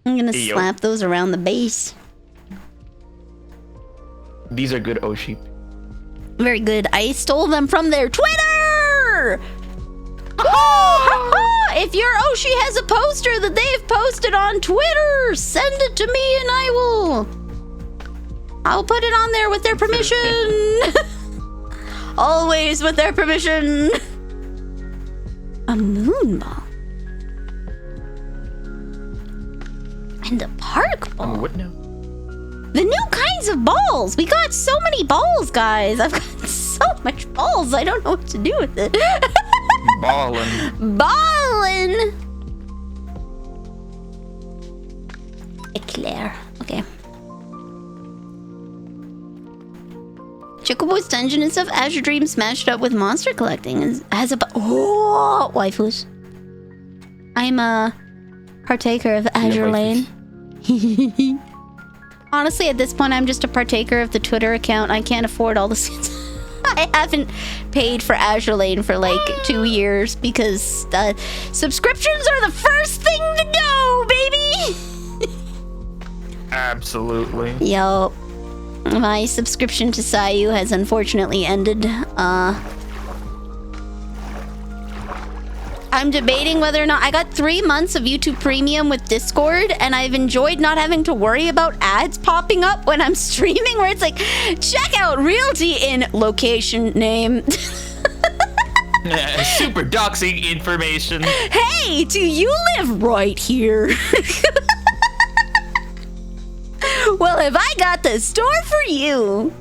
Speaker 1: I'm gonna slap those around the base.
Speaker 3: These are good Oshi.
Speaker 1: Very good. I stole them from their Twitter! If your Oshi has a poster that they've posted on Twitter, send it to me and I'll put it on there with their permission. Always with their permission. A moon ball. And a park ball.
Speaker 3: What now?
Speaker 1: The new kinds of balls. We got so many balls, guys. I've got so much balls. I don't know what to do with it. Ballin'. Eclair. Okay. Chocobo's Dungeon and stuff. Azure Dream smashed up with monster collecting. Has a waifus. I'm a partaker of Azure Lane. Honestly, at this point, I'm just a partaker of the Twitter account. I can't afford all the skins. I haven't paid for Azure Lane for like 2 years because subscriptions are the first thing to go, baby!
Speaker 3: Absolutely.
Speaker 1: Yo, my subscription to Sayu has unfortunately ended. I'm debating whether or not... I got 3 months of YouTube Premium with Discord, and I've enjoyed not having to worry about ads popping up when I'm streaming, where it's like, check out Realty in location name.
Speaker 3: Super doxing information.
Speaker 1: Hey, do you live right here? Well, have I got the store for you?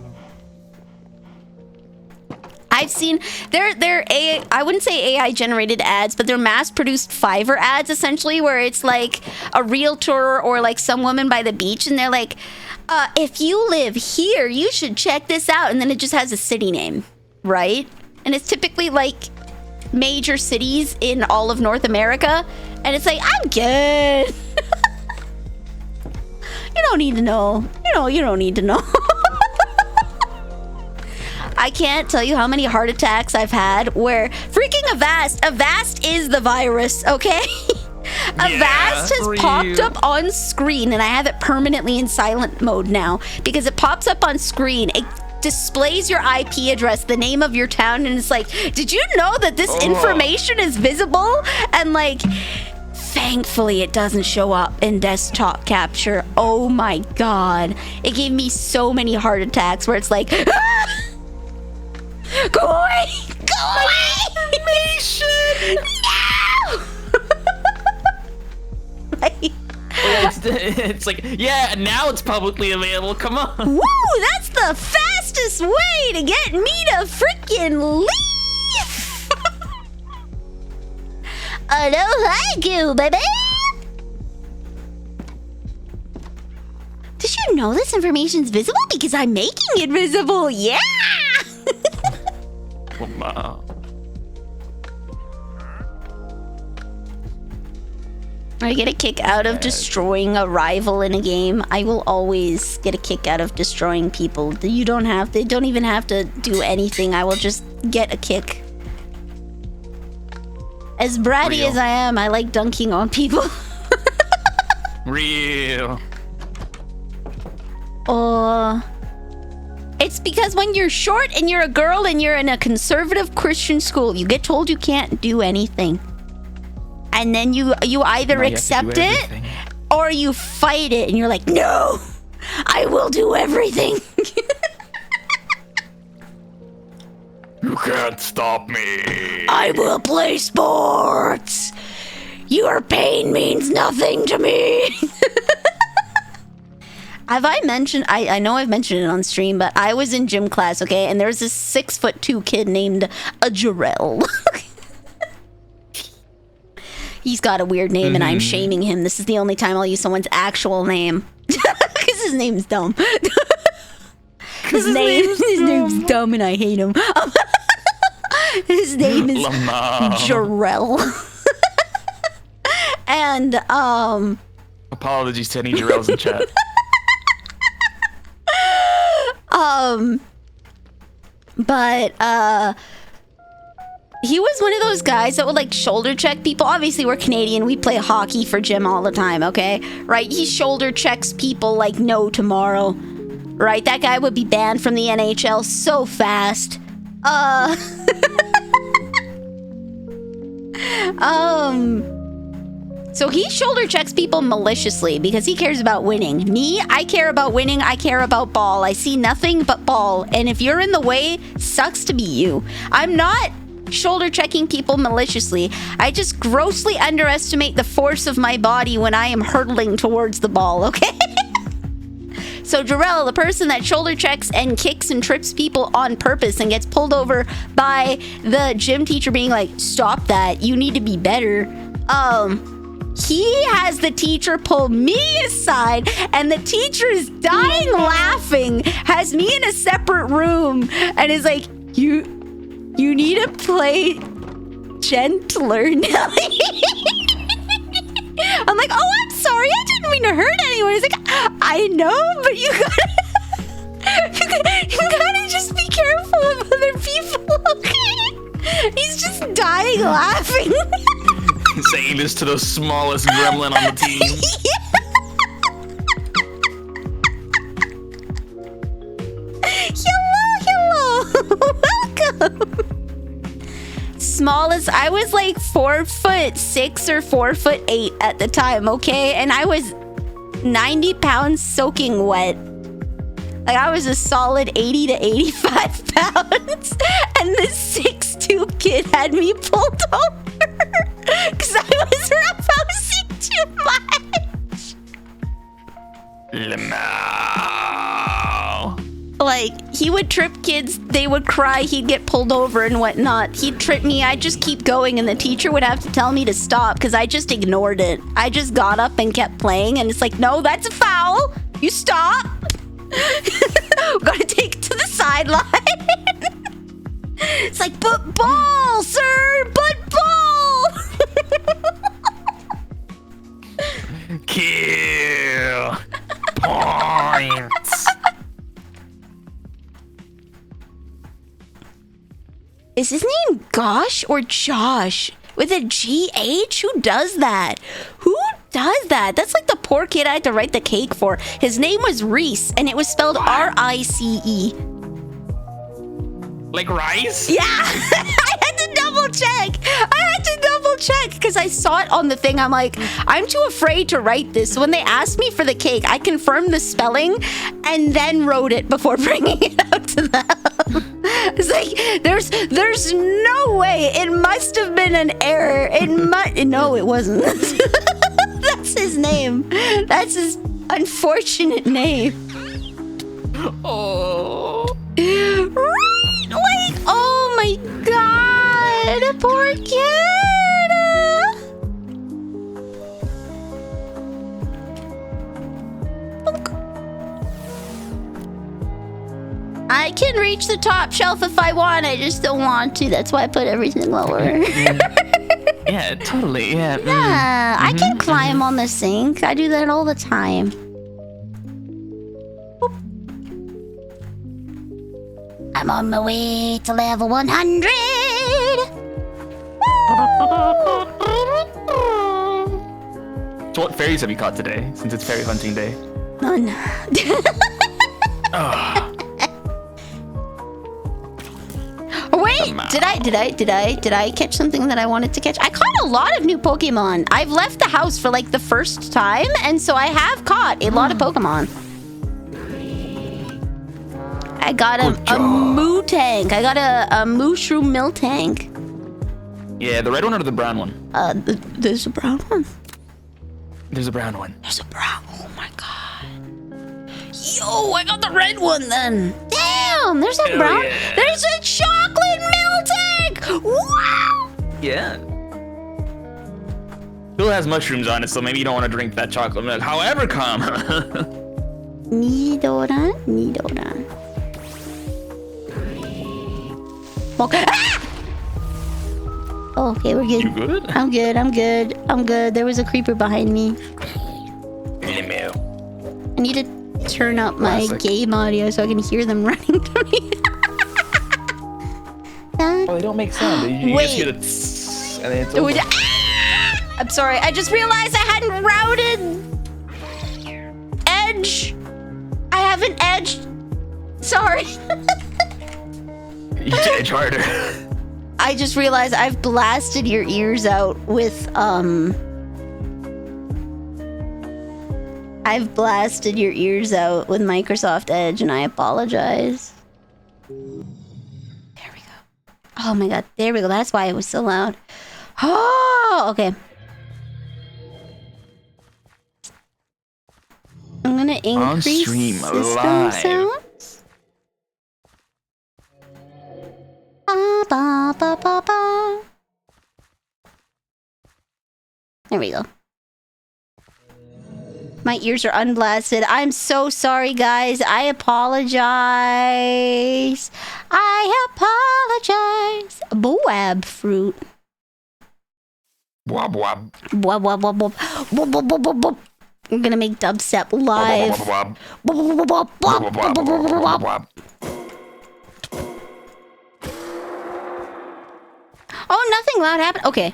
Speaker 1: I've seen they're AI, I wouldn't say AI generated ads, but they're mass produced Fiverr ads essentially, where it's like a realtor or like some woman by the beach, and they're like, if you live here, you should check this out, and then it just has a city name, right? And it's typically like major cities in all of North America, and it's like, I'm good. You don't need to know. You don't need to know. I can't tell you how many heart attacks I've had where freaking Avast is the virus, okay? Avast has popped up on screen, and I have it permanently in silent mode now because it pops up on screen. It displays your IP address, the name of your town, and it's like, did you know that this information is visible? And like, thankfully it doesn't show up in desktop capture. Oh my god. It gave me so many heart attacks where it's like, ah! Go away! Go away! Animation! No!
Speaker 3: It's like, yeah, now it's publicly available. Come on.
Speaker 1: Woo! That's the fastest way to get me to freaking leave! Oh, no, thank you, baby! Did you know this information's visible? Because I'm making it visible, yeah! I get a kick out of destroying a rival in a game. I will always get a kick out of destroying people. They don't even have to do anything. I will just get a kick. As bratty as I am, I like dunking on people.
Speaker 3: Real.
Speaker 1: It's because when you're short and you're a girl and you're in a conservative Christian school, you get told you can't do anything. And then you either accept it or you fight it, and you're like, no, I will do everything.
Speaker 3: You can't stop me.
Speaker 1: I will play sports. Your pain means nothing to me. Have I mentioned, I know I've mentioned it on stream, but I was in gym class, okay, and there's this 6'2" kid named Jarrell. He's got a weird name, and I'm shaming him. This is the only time I'll use someone's actual name. Because his name's dumb. His name's dumb, and I hate him. His name is Jarrell. And,
Speaker 3: apologies to any Jarrells in chat.
Speaker 1: He was one of those guys that would like shoulder check people. Obviously, we're Canadian. We play hockey for gym all the time, okay? Right? He shoulder checks people like no tomorrow. Right? That guy would be banned from the NHL so fast. So he shoulder checks people maliciously because he cares about winning. Me, I care about winning. I care about ball. I see nothing but ball. And if you're in the way, sucks to be you. I'm not shoulder checking people maliciously. I just grossly underestimate the force of my body when I am hurtling towards the ball, okay? So Jarrell, the person that shoulder checks and kicks and trips people on purpose and gets pulled over by the gym teacher being like, stop that, you need to be better. He has the teacher pull me aside, and the teacher is dying laughing, has me in a separate room, and is like, you need to play gentler, Nelly. I'm like, oh, I'm sorry, I didn't mean to hurt anyone. He's like, I know, but you gotta just be careful of other people, okay? He's just dying laughing.
Speaker 3: Saying this to the smallest gremlin on the team.
Speaker 1: Hello. Welcome. Smallest, I was like 4'6" or 4'8" at the time, okay? And I was 90 pounds soaking wet. Like, I was a solid 80 to 85 pounds. And this 6'2" kid had me pulled over. Because I was roughhousing too much.
Speaker 3: Lamau.
Speaker 1: like, he would trip kids, they would cry, he'd get pulled over and whatnot. He'd trip me, I'd just keep going, and the teacher would have to tell me to stop because I just ignored it. I just got up and kept playing, and it's like, no, that's a foul. You stop. Gotta take it to the sideline. It's like, but ball, sir, but ball.
Speaker 3: Kill. Points.
Speaker 1: Is his name Gosh or Josh? With a GH? Who does that? Who does that? That's like the poor kid I had to write the cake for. His name was Reese, and it was spelled R-I-C-E.
Speaker 3: Like rice?
Speaker 1: Yeah! I had to double check because I saw it on the thing. I'm like, I'm too afraid to write this. So when they asked me for the cake, I confirmed the spelling and then wrote it before bringing it out to them. It's like, there's no way. It must have been an error. No, it wasn't. That's his name. That's his unfortunate name.
Speaker 3: Oh.
Speaker 1: Right? Like, oh my god, poor kid. I can reach the top shelf if I want. I just don't want to. That's why I put everything lower.
Speaker 3: Yeah, totally. Yeah.
Speaker 1: Yeah, I can climb on the sink. I do that all the time. I'm on my way to level 100.
Speaker 3: So what fairies have you caught today, since it's fairy hunting day?
Speaker 1: None. Oh, wait, did I catch something that I wanted to catch? I caught a lot of new Pokemon. I've left the house for like the first time, and so I have caught a lot of Pokemon. I got a Moo Tank. I got a Mushroom Miltank.
Speaker 3: Yeah, the red one or the brown one?
Speaker 1: There's a brown one.
Speaker 3: There's a brown one.
Speaker 1: There's a brown. Oh my god. Yo, I got the red one then. Damn, there's a brown.
Speaker 3: Yeah.
Speaker 1: There's a chocolate Miltank. Wow.
Speaker 3: Yeah. Still has mushrooms on it, so maybe you don't want to drink that chocolate milk. However, come.
Speaker 1: Nidoran. Okay. Ah! Oh, okay, we're good.
Speaker 3: You good?
Speaker 1: I'm good. There was a creeper behind me. I need to turn up my game audio so I can hear them running to me.
Speaker 3: Oh, they don't make sound. You
Speaker 1: Wait.
Speaker 3: just hear the tss, and then it's over.
Speaker 1: Ah! I'm sorry. I just realized I hadn't routed edge. I haven't edged. Sorry.
Speaker 3: You should edge harder.
Speaker 1: I just realized I've blasted your ears out with Microsoft Edge, and I apologize. There we go. Oh my god, there we go. That's why it was so loud. Oh, okay. I'm gonna increase
Speaker 3: stream,
Speaker 1: system
Speaker 3: live.
Speaker 1: sounds. Ba, ba, ba, ba, ba. There we go. My ears are unblasted. I'm so sorry, guys. I apologize. Boab fruit.
Speaker 3: Wab wab.
Speaker 1: Wub, wub, wub, wub. Wub, wub, wub, wub, wub. We're gonna make dubstep live.
Speaker 3: Wab
Speaker 1: Wub, wub, wub, wub, wub, wub, wub, wub, wub.
Speaker 3: wab.
Speaker 1: Oh, nothing loud happened. Okay.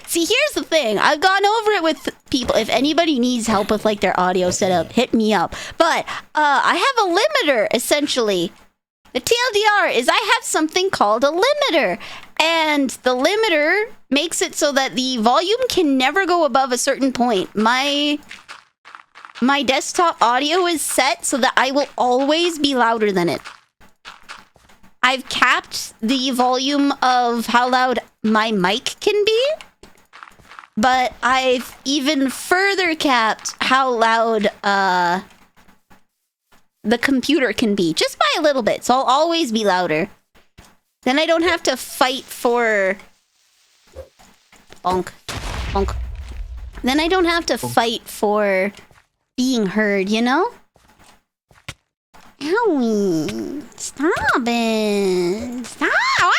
Speaker 1: See, here's the thing. I've gone over it with people. If anybody needs help with like their audio setup, hit me up. But I have a limiter, essentially. The TLDR is I have something called a limiter. And the limiter makes it so that the volume can never go above a certain point. My desktop audio is set so that I will always be louder than it. I've capped the volume of how loud my mic can be, but I've even further capped how loud the computer can be, just by a little bit. So I'll always be louder. Then I don't have to fight for... Bonk. Bonk. Then I don't have to fight for being heard, you know? Owie. Stop it. Stop. Ah!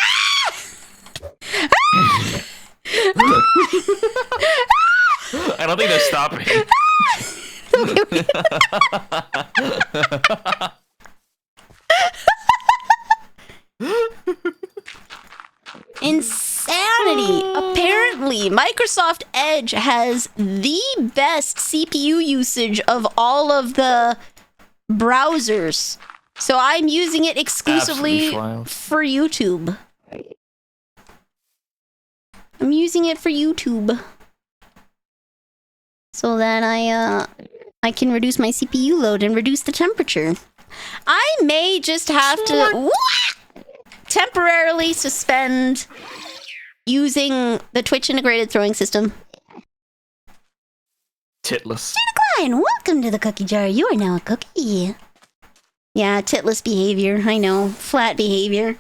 Speaker 3: I don't think they're stopping.
Speaker 1: Insanity! Apparently, Microsoft Edge has the best CPU usage of all of the browsers. So I'm using it exclusively for YouTube. I'm using it for YouTube. So that I can reduce my CPU load and reduce the temperature. I may just have to temporarily suspend using the Twitch integrated throwing system.
Speaker 3: Titless.
Speaker 1: Klein, welcome to the cookie jar. You are now a cookie. Yeah, titless behavior. I know. Flat behavior.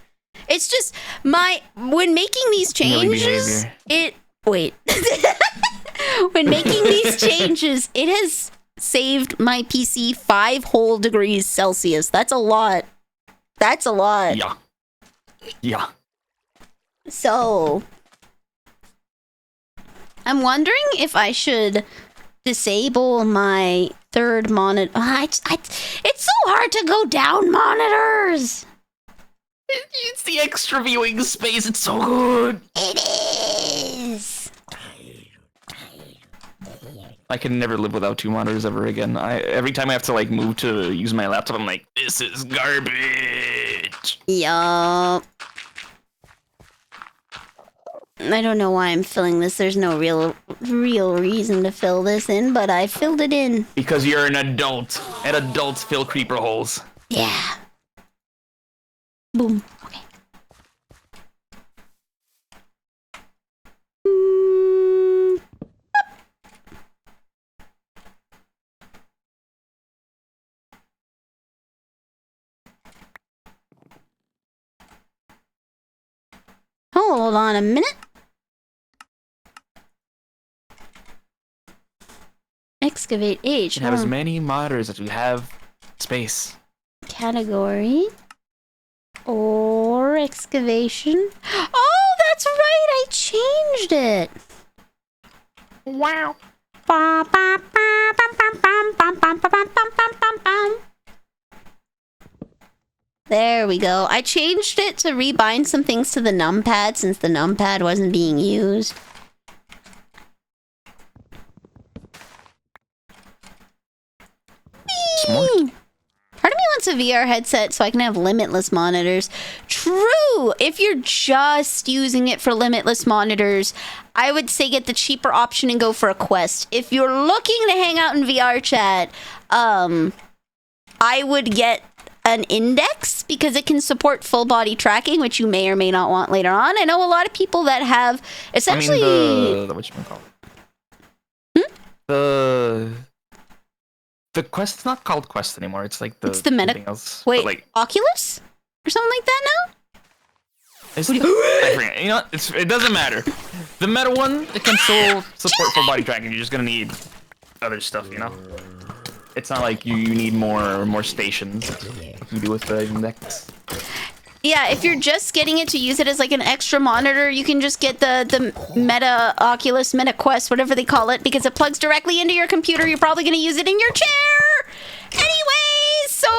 Speaker 1: It's just when making these changes, when making these changes, it has saved my PC 5 whole degrees Celsius. That's a lot. That's a lot.
Speaker 3: Yeah. Yeah.
Speaker 1: So, I'm wondering if I should disable my third monitor. It's so hard to go down monitors.
Speaker 3: It's the extra viewing space. It's so good.
Speaker 1: It is.
Speaker 3: I can never live without 2 monitors ever again. Every time I have to like move to use my laptop, I'm like, this is garbage.
Speaker 1: Yup. I don't know why I'm filling this. There's no real reason to fill this in, but I filled it in.
Speaker 3: Because you're an adult, and adults fill creeper holes.
Speaker 1: Yeah. Boom. Okay. Hold on a minute. Excavate age.
Speaker 3: You can have as many monitors as you have space.
Speaker 1: Category. Or excavation. Oh, that's right. I changed it.
Speaker 3: Wow.
Speaker 1: There we go. I changed it to rebind some things to the numpad since the numpad wasn't being used.
Speaker 3: Smart.
Speaker 1: Part of me wants a VR headset so I can have limitless monitors. True! If you're just using it for limitless monitors, I would say get the cheaper option and go for a Quest. If you're looking to hang out in VR chat, I would get an Index because it can support full body tracking, which you may or may not want later on. I know a lot of people that have essentially...
Speaker 3: the whatchamacallit? The Quest's not called Quest anymore. It's like
Speaker 1: it's the Meta.
Speaker 3: Else,
Speaker 1: wait,
Speaker 3: like,
Speaker 1: Oculus or something like that now.
Speaker 3: I forget. You know, it doesn't matter. The Meta one, it can still support full body tracking. You're just gonna need other stuff, you know. It's not like you need more stations like you do with the Index.
Speaker 1: Yeah, if you're just getting it to use it as like an extra monitor, you can just get the Meta Oculus, Meta Quest, whatever they call it, because it plugs directly into your computer. You're probably going to use it in your chair. Anyways, so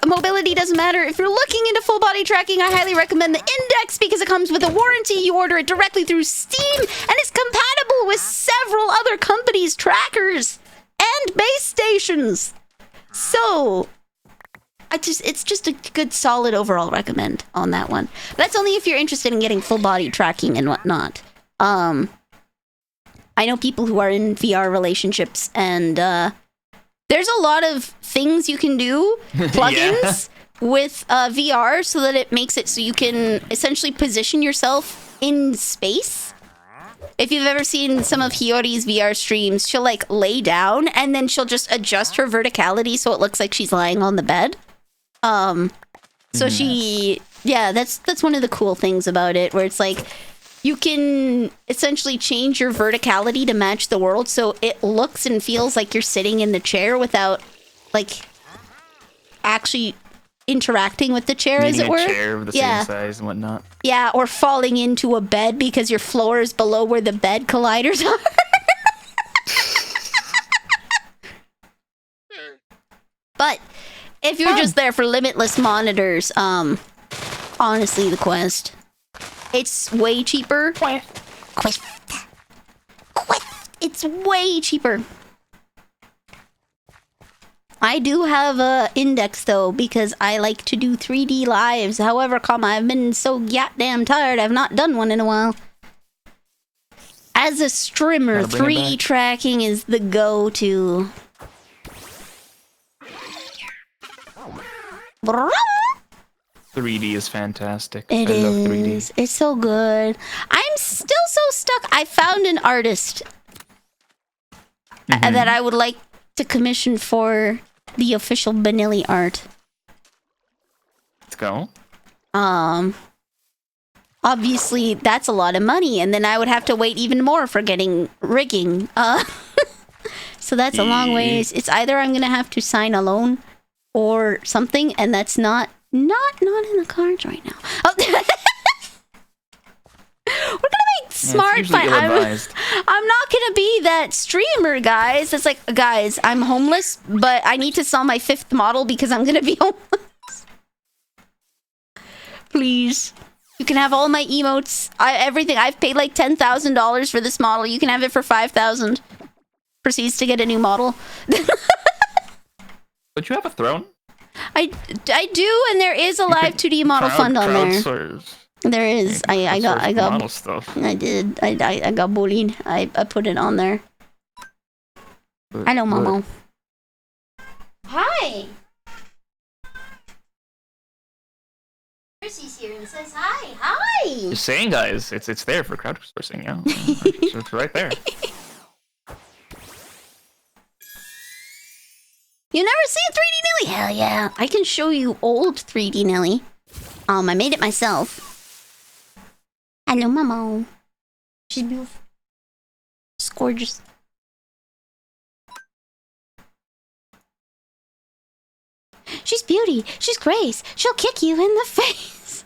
Speaker 1: mobility doesn't matter. If you're looking into full body tracking, I highly recommend the Index because it comes with a warranty. You order it directly through Steam, and it's compatible with several other companies' trackers and base stations. So... it's just a good solid overall recommend on that one. That's only if you're interested in getting full body tracking and whatnot. I know people who are in VR relationships and there's a lot of things you can do, plugins with VR so that it makes it so you can essentially position yourself in space. If you've ever seen some of Hiyori's VR streams, she'll like lay down and then she'll just adjust her verticality so it looks like she's lying on the bed. So that's one of the cool things about it, where it's like you can essentially change your verticality to match the world, so it looks and feels like you're sitting in the chair without like actually interacting with the chair, as it were.
Speaker 3: A chair of the same size and whatnot.
Speaker 1: Yeah, or falling into a bed because your floor is below where the bed colliders are. But if you're just there for limitless monitors, honestly, the Quest, it's way cheaper. Quest. It's way cheaper. I do have a index though, because I like to do 3D lives. However, I've been so goddamn tired, I've not done one in a while. As a streamer, 3D tracking is the go-to.
Speaker 3: 3D is fantastic.
Speaker 1: I love 3D. It's so good. I'm still so stuck. I found an artist that I would like to commission for the official Vanille art.
Speaker 3: Let's go.
Speaker 1: Obviously that's a lot of money, and then I would have to wait even more for getting rigging. So that's a long ways. It's either I'm gonna have to sign a loan or something, and that's not in the cards right now. Oh. We're gonna make smart. I'm not gonna be that streamer, guys. It's like, guys, I'm homeless, but I need to sell my 5th model because I'm gonna be homeless. Please, you can have all my emotes, everything. I've paid like $10,000 for this model. You can have it for $5,000. Proceeds to get a new model.
Speaker 3: Don't you have a throne?
Speaker 1: I do, and there is a live 2D model fund on there. There is. I got
Speaker 3: model stuff.
Speaker 1: I did. I got bullied. I put it on there. Hello, Momo. Hi. Chrissy's here and says hi. Hi.
Speaker 3: Just saying, guys, it's there for crowdsourcing. Yeah, it's right there.
Speaker 1: You never seen 3D Nelly? Hell yeah. I can show you old 3D Nelly. I made it myself. Hello, Momo. She's beautiful. She's gorgeous. She's beauty. She's grace. She'll kick you in the face.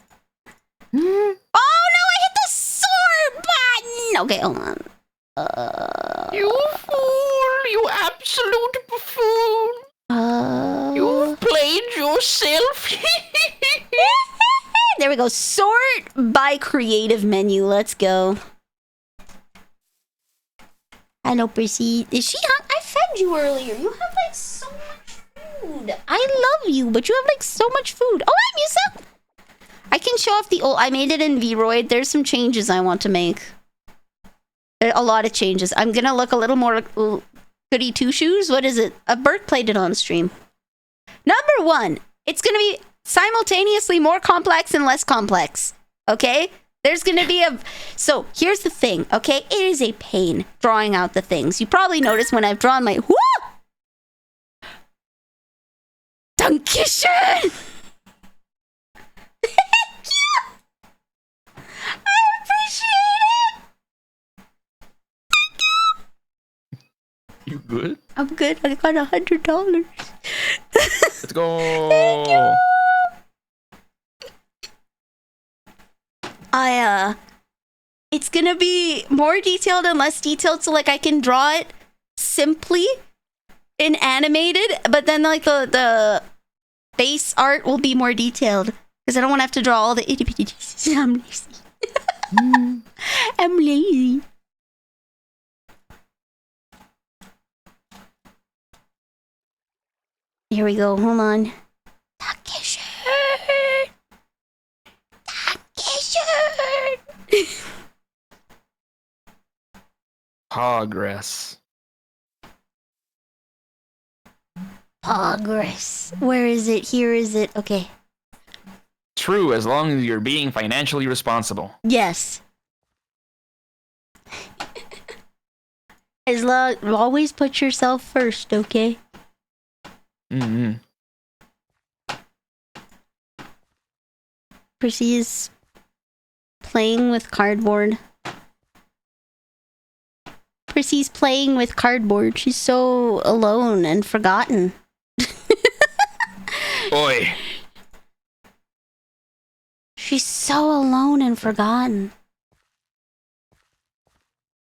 Speaker 1: Oh no, I hit the sword button! Okay, hold on.
Speaker 3: You fool! You absolute buffoon! You've played yourself.
Speaker 1: There we go. Sort by creative menu. Let's go. Hello, Prissy. Is she hungry? I fed you earlier. You have like so much food. I love you, but you have like so much food. Oh, I'm Yusa. I can show off the old. I made it in Vroid. There's some changes I want to make. A lot of changes. I'm gonna look a little more goody two shoes. What is it? Bert played it on stream. Number 1, it's gonna be simultaneously more complex and less complex. Okay? There's gonna be so here's the thing, okay? It is a pain drawing out the things. You probably noticed when I've drawn my Dankeschön! Thank you! I appreciate it! Thank you!
Speaker 3: You good?
Speaker 1: I'm good. I got $100.
Speaker 3: Let's go!
Speaker 1: Thank you! It's gonna be more detailed and less detailed, so like I can draw it simply in animated, but then like the base art will be more detailed because I don't want to have to draw all the itty bitty pieces. I'm lazy. I'm lazy. Here we go. Hold on. Dankeschön. Dankeschön.
Speaker 3: Progress.
Speaker 1: Progress. Where is it? Here is it. Okay.
Speaker 3: True, as long as you're being financially responsible.
Speaker 1: Yes. As long, always put yourself first, okay? Percy's playing with cardboard. Percy's playing with cardboard. She's so alone and forgotten.
Speaker 3: Oi.
Speaker 1: She's so alone and forgotten.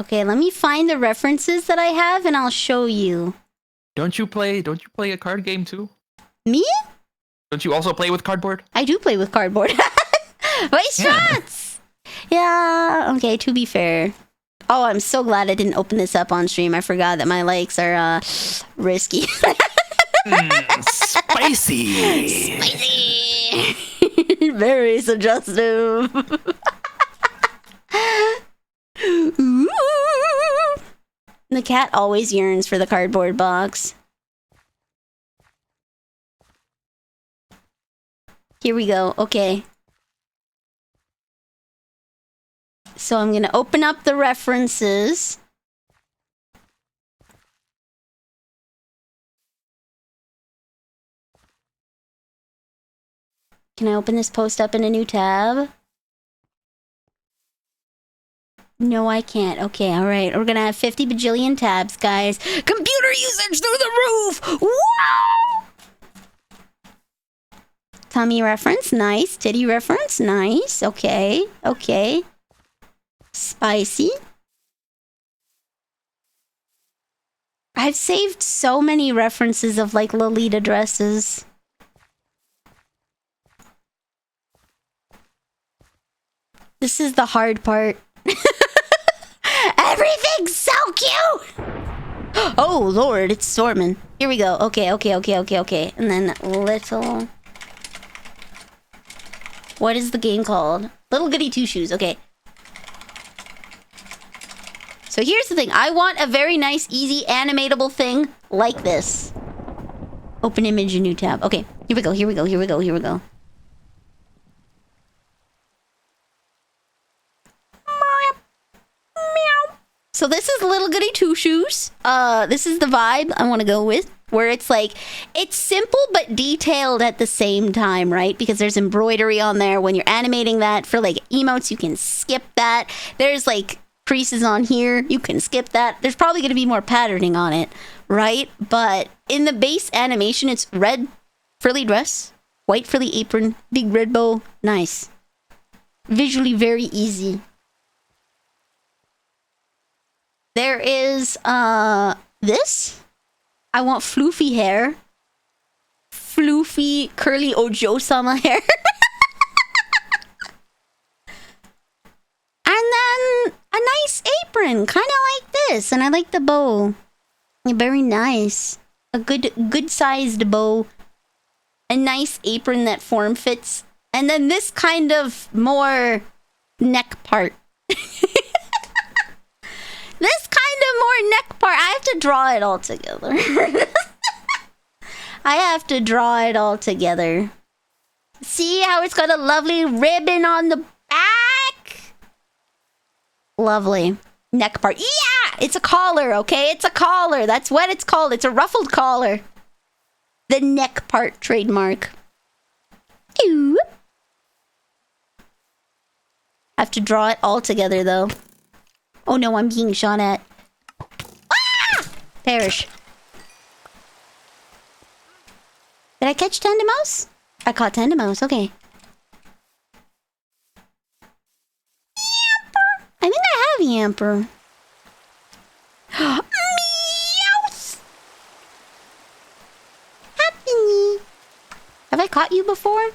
Speaker 1: Okay, let me find the references that I have and I'll show you.
Speaker 3: Don't you play a card game too?
Speaker 1: Me?
Speaker 3: Don't you also play with cardboard?
Speaker 1: I do play with cardboard. My shots! Yeah, okay, to be fair. Oh, I'm so glad I didn't open this up on stream. I forgot that my likes are risky.
Speaker 3: Spicy!
Speaker 1: Spicy! Very suggestive. Ooh. The cat always yearns for the cardboard box. Here we go. Okay. So I'm going to open up the references. Can I open this post up in a new tab? No, I can't. Okay, all right. We're going to have 50 bajillion tabs, guys. Computer usage through the roof! Wow! Tummy reference, nice. Titty reference, nice. Okay, okay. Spicy. I've saved so many references of like Lolita dresses. This is the hard part. Everything's so cute! Oh, Lord, it's storming. Here we go. Okay, okay, okay, okay, okay. And then little... What is the game called? Little Goody Two Shoes. Okay. So here's the thing. I want a very nice, easy, animatable thing like this. Open image, a new tab. Okay. Here we go, here we go, here we go, here we go. So this is Little Goody Two Shoes. This is the vibe I want to go with. Where it's like, it's simple but detailed at the same time, right? Because there's embroidery on there. When you're animating that for like emotes, you can skip that. There's like creases on here. You can skip that. There's probably going to be more patterning on it, right? But in the base animation, it's red frilly dress, white frilly apron, big red bow. Nice. Visually very easy. There is, this. I want floofy hair. Floofy, curly Ojo-sama hair. And then a nice apron, kind of like this. And I like the bow. Very nice. A good-sized bow. A nice apron that form fits. And then this kind of more neck part. This kind of more neck part. I have to draw it all together. I have to draw it all together. See how it's got a lovely ribbon on the back? Lovely. Neck part. Yeah! It's a collar, okay? It's a collar. That's what it's called. It's a ruffled collar. The neck part trademark. Ew. I have to draw it all together, though. Oh no, I'm being shot at. Ah! Perish. Did I catch Tandemouse? I caught Tandemouse, okay. Yamper! I think I have Yamper. Meows! Happy. Have I caught you before?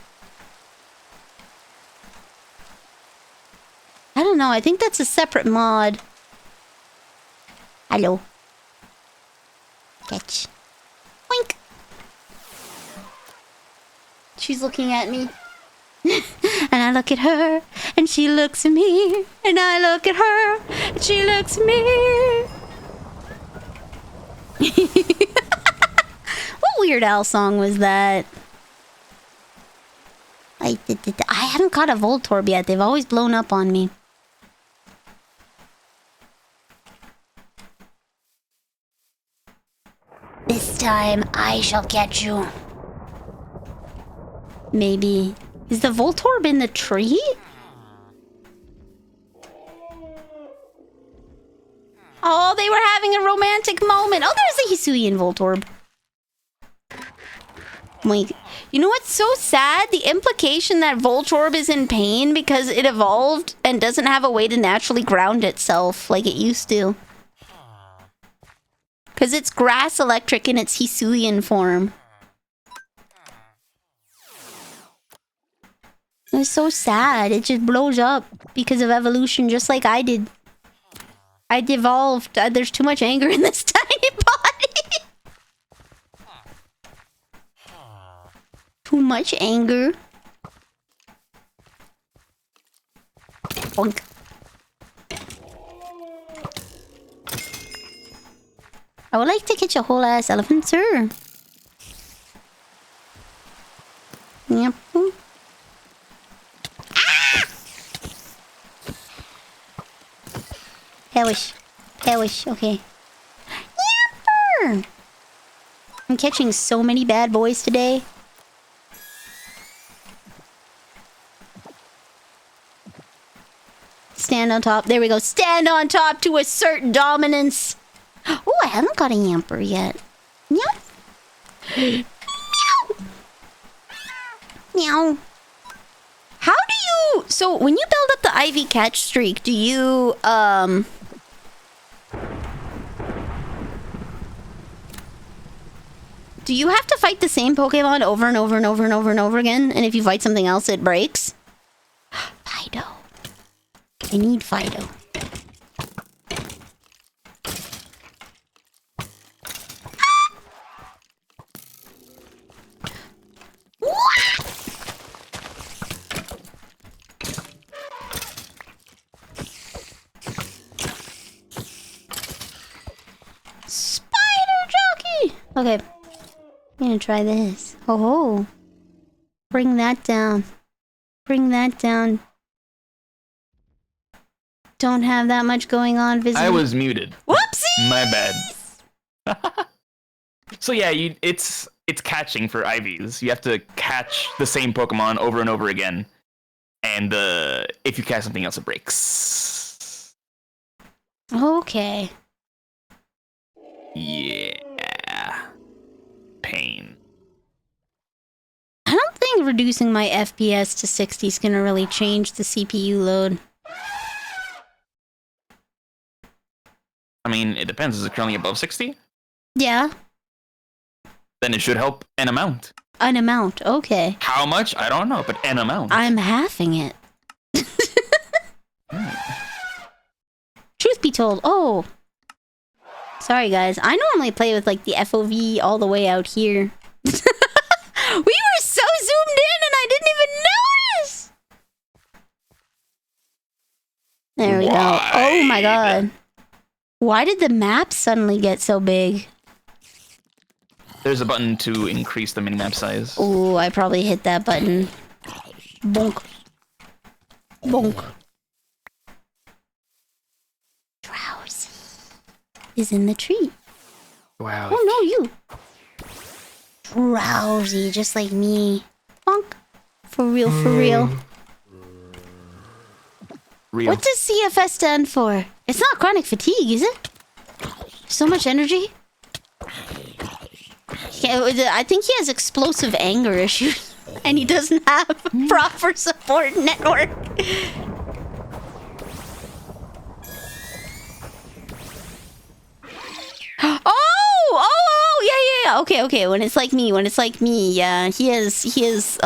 Speaker 1: I don't know. I think that's a separate mod. Hello. Catch. Wink. She's looking at me. And I look at her. And she looks at me. And I look at her. And she looks at me. What Weird Al song was that? I haven't caught a Voltorb yet. They've always blown up on me. This time, I shall catch you. Maybe. Is the Voltorb in the tree? Oh, they were having a romantic moment. Oh, there's a Hisuian Voltorb. Wait, you know what's so sad? The implication that Voltorb is in pain because it evolved and doesn't have a way to naturally ground itself like it used to. Because it's grass electric in its Hisuian form. It's so sad. It just blows up because of evolution, just like I did. I devolved. There's too much anger in this tiny body. Too much anger. Bonk. I would like to catch a whole ass elephant, sir. Yep. Hellish. Hellish, okay. Yamper! I'm catching so many bad boys today. Stand on top. There we go. Stand on top to assert dominance. Oh, I haven't got a Yamper yet. Meow. Meow. Meow. How do you... So, when you build up the Ivy catch streak, do you, do you have to fight the same Pokemon over and over and over and over and over again? And if you fight something else, it breaks? Fido. I need Fido. Spider jockey! Okay. I'm gonna try this. Oh ho. Bring that down. Bring that down. Don't have that much going on visibly.
Speaker 3: I was muted.
Speaker 1: Whoopsie!
Speaker 3: My bad. So yeah, it's catching for IVs. You have to catch the same Pokemon over and over again. And if you catch something else, it breaks.
Speaker 1: Okay.
Speaker 3: Yeah. Pain.
Speaker 1: I don't think reducing my FPS to 60 is gonna really change the CPU load.
Speaker 3: I mean, it depends. Is it currently above 60?
Speaker 1: Yeah.
Speaker 3: Then it should help an amount.
Speaker 1: An amount, okay.
Speaker 3: How much? I don't know, but an amount.
Speaker 1: I'm halving it. Truth be told, oh. Sorry guys, I normally play with like the FOV all the way out here. We were so zoomed in and I didn't even notice! There we go. Oh my god. Why did the map suddenly get so big?
Speaker 3: There's a button to increase the minimap size.
Speaker 1: Ooh, I probably hit that button. Bonk. Bonk. Drowsy is in the tree.
Speaker 3: Wow.
Speaker 1: Oh no, you. Drowsy, just like me. Bonk. For real, for real.
Speaker 3: Real.
Speaker 1: What does CFS stand for? It's not chronic fatigue, is it? So much energy? Yeah, I think he has explosive anger issues. And he doesn't have a proper support network. Oh, yeah. Okay. When it's like me, yeah. He has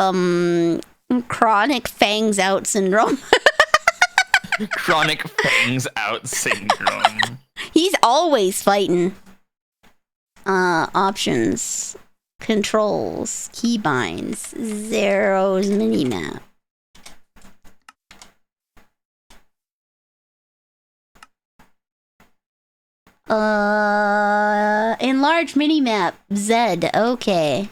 Speaker 1: chronic fangs out syndrome.
Speaker 3: Chronic fangs out syndrome.
Speaker 1: He's always fighting. Options. Controls. Keybinds. Zero's minimap. Enlarge minimap. Z. Okay.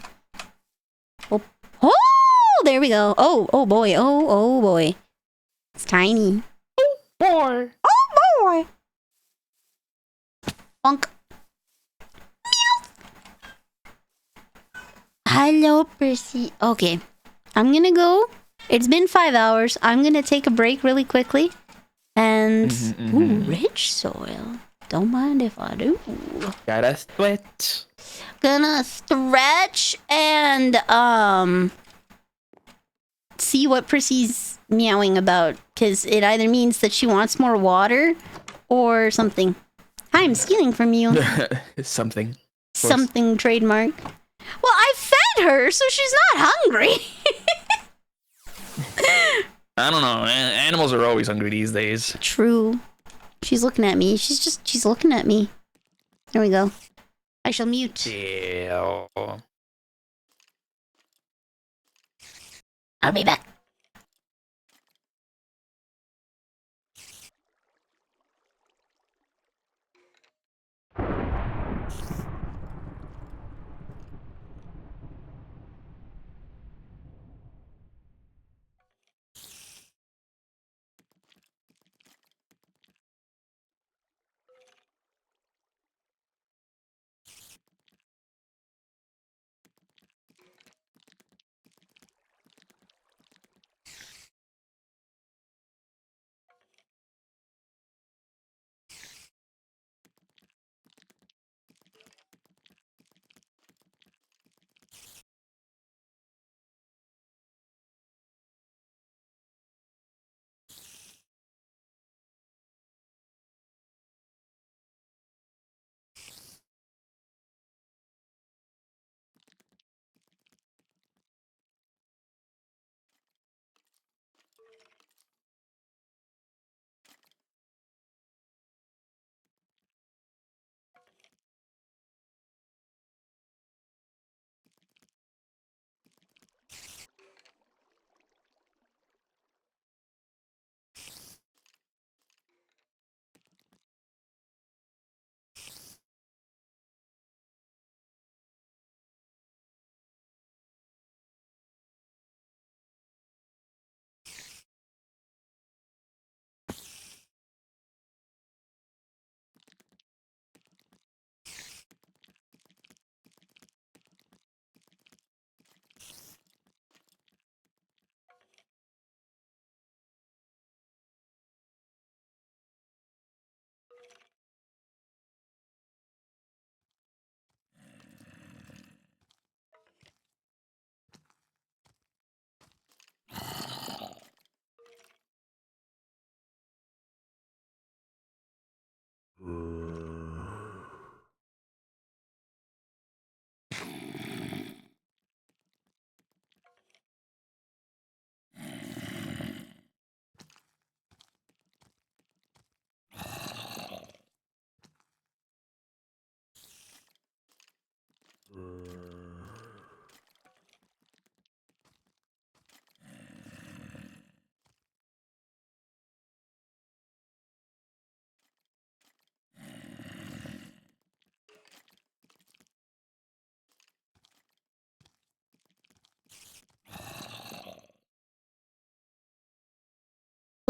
Speaker 1: Oh, there we go. Oh boy. Oh boy. It's tiny.
Speaker 3: Boy.
Speaker 1: Oh boy. Bonk. Meow. Hello, Percy. Okay. I'm gonna go It's been 5 hours. I'm gonna take a break really quickly. And ooh, rich soil. Don't mind if I do.
Speaker 3: Gotta sweat.
Speaker 1: Gonna stretch and see what Prissy's meowing about, because it either means that she wants more water or something. Hi, I'm stealing from you.
Speaker 3: Something.
Speaker 1: Something trademark. Well, I fed her, so she's not hungry.
Speaker 3: I don't know. Animals are always hungry these days.
Speaker 1: True. She's looking at me. She's looking at me. There we go. I shall mute.
Speaker 3: Yeah.
Speaker 1: I'll be back.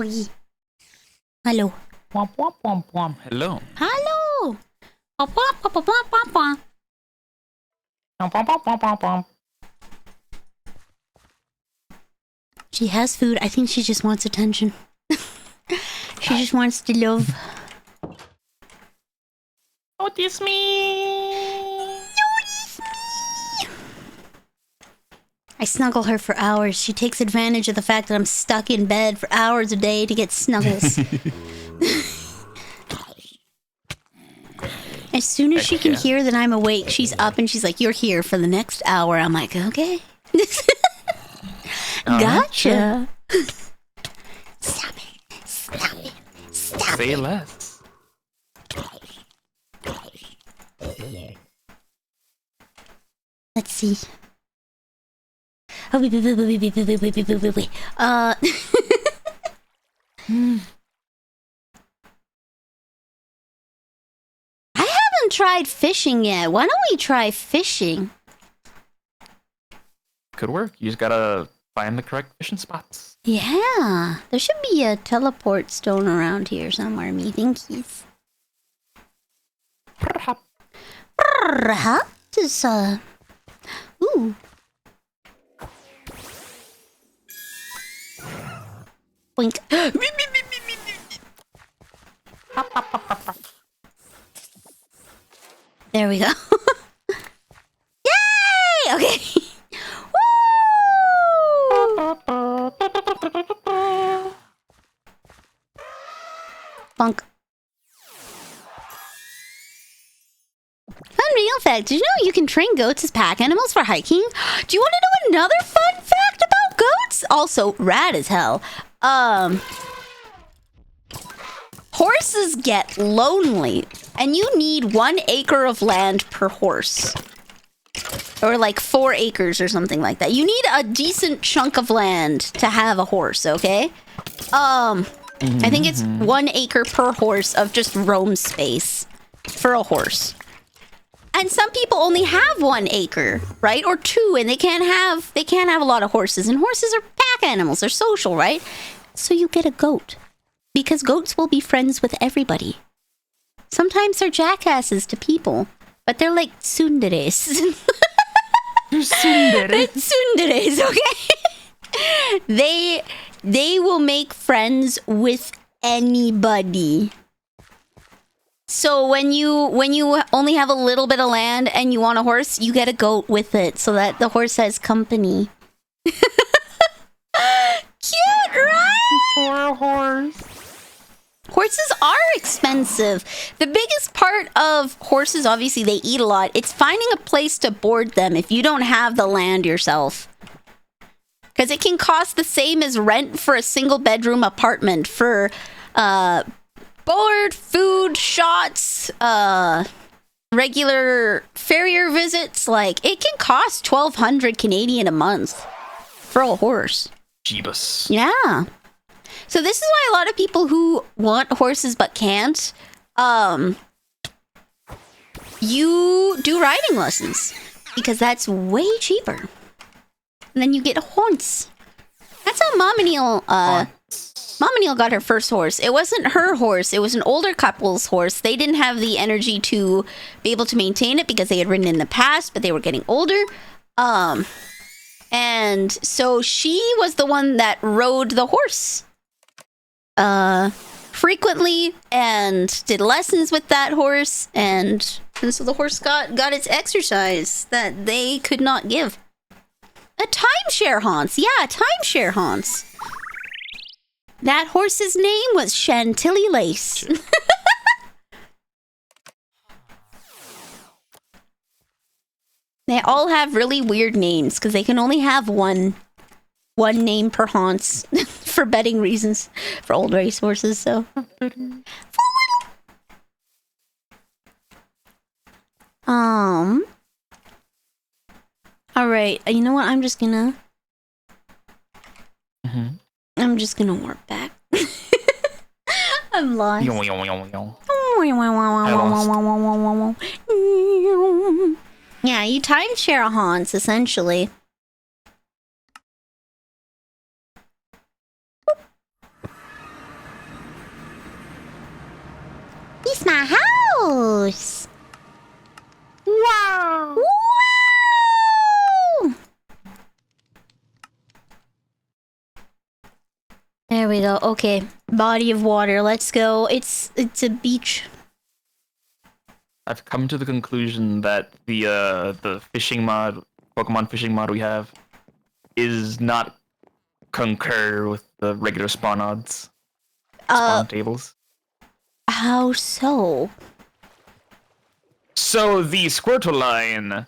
Speaker 1: Oi. Hello.
Speaker 3: Womp womp womp womp. Hello.
Speaker 1: Hello. Womp, womp, womp, womp, womp, womp.
Speaker 3: Womp womp womp womp womp womp.
Speaker 1: She has food. I think she just wants attention. She just wants to love.
Speaker 3: Notice me.
Speaker 1: I snuggle her for hours. She takes advantage of the fact that I'm stuck in bed for hours a day to get snuggles. As soon as she can hear that I'm awake, she's up and she's like, "You're here for the next hour." I'm like, "Okay." Gotcha. Stop it. Stop it. Stop
Speaker 3: Say
Speaker 1: it.
Speaker 3: less.
Speaker 1: Let's see. Oh, wait. I haven't tried fishing yet. Why don't we try fishing?
Speaker 3: Could work. You just gotta find the correct fishing spots.
Speaker 1: Yeah, there should be a teleport stone around here somewhere, me thinkies.
Speaker 3: Perhaps.
Speaker 1: Perhaps, ooh. Boink. There we go. Yay! Okay. Woo! Bunk. Vanille Fact. Did you know you can train goats as pack animals for hiking? Do you want to know another fun fact about goats? Also, rad as hell. Horses get lonely, and you need 1 acre of land per horse. Or like 4 acres or something like that. You need a decent chunk of land to have a horse, okay? I think it's 1 acre per horse of just roam space for a horse. And some people only have 1 acre, right? Or 2, and they can't have a lot of horses. And horses are pack animals, they're social, right? So you get a goat. Because goats will be friends with everybody. Sometimes they're jackasses to people, but they're like tsunderes.
Speaker 3: They're tsunderes.
Speaker 1: They're tsunderes, okay? They will make friends with anybody. So when you only have a little bit of land and you want a horse, you get a goat with it so that the horse has company. Cute, right?
Speaker 3: Poor horse.
Speaker 1: Horses are expensive. The biggest part of horses, obviously, they eat a lot. It's finding a place to board them if you don't have the land yourself. Because it can cost the same as rent for a single bedroom apartment for board, food, shots, regular farrier visits. Like, it can cost 1,200 Canadian a month for a horse.
Speaker 3: Jeebus.
Speaker 1: Yeah. So this is why a lot of people who want horses but can't, you do riding lessons because that's way cheaper. And then you get a horse. That's how Mom and Neil got her first horse. It wasn't her horse. It was an older couple's horse. They didn't have the energy to be able to maintain it because they had ridden in the past, but they were getting older. And so she was the one that rode the horse frequently and did lessons with that horse, and so the horse got its exercise that they could not give. A timeshare haunts. Yeah, timeshare haunts. That horse's name was Chantilly Lace. They all have really weird names because they can only have one name per haunts for betting reasons for old racehorses. So, all right. You know what? I'm just gonna warp back. I'm lost. Yeah, you timeshare haunts essentially. It's my house. Wow. Woo! There we go. Okay, body of water. Let's go. It's a beach.
Speaker 3: I've come to the conclusion that the fishing mod, Pokemon fishing mod we have, is not concur with the regular spawn odds. Spawn tables.
Speaker 1: How so?
Speaker 3: So the Squirtle line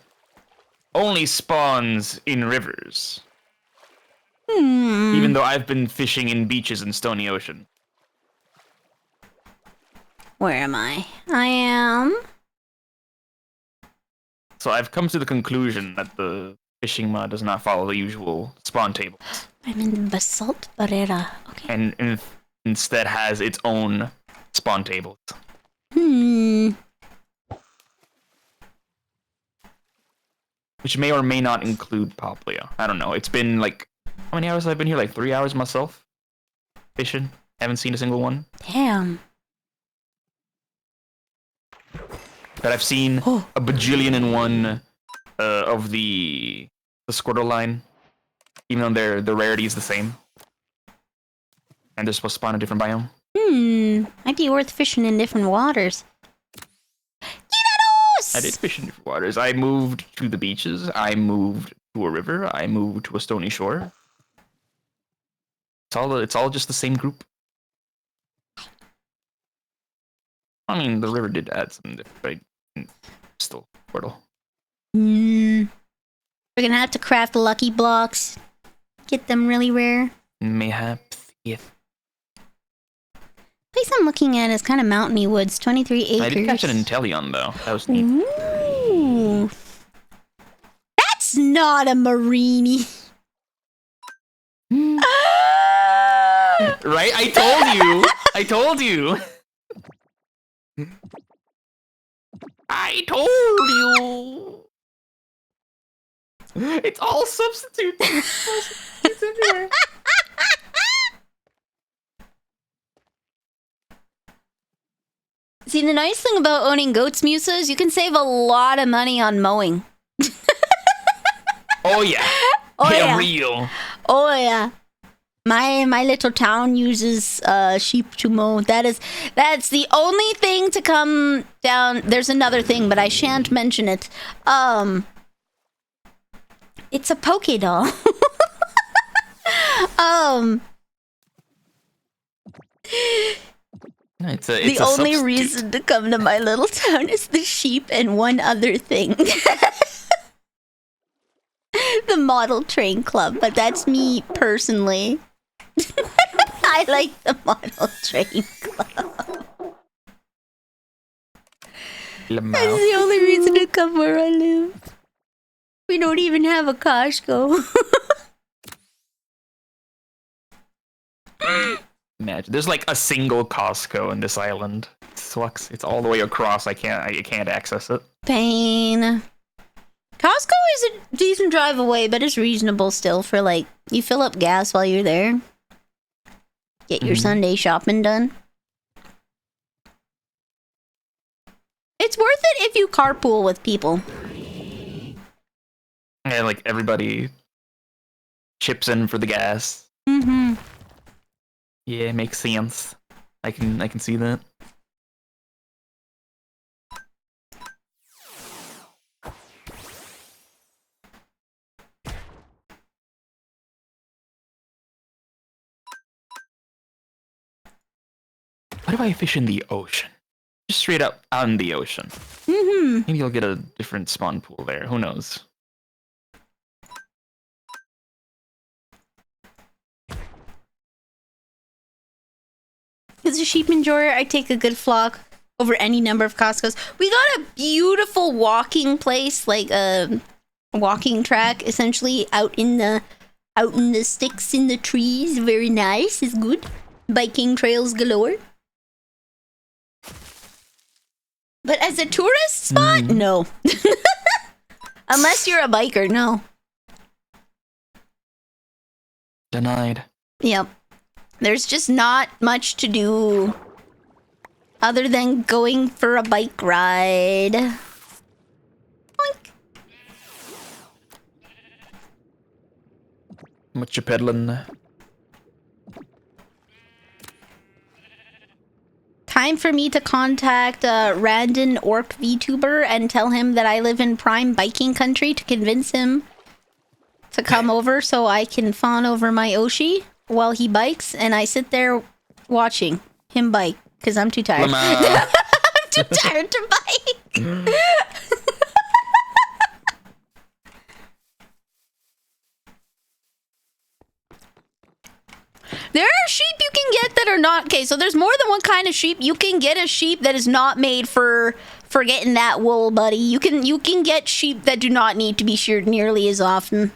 Speaker 3: only spawns in rivers. Even though I've been fishing in beaches in Stony Ocean.
Speaker 1: Where am I? I am.
Speaker 3: So I've come to the conclusion that the fishing mod does not follow the usual spawn table.
Speaker 1: I'm in Basalt Barrera. Okay.
Speaker 3: And instead has its own spawn tables. Which may or may not include Popplio. I don't know. It's been like... How many hours have I been here? Like 3 hours myself? Fishing. Haven't seen a single one.
Speaker 1: Damn.
Speaker 3: But I've seen a bajillion and one of the Squirtle line. Even though the rarity is the same. And they're supposed to spawn in different biome.
Speaker 1: Might be worth fishing in different waters.
Speaker 3: I did fish in different waters. I moved to the beaches. I moved to a river. I moved to a stony shore. It's all just the same group. I mean, the river did add some different, right? Still portal.
Speaker 1: We're gonna have to craft lucky blocks. Get them really rare.
Speaker 3: Mayhaps, yes.
Speaker 1: Place I'm looking at is kind of mountainy woods, 23 acres.
Speaker 3: I did catch an Inteleon though. That was neat.
Speaker 1: Ooh. That's not a Marini.
Speaker 3: Right? I told you. I told you. I told you. It's all substitutes. It's everywhere.
Speaker 1: See, the nice thing about owning goats, Musa, is you can save a lot of money on mowing.
Speaker 3: Oh yeah.
Speaker 1: Oh yeah.
Speaker 3: Real.
Speaker 1: Oh yeah. My little town uses sheep to mow. That's the only thing to come down. There's another thing, but I shan't mention it. It's a Poke doll.
Speaker 3: It's
Speaker 1: the
Speaker 3: a
Speaker 1: only
Speaker 3: substitute.
Speaker 1: reason to come to my little town is the sheep and one other thing. The model train club, but that's me personally. I like the model train club. That's the only reason to come where I live. We don't even have a Costco.
Speaker 3: Imagine there's like a single Costco in this island. It sucks. It's all the way across. I can't access it.
Speaker 1: Pain. Costco is a decent drive away, but it's reasonable still for like you fill up gas while you're there. Get your Sunday shopping done. It's worth it if you carpool with people.
Speaker 3: Yeah, like everybody chips in for the gas.
Speaker 1: Mm-hmm.
Speaker 3: Yeah, it makes sense. I can see that. What if I fish in the ocean? Just straight up on the ocean.
Speaker 1: Mm-hmm.
Speaker 3: Maybe you'll get a different spawn pool there. Who knows?
Speaker 1: As a sheep enjoyer, I take a good flock over any number of Costco's. We got a beautiful walking place, like a walking track, essentially out in the sticks in the trees. Very nice. It's good. Biking trails galore. But as a tourist spot, no. Unless you're a biker, no.
Speaker 3: Denied.
Speaker 1: Yep. There's just not much to do other than going for a bike ride. Oink.
Speaker 3: What you peddling?
Speaker 1: Time for me to contact Randon Orc VTuber and tell him that I live in prime biking country to convince him to come over so I can fawn over my Oshi while he bikes, and I sit there watching him bike because I'm too tired. I'm too tired to bike. There are sheep you can get that are not... Okay, so there's more than one kind of sheep. You can get a sheep that is not made for getting that wool, buddy. You can get sheep that do not need to be sheared nearly as often.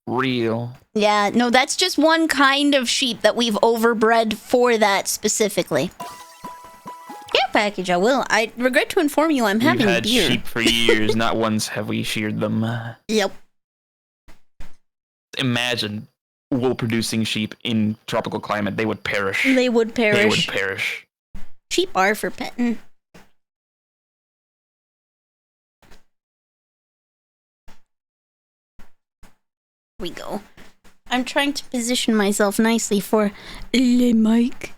Speaker 3: Real.
Speaker 1: Yeah, no, that's just one kind of sheep that we've overbred for that specifically. Care package, I will. I regret to inform you I'm having
Speaker 3: We've had
Speaker 1: beer.
Speaker 3: sheep for years. Not once have we sheared them.
Speaker 1: Yep.
Speaker 3: Imagine wool-producing sheep in tropical climate. They would perish.
Speaker 1: They would perish.
Speaker 3: They would perish.
Speaker 1: Sheep are for petting. We go. I'm trying to position myself nicely for le mic.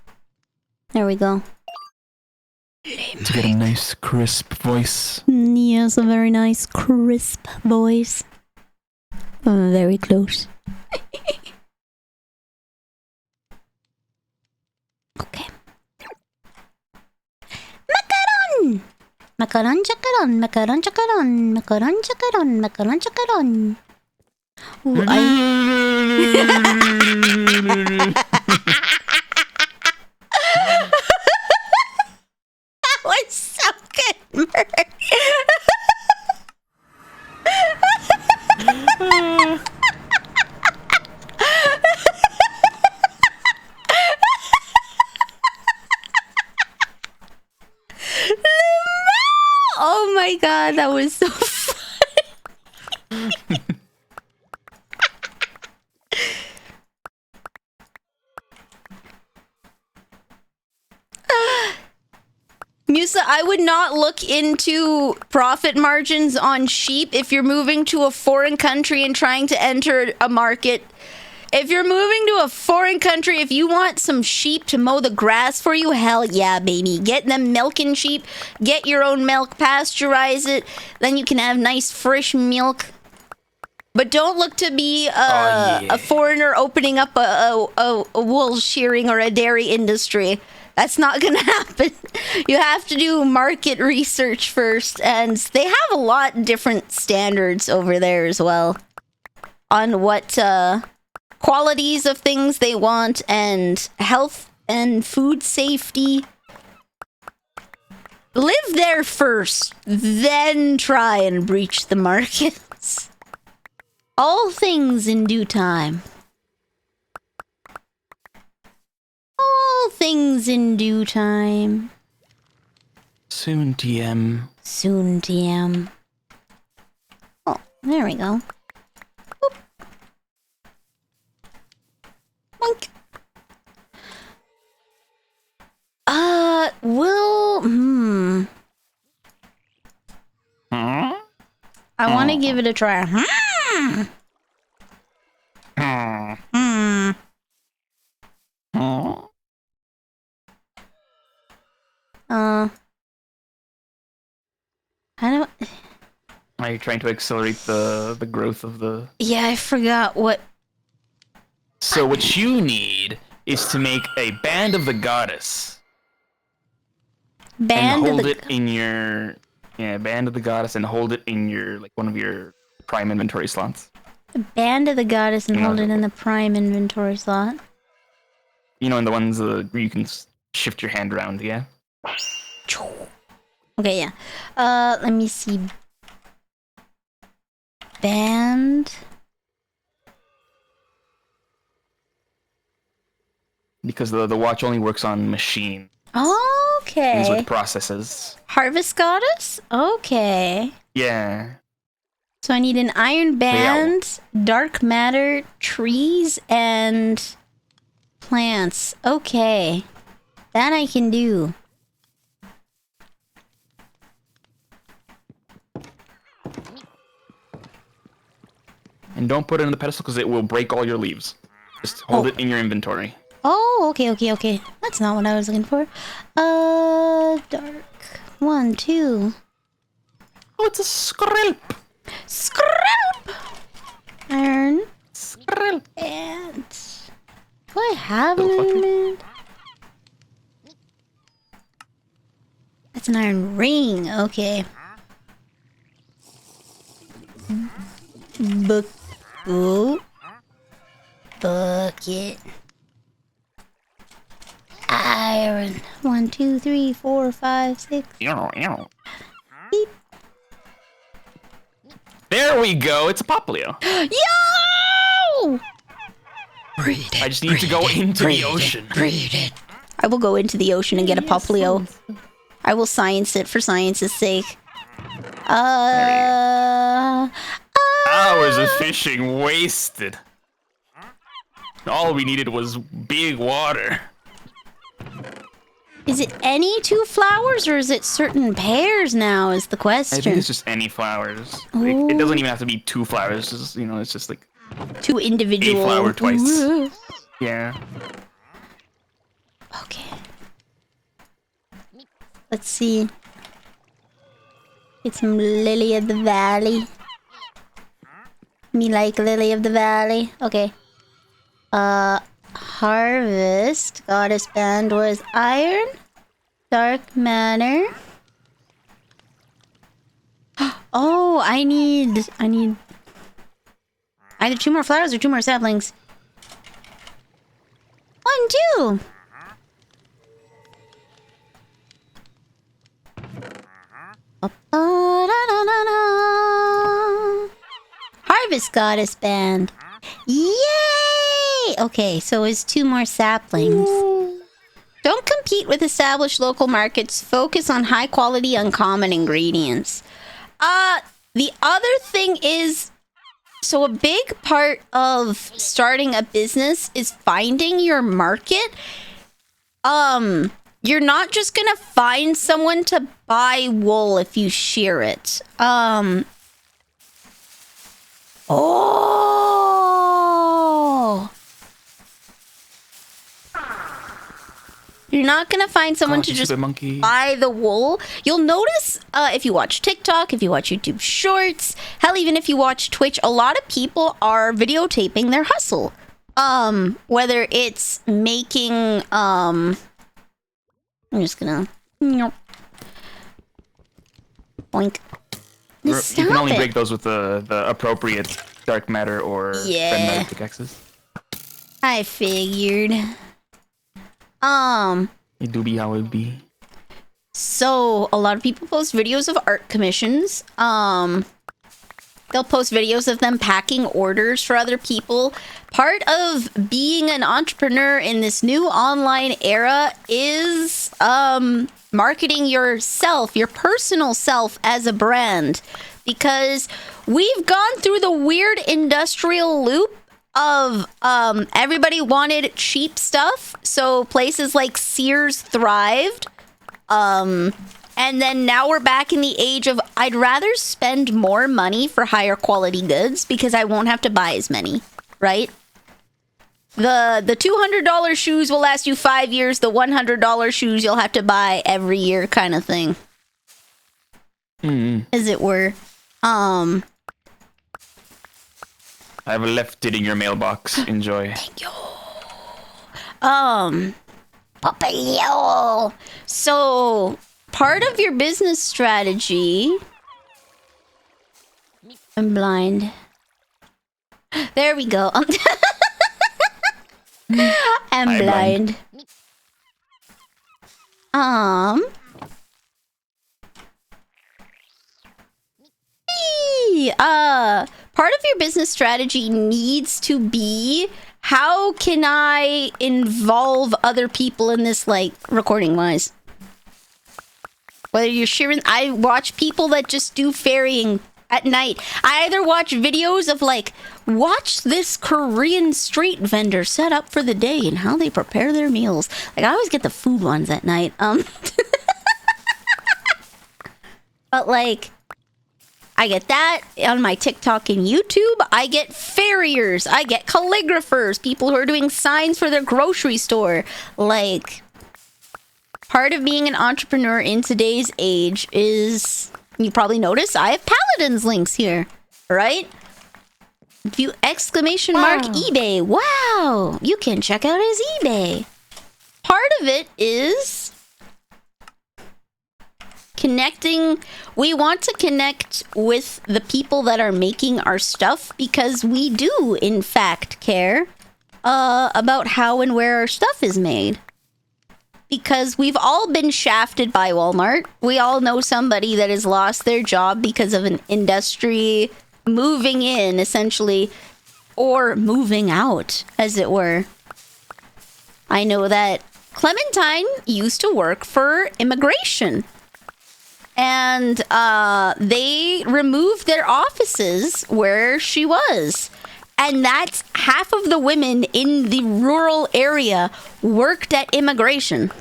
Speaker 1: There we go.
Speaker 3: To get a nice crisp voice.
Speaker 1: Yes, a very nice crisp voice. Very close. Okay. Macaron! Macaron chacaron, macaron chacaron, macaron chacaron, macaron chacaron. Ooh, that was so good, Murray. Oh my god, that was so funny. Musa, I would not look into profit margins on sheep if you're moving to a foreign country and trying to enter a market. If you're moving to a foreign country, if you want some sheep to mow the grass for you, hell yeah, baby. Get them milking sheep. Get your own milk. Pasteurize it. Then you can have nice, fresh milk. But don't look to be a foreigner opening up a wool shearing or a dairy industry. That's not going to happen. You have to do market research first. And they have a lot different standards over there as well. On what... qualities of things they want, and health and food safety. Live there first, then try and breach the markets. All things in due time. All things in due time.
Speaker 3: Soon, TM.
Speaker 1: Soon, TM. Oh, there we go. Boink. I want to give it a try. How do
Speaker 3: Are you trying to accelerate the growth of the...
Speaker 1: Yeah, I forgot what...
Speaker 3: So what you need is to make a band of the goddess.
Speaker 1: Band
Speaker 3: and
Speaker 1: of
Speaker 3: hold
Speaker 1: the...
Speaker 3: it in your... Yeah, band of the goddess, and hold it in your, like, one of your prime inventory slots.
Speaker 1: Band of the goddess and hold it in the prime inventory slot.
Speaker 3: You know, in the ones where you can shift your hand around, yeah?
Speaker 1: Okay, yeah. Let me see. Band...
Speaker 3: Because the watch only works on machine.
Speaker 1: Okay.
Speaker 3: Things with processes.
Speaker 1: Harvest goddess? Okay.
Speaker 3: Yeah.
Speaker 1: So I need an iron band, dark matter, trees, and plants. Okay. That I can do.
Speaker 3: And don't put it in the pedestal because it will break all your leaves. Just hold it in your inventory.
Speaker 1: Oh, okay. That's not what I was looking for. Dark. 1, 2.
Speaker 3: Oh, it's a scrip.
Speaker 1: Scrap! Iron.
Speaker 3: Scrip.
Speaker 1: And... Do I have an iron band? That's an iron ring. Okay. Bucket. Iron. 1, 2, 3, 4, 5, 6. Beep.
Speaker 3: There we go. It's a Poplio.
Speaker 1: Yo!
Speaker 3: I just need to go into the ocean.
Speaker 1: I will go into the ocean and get a Poplio. I will science it for science's sake.
Speaker 3: Hours of fishing wasted. All we needed was big water.
Speaker 1: Is it any 2 flowers or is it certain pairs now is the question?
Speaker 3: I think it's just any flowers. Like, it doesn't even have to be 2 flowers. It's just, you know, it's just like
Speaker 1: 2 individual.
Speaker 3: A flower twice. Yeah.
Speaker 1: Okay. Let's see. Get some Lily of the Valley. Me like Lily of the Valley. Okay. Harvest. Goddess band was iron. Dark Manor. Oh, I need either 2 more flowers or 2 more saplings. 1, 2. Harvest Goddess Band. Yay! Okay, so it's 2 more saplings. Don't compete with established local markets. Focus on high quality, uncommon ingredients. The other thing is, so a big part of starting a business is finding your market. You're not just gonna find someone to buy wool if you shear it. Oh! You're not gonna find someone to just buy the wool. You'll notice if you watch TikTok, if you watch YouTube Shorts, hell, even if you watch Twitch, a lot of people are videotaping their hustle. Whether it's making I'm just gonna boink.
Speaker 3: You can only break those with the appropriate dark matter or magnetic pickaxes.
Speaker 1: I figured.
Speaker 3: It do be how it be.
Speaker 1: So a lot of people post videos of art commissions. They'll post videos of them packing orders for other people. Part of being an entrepreneur in this new online era is marketing yourself, your personal self as a brand. Because we've gone through the weird industrial loop of everybody wanted cheap stuff, so places like Sears thrived, and then now we're back in the age of I'd rather spend more money for higher quality goods because I won't have to buy as many, right? The $200 shoes will last you 5 years, the $100 shoes you'll have to buy every year kind of thing. As it were.
Speaker 3: I have left it in your mailbox. Enjoy.
Speaker 1: Thank you. Papilio. So, part of your business strategy... I'm blind. There we go. I'm blind. Part of your business strategy needs to be, how can I involve other people in this, like, recording wise? Whether you're sharing, I watch people that just do ferrying at night. I either watch videos of, like, watch this Korean street vendor set up for the day and how they prepare their meals. Like, I always get the food ones at night. But, like, I get that on my TikTok and YouTube. I get farriers. I get calligraphers. People who are doing signs for their grocery store. Like, part of being an entrepreneur in today's age is, you probably notice, I have Paladin's links here, right? If you exclamation mark eBay, wow, you can check out his eBay. Part of it is connecting. We want to connect with the people that are making our stuff because we do, in fact, care about how and where our stuff is made. Because we've all been shafted by Walmart. We all know somebody that has lost their job because of an industry moving in, essentially, or moving out, as it were. I know that Clementine used to work for immigration. And they removed their offices where she was. And that's half of the women in the rural area worked at immigration.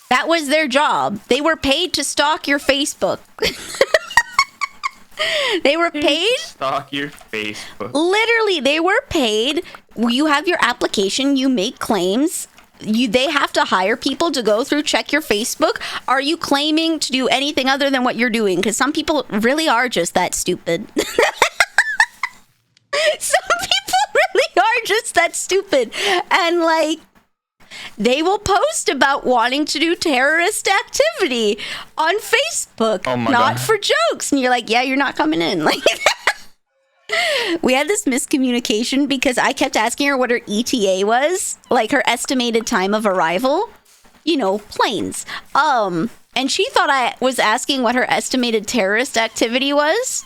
Speaker 1: That was their job. They were paid to stalk your Facebook. They were paid.
Speaker 3: Stalk your Facebook.
Speaker 1: Literally, they were paid. You have your application. You make claims. They have to hire people to go through, check your Facebook. Are you claiming to do anything other than what you're doing? Because some people really are just that stupid. Some people really are just that stupid. And like, they will post about wanting to do terrorist activity on Facebook.
Speaker 3: Oh my
Speaker 1: not
Speaker 3: God.
Speaker 1: for jokes. And you're like, yeah, you're not coming in. Like, we had this miscommunication because I kept asking her what her ETA was, like her estimated time of arrival, you know, planes. And she thought I was asking what her estimated terrorist activity was.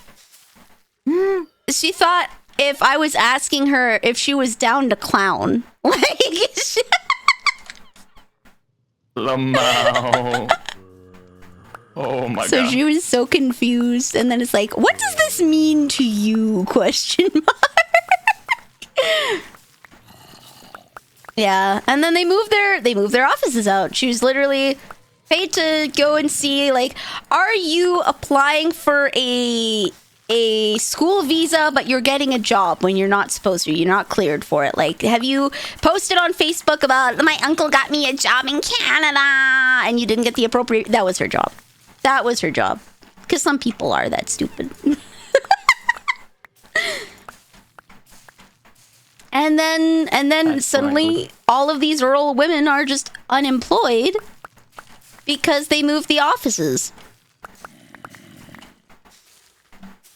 Speaker 1: She thought if I was asking her if she was down to clown. Like,
Speaker 3: Lamau. Oh my
Speaker 1: so
Speaker 3: god.
Speaker 1: she was so confused, and then it's like, what does this mean to you? Question mark. Yeah, and then they moved their offices out. She was literally paid to go and see, like, are you applying for a school visa, but you're getting a job when you're not supposed to? You're not cleared for it. Like, have you posted on Facebook about my uncle got me a job in Canada and you didn't get the appropriate? That was her job. That was her job. Because some people are that stupid. and then
Speaker 3: That's
Speaker 1: suddenly
Speaker 3: language.
Speaker 1: all of these rural women are just unemployed because they moved the offices.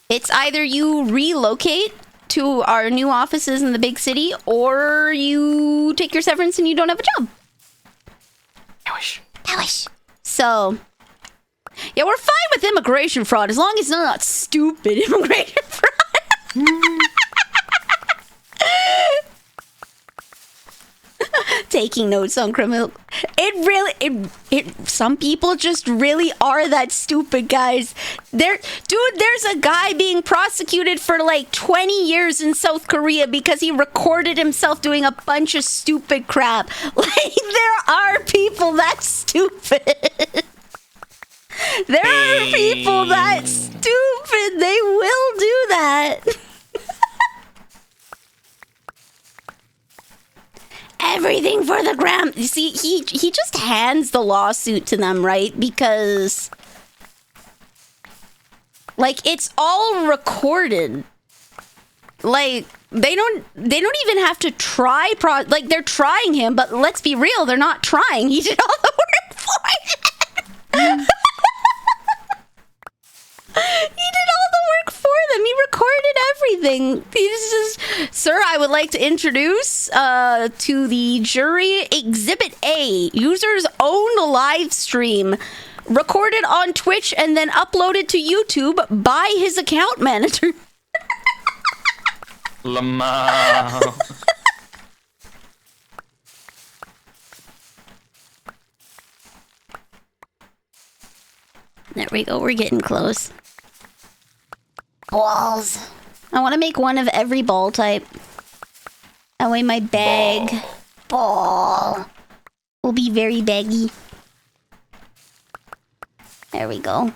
Speaker 1: It's either you relocate to our new offices in the big city, or you take your severance and you don't have a job. I wish. So, yeah, we're fine with immigration fraud as long as it's not stupid immigration fraud. Taking notes on criminal. Some people just really are that stupid, guys. There's a guy being prosecuted for like 20 years in South Korea because he recorded himself doing a bunch of stupid crap. Like, there are people that stupid. There are people that stupid. They will do that. Everything for the gram. You see, he just hands the lawsuit to them, right? Because, like, it's all recorded. Like, they don't even have to try. Like, they're trying him, but let's be real, they're not trying. He did all the work for it. He did all the work for them. He recorded everything. He just, sir, I would like to introduce to the jury Exhibit A, user's own live stream, recorded on Twitch and then uploaded to YouTube by his account manager.
Speaker 3: Lamau.
Speaker 1: There we go. We're getting close. Balls. I want to make one of every ball type. That way my bag ball will be very baggy. There we go.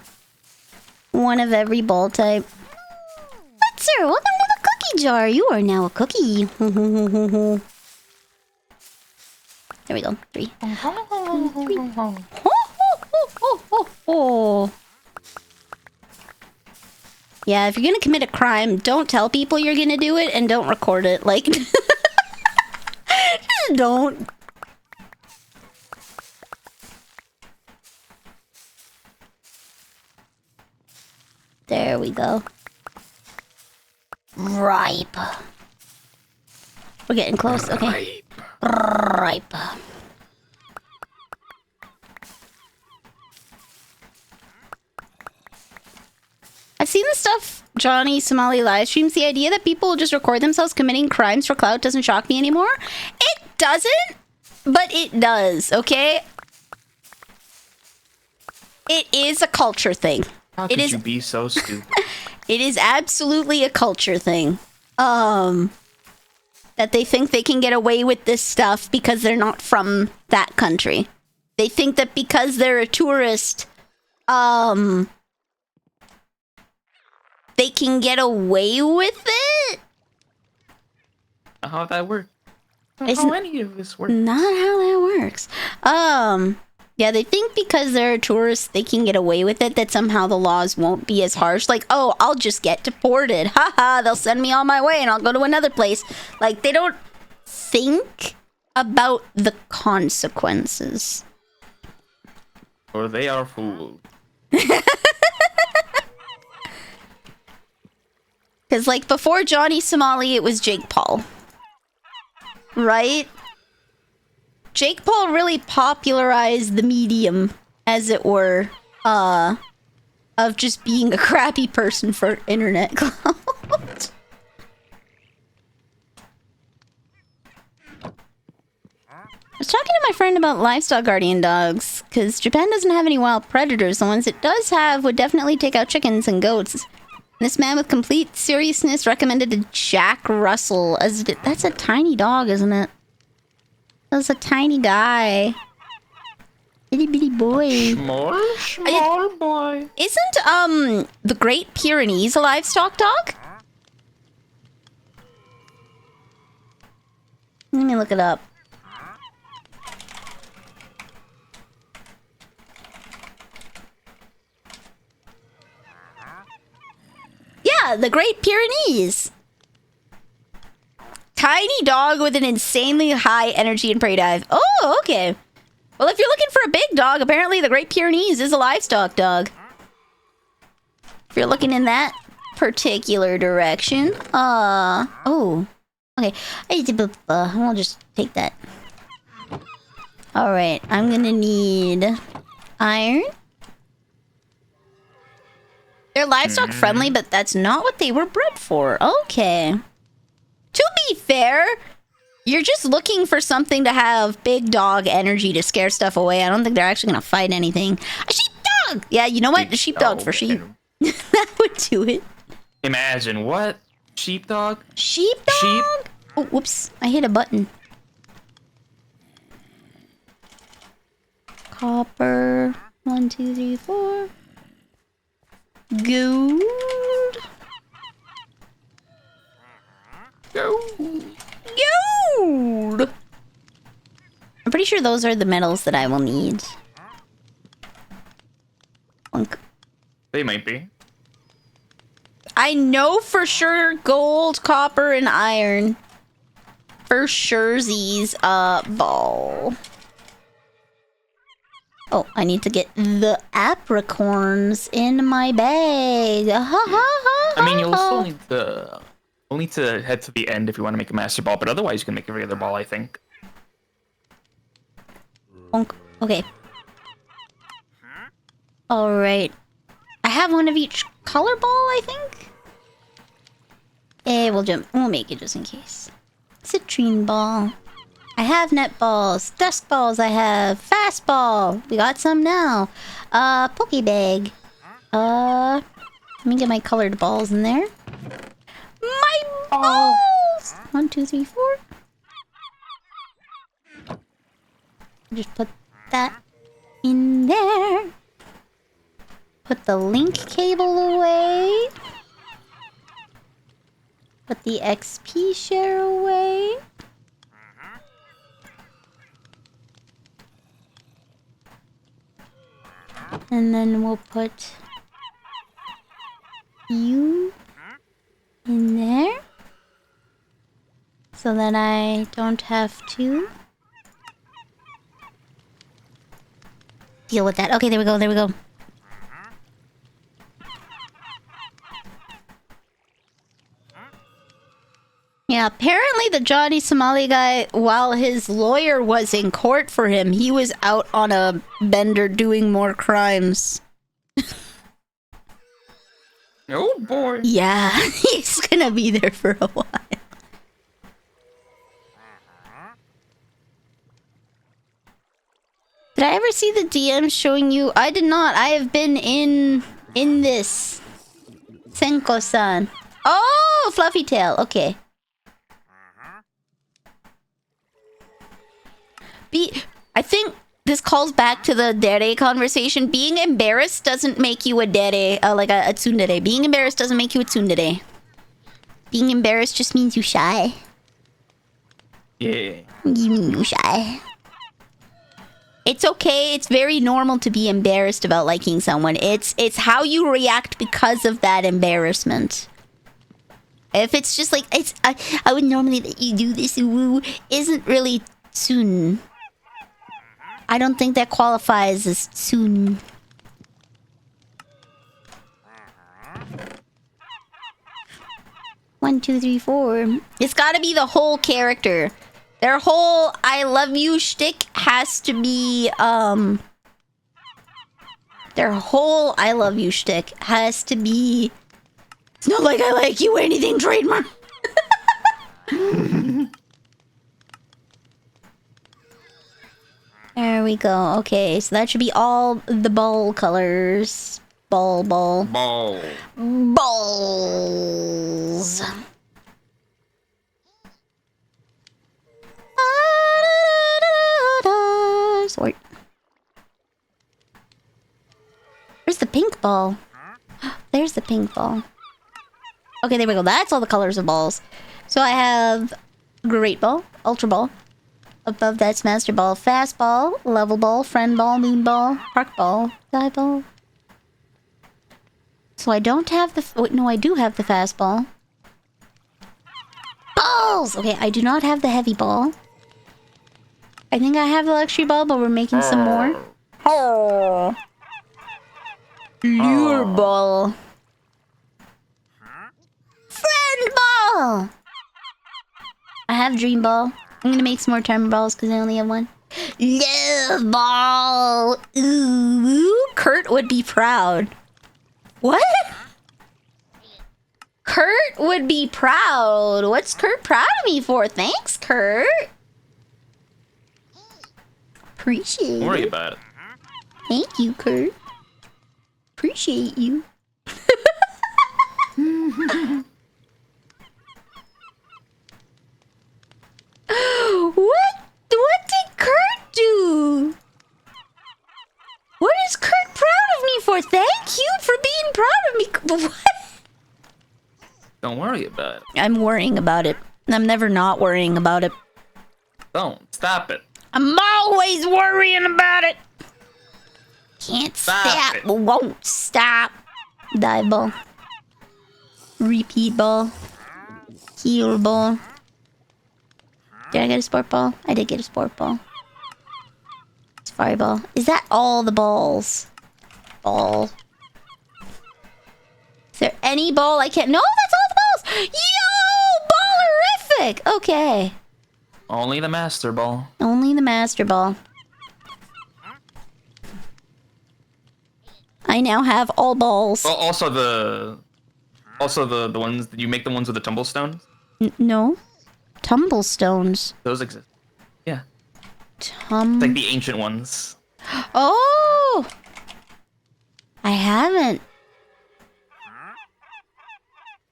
Speaker 1: One of every ball type. What, sir? Welcome to the cookie jar. You are now a cookie. There we go. 3. 3. Oh. Yeah, if you're gonna commit a crime, don't tell people you're gonna do it and don't record it. Like, just don't. There we go. Ripe. We're getting close. Okay. Ripe. I've seen the stuff Johnny Somali live streams. The idea that people just record themselves committing crimes for clout doesn't shock me anymore. It doesn't, but it does, okay? It is a culture thing.
Speaker 3: How could you be so stupid?
Speaker 1: It is absolutely a culture thing. That they think they can get away with this stuff because they're not from that country. They think that because they're a tourist, they can get away with it?
Speaker 3: How that works?
Speaker 1: Isn't-
Speaker 3: How any of this works?
Speaker 1: Not how that works. Yeah, they think because they're tourists, they can get away with it, that somehow the laws won't be as harsh. Like, oh, I'll just get deported. Haha, they'll send me on my way and I'll go to another place. Like, they don't think about the consequences.
Speaker 3: Or they are fooled.
Speaker 1: Because, like, before Johnny Somali, it was Jake Paul. Right? Jake Paul really popularized the medium, as it were, of just being a crappy person for internet clout. I was talking to my friend about livestock guardian dogs, because Japan doesn't have any wild predators. The ones it does have would definitely take out chickens and goats. This man with complete seriousness recommended a Jack Russell. That's a tiny dog, isn't it? That's a tiny guy. Itty bitty boy.
Speaker 3: Small boy.
Speaker 1: Isn't, the Great Pyrenees a livestock dog? Let me look it up. Yeah, the Great Pyrenees. Tiny dog with an insanely high energy and prey dive. Oh, okay. Well, if you're looking for a big dog, apparently the Great Pyrenees is a livestock dog. If you're looking in that particular direction. Oh. Okay. I'll just take that. Alright, I'm gonna need iron. They're livestock friendly, but that's not what they were bred for. Okay. To be fair, you're just looking for something to have big dog energy to scare stuff away. I don't think they're actually gonna fight anything. A sheepdog! Yeah, you know what? A sheepdog for sheep. That would do it.
Speaker 3: Imagine what? Sheepdog?
Speaker 1: Sheepdog?
Speaker 3: Sheep?
Speaker 1: Oh, whoops. I hit a button. Copper. 1, 2, 3, 4. Gold. Gold! I'm pretty sure those are the metals that I will need. Plunk.
Speaker 3: They might be.
Speaker 1: I know for sure gold, copper, and iron. For surezies, ball. Oh, I need to get the apricorns in my bag.
Speaker 3: I mean, you'll still need to... We'll need to head to the end if you want to make a master ball, but otherwise you can make a regular ball, I think.
Speaker 1: Okay. Alright. I have one of each color ball, I think? We'll make it just in case. Citrine ball. I have net balls. Dusk balls I have. Fastball. We got some now. Pokebag. Let me get my colored balls in there. My balls! 1, 2, 3, 4. Just put that in there. Put the link cable away. Put the XP share away. And then we'll put you in there. So that I don't have to deal with that. Okay, there we go, there we go. Yeah, apparently the Johnny Somali guy, while his lawyer was in court for him, he was out on a bender doing more crimes.
Speaker 3: Oh boy.
Speaker 1: Yeah, he's gonna be there for a while. Did I ever see the DM showing you? I did not. I have been in this. Senko-san. Oh, Fluffy Tail. Okay. I think this calls back to the dere conversation. Being embarrassed doesn't make you a dere, like a tsundere. Being embarrassed doesn't make you a tsundere. Being embarrassed just means you shy.
Speaker 3: Yeah.
Speaker 1: You shy. It's okay. It's very normal to be embarrassed about liking someone. It's how you react because of that embarrassment. If it's just like I would normally let you do this, woo, isn't really tsun. I don't think that qualifies as tsun. One, two, three, four. It's gotta be the whole character. Their whole I love you shtick has to be, their whole I love you shtick has to be, it's not like I like you anything trademark. There we go. Okay, so that should be all the ball colors. Balls. Sort. Where's the pink ball? There's the pink ball. Okay, there we go. That's all the colors of balls. So I have Great Ball, Ultra Ball. Above that's Master Ball, Fast Ball, Level Ball, Friend Ball, Moon Ball, Park Ball, Die Ball. So I don't have the... Wait, no, I do have the Fast Ball. Balls! Okay, I do not have the Heavy Ball. I think I have the Luxury Ball, but we're making some more. Oh. Lure Ball. Friend Ball! I have Dream Ball. I'm gonna make some more Timer Balls because I only have one. Love Ball! Ooh, Kurt would be proud. What? Kurt would be proud. What's Kurt proud of me for? Thanks, Kurt. Appreciate it.
Speaker 3: Don't worry about it.
Speaker 1: Thank you, Kurt. Appreciate you. What did Kurt do? What is Kurt proud of me for? Thank you for being proud of me. What?
Speaker 3: Don't worry about it.
Speaker 1: I'm worrying about it. I'm never not worrying about it.
Speaker 3: Don't. Stop it.
Speaker 1: I'm always worrying about it. Can't
Speaker 3: Stop
Speaker 1: stop.
Speaker 3: it.
Speaker 1: Won't stop. Dive ball. Repeat ball. Heal ball. Did I get a sport ball? I did get a sport ball. Safari ball. Is that all the balls? Ball. Is there any ball I can't... No, that's all the balls! Yo! Ballerific! Okay.
Speaker 3: Only the Master Ball.
Speaker 1: Only the Master Ball. I now have all balls.
Speaker 3: Oh, also the ones... Did you make the ones with the tumble stones?
Speaker 1: No. Tumblestones.
Speaker 3: Those exist. Yeah. It's like the ancient ones.
Speaker 1: Oh! I haven't.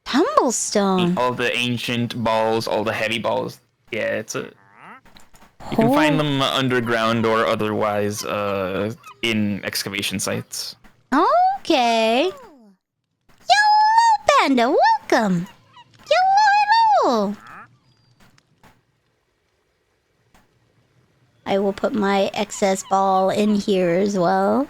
Speaker 1: Tumblestone.
Speaker 3: All the ancient balls, all the heavy balls. Yeah, it's a... You can find them underground or otherwise in excavation sites.
Speaker 1: Okay. Yellow Panda, welcome. Hello. I will put my excess ball in here as well.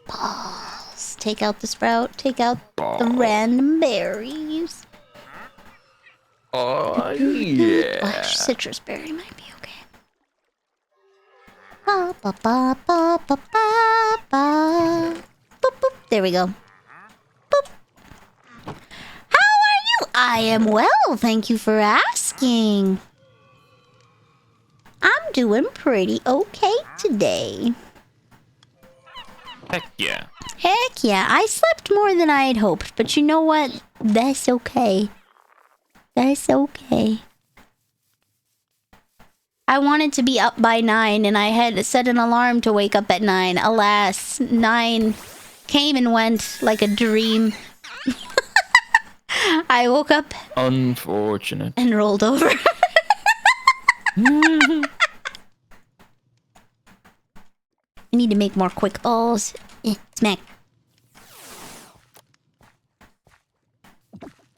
Speaker 1: Balls. Take out the sprout. Take out the random berries.
Speaker 3: Oh, yeah.
Speaker 1: Oh, citrus berry might be okay. Ba, ba, ba, ba, ba, ba, ba. Boop, boop. There we go. Boop. How are you? I am well, thank you for asking. I'm doing pretty okay today.
Speaker 3: Heck yeah.
Speaker 1: Heck yeah, I slept more than I had hoped, but you know what? That's okay. That's okay. I wanted to be up by 9, and I had set an alarm to wake up at 9. Alas, 9 came and went like a dream. I woke up
Speaker 3: Unfortunate.
Speaker 1: and rolled over. I need to make more quick balls. Smack.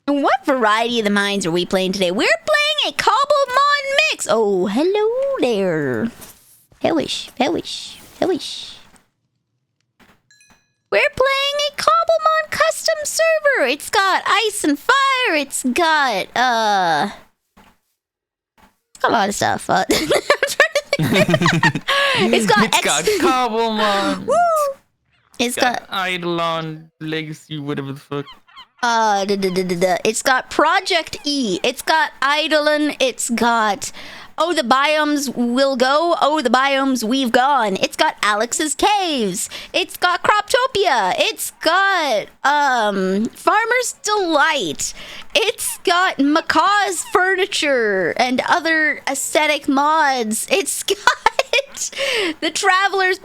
Speaker 1: And what variety of the mines are we playing today? We're playing a Cobblemon mix. Oh, hello there. Hellish. We're playing a Cobblemon custom server. It's got ice and fire. It's got a lot of stuff. It's got
Speaker 3: Cobblemon.
Speaker 1: Woo! It's got
Speaker 3: Eidolon Legacy, whatever the fuck.
Speaker 1: It's got Project E. It's got Eidolon. It's got Oh, the biomes will go. Oh, the biomes we've gone. It's got Alex's Caves. It's got Croptopia. It's got Farmer's Delight. It's got Macaw's Furniture and other aesthetic mods. It's got the Traveler's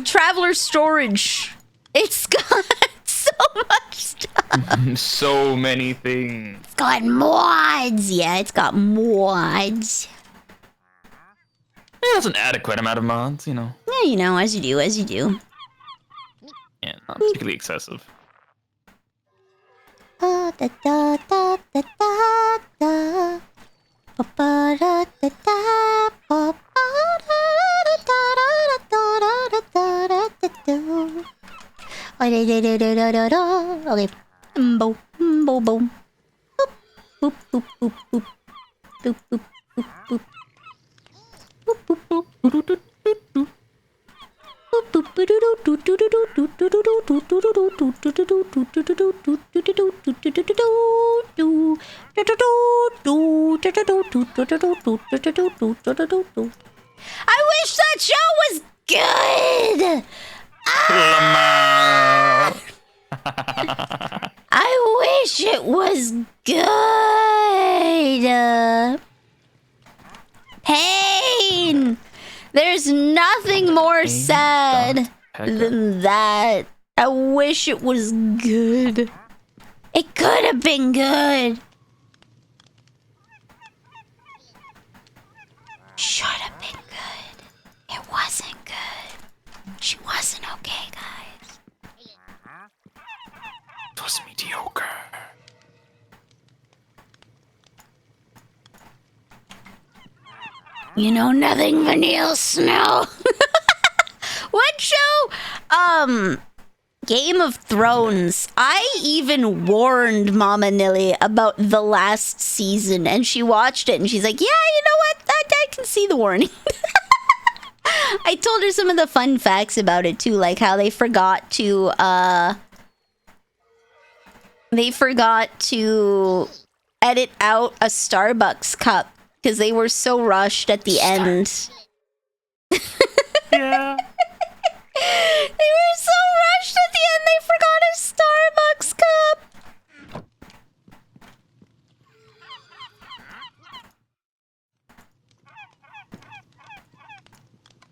Speaker 1: Traveler's Storage. It's got so much stuff.
Speaker 3: So many things.
Speaker 1: It's got mods. Yeah, it's got mods.
Speaker 3: Yeah, that's an adequate amount of mods, you know.
Speaker 1: Yeah, you know, as you do, as you do.
Speaker 3: Yeah, not particularly excessive.
Speaker 1: Okay. Boom, boom, boom. Boop, boop, boop, boop. Boop, boop, boop, boop. I wish that show was good. I wish it was good. Pain. There's nothing more sad than that. I wish it was good. It could have been good. Should have been good. It wasn't good. She wasn't okay, guys.
Speaker 3: It was mediocre.
Speaker 1: You know nothing, Vanille Snow. What show? Game of Thrones. I even warned Mama Nilly about the last season, and she watched it, and she's like, yeah, you know what? I can see the warning. I told her some of the fun facts about it, too, like how they forgot to edit out a Starbucks cup because they were so rushed at the end.
Speaker 3: Yeah.
Speaker 1: They were so rushed at the end, they forgot a Starbucks cup.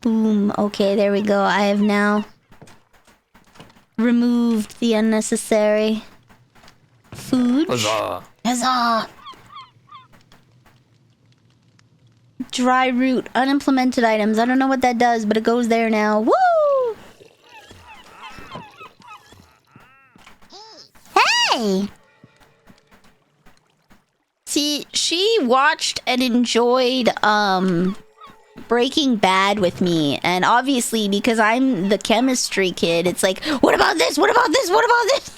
Speaker 1: Boom. Okay, there we go. I have now removed the unnecessary food.
Speaker 3: Huzzah.
Speaker 1: Huzzah! Dry root, unimplemented items. I don't know what that does, but it goes there now. Woo! Hey! See, she watched and enjoyed Breaking Bad with me, and obviously because I'm the chemistry kid, it's like, what about this? What about this? What about this?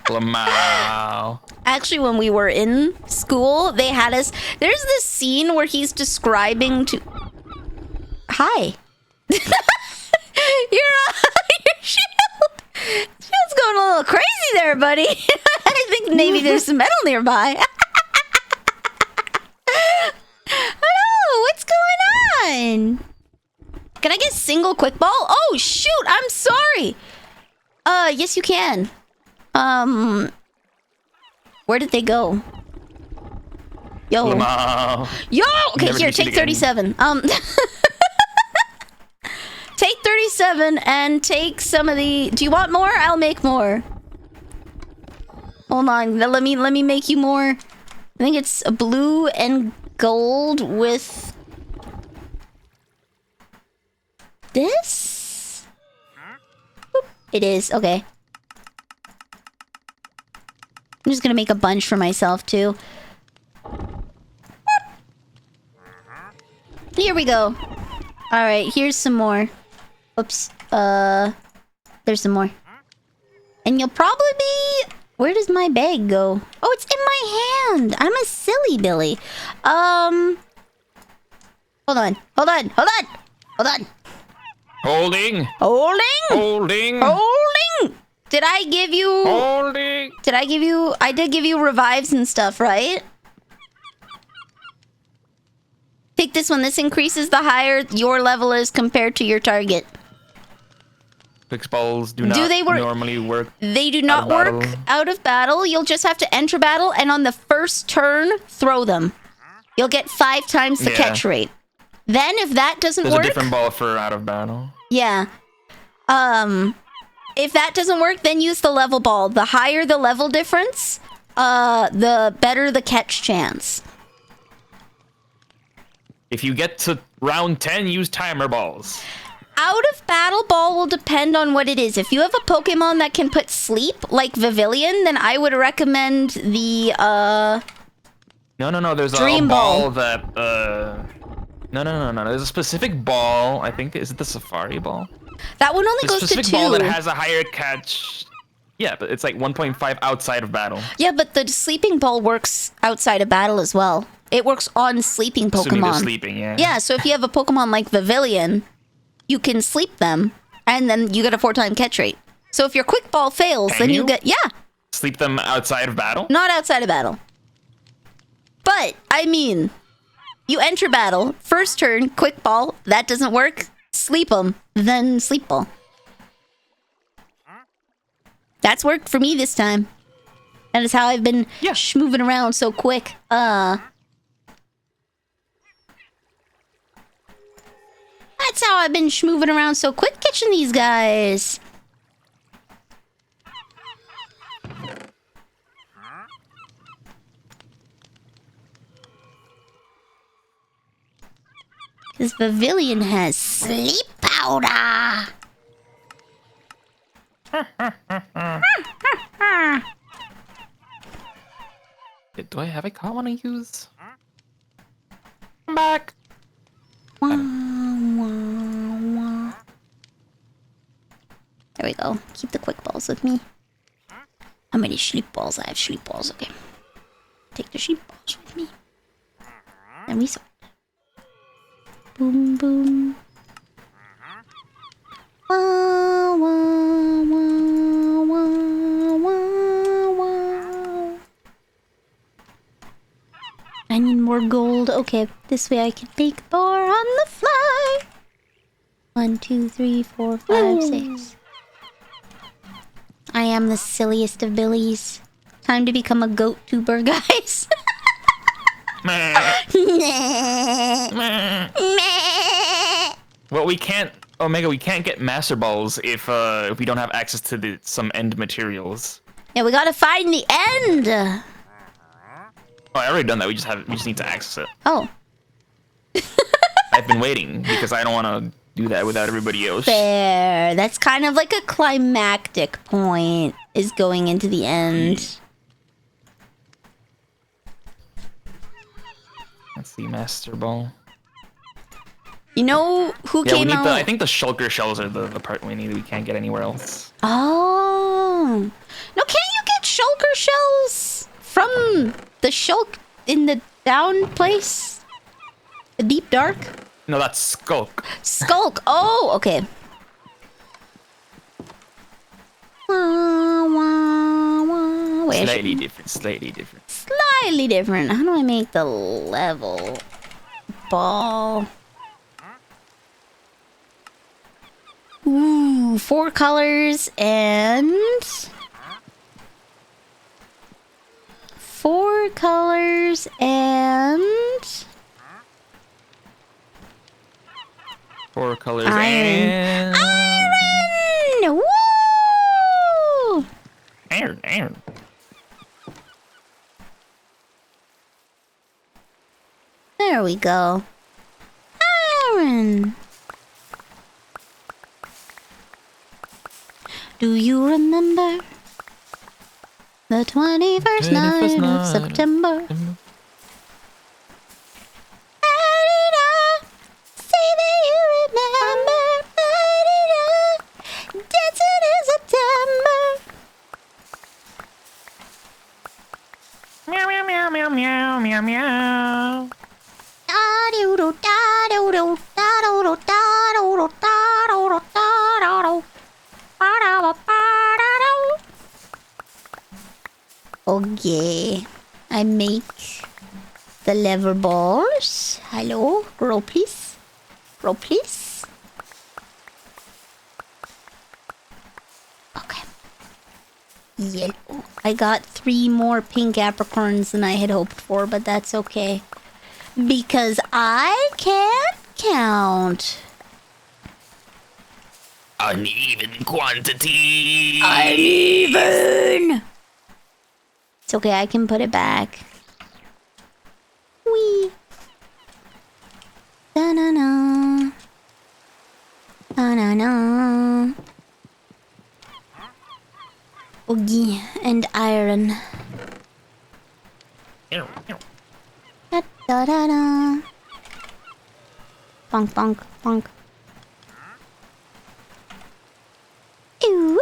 Speaker 3: Lamau.
Speaker 1: Actually, when we were in school, they had us. There's this scene where he's describing to. Hi. Your shield. Shield's going a little crazy there, buddy. I think maybe there's some metal nearby. Hello, what's going on? Can I get single quick ball? Oh shoot, I'm sorry. Yes you can. Where did they go? Yo.
Speaker 3: Lamau.
Speaker 1: Yo! Okay,
Speaker 3: Never
Speaker 1: here,
Speaker 3: do shit
Speaker 1: take
Speaker 3: again.
Speaker 1: 37. Take 37 and take some of the... Do you want more? I'll make more. Hold on. Let me make you more. I think it's a blue and gold with this. Boop. It is okay. I'm just gonna make a bunch for myself too. Here we go. All right, here's some more. Oops. There's some more. And you'll probably be... Where does my bag go? Oh, it's in my hand. I'm a silly Billy. Hold on. Hold on. Hold on. Hold on.
Speaker 3: Holding.
Speaker 1: Holding.
Speaker 3: Holding.
Speaker 1: Holding. Did I give you...
Speaker 3: Holding.
Speaker 1: Did I give you... I did give you revives and stuff, right? Pick this one. This increases the higher your level is compared to your target.
Speaker 3: Fix balls do not normally work.
Speaker 1: They do not work out of battle. You'll just have to enter battle, and on the first turn, throw them. You'll get 5 times the catch rate. Then, if that doesn't work...
Speaker 3: There's a different ball for out of battle.
Speaker 1: Yeah. If that doesn't work, then use the level ball. The higher the level difference, the better the catch chance.
Speaker 3: If you get to round 10, use timer balls.
Speaker 1: Out of battle ball will depend on what it is. If you have a Pokemon that can put sleep, like Vivillon, then I would recommend the,
Speaker 3: No. There's
Speaker 1: Dream
Speaker 3: a ball
Speaker 1: Ball.
Speaker 3: that, No. There's a specific ball. I think, is it the Safari ball?
Speaker 1: That one only
Speaker 3: There's
Speaker 1: goes
Speaker 3: a
Speaker 1: to 2.
Speaker 3: specific ball that has a higher catch. Yeah, but it's like 1.5 outside of battle.
Speaker 1: Yeah, but the sleeping ball works outside of battle as well. It works on sleeping
Speaker 3: Assuming they're
Speaker 1: Pokemon.
Speaker 3: sleeping, yeah.
Speaker 1: Yeah, so if you have a Pokemon like Vivillon, you can sleep them, and then you get a 4-time catch rate. So if your quick ball fails,
Speaker 3: Can
Speaker 1: then you
Speaker 3: you?
Speaker 1: get... Yeah,
Speaker 3: Sleep them outside of battle?
Speaker 1: not outside of battle. But, I mean, you enter battle, first turn, quick ball, that doesn't work, sleep them, then sleep ball. That's worked for me this time. That is how I've been moving around so quick. That's how I've been schmoving around so quick catching these guys. Because Pavilion has sleep powder.
Speaker 3: Do I have a call I want to use? Come back.
Speaker 1: There we go. Keep the quick balls with me. How many sleep balls? I have sleep balls. Okay. Take the sleep balls with me. And we sort. Boom, boom. Wah, wah, wah, wah, wah, wah. I need more gold. Okay, this way I can make more on the fly. 1, 2, 3, 4, 5, 6. I am the silliest of billies. Time to become a goat tuber, guys.
Speaker 3: Well, we can't, Omega. We can't get Master Balls if we don't have access to some end materials.
Speaker 1: Yeah, we gotta find the end.
Speaker 3: Oh, I already done that. We just need to access it.
Speaker 1: Oh.
Speaker 3: I've been waiting because I don't want to do that without everybody else.
Speaker 1: Fair. That's kind of like a climactic point, is going into the end.
Speaker 3: Let's see, Master Ball.
Speaker 1: You know who
Speaker 3: Yeah, we
Speaker 1: came
Speaker 3: need
Speaker 1: out?
Speaker 3: I think the Shulker shells are the part we need. We can't get anywhere else.
Speaker 1: Oh. No, can't you get shulker shells from the shulk in the down place? The deep dark?
Speaker 3: No, that's Skulk.
Speaker 1: Skulk. Oh, okay. Wah, wah, wah. Wait,
Speaker 3: Slightly different. Slightly different.
Speaker 1: Slightly different. How do I make the level ball? Ooh, 4 colors and 4 colors and
Speaker 3: 4 colors
Speaker 1: Iron.
Speaker 3: and
Speaker 1: Iron. Woo!
Speaker 3: Iron.
Speaker 1: There we go. Aaron. Do you remember the 21st night of September? Say that you remember. Dancing in September.
Speaker 3: Meow meow meow meow meow meow meow.
Speaker 1: Okay, I make the lever balls. Hello, grow please. Grow please. Okay. Yellow. I got 3 more pink apricorns than I had hoped for, but that's okay. Because I can't count.
Speaker 3: Uneven quantity.
Speaker 1: Uneven! It's okay, I can put it back. Wee. Da-na-na. Da-na-na. Oogie and iron. Da-da-da-da. Bonk, bonk, bonk. Ew.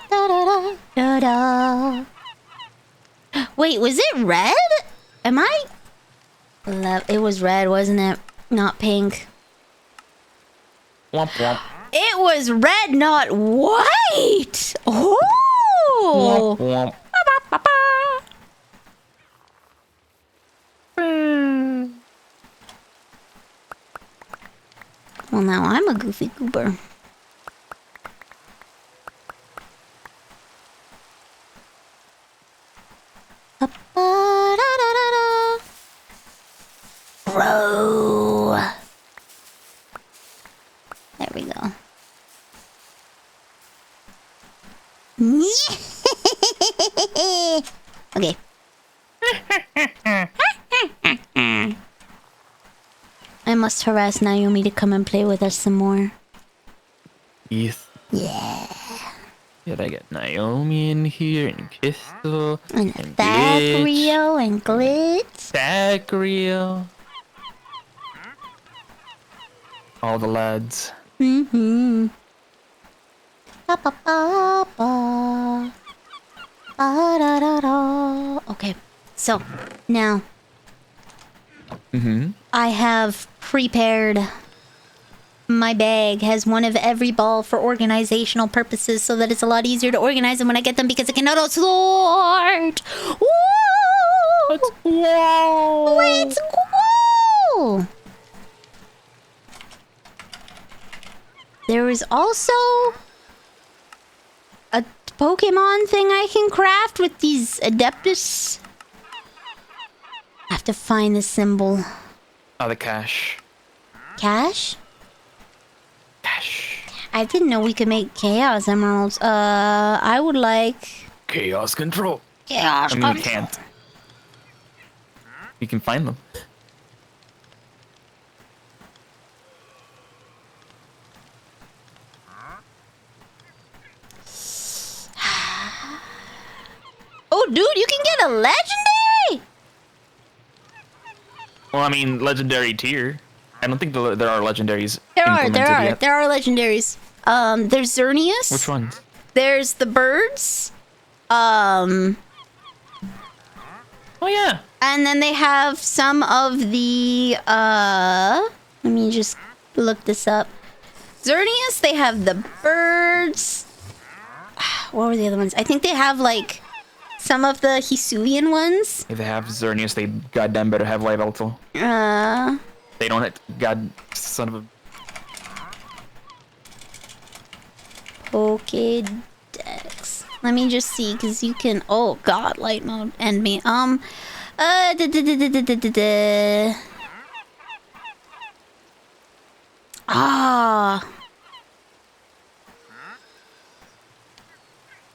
Speaker 1: Da-da-da, da-da. Wait, was it red? Am I? It was red, wasn't it? Not pink.
Speaker 3: Womp womp.
Speaker 1: It was red, not white. Oh.
Speaker 3: Womp womp.
Speaker 1: Well, now I'm a goofy goober. Bro. There we go. Okay. I must harass Naomi to come and play with us some more.
Speaker 3: Yes.
Speaker 1: Yeah.
Speaker 3: Yeah, I got Naomi in here and Crystal
Speaker 1: And
Speaker 3: and
Speaker 1: Thackerio and Glitz.
Speaker 3: Thackerio. All the lads.
Speaker 1: Mm-hmm. Ba-ba-ba-ba. Ba-da-da-da. Okay, so now I have prepared. My bag has one of every ball for organizational purposes so that it's a lot easier to organize them when I get them because I can auto-sort. Woo!
Speaker 3: Let's go.
Speaker 1: Let's go! There is also a Pokemon thing I can craft with these Adeptus. I have to find the symbol.
Speaker 3: Oh, the cash.
Speaker 1: Cash?
Speaker 3: Cash.
Speaker 1: I didn't know we could make Chaos Emeralds. I would like
Speaker 3: Chaos control.
Speaker 1: Chaos
Speaker 3: I mean, we
Speaker 1: Control.
Speaker 3: can't. You can find them.
Speaker 1: Oh, dude, you can get a legendary?
Speaker 3: Well, I mean, legendary tier. I don't think there are legendaries.
Speaker 1: There are
Speaker 3: Yet.
Speaker 1: legendaries. There's Xerneas.
Speaker 3: Which ones?
Speaker 1: There's the birds.
Speaker 3: Oh yeah.
Speaker 1: And then they have some of the let me just look this up. Xerneas, they have the birds. What were the other ones? I think they have like some of the Hisuian ones.
Speaker 3: If they have Xerneas, they goddamn better have Live Alto. They don't have, god son of a...
Speaker 1: Pokédex. Let me just see, because you can... Oh, God, light mode. End me. Ah.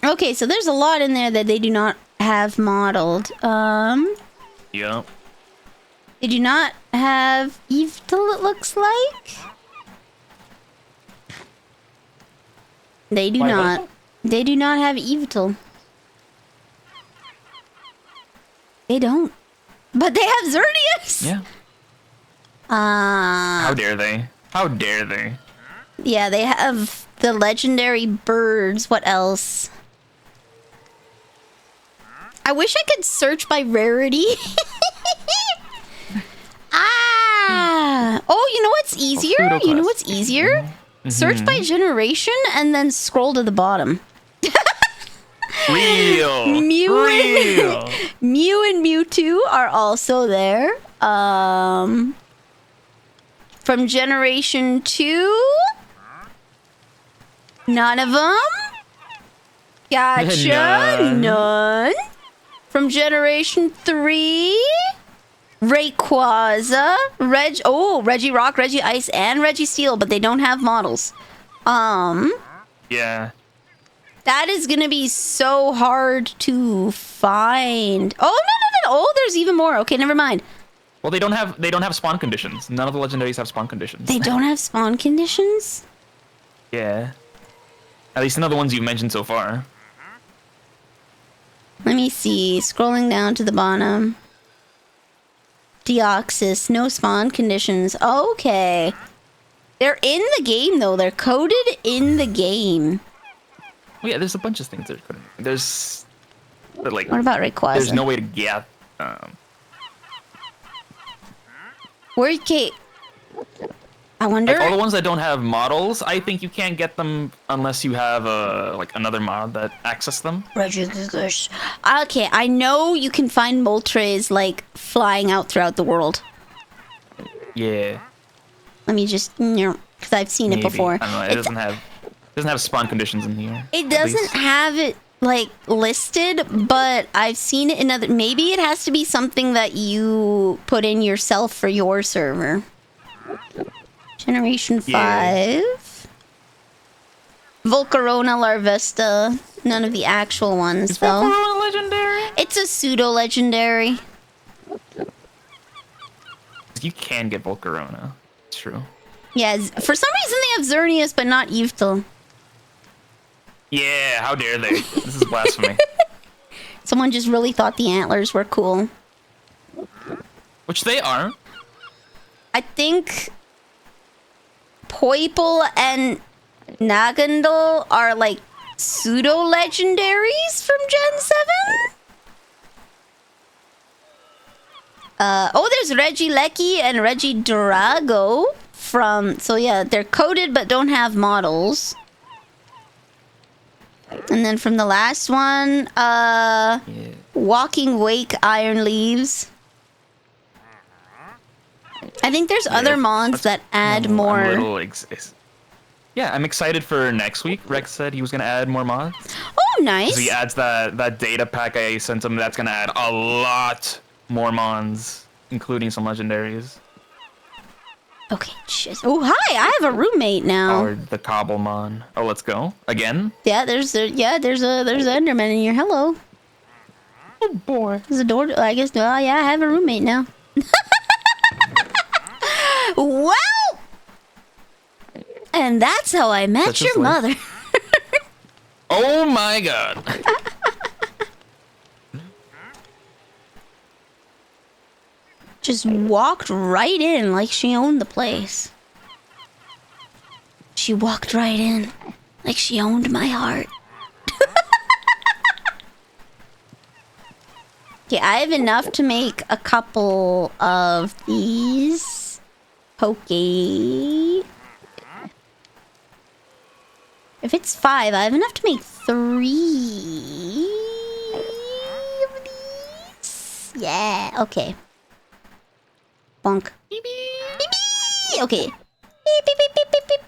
Speaker 1: Okay, so there's a lot in there that they do not have modeled.
Speaker 3: Yeah.
Speaker 1: They do not have Evital, it looks like. They do
Speaker 3: Why
Speaker 1: not.
Speaker 3: not?
Speaker 1: They do not have Evital. They don't. But they have Xerneas!
Speaker 3: Yeah. How dare they? How dare they?
Speaker 1: Yeah, they have the legendary birds. What else? I wish I could search by rarity. Oh, you know what's easier? You know what's easier? Search by generation and then scroll to the bottom.
Speaker 3: Real.
Speaker 1: Mew
Speaker 3: Real.
Speaker 1: and, Mew and Mewtwo are also there. From generation 2, none of them. Gotcha, none. From generation 3, Rayquaza, Regirock, Regice, and Registeel, but they don't have models.
Speaker 3: Yeah.
Speaker 1: That is gonna be so hard to find. Oh no! Oh, there's even more. Okay, never mind.
Speaker 3: Well, they don't have spawn conditions. None of the legendaries have spawn conditions.
Speaker 1: They don't have spawn conditions?
Speaker 3: Yeah. At least none of the ones you've mentioned so far.
Speaker 1: Let me see. Scrolling down to the bottom. Deoxys, no spawn conditions. Okay. They're in the game though. They're coded in the game.
Speaker 3: Well, yeah, there's a bunch of things that couldn't. But like.
Speaker 1: What about Rayquaza?
Speaker 3: There's no way to get.
Speaker 1: Where Kate? I wonder.
Speaker 3: Like all the ones that don't have models, I think you can't get them unless you have like another mod that access them.
Speaker 1: Okay, I know you can find Moltres like flying out throughout the world.
Speaker 3: Yeah.
Speaker 1: Let me just, because I've seen it
Speaker 3: Maybe.
Speaker 1: before.
Speaker 3: I don't know. It doesn't have spawn conditions in here.
Speaker 1: It doesn't have it like listed, but I've seen it in other. Maybe it has to be something that you put in yourself for your server. Generation 5. Volcarona, Larvesta. None of the actual ones,
Speaker 3: Is
Speaker 1: though.
Speaker 3: Volcarona legendary?
Speaker 1: It's a pseudo-legendary.
Speaker 3: You can get Volcarona. It's true.
Speaker 1: Yeah, for some reason they have Xerneas, but not Yveltal.
Speaker 3: Yeah, how dare they? This is blasphemy.
Speaker 1: Someone just really thought the antlers were cool.
Speaker 3: Which they are.
Speaker 1: I think Poipole and Nagandal are like pseudo-legendaries from Gen 7? There's Regieleki and Regidrago from... So yeah, they're coded but don't have models. And then from the last one,
Speaker 3: Yeah.
Speaker 1: Walking Wake Iron Leaves. I think there's other mods that add more.
Speaker 3: I'm a little yeah, I'm excited for next week. Rex said he was gonna add more mods.
Speaker 1: Oh, nice.
Speaker 3: So he adds that data pack I sent him. That's gonna add a lot more mons, including some legendaries.
Speaker 1: Okay, shit. Oh, hi! I have a roommate now.
Speaker 3: Or the Cobblemon. Oh, let's go again.
Speaker 1: Yeah, there's an Enderman in here. Hello.
Speaker 3: Oh boy.
Speaker 1: There's a door. I guess. Well, yeah, I have a roommate now. Well, and that's how I met
Speaker 3: Such is
Speaker 1: your
Speaker 3: life.
Speaker 1: mother.
Speaker 3: Oh my god.
Speaker 1: Just walked right in like she owned the place. She walked right in like she owned my heart. Okay, I have enough to make a couple of these. Pokey. If it's 5, I have enough to make 3 of these. Yeah, okay. Bonk. Beep, beep. Beep, beep. Okay. Beep, beep, beep, beep, beep, beep,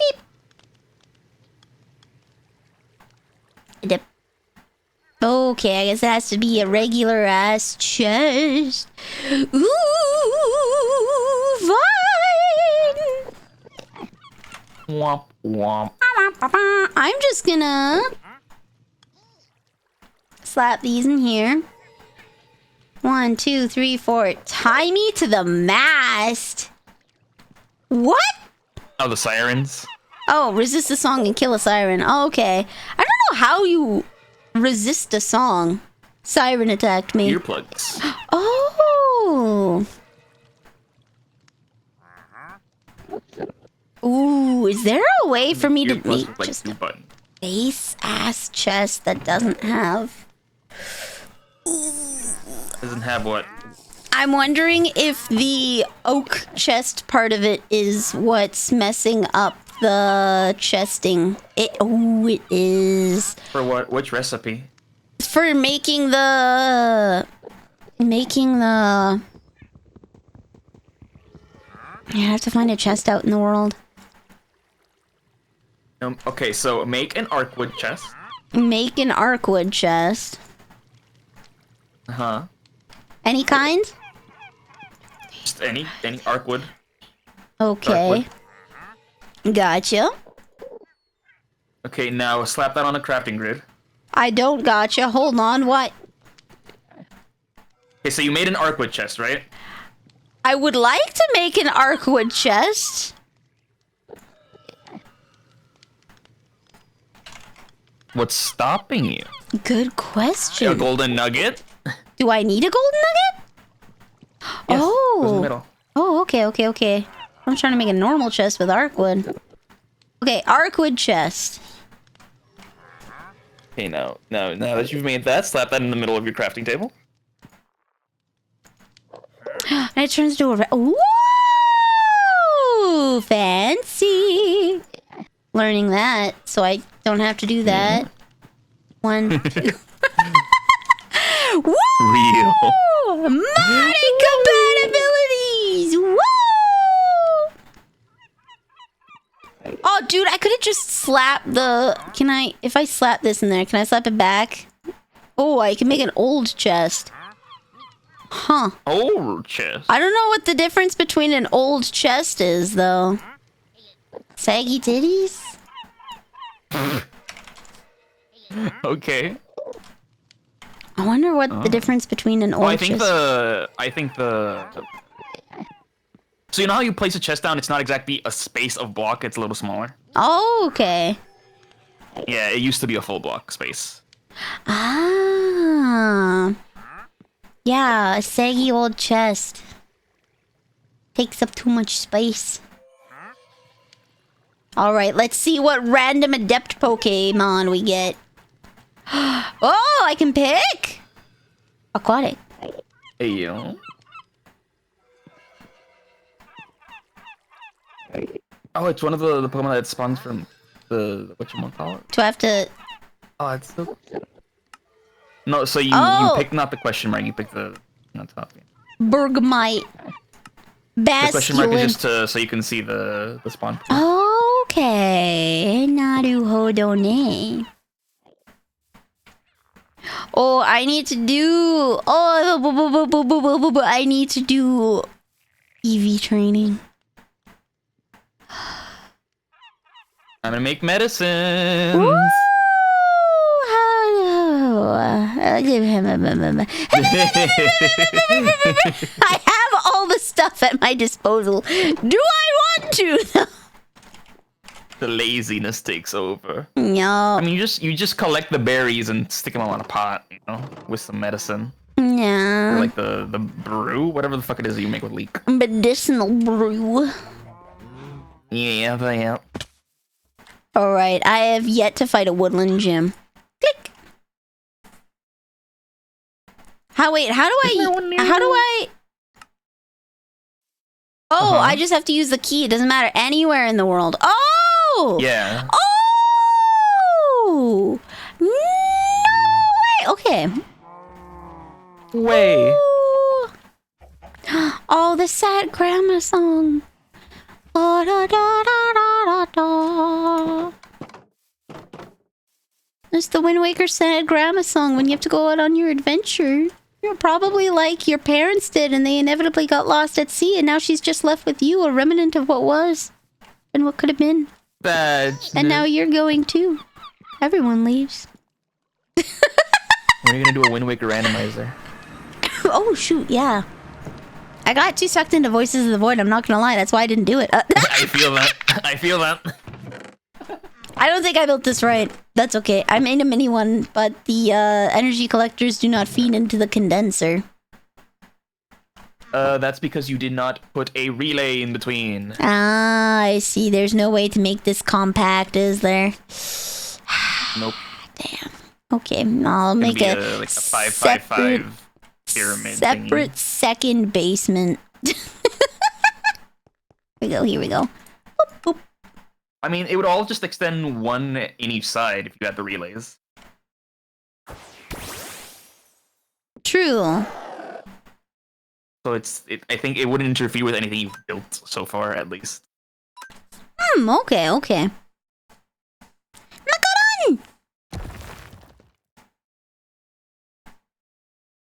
Speaker 1: beep. Dip. Okay, I guess it has to be a regular ass chest. Ooh, fine.
Speaker 3: Womp womp.
Speaker 1: I'm just gonna slap these in here. 1, 2, 3, 4. Tie me to the mast. What?
Speaker 3: Oh, the sirens.
Speaker 1: Oh, resist a song and kill a siren. Oh, okay. I don't know how you resist a song. Siren attacked me.
Speaker 3: Earplugs.
Speaker 1: Oh. Ooh, is there a way for me to
Speaker 3: Earplugs
Speaker 1: make
Speaker 3: with, like,
Speaker 1: just
Speaker 3: 2
Speaker 1: a
Speaker 3: buttons.
Speaker 1: base ass chest that doesn't have?
Speaker 3: Doesn't have what?
Speaker 1: I'm wondering if the oak chest part of it is what's messing up the chesting. It is.
Speaker 3: For what? Which recipe?
Speaker 1: For making the I have to find a chest out in the world.
Speaker 3: Okay, so make an arcwood chest.
Speaker 1: Make an arcwood chest.
Speaker 3: Uh-huh.
Speaker 1: Any kind?
Speaker 3: Just any arcwood.
Speaker 1: Okay. Gotcha.
Speaker 3: Okay, now slap that on a crafting grid.
Speaker 1: I don't gotcha. Hold on, what?
Speaker 3: Okay, so you made an arcwood chest, right?
Speaker 1: I would like to make an arcwood chest.
Speaker 3: What's stopping you?
Speaker 1: Good
Speaker 3: A
Speaker 1: question.
Speaker 3: golden nugget?
Speaker 1: Do I need a golden nugget?
Speaker 3: Yes,
Speaker 1: Oh.
Speaker 3: goes in the middle.
Speaker 1: Oh, okay. I'm trying to make a normal chest with arcwood. Okay, arcwood chest.
Speaker 3: Okay, now that you've made that, slap that in the middle of your crafting table.
Speaker 1: And it turns into a... Woo! Fancy! Learning that, so I don't have to do that. 1, 2... Woo!
Speaker 3: Real.
Speaker 1: Modding compatibilities! Woo! Oh, dude, I could have just slapped the... Can I... If I slap this in there, can I slap it back? Oh, I can make an old chest. Huh.
Speaker 3: Old chest.
Speaker 1: I don't know what the difference between an old chest is, though. Saggy titties?
Speaker 3: Okay.
Speaker 1: I wonder what the difference between an old
Speaker 3: Oh, I
Speaker 1: chest...
Speaker 3: think the. So you know how you place a chest down? It's not exactly a space of block. It's a little smaller.
Speaker 1: Oh, okay.
Speaker 3: Yeah, it used to be a full block space.
Speaker 1: Ah. Yeah, a saggy old chest. Takes up too much space. Alright, let's see what random adept Pokemon we get. Oh, I can pick! Aquatic.
Speaker 3: Hey yo. Oh, it's one of the Pokemon that spawns from the whatchamacallit.
Speaker 1: Do I have to...
Speaker 3: Oh, it's so. No, so you pick not the question mark. You pick the on top.
Speaker 1: Bergmite.
Speaker 3: The question mark is
Speaker 1: Basculin.
Speaker 3: just so you can see the spawn.
Speaker 1: Okay. Naruhodone. Oh, I need to do... Oh, I need to do EV training.
Speaker 3: I'm gonna make medicines.
Speaker 1: Woo! I have all the stuff at my disposal. Do I want to?
Speaker 3: The laziness takes over.
Speaker 1: No.
Speaker 3: I mean, you just collect the berries and stick them all in a pot, you know, with some medicine.
Speaker 1: No.
Speaker 3: Or like the brew, whatever the fuck it is that you make with leek.
Speaker 1: Medicinal brew.
Speaker 3: Yeah.
Speaker 1: Alright, I have yet to fight a woodland gym. Click. How do I... Oh, I just have to use the key. It doesn't matter anywhere in the world. Oh!
Speaker 3: Yeah.
Speaker 1: Oh! No way! Okay.
Speaker 3: Way.
Speaker 1: Ooh. Oh, the sad grandma song. Da, da, da, da, da, da. It's the Wind Waker sad grandma song when you have to go out on your adventure. You're probably like your parents did and they inevitably got lost at sea and now she's just left with you, a remnant of what was and what could have been. And now you're going too. Everyone leaves.
Speaker 3: When are you gonna do a Wind Waker randomizer?
Speaker 1: Oh shoot, yeah. I got too sucked into Voices of the Void, I'm not gonna lie, that's why I didn't do it.
Speaker 3: I feel that. I feel that.
Speaker 1: I don't think I built this right. That's okay. I made a mini one, but the energy collectors do not feed into the condenser.
Speaker 3: That's because you did not put a relay in between.
Speaker 1: Ah, I see. There's no way to make this compact, is there?
Speaker 3: Nope.
Speaker 1: Damn. Okay, I'll make a
Speaker 3: like a 555 pyramid
Speaker 1: separate second basement. Here we go. Here we go. Boop, boop.
Speaker 3: I mean, it would all just extend one in each side if you had the relays.
Speaker 1: True.
Speaker 3: So I think it wouldn't interfere with anything you've built so far, at least.
Speaker 1: Okay, okay. Macaron!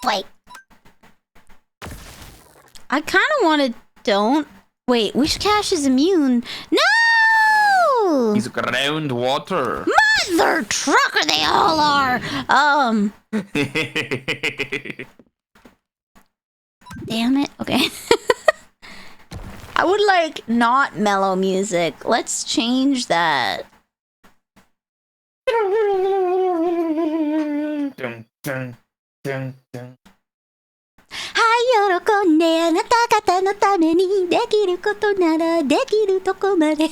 Speaker 1: Wait. I kind of want to don't. Wait, Wish Cache is immune. No!
Speaker 3: He's groundwater.
Speaker 1: Mother trucker, they all are. Damn it. Okay. I would like not mellow music. Let's change that.
Speaker 3: Dun, dun, dun, dun.
Speaker 1: はい、喜んであなた方のためにできることならできるとこまで。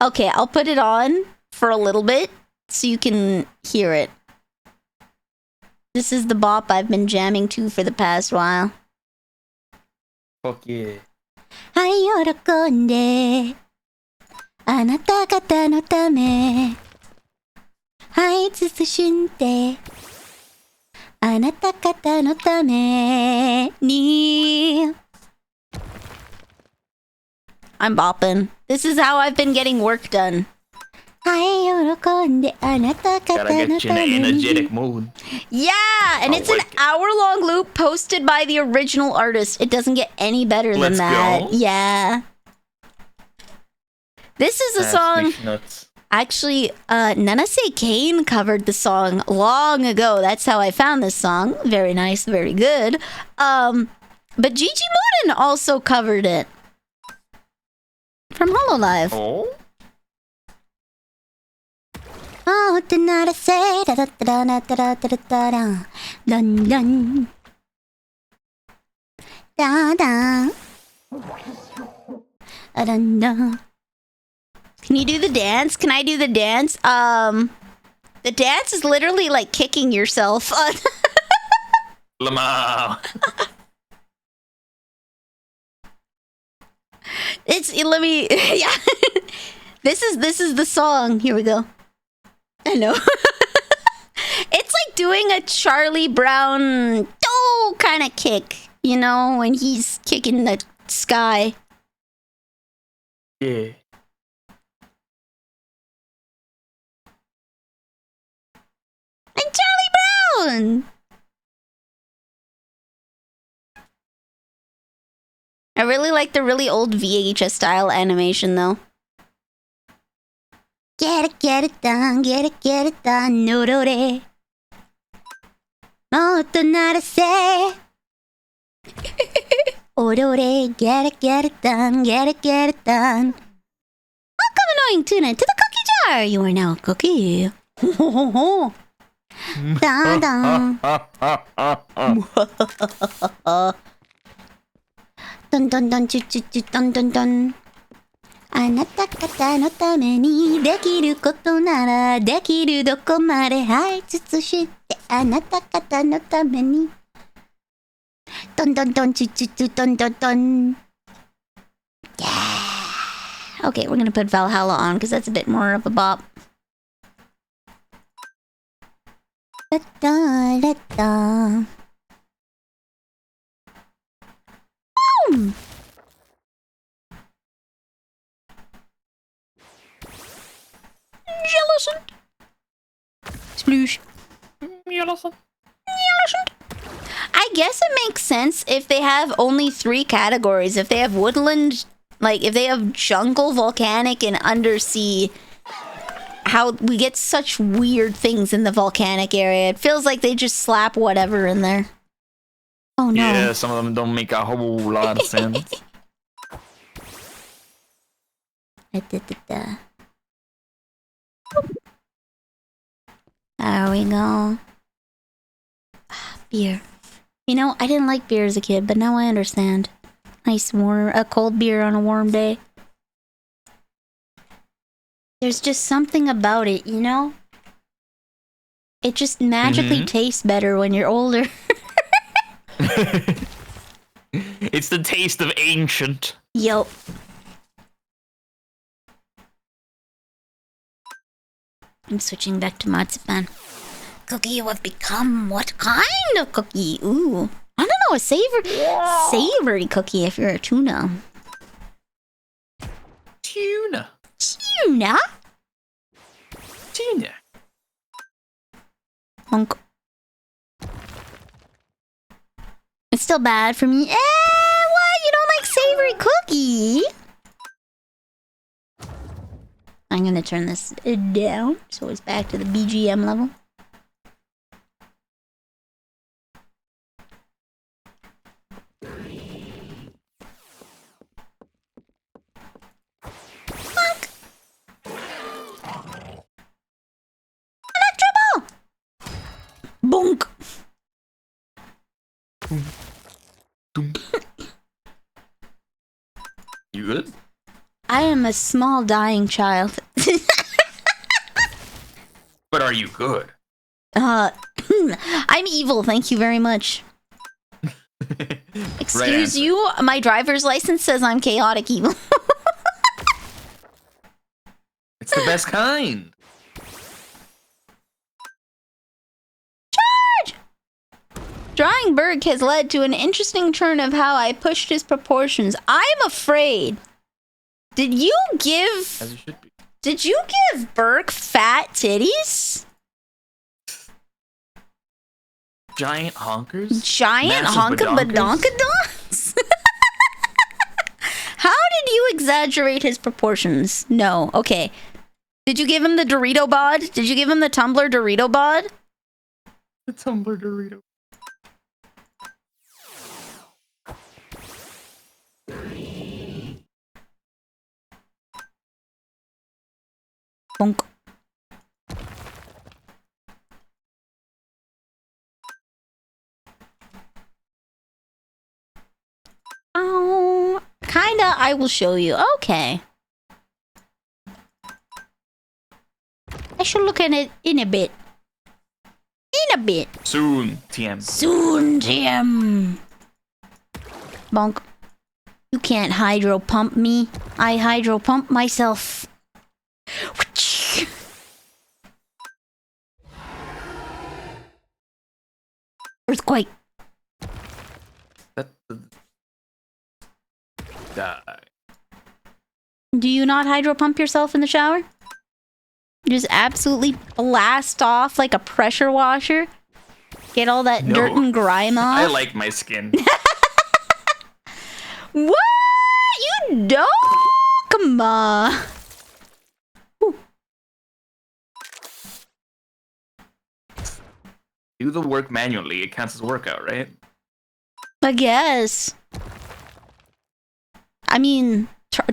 Speaker 1: Okay, I'll put it on for a little bit so you can hear it. This is the bop I've been jamming to for the past while.
Speaker 3: Fuck yeah.
Speaker 1: はい、喜んであなた方のためはい、慎んであなた方のために I'm bopping. This is how I've been getting work done. はい、喜んであなた方
Speaker 3: Gotta
Speaker 1: の
Speaker 3: get
Speaker 1: た
Speaker 3: you in
Speaker 1: め
Speaker 3: an
Speaker 1: に
Speaker 3: energetic mood.
Speaker 1: Yeah, and it's an hour-long loop posted by the original artist. It doesn't get any better than
Speaker 3: Let's
Speaker 1: that.
Speaker 3: go.
Speaker 1: Yeah. This is a
Speaker 3: That's
Speaker 1: song...
Speaker 3: nuts.
Speaker 1: Actually, Nanase Kane covered the song long ago. That's how I found this song. Very nice, very good. But Gigi Mooden also covered it. From Hololive.
Speaker 3: Oh?
Speaker 1: Oh, what did I say? Da da da da da da da da da. Dun dun. Da da. Dun dun. Can you do the dance? Can I do the dance? The dance is literally like kicking yourself.
Speaker 3: Lamau.
Speaker 1: Let me yeah. This is the song. Here we go. I know. It's like doing a Charlie Brown kind of kick, you know, when he's kicking the sky.
Speaker 3: Yeah.
Speaker 1: I'm Charlie Brown! I really like the really old VHS style animation though. Get it done, get it done, no do re. Moto narase. Odore, get it done, get it done. Welcome annoying tuna to the cookie jar. You are now a cookie. Dun dun. Dun dun dun choo choo choo dun dun dun. あなた方のためにできることならできるどこまではい慎んであなた方のためにドンドンドンチュチュチュドンドンドン Yeah. Okay, we're gonna put Valhalla on because that's a bit more of a bop. Da da da da. Boom! Jellison. Sploosh.
Speaker 3: Jellison.
Speaker 1: I guess it makes sense if they have only 3 categories. If they have woodland, like if they have jungle, volcanic, and undersea. how we get such weird things in the volcanic area. It feels like they just slap whatever in there. Oh no.
Speaker 3: Yeah, some of them don't make a whole lot of sense.
Speaker 1: There we go. Beer. You know, I didn't like beer as a kid, but now I understand. Nice warm, a cold beer on a warm day. There's just something about it, you know? It just magically tastes better when you're older.
Speaker 3: It's the taste of ancient.
Speaker 1: Yup. I'm switching back to marzipan. Cookie, you have become what kind of cookie? Ooh. I don't know, a savory cookie if you're a tuna.
Speaker 3: Tuna.
Speaker 1: Tuna?
Speaker 3: Tuna.
Speaker 1: Monk. It's still bad for me. What? You don't like savory cookie? I'm gonna turn this down so it's back to the BGM level. Fuck! Electro ball! Bonk!
Speaker 3: You good?
Speaker 1: I am a small dying child.
Speaker 3: But are you good?
Speaker 1: I'm evil, thank you very much. Excuse you, my driver's license says I'm chaotic evil.
Speaker 3: It's the best kind.
Speaker 1: Charge! Drawing Berg has led to an interesting turn of how I pushed his proportions. I'm afraid. Did you give...
Speaker 3: As it should be.
Speaker 1: Did you give Berg fat titties?
Speaker 3: Giant honkers?
Speaker 1: Giant honka badonkadonks? How did you exaggerate his proportions? No, okay. Did you give him the Dorito bod? Did you give him the Tumblr Dorito bod?
Speaker 3: The Tumblr Dorito.
Speaker 1: Bonk. Oh, kinda. I will show you. Okay. I should look at it in a bit. In a bit.
Speaker 3: Soon, TM.
Speaker 1: Soon, TM. Bonk. You can't hydro pump me. I hydro pump myself. Earthquake.
Speaker 3: Die.
Speaker 1: Do you not hydro pump yourself in the shower? Just absolutely blast off like a pressure washer? Get all that dirt and grime off?
Speaker 3: I like my skin.
Speaker 1: What? You don't? Come on. Ooh.
Speaker 3: Do the work manually. It counts as workout, right?
Speaker 1: I guess. I mean,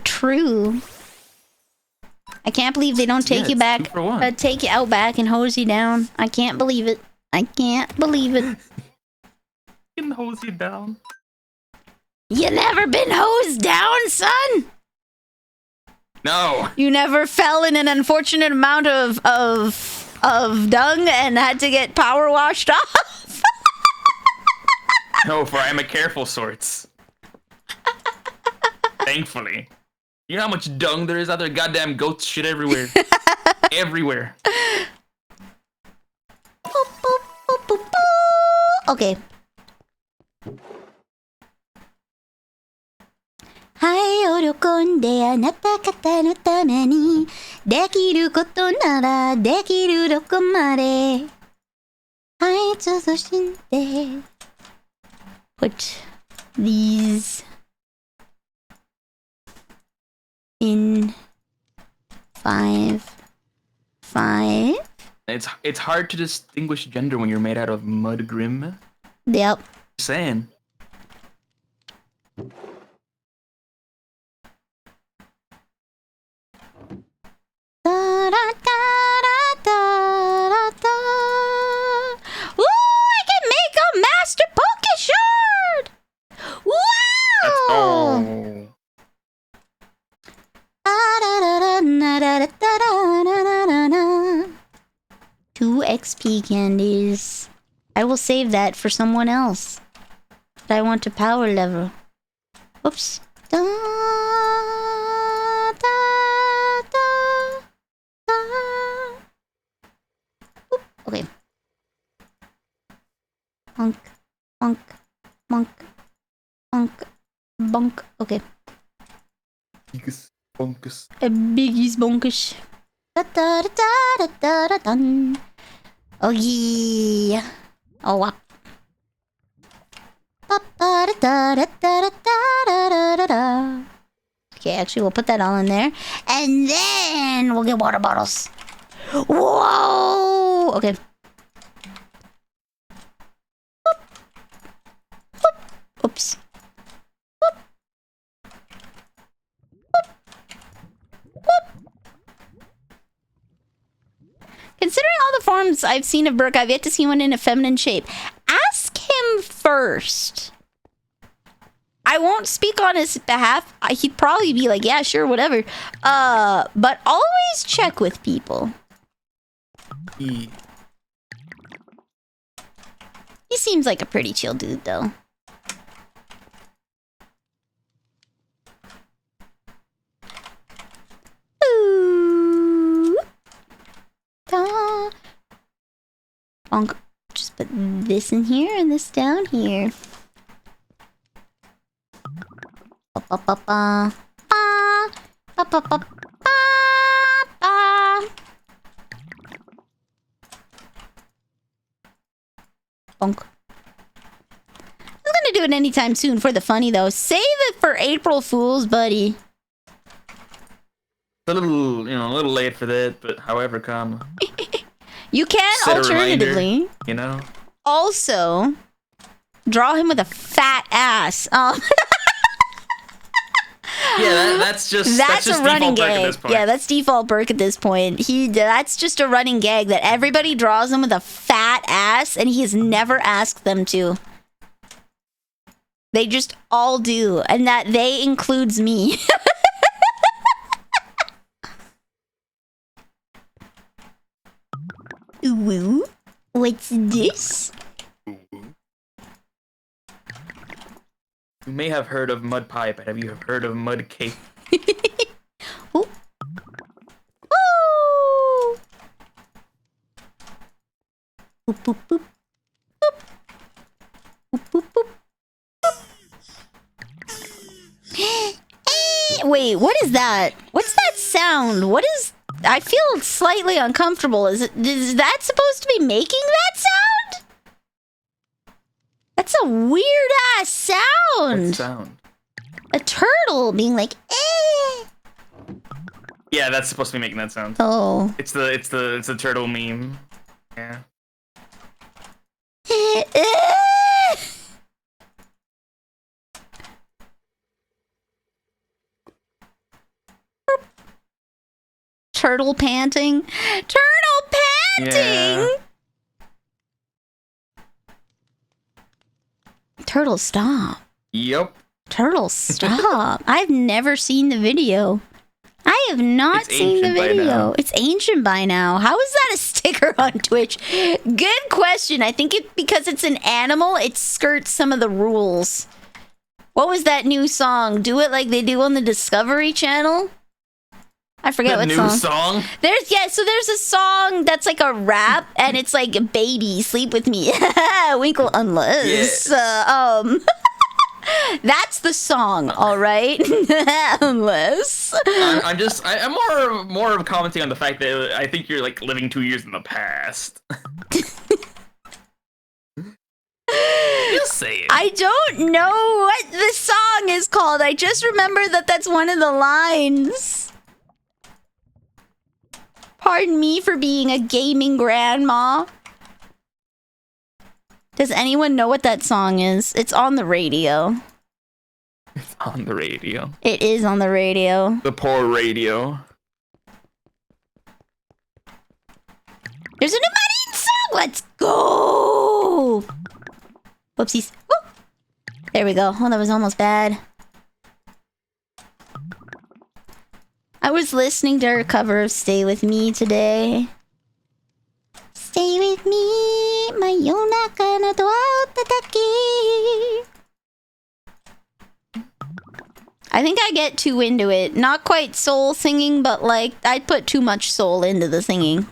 Speaker 1: true. I can't believe they don't take you back, take you out back and hose you down. I can't believe it. I can't believe it.
Speaker 3: Can hose you down.
Speaker 1: You never been hosed down, son?
Speaker 3: No.
Speaker 1: You never fell in an unfortunate amount of dung and had to get power washed off?
Speaker 3: No, for I am a careful sorts. Thankfully. You know how much dung there is out there? Goddamn goat shit everywhere. Everywhere.
Speaker 1: Okay. Hai orokonde anata kata no tame ni dekiru koto nara dekiru doko made. Hai tsuzoshinde. Put these in 5 5.
Speaker 3: It's hard to distinguish gender when you're made out of mud grim.
Speaker 1: Yep.
Speaker 3: Just saying.
Speaker 1: Da, da, da, da, da, da. Ooh, I can make a master poke shard! Wow!
Speaker 3: Oh.
Speaker 1: Da, da, da, da, da, da, da, da, da, da. 2 XP candies. I will save that for someone else. But I want a power level. Oops. Da, da, da, da. Oop, okay. Bonk, bonk, bonk, bonk, bonk. Okay.
Speaker 3: Biggus bonkus.
Speaker 1: A biggies bonkish. Da da da da da da dun. Oh yeah. Oh wow. Ba ba da da da da da da da da. Okay, actually we'll put that all in there, and then we'll get water bottles. Whoa. Okay. Whoop. Whoop. Oops. Whoop. Whoop. Whoop. Considering all the forms I've seen of Burke, I've yet to see one in a feminine shape. Ask him first. I won't speak on his behalf. He'd probably be like, yeah, sure, whatever. But always check with people.
Speaker 3: Yeah.
Speaker 1: He seems like a pretty chill dude, though. Ooh. Da. Bonk. Just put this in here and this down here. Ba ba ba ba. Ba ba ba ba ba. Bonk. I'm gonna do it anytime soon for the funny though. Save it for April Fool's, buddy.
Speaker 3: A little, a little late for that, but however come.
Speaker 1: You can
Speaker 3: Set a
Speaker 1: alternatively,
Speaker 3: reminder, you know?
Speaker 1: also draw him with a fat ass.
Speaker 3: Yeah, that's just
Speaker 1: a running
Speaker 3: default Burke at
Speaker 1: gag.
Speaker 3: this point.
Speaker 1: Yeah, that's default Burke at this point. That's just a running gag that everybody draws him with a fat ass, and he has never asked them to. They just all do, and that they includes me. Ooh, what's this?
Speaker 3: You may have heard of mud pie, but have you heard of mud cake?
Speaker 1: Ooh. Woo! Boop, boop, boop. Boop. Boop, boop, boop. Boop. Wait, what is that? What's that sound? What is... I feel slightly uncomfortable. Is that supposed to be making that sound? That's a weird ass sound.
Speaker 3: What sound?
Speaker 1: A turtle being like, eh.
Speaker 3: Yeah, that's supposed to be making that sound.
Speaker 1: Oh.
Speaker 3: It's the turtle meme. Yeah. Turtle panting. Turtle panting. Yeah.
Speaker 1: Turtle, stop.
Speaker 3: Yep.
Speaker 1: Turtle, stop. I've never seen the video. I have not seen the video. It's ancient by now. How is that a sticker on Twitch? Good question. I think because it's an animal, it skirts some of the rules. What was that new song? Do it like they do on the Discovery Channel? I forget what song.
Speaker 3: New song?
Speaker 1: There's a song that's like a rap, and it's like, baby, sleep with me. Winkle unless. Yeah. That's the song, all right? Unless.
Speaker 3: I'm more of commenting on the fact that I think you're like living 2 years in the past. Just say it.
Speaker 1: I don't know what the song is called. I just remember that that's one of the lines. pardon me for being a gaming grandma. Does anyone know what that song is? It's on the radio.
Speaker 3: It's on the radio.
Speaker 1: It is on the radio.
Speaker 3: The poor radio.
Speaker 1: There's a new marine song! Let's go! Whoopsies. Whoop. There we go. Oh, that was almost bad. I was listening to her cover of Stay With Me today. Stay with me, my yonaka no doa o tataki. I think I get too into it. Not quite soul singing, but like, I'd put too much soul into the singing.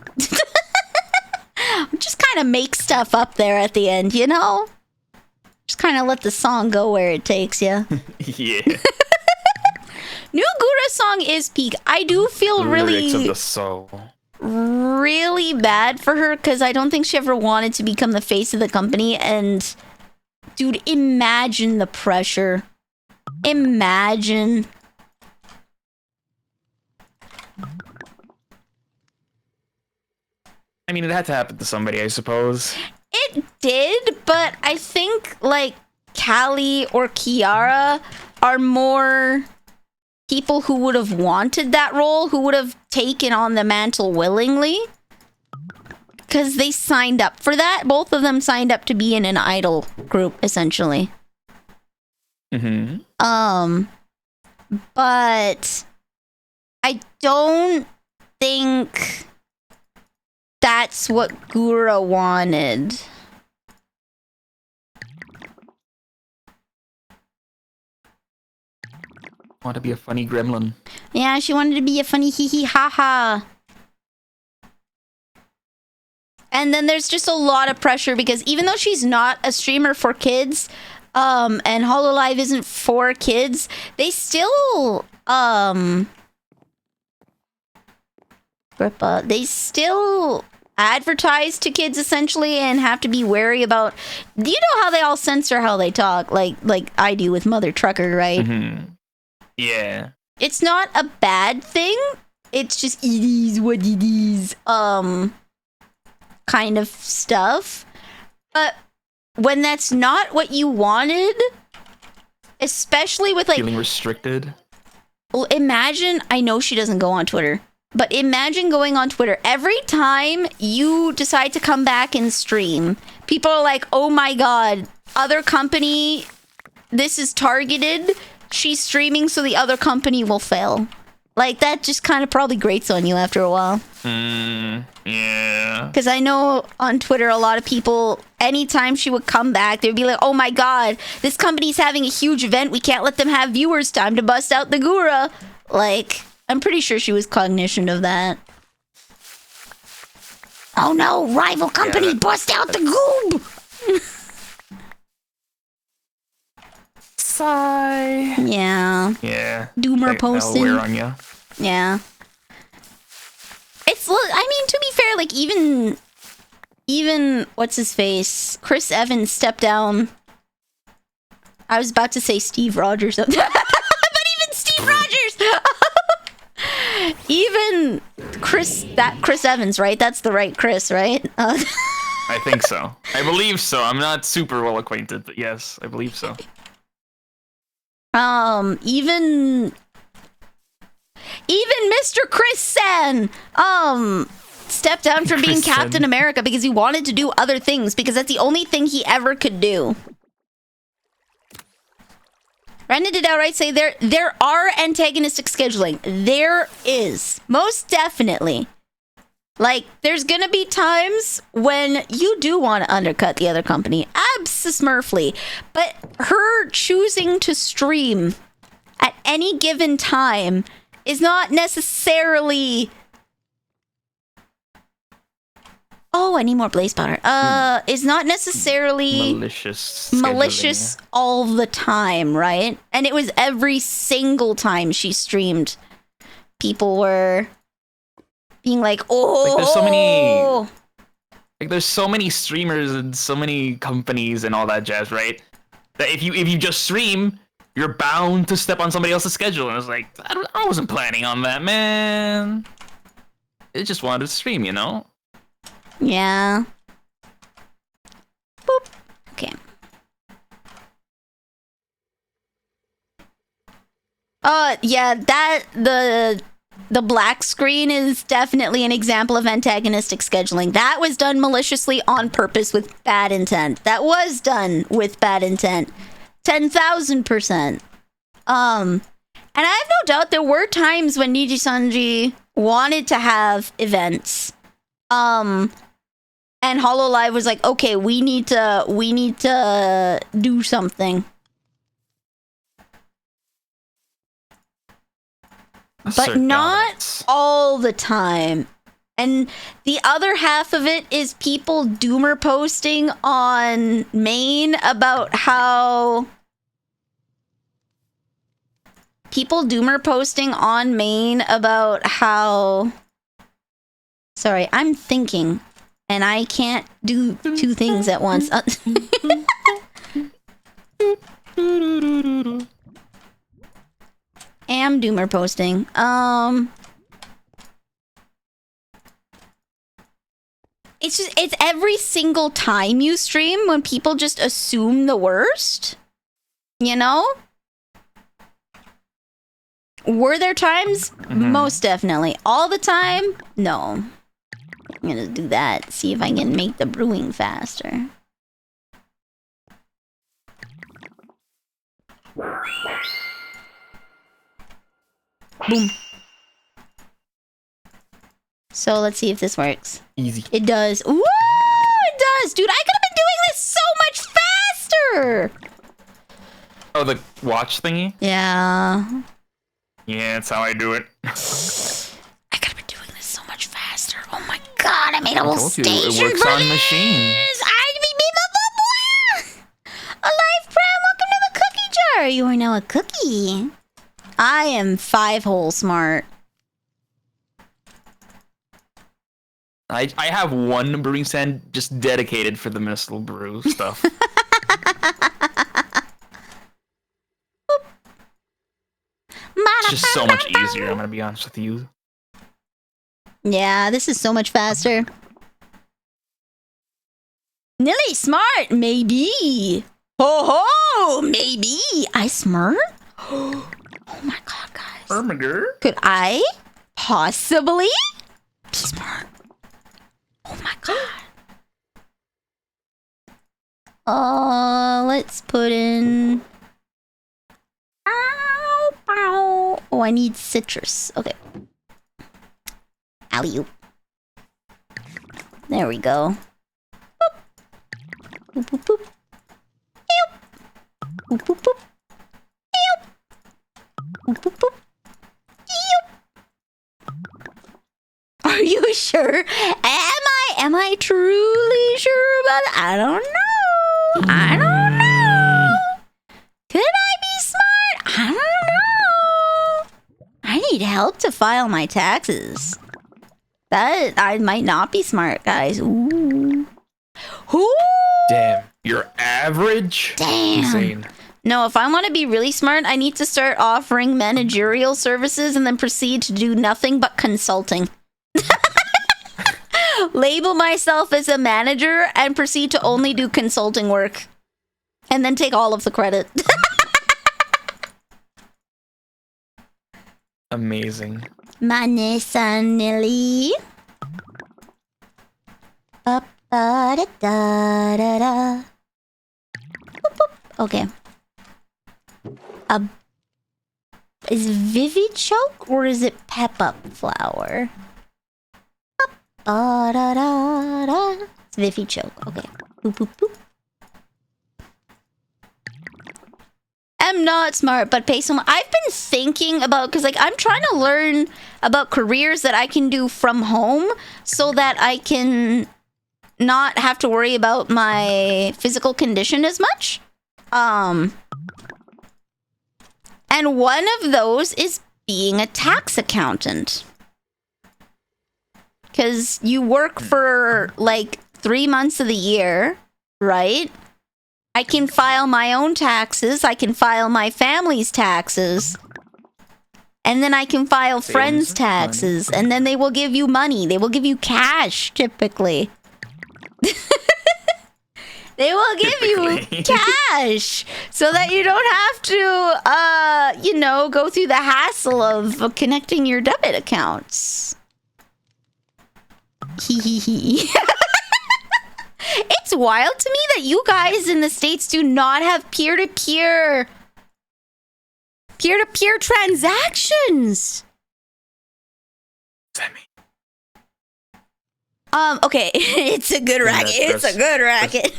Speaker 1: Just kind of make stuff up there at the end, you know? Just kind of let the song go where it takes you.
Speaker 3: Yeah.
Speaker 1: New Gura song is peak. I do feel
Speaker 3: Lyrics of
Speaker 1: really,
Speaker 3: the soul.
Speaker 1: really bad for her because I don't think she ever wanted to become the face of the company. And dude, imagine the pressure. Imagine.
Speaker 3: I mean, it had to happen to somebody, I suppose.
Speaker 1: It did, but I think like Callie or Kiara are more people who would have wanted that role, who would have taken on the mantle willingly. Because they signed up for that. Both of them signed up to be in an idol group, essentially.
Speaker 3: Mm-hmm.
Speaker 1: But I don't think that's what Gura wanted.
Speaker 3: Want to be a funny gremlin.
Speaker 1: Yeah, she wanted to be a funny hee hee ha ha. And then there's just a lot of pressure because even though she's not a streamer for kids, and HoloLive isn't for kids, they still, they still advertise to kids essentially and have to be wary about, do you know how they all censor how they talk? Like I do with Mother Trucker, right?
Speaker 3: Mm-hmm. Yeah.
Speaker 1: It's not a bad thing. It's just it is what it is. Kind of stuff. But when that's not what you wanted, especially with like
Speaker 3: Feeling restricted.
Speaker 1: Well, imagine, I know she doesn't go on Twitter, but imagine going on Twitter. Every time you decide to come back and stream, people are like, oh my god, other company, this is targeted. She's streaming so the other company will fail. Like, that just kind of probably grates on you after a while.
Speaker 3: Yeah.
Speaker 1: Because I know on Twitter, a lot of people, anytime she would come back, they'd be like, oh my god, this company's having a huge event. We can't let them have viewers. Time to bust out the Gura. Like, I'm pretty sure she was cognizant of that. Oh no, rival company, bust out the goob!
Speaker 3: Sigh.
Speaker 1: Yeah.
Speaker 3: Yeah.
Speaker 1: Doomer
Speaker 3: Like,
Speaker 1: posting.
Speaker 3: I'll wear on ya.
Speaker 1: Yeah. It's, I mean, to be fair, like, even, what's his face? Chris Evans stepped down. I was about to say Steve Rogers. But even Steve Rogers! Even Chris Evans, right? That's the right Chris, right?
Speaker 3: I think so. I believe so. I'm not super well acquainted, but yes, I believe so.
Speaker 1: Even Mr. Chris Sen, stepped down from being Captain America because he wanted to do other things because that's the only thing he ever could do. Brandon did outright say there are antagonistic scheduling. There is. Most definitely. Like, there's gonna be times when you do want to undercut the other company. Abso-smurfly. But her choosing to stream at any given time is not necessarily... Oh, I need more blaze powder. Is not necessarily malicious all the time, right? And it was every single time she streamed. People were being like, oh,
Speaker 3: there's so many streamers and so many companies and all that jazz, right? That if you just stream, you're bound to step on somebody else's schedule. And it's like, I wasn't planning on that, man. It just wanted to stream, you know?
Speaker 1: Yeah. Boop. Okay. Yeah, the black screen is definitely an example of antagonistic scheduling. That was done maliciously on purpose with bad intent. That was done with bad intent. 10,000%. And I have no doubt there were times when Nijisanji wanted to have events. And Hololive was like, okay, we need to do something. But not all the time. And the other half of it is people doomer posting on main about how... Sorry, I'm thinking. And I can't do two things at once. Am doomer posting. It's every single time you stream when people just assume the worst. You know? Were there times? Mm-hmm. Most definitely. All the time? No. I'm gonna do that. See if I can make the brewing faster. Boom. So let's see if this works.
Speaker 3: Easy.
Speaker 1: It does. Ooh, it does. Dude, I could have been doing this so much faster.
Speaker 3: Oh, the watch thingy?
Speaker 1: Yeah.
Speaker 3: Yeah, that's how I do it.
Speaker 1: I could have been doing this so much faster. Oh my god, I made a whole station
Speaker 3: it works
Speaker 1: for
Speaker 3: on
Speaker 1: this.
Speaker 3: machines.
Speaker 1: Alive Prime, welcome to the cookie jar. You are now a cookie. I am 5-hole smart.
Speaker 3: I have one brewing stand just dedicated for the missile brew stuff. It's just so much easier, I'm gonna be honest with you.
Speaker 1: Yeah, this is so much faster. Nilly smart, maybe. Ho ho, maybe. I smart? Oh my god, guys. Could I possibly be smart? Oh my god. Let's put in... Oh, I need citrus. Okay. Alley-oop. There we go. Boop, boop, boop. Boop, boop, boop. Boop, boop, boop. Are you sure? Am I truly sure about it? I don't know. Could I be smart? I don't know. I need help to file my taxes. That I might not be smart, guys. Ooh. Ooh.
Speaker 3: Damn. You're average?
Speaker 1: Damn.
Speaker 3: Insane.
Speaker 1: No, if I want to be really smart, I need to start offering managerial services and then proceed to do nothing but consulting. Label myself as a manager and proceed to only do consulting work. And then take all of the credit.
Speaker 3: Amazing.
Speaker 1: Manesanili. Ba-ba-da-da-da-da. Boop, boop. Okay. Is Vivi choke or is it pep up flour? Ba-da-da-da. It's Vivi choke. Okay. Boop, boop, boop. I'm not smart, but pay someone. I've been thinking about, because like I'm trying to learn about careers that I can do from home so that I can not have to worry about my physical condition as much. And one of those is being a tax accountant. Because you work for like 3 months of the year, right? I can file my own taxes. I can file my family's taxes. and then I can file
Speaker 3: They
Speaker 1: friends
Speaker 3: owe me
Speaker 1: taxes, and then they will give you money. They will give you cash, typically. They will give you cash so that you don't have to, go through the hassle of connecting your debit accounts. It's wild to me that you guys in the States do not have peer-to-peer transactions. Okay, it's a good racket. It's a good racket.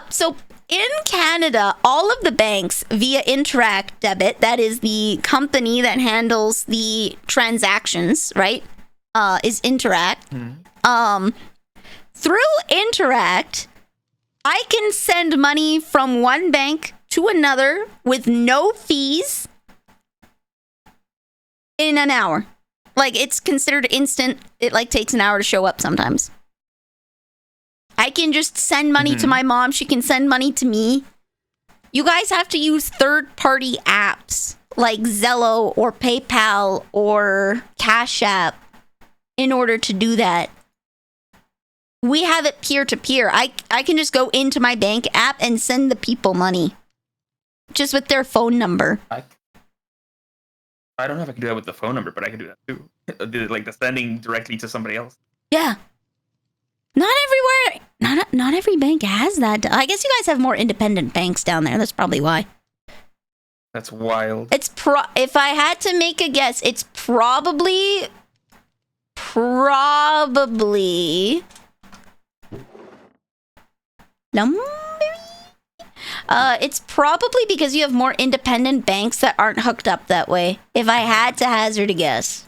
Speaker 1: So in Canada, all of the banks via Interact Debit, that is the company that handles the transactions, right? Is Interact. Through Interact, I can send money from one bank to another with no fees in an hour. Like, it's considered instant. It, takes an hour to show up sometimes. I can just send money to my mom. She can send money to me. You guys have to use third-party apps like Zello or PayPal or Cash App in order to do that. We have it peer-to-peer. I can just go into my bank app and send the people money. Just with their phone number.
Speaker 3: I don't know if I can do that with the phone number, but I can do that too. Like the sending directly to somebody else.
Speaker 1: Yeah. Not everywhere. Not every bank has that. I guess you guys have more independent banks down there. That's probably why.
Speaker 3: That's wild.
Speaker 1: It's if I had to make a guess, it's probably it's probably because you have more independent banks that aren't hooked up that way. If I had to hazard a guess.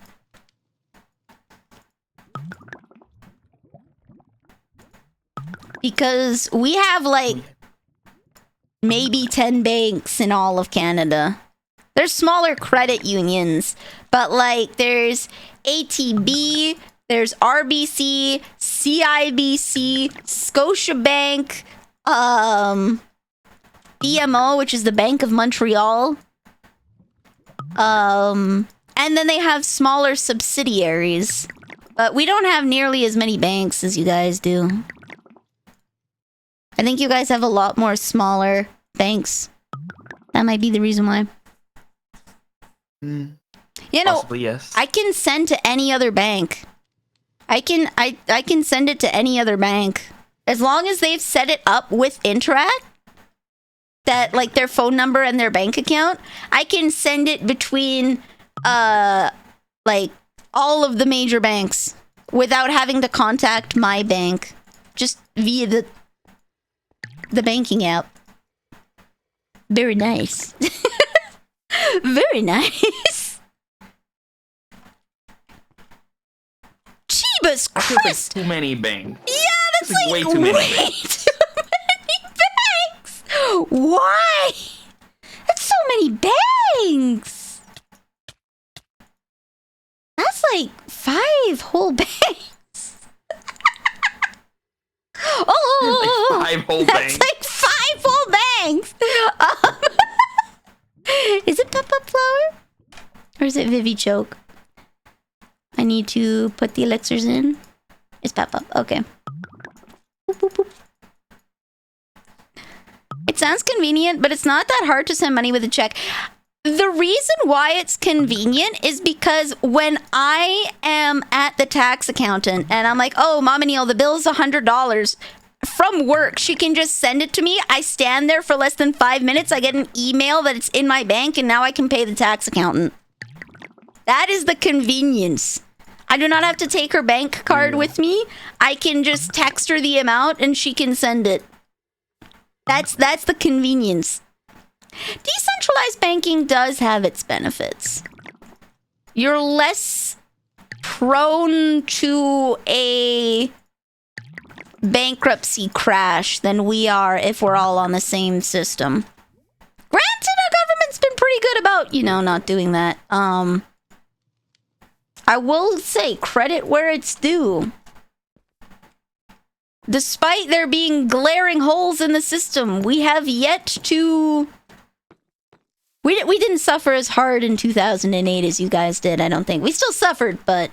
Speaker 1: Because we have maybe 10 banks in all of Canada. There's smaller credit unions, but there's ATB, there's RBC, CIBC, Scotiabank, BMO, which is the Bank of Montreal. And then they have smaller subsidiaries. But we don't have nearly as many banks as you guys do. I think you guys have a lot more smaller banks. That might be the reason why.
Speaker 3: Possibly, yes.
Speaker 1: I can send to any other bank. I can send it to any other bank. As long as they've set it up with Interact, that their phone number and their bank account, I can send it between all of the major banks without having to contact my bank, just via the banking app. Very nice. Very nice. Jeebus Christ.
Speaker 3: Too many banks.
Speaker 1: Yeah, that's
Speaker 3: way too many
Speaker 1: banks. Why? That's so many banks. That's 5 whole banks. Oh,
Speaker 3: 5 whole
Speaker 1: that's
Speaker 3: banks.
Speaker 1: 5 whole banks. Is it Pep Up Flower? Or is it Vivi Choke? I need to put the elixirs in. It's Pep Up. Okay. Boop, boop, boop. It sounds convenient, but it's not that hard to send money with a check. The reason why it's convenient is because when I am at the tax accountant and I'm like, oh, Mama Neil, the bill's $100 from work, she can just send it to me. I stand there for less than 5 minutes. I get an email that it's in my bank, and now I can pay the tax accountant. That is the convenience. I do not have to take her bank card with me. I can just text her the amount and she can send it. That's the convenience. Decentralized banking does have its benefits. You're less prone to a bankruptcy crash than we are if we're all on the same system. Granted, our government's been pretty good about, not doing that. I will say credit where it's due. Despite there being glaring holes in the system, we have yet to We didn't suffer as hard in 2008 as you guys did. I don't think we still suffered, but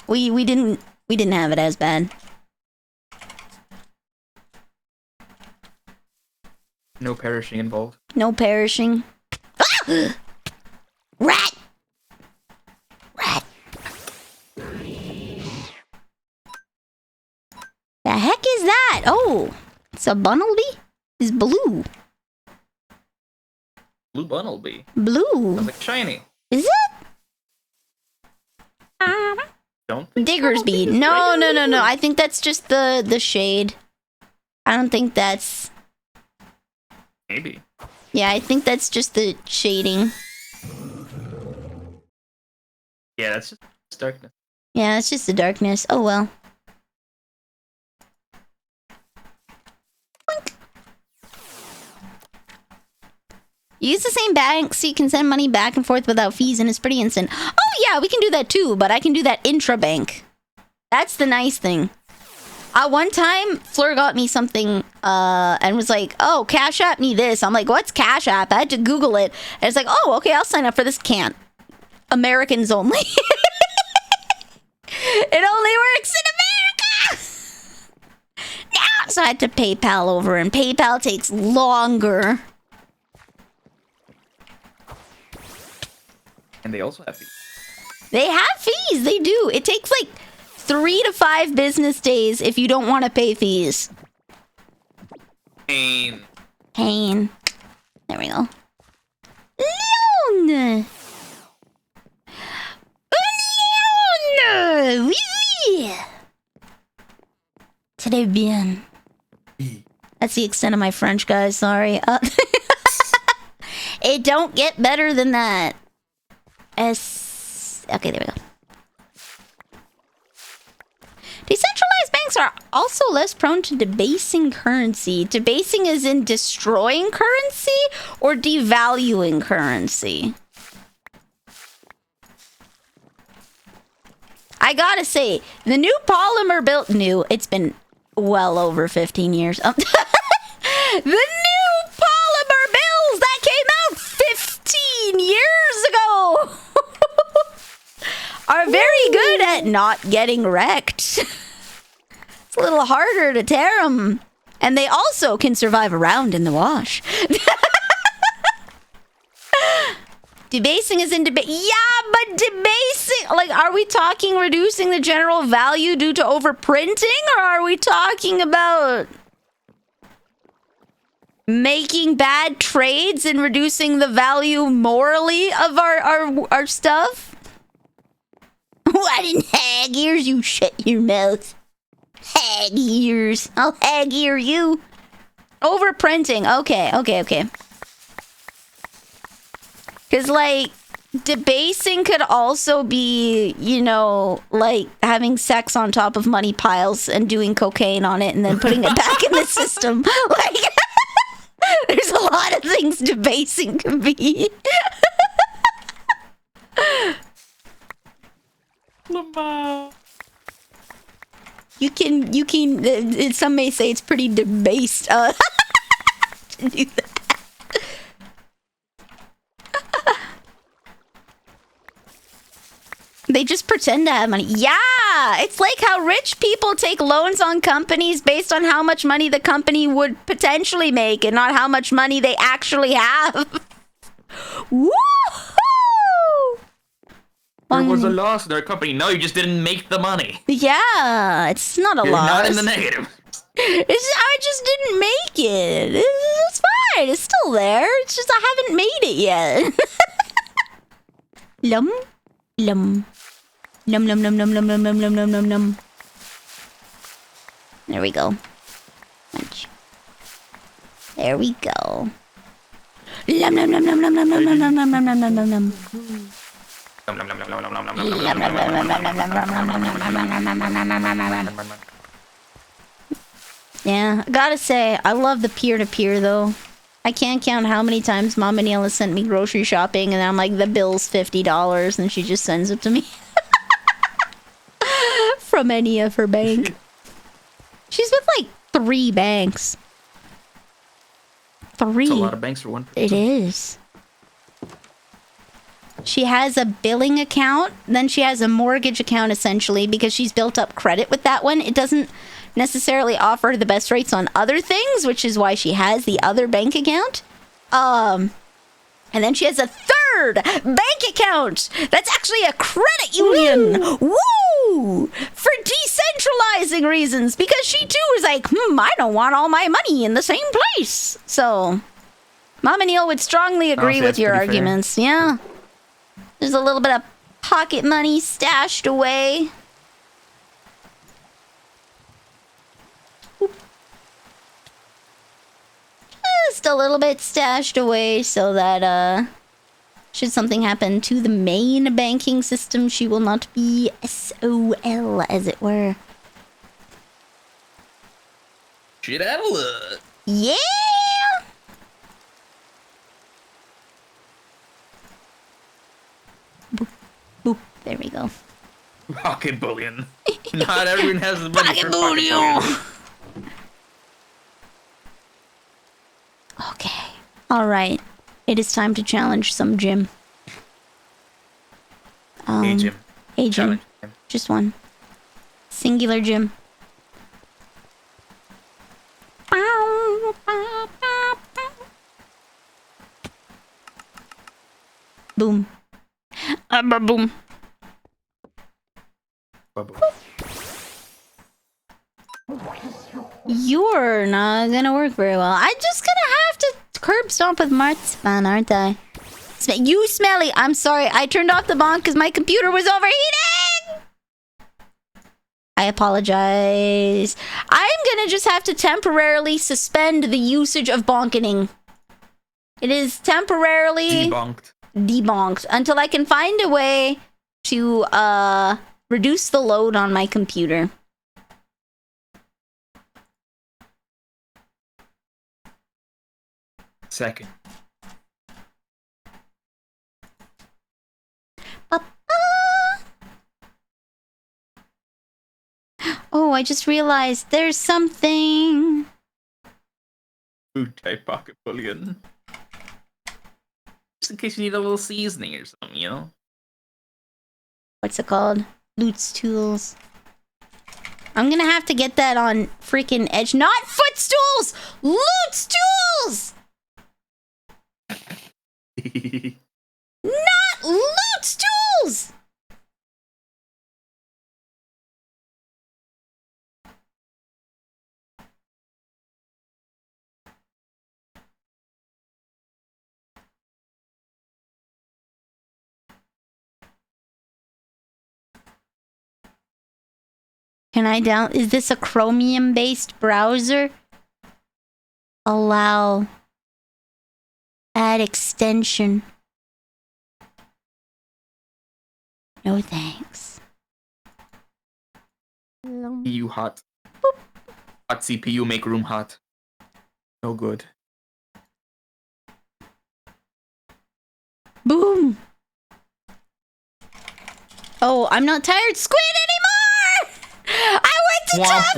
Speaker 1: we didn't have it as bad.
Speaker 3: No perishing involved.
Speaker 1: No perishing. Ah! Rat! Rat! The heck is that? Oh, it's a bunnelby? It's blue.
Speaker 3: Blue Bunnelby.
Speaker 1: Blue.
Speaker 3: Sounds like shiny.
Speaker 1: Is it?
Speaker 3: Don't think
Speaker 1: Digger's bead. No. I think that's just the shade. I don't think that's...
Speaker 3: Maybe.
Speaker 1: Yeah, I think that's just the shading.
Speaker 3: Yeah, that's just darkness.
Speaker 1: Yeah, it's just the darkness. Oh well. Boink. Use the same bank so you can send money back and forth without fees, and it's pretty instant. Oh yeah, we can do that too, but I can do that intra-bank. That's the nice thing. One time, Fleur got me something and was like, oh, Cash App me this. I'm like, what's Cash App? I had to Google it. And it's like, oh, okay, I'll sign up for this. Can't. Americans only. It only works in America! Now, so I had to PayPal over, and PayPal takes longer.
Speaker 3: And they also have fees.
Speaker 1: They have fees, they do. It takes like 3 to 5 business days if you don't want to pay fees.
Speaker 3: Pain.
Speaker 1: Pain. There we go. Leon! Leon! Oui, oui! Très bien. That's the extent of my French, guys. Sorry. It don't get better than that. Okay, there we go. Decentralized banks are also less prone to debasing currency. Debasing is in destroying currency or devaluing currency. I gotta say, the new polymer built it's been well over 15 years. The new polymer bills that came out 15 years ago are very good at not getting wrecked. It's a little harder to tear them. And they also can survive a round in the wash. Debasing is in debate. Yeah, but debasing... Like, are we talking reducing the general value due to overprinting? Or are we talking about making bad trades and reducing the value morally of our stuff? What in hag ears? You shut your mouth. Hag ears. I'll hag ear you. Overprinting. Okay. Because, like, debasing could also be, you know, like having sex on top of money piles and doing cocaine on it and then putting it back in the system. Like, there's a lot of things debasing can be. You can, some may say it's pretty debased to do that. They just pretend to have money. Yeah, it's like how rich people take loans on companies based on how much money the company would potentially make and not how much money they actually have. Woohoo!
Speaker 3: There was a loss in their company. No, you just didn't make the money.
Speaker 1: Yeah, it's not a
Speaker 3: You're
Speaker 1: loss.
Speaker 3: not in the negative.
Speaker 1: I just didn't make it. It's fine. It's still there. It's just I haven't made it yet. Lum. Lum. Num num num num num num num num num num num. There we go. Munch. There we go. Lum num num num num num num num num num num num num num. Yeah, I gotta say, I love the peer-to-peer though. I can't count how many times Mama Neil has sent me grocery shopping and I'm like, the bill's $50 and she just sends it to me. From any of her bank. She's with like 3 banks. 3.
Speaker 3: That's a lot of banks for one person.
Speaker 1: It is. She has a billing account, then she has a mortgage account essentially because she's built up credit with that one. It doesn't necessarily offer the best rates on other things, which is why she has the other bank account. And then she has a third bank account that's actually a credit union. Woo! For decentralizing reasons, because she too is like, I don't want all my money in the same place. So, Mama Neil would strongly agree with your arguments. Fair. Yeah. There's a little bit of pocket money stashed away. Just a little bit stashed away so that, should something happen to the main banking system, she will not be SOL, as it were.
Speaker 3: Shit out of luck.
Speaker 1: Yeah! Boop, boop. There we go.
Speaker 3: Pocket bullion. Not everyone has the money
Speaker 1: pocket
Speaker 3: for
Speaker 1: bullion.
Speaker 3: Pocket bullion.
Speaker 1: Okay. Alright. It is time to challenge some gym.
Speaker 3: Hey, Jim.
Speaker 1: Hey, Jim.
Speaker 3: Challenge him.
Speaker 1: Just one. Singular gym. Boom. Boom. You're not gonna work very well. I'm just gonna have to curb stomp with Marzipan, aren't I? You smelly. I'm sorry. I turned off the bonk because my computer was overheating. I apologize. I'm gonna just have to temporarily suspend the usage of bonkening. It is temporarily debonked until I can find a way to reduce the load on my computer.
Speaker 3: Second.
Speaker 1: Oh, I just realized there's something.
Speaker 3: Food type pocket bullion. Just in case you need a little seasoning or something, you know?
Speaker 1: What's it called? Loot's Tools. I'm gonna have to get that on freaking Edge. Not footstools! Loot's Tools! Not Loot's Tools! Can I is this a Chromium-based browser? Allow. Add extension. No thanks.
Speaker 3: CPU hot. Hot CPU make room hot. No good.
Speaker 1: Boom. Oh, I'm not tired squid anymore! I went to top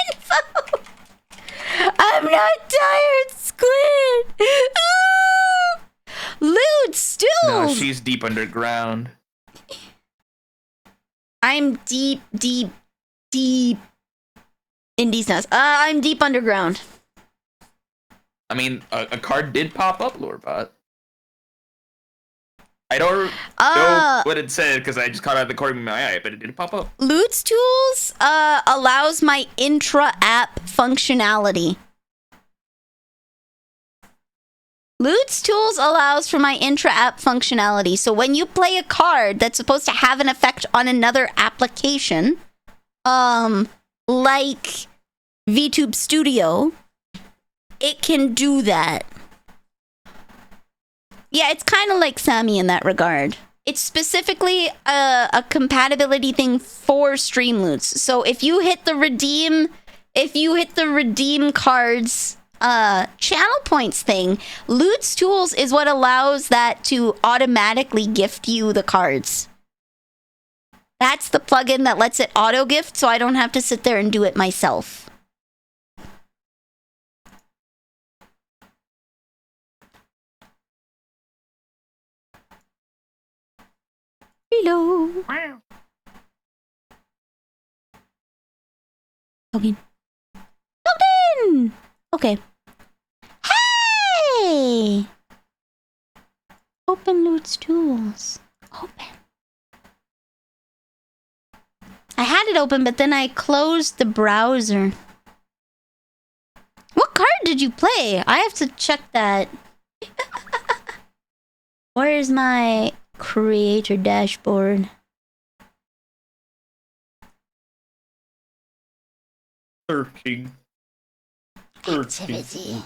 Speaker 1: info. I'm not tired squid. Ooh! Loot stools.
Speaker 3: No, she's deep underground.
Speaker 1: I'm deep in these nuts. I'm deep underground.
Speaker 3: I mean, a card did pop up, Lorebot. I don't know what it said because I just caught it out of the corner of my eye, but it did pop up.
Speaker 1: Loot's Tools allows my intra-app functionality. Loot's Tools allows for my intra-app functionality. So when you play a card that's supposed to have an effect on another application, like VTube Studio, it can do that. Yeah, it's kind of like Sammy in that regard. It's specifically a compatibility thing for Streamloots. So if you hit the redeem cards channel points thing, Loot's Tools is what allows that to automatically gift you the cards. That's the plugin that lets it auto gift, so I don't have to sit there and do it myself. Reload. Logan. Logan! Okay. Hey! Open Loot's tools. Open. I had it open, but then I closed the browser. What card did you play? I have to check that. Where's my creator dashboard?
Speaker 3: 13.
Speaker 1: Activity.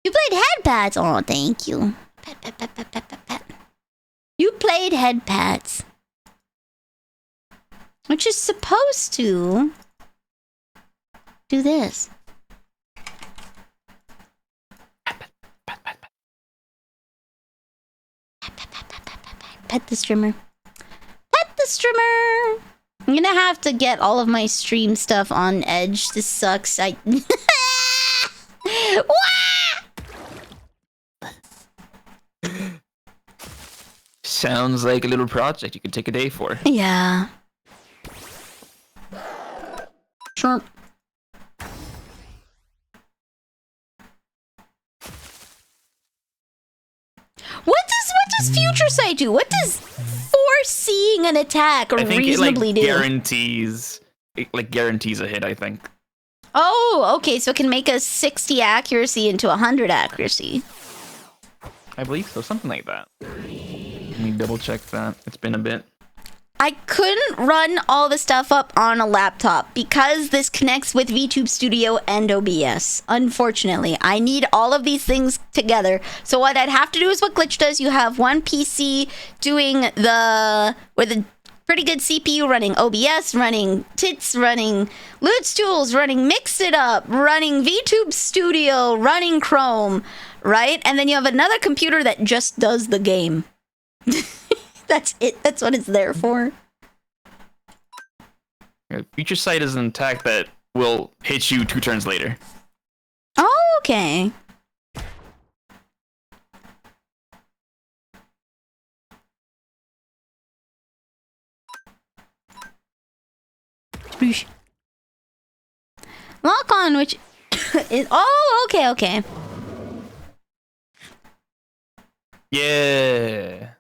Speaker 1: You played headpads. Oh, thank you. Pat, pat, pat, pat, pat, pat, pat. You played headpads. Which is supposed to do this. Pet the streamer. Pet the streamer. I'm gonna have to get all of my stream stuff on Edge. This sucks.
Speaker 3: Sounds like a little project you could take a day for.
Speaker 1: Yeah. Sure. What does future sight do? What does foreseeing an attack
Speaker 3: I think
Speaker 1: reasonably
Speaker 3: it,
Speaker 1: do?
Speaker 3: guarantees a hit, I think.
Speaker 1: Oh, okay, so it can make a 60 accuracy into 100 accuracy.
Speaker 3: I believe so, something like that. Let me double check that. It's been a bit.
Speaker 1: I couldn't run all the stuff up on a laptop because this connects with VTube Studio and OBS. Unfortunately, I need all of these things together. So what I'd have to do is what Glitch does. You have one PC doing with a pretty good CPU running OBS, running Tits, running Loot's Tools, running Mix It Up, running VTube Studio, running Chrome, right? And then you have another computer that just does the game. That's it. That's what it's there for.
Speaker 3: Future sight is an attack that will hit you 2 turns later.
Speaker 1: Oh, okay. Lock on, which is... Oh, okay, okay.
Speaker 3: Yeah.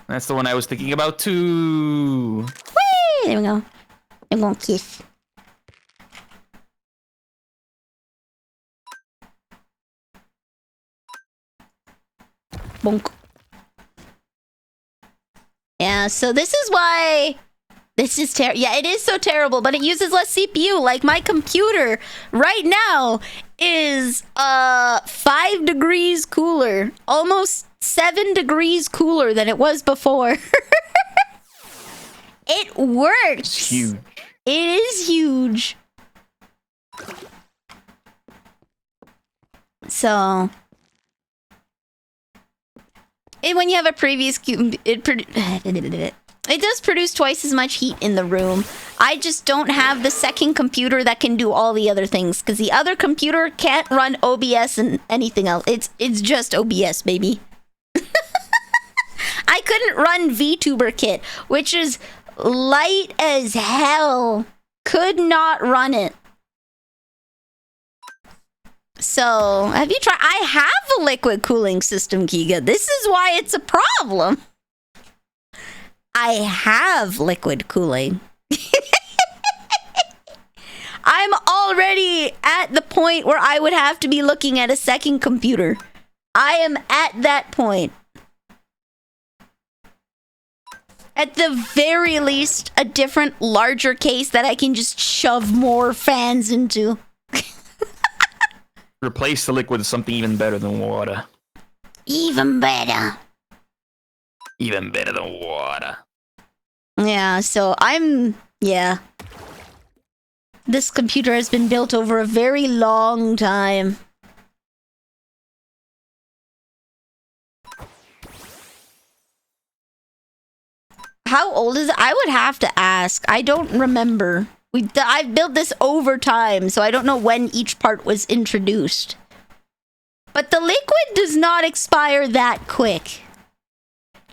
Speaker 3: That's the one I was thinking about too.
Speaker 1: Whee! There we go. I'm gonna kiss. Bonk. Yeah, so this is why this is terrible. Yeah, it is so terrible, but it uses less CPU. Like my computer right now is 5 degrees cooler, almost 7 degrees cooler than it was before. It works.
Speaker 3: It's huge.
Speaker 1: It is huge. So, when you have a previous it does produce twice as much heat in the room. I just don't have the second computer that can do all the other things because the other computer can't run OBS and anything else. It's just OBS, baby. I couldn't run VTuber Kit, which is light as hell. Could not run it. So, have you tried? I have a liquid cooling system, Kiga. This is why it's a problem. I have liquid cooling. I'm already at the point where I would have to be looking at a second computer. I am at that point. At the very least, a different, larger case that I can just shove more fans into.
Speaker 3: Replace the liquid with something even better than water.
Speaker 1: Even better.
Speaker 3: Even better than water.
Speaker 1: Yeah, so yeah. This computer has been built over a very long time. How old is it? I would have to ask. I don't remember. I've built this over time, so I don't know when each part was introduced. But the liquid does not expire that quick.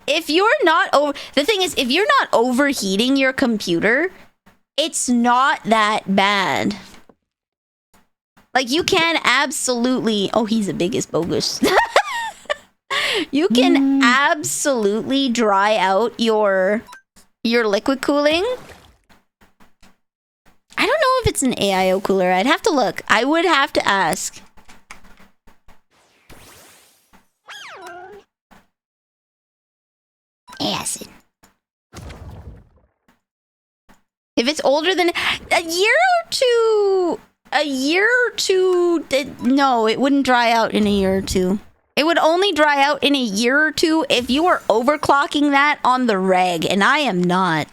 Speaker 1: If you're not the thing is, if you're not overheating your computer, it's not that bad. Like, you can absolutely... Oh, he's the biggest bogus. You can absolutely dry out your liquid cooling. I don't know if it's an AIO cooler. I'd have to look. I would have to ask. Acid. If it's older than a year or two, no, it wouldn't dry out in a year or two. It would only dry out in a year or two if you were overclocking that on the reg, and I am not.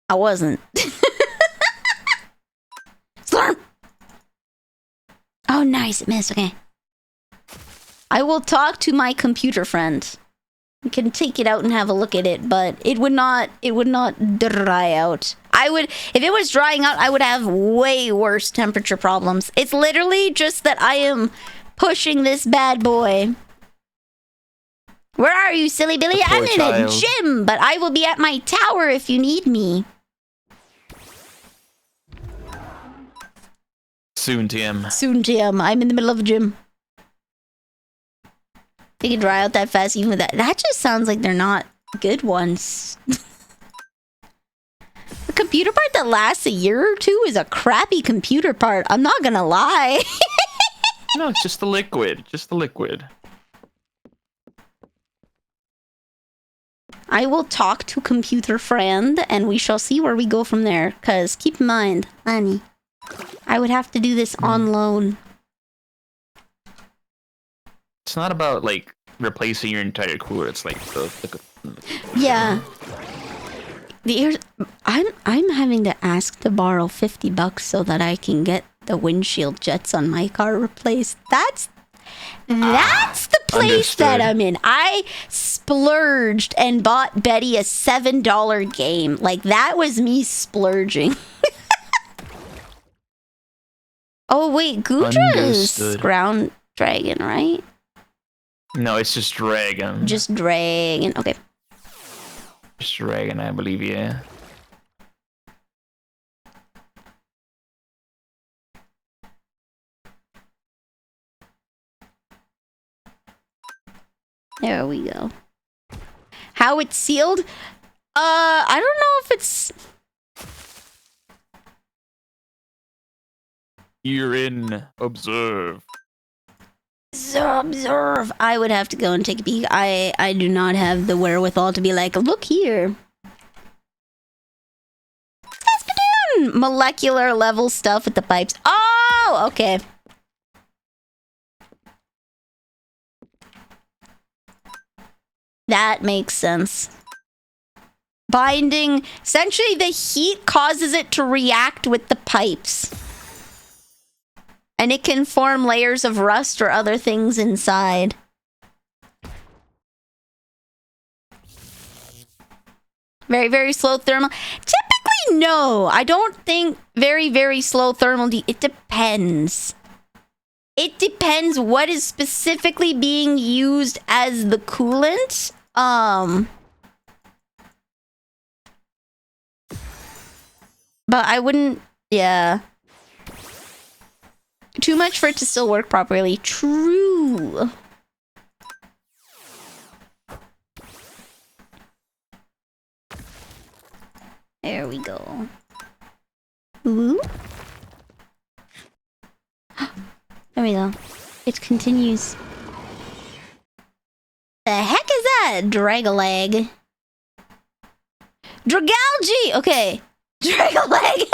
Speaker 1: I wasn't. Slurp! Oh, nice, it missed, okay. I will talk to my computer friend. We can take it out and have a look at it, but it would not dry out. If it was drying out, I would have way worse temperature problems. It's literally just that I am pushing this bad boy. Where are you, silly Billy? I'm in a gym, but I will be at my tower if you need me.
Speaker 3: Soon, TM.
Speaker 1: Soon, TM. I'm in the middle of a gym. They can dry out that fast even with that. That just sounds like they're not good ones. A computer part that lasts a year or two is a crappy computer part. I'm not gonna lie.
Speaker 3: No, it's just the liquid. Just the liquid.
Speaker 1: I will talk to computer friend and we shall see where we go from there. Cause keep in mind, honey, I would have to do this on loan.
Speaker 3: It's not about like replacing your entire cooler. It's like the
Speaker 1: yeah. I'm having to ask to borrow $50 so that I can get the windshield jets on my car replaced. That's the place that I'm in. I splurged and bought Betty a $7 game. Like, that was me splurging. Oh wait, Gudra is ground dragon, right?
Speaker 3: No, it's just dragon.
Speaker 1: Just dragon. Okay.
Speaker 3: Just dragon, I believe, yeah.
Speaker 1: There we go. How it's sealed? I don't know if it's...
Speaker 3: You're in. Observe.
Speaker 1: Observe. I would have to go and take a peek. I do not have the wherewithal to be like, look here. Molecular level stuff with the pipes. Oh, okay. That makes sense. Binding. Essentially, the heat causes it to react with the pipes. And it can form layers of rust or other things inside. Very, very slow thermal. Typically, no. I don't think very, very slow thermal. It depends. It depends what is specifically being used as the coolant. But I wouldn't... Yeah. Too much for it to still work properly. True. There we go. Ooh. There we go. It continues. The heck is that? Dragalag. Dragalgi! Okay. Dragalag.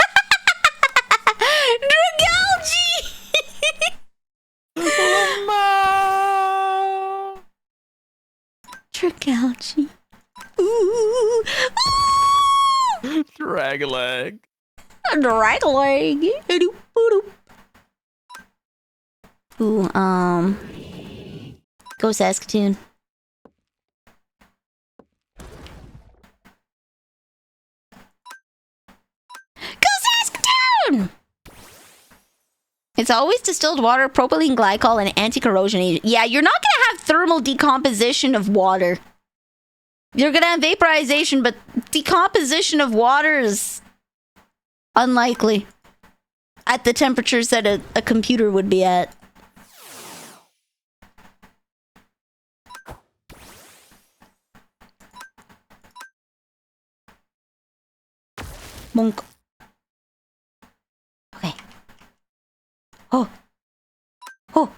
Speaker 1: Dragalgi! Dragalgi. Ooh. Ooh.
Speaker 3: Dragalag.
Speaker 1: Dragalag. Ooh, go Saskatoon. Go Saskatoon! It's always distilled water, propylene glycol, and anti-corrosion agent. Yeah, you're not gonna have thermal decomposition of water. You're gonna have vaporization, but decomposition of water is unlikely at the temperatures that a computer would be at. Monk. Okay. Oh. Oh.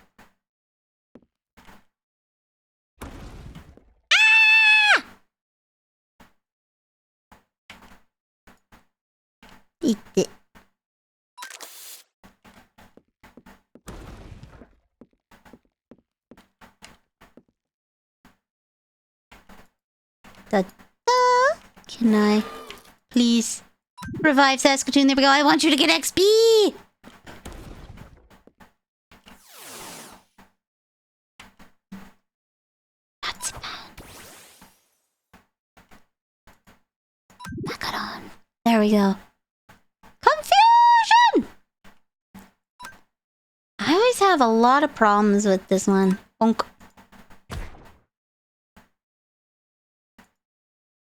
Speaker 1: Ah! Eat it. Da-da. Can I please revive Saskatoon? There we go. I want you to get XP! That's bad. Back it on. There we go. Confusion! I always have a lot of problems with this one. Bonk.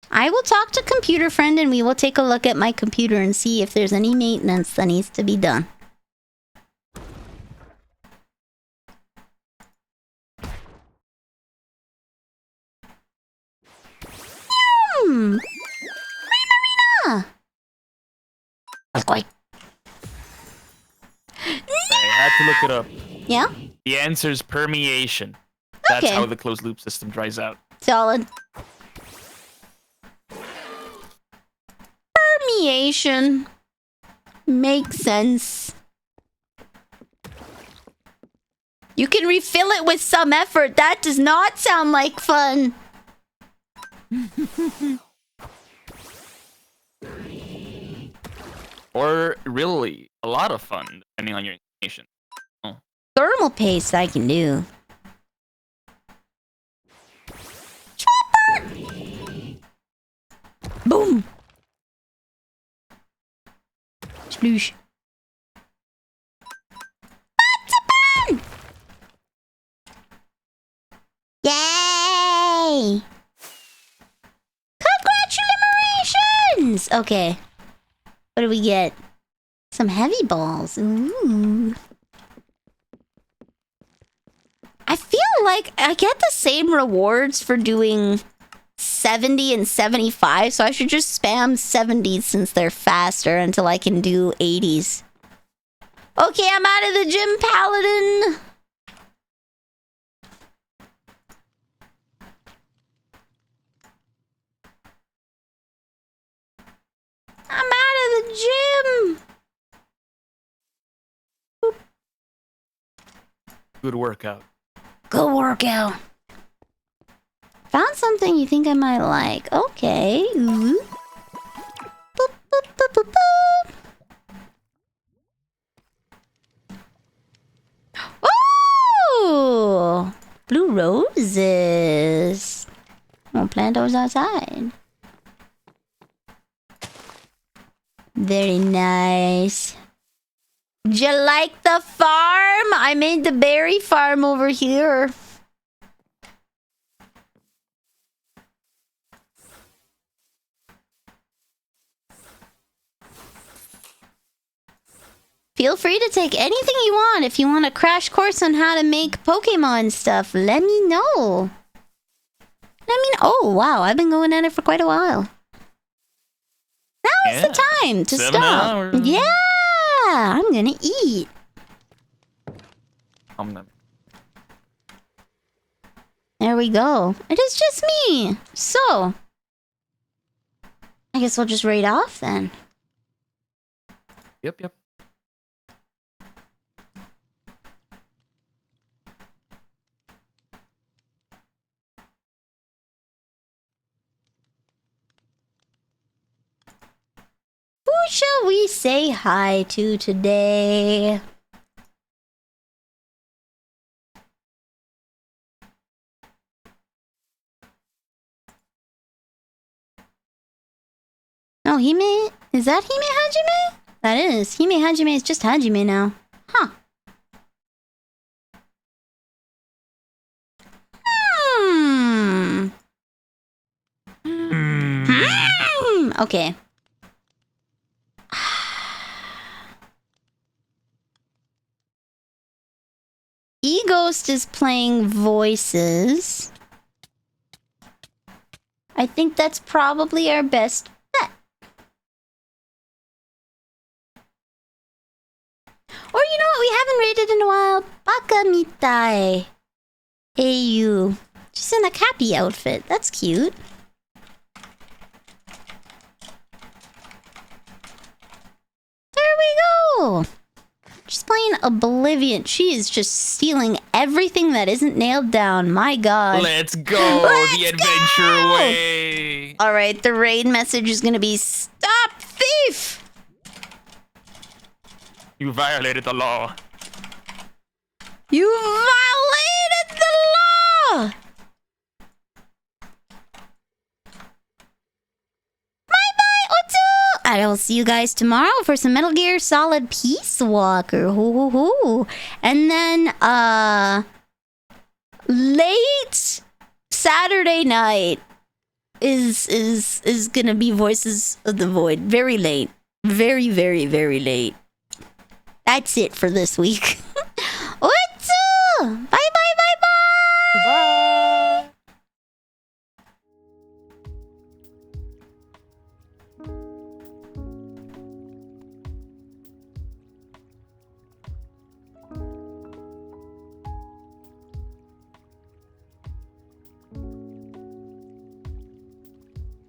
Speaker 1: I will talk to computer friend and we will take a look at my computer and see if there's any maintenance that needs to be done. Marina!
Speaker 3: I had to look it up.
Speaker 1: Yeah?
Speaker 3: The answer's permeation. That's
Speaker 1: Okay.
Speaker 3: how the closed loop system dries out.
Speaker 1: Solid. Permeation. Makes sense. You can refill it with some effort. That does not sound like fun.
Speaker 3: Or really, a lot of fun, depending on your inclination. Oh.
Speaker 1: Thermal paste I can do. Chopper! Boom! Sploosh. Marzipan! Yay! Congratulations! Okay. What do we get? Some heavy balls. Ooh. I feel like I get the same rewards for doing 70 and 75, so I should just spam 70s since they're faster until I can do 80s. Okay, I'm out of the gym, Paladin. I'm out of the gym.
Speaker 3: Good workout.
Speaker 1: Good workout. Found something you think I might like. Okay. Ooh. Boop, boop, boop, boop, boop. Oh! Blue roses. We'll plant those outside. Very nice. Do you like the farm? I made the berry farm over here. Feel free to take anything you want. If you want a crash course on how to make Pokemon stuff, let me know. Oh, wow. I've been going at it for quite a while. Now is the time to
Speaker 3: 7
Speaker 1: stop.
Speaker 3: hours.
Speaker 1: Yeah, I'm gonna eat. There we go. It is just me. So, I guess we'll just raid off then.
Speaker 3: Yep.
Speaker 1: Who shall we say hi to today? Oh, Hime? Is that Hime Hajime? That is. Hime Hajime is just Hajime now. Huh. Okay. E-Ghost is playing voices. I think that's probably our best bet. Or you know what? We haven't raided in a while. Baka mitai. AU. She's in a cappy outfit. That's cute. There we go. She's playing Oblivion. She is just stealing everything that isn't nailed down. My God.
Speaker 3: Let's go the adventure way.
Speaker 1: All right, the raid message is going to be stop thief.
Speaker 3: You violated the law.
Speaker 1: You violated the law. Bye-bye, Otsu. I will see you guys tomorrow for some Metal Gear Solid Peace Walker. Hoo, hoo, hoo. And then, late Saturday night is gonna be Voices of the Void. Very late. Very, very, very late. That's it for this week. Otsu! Bye-bye!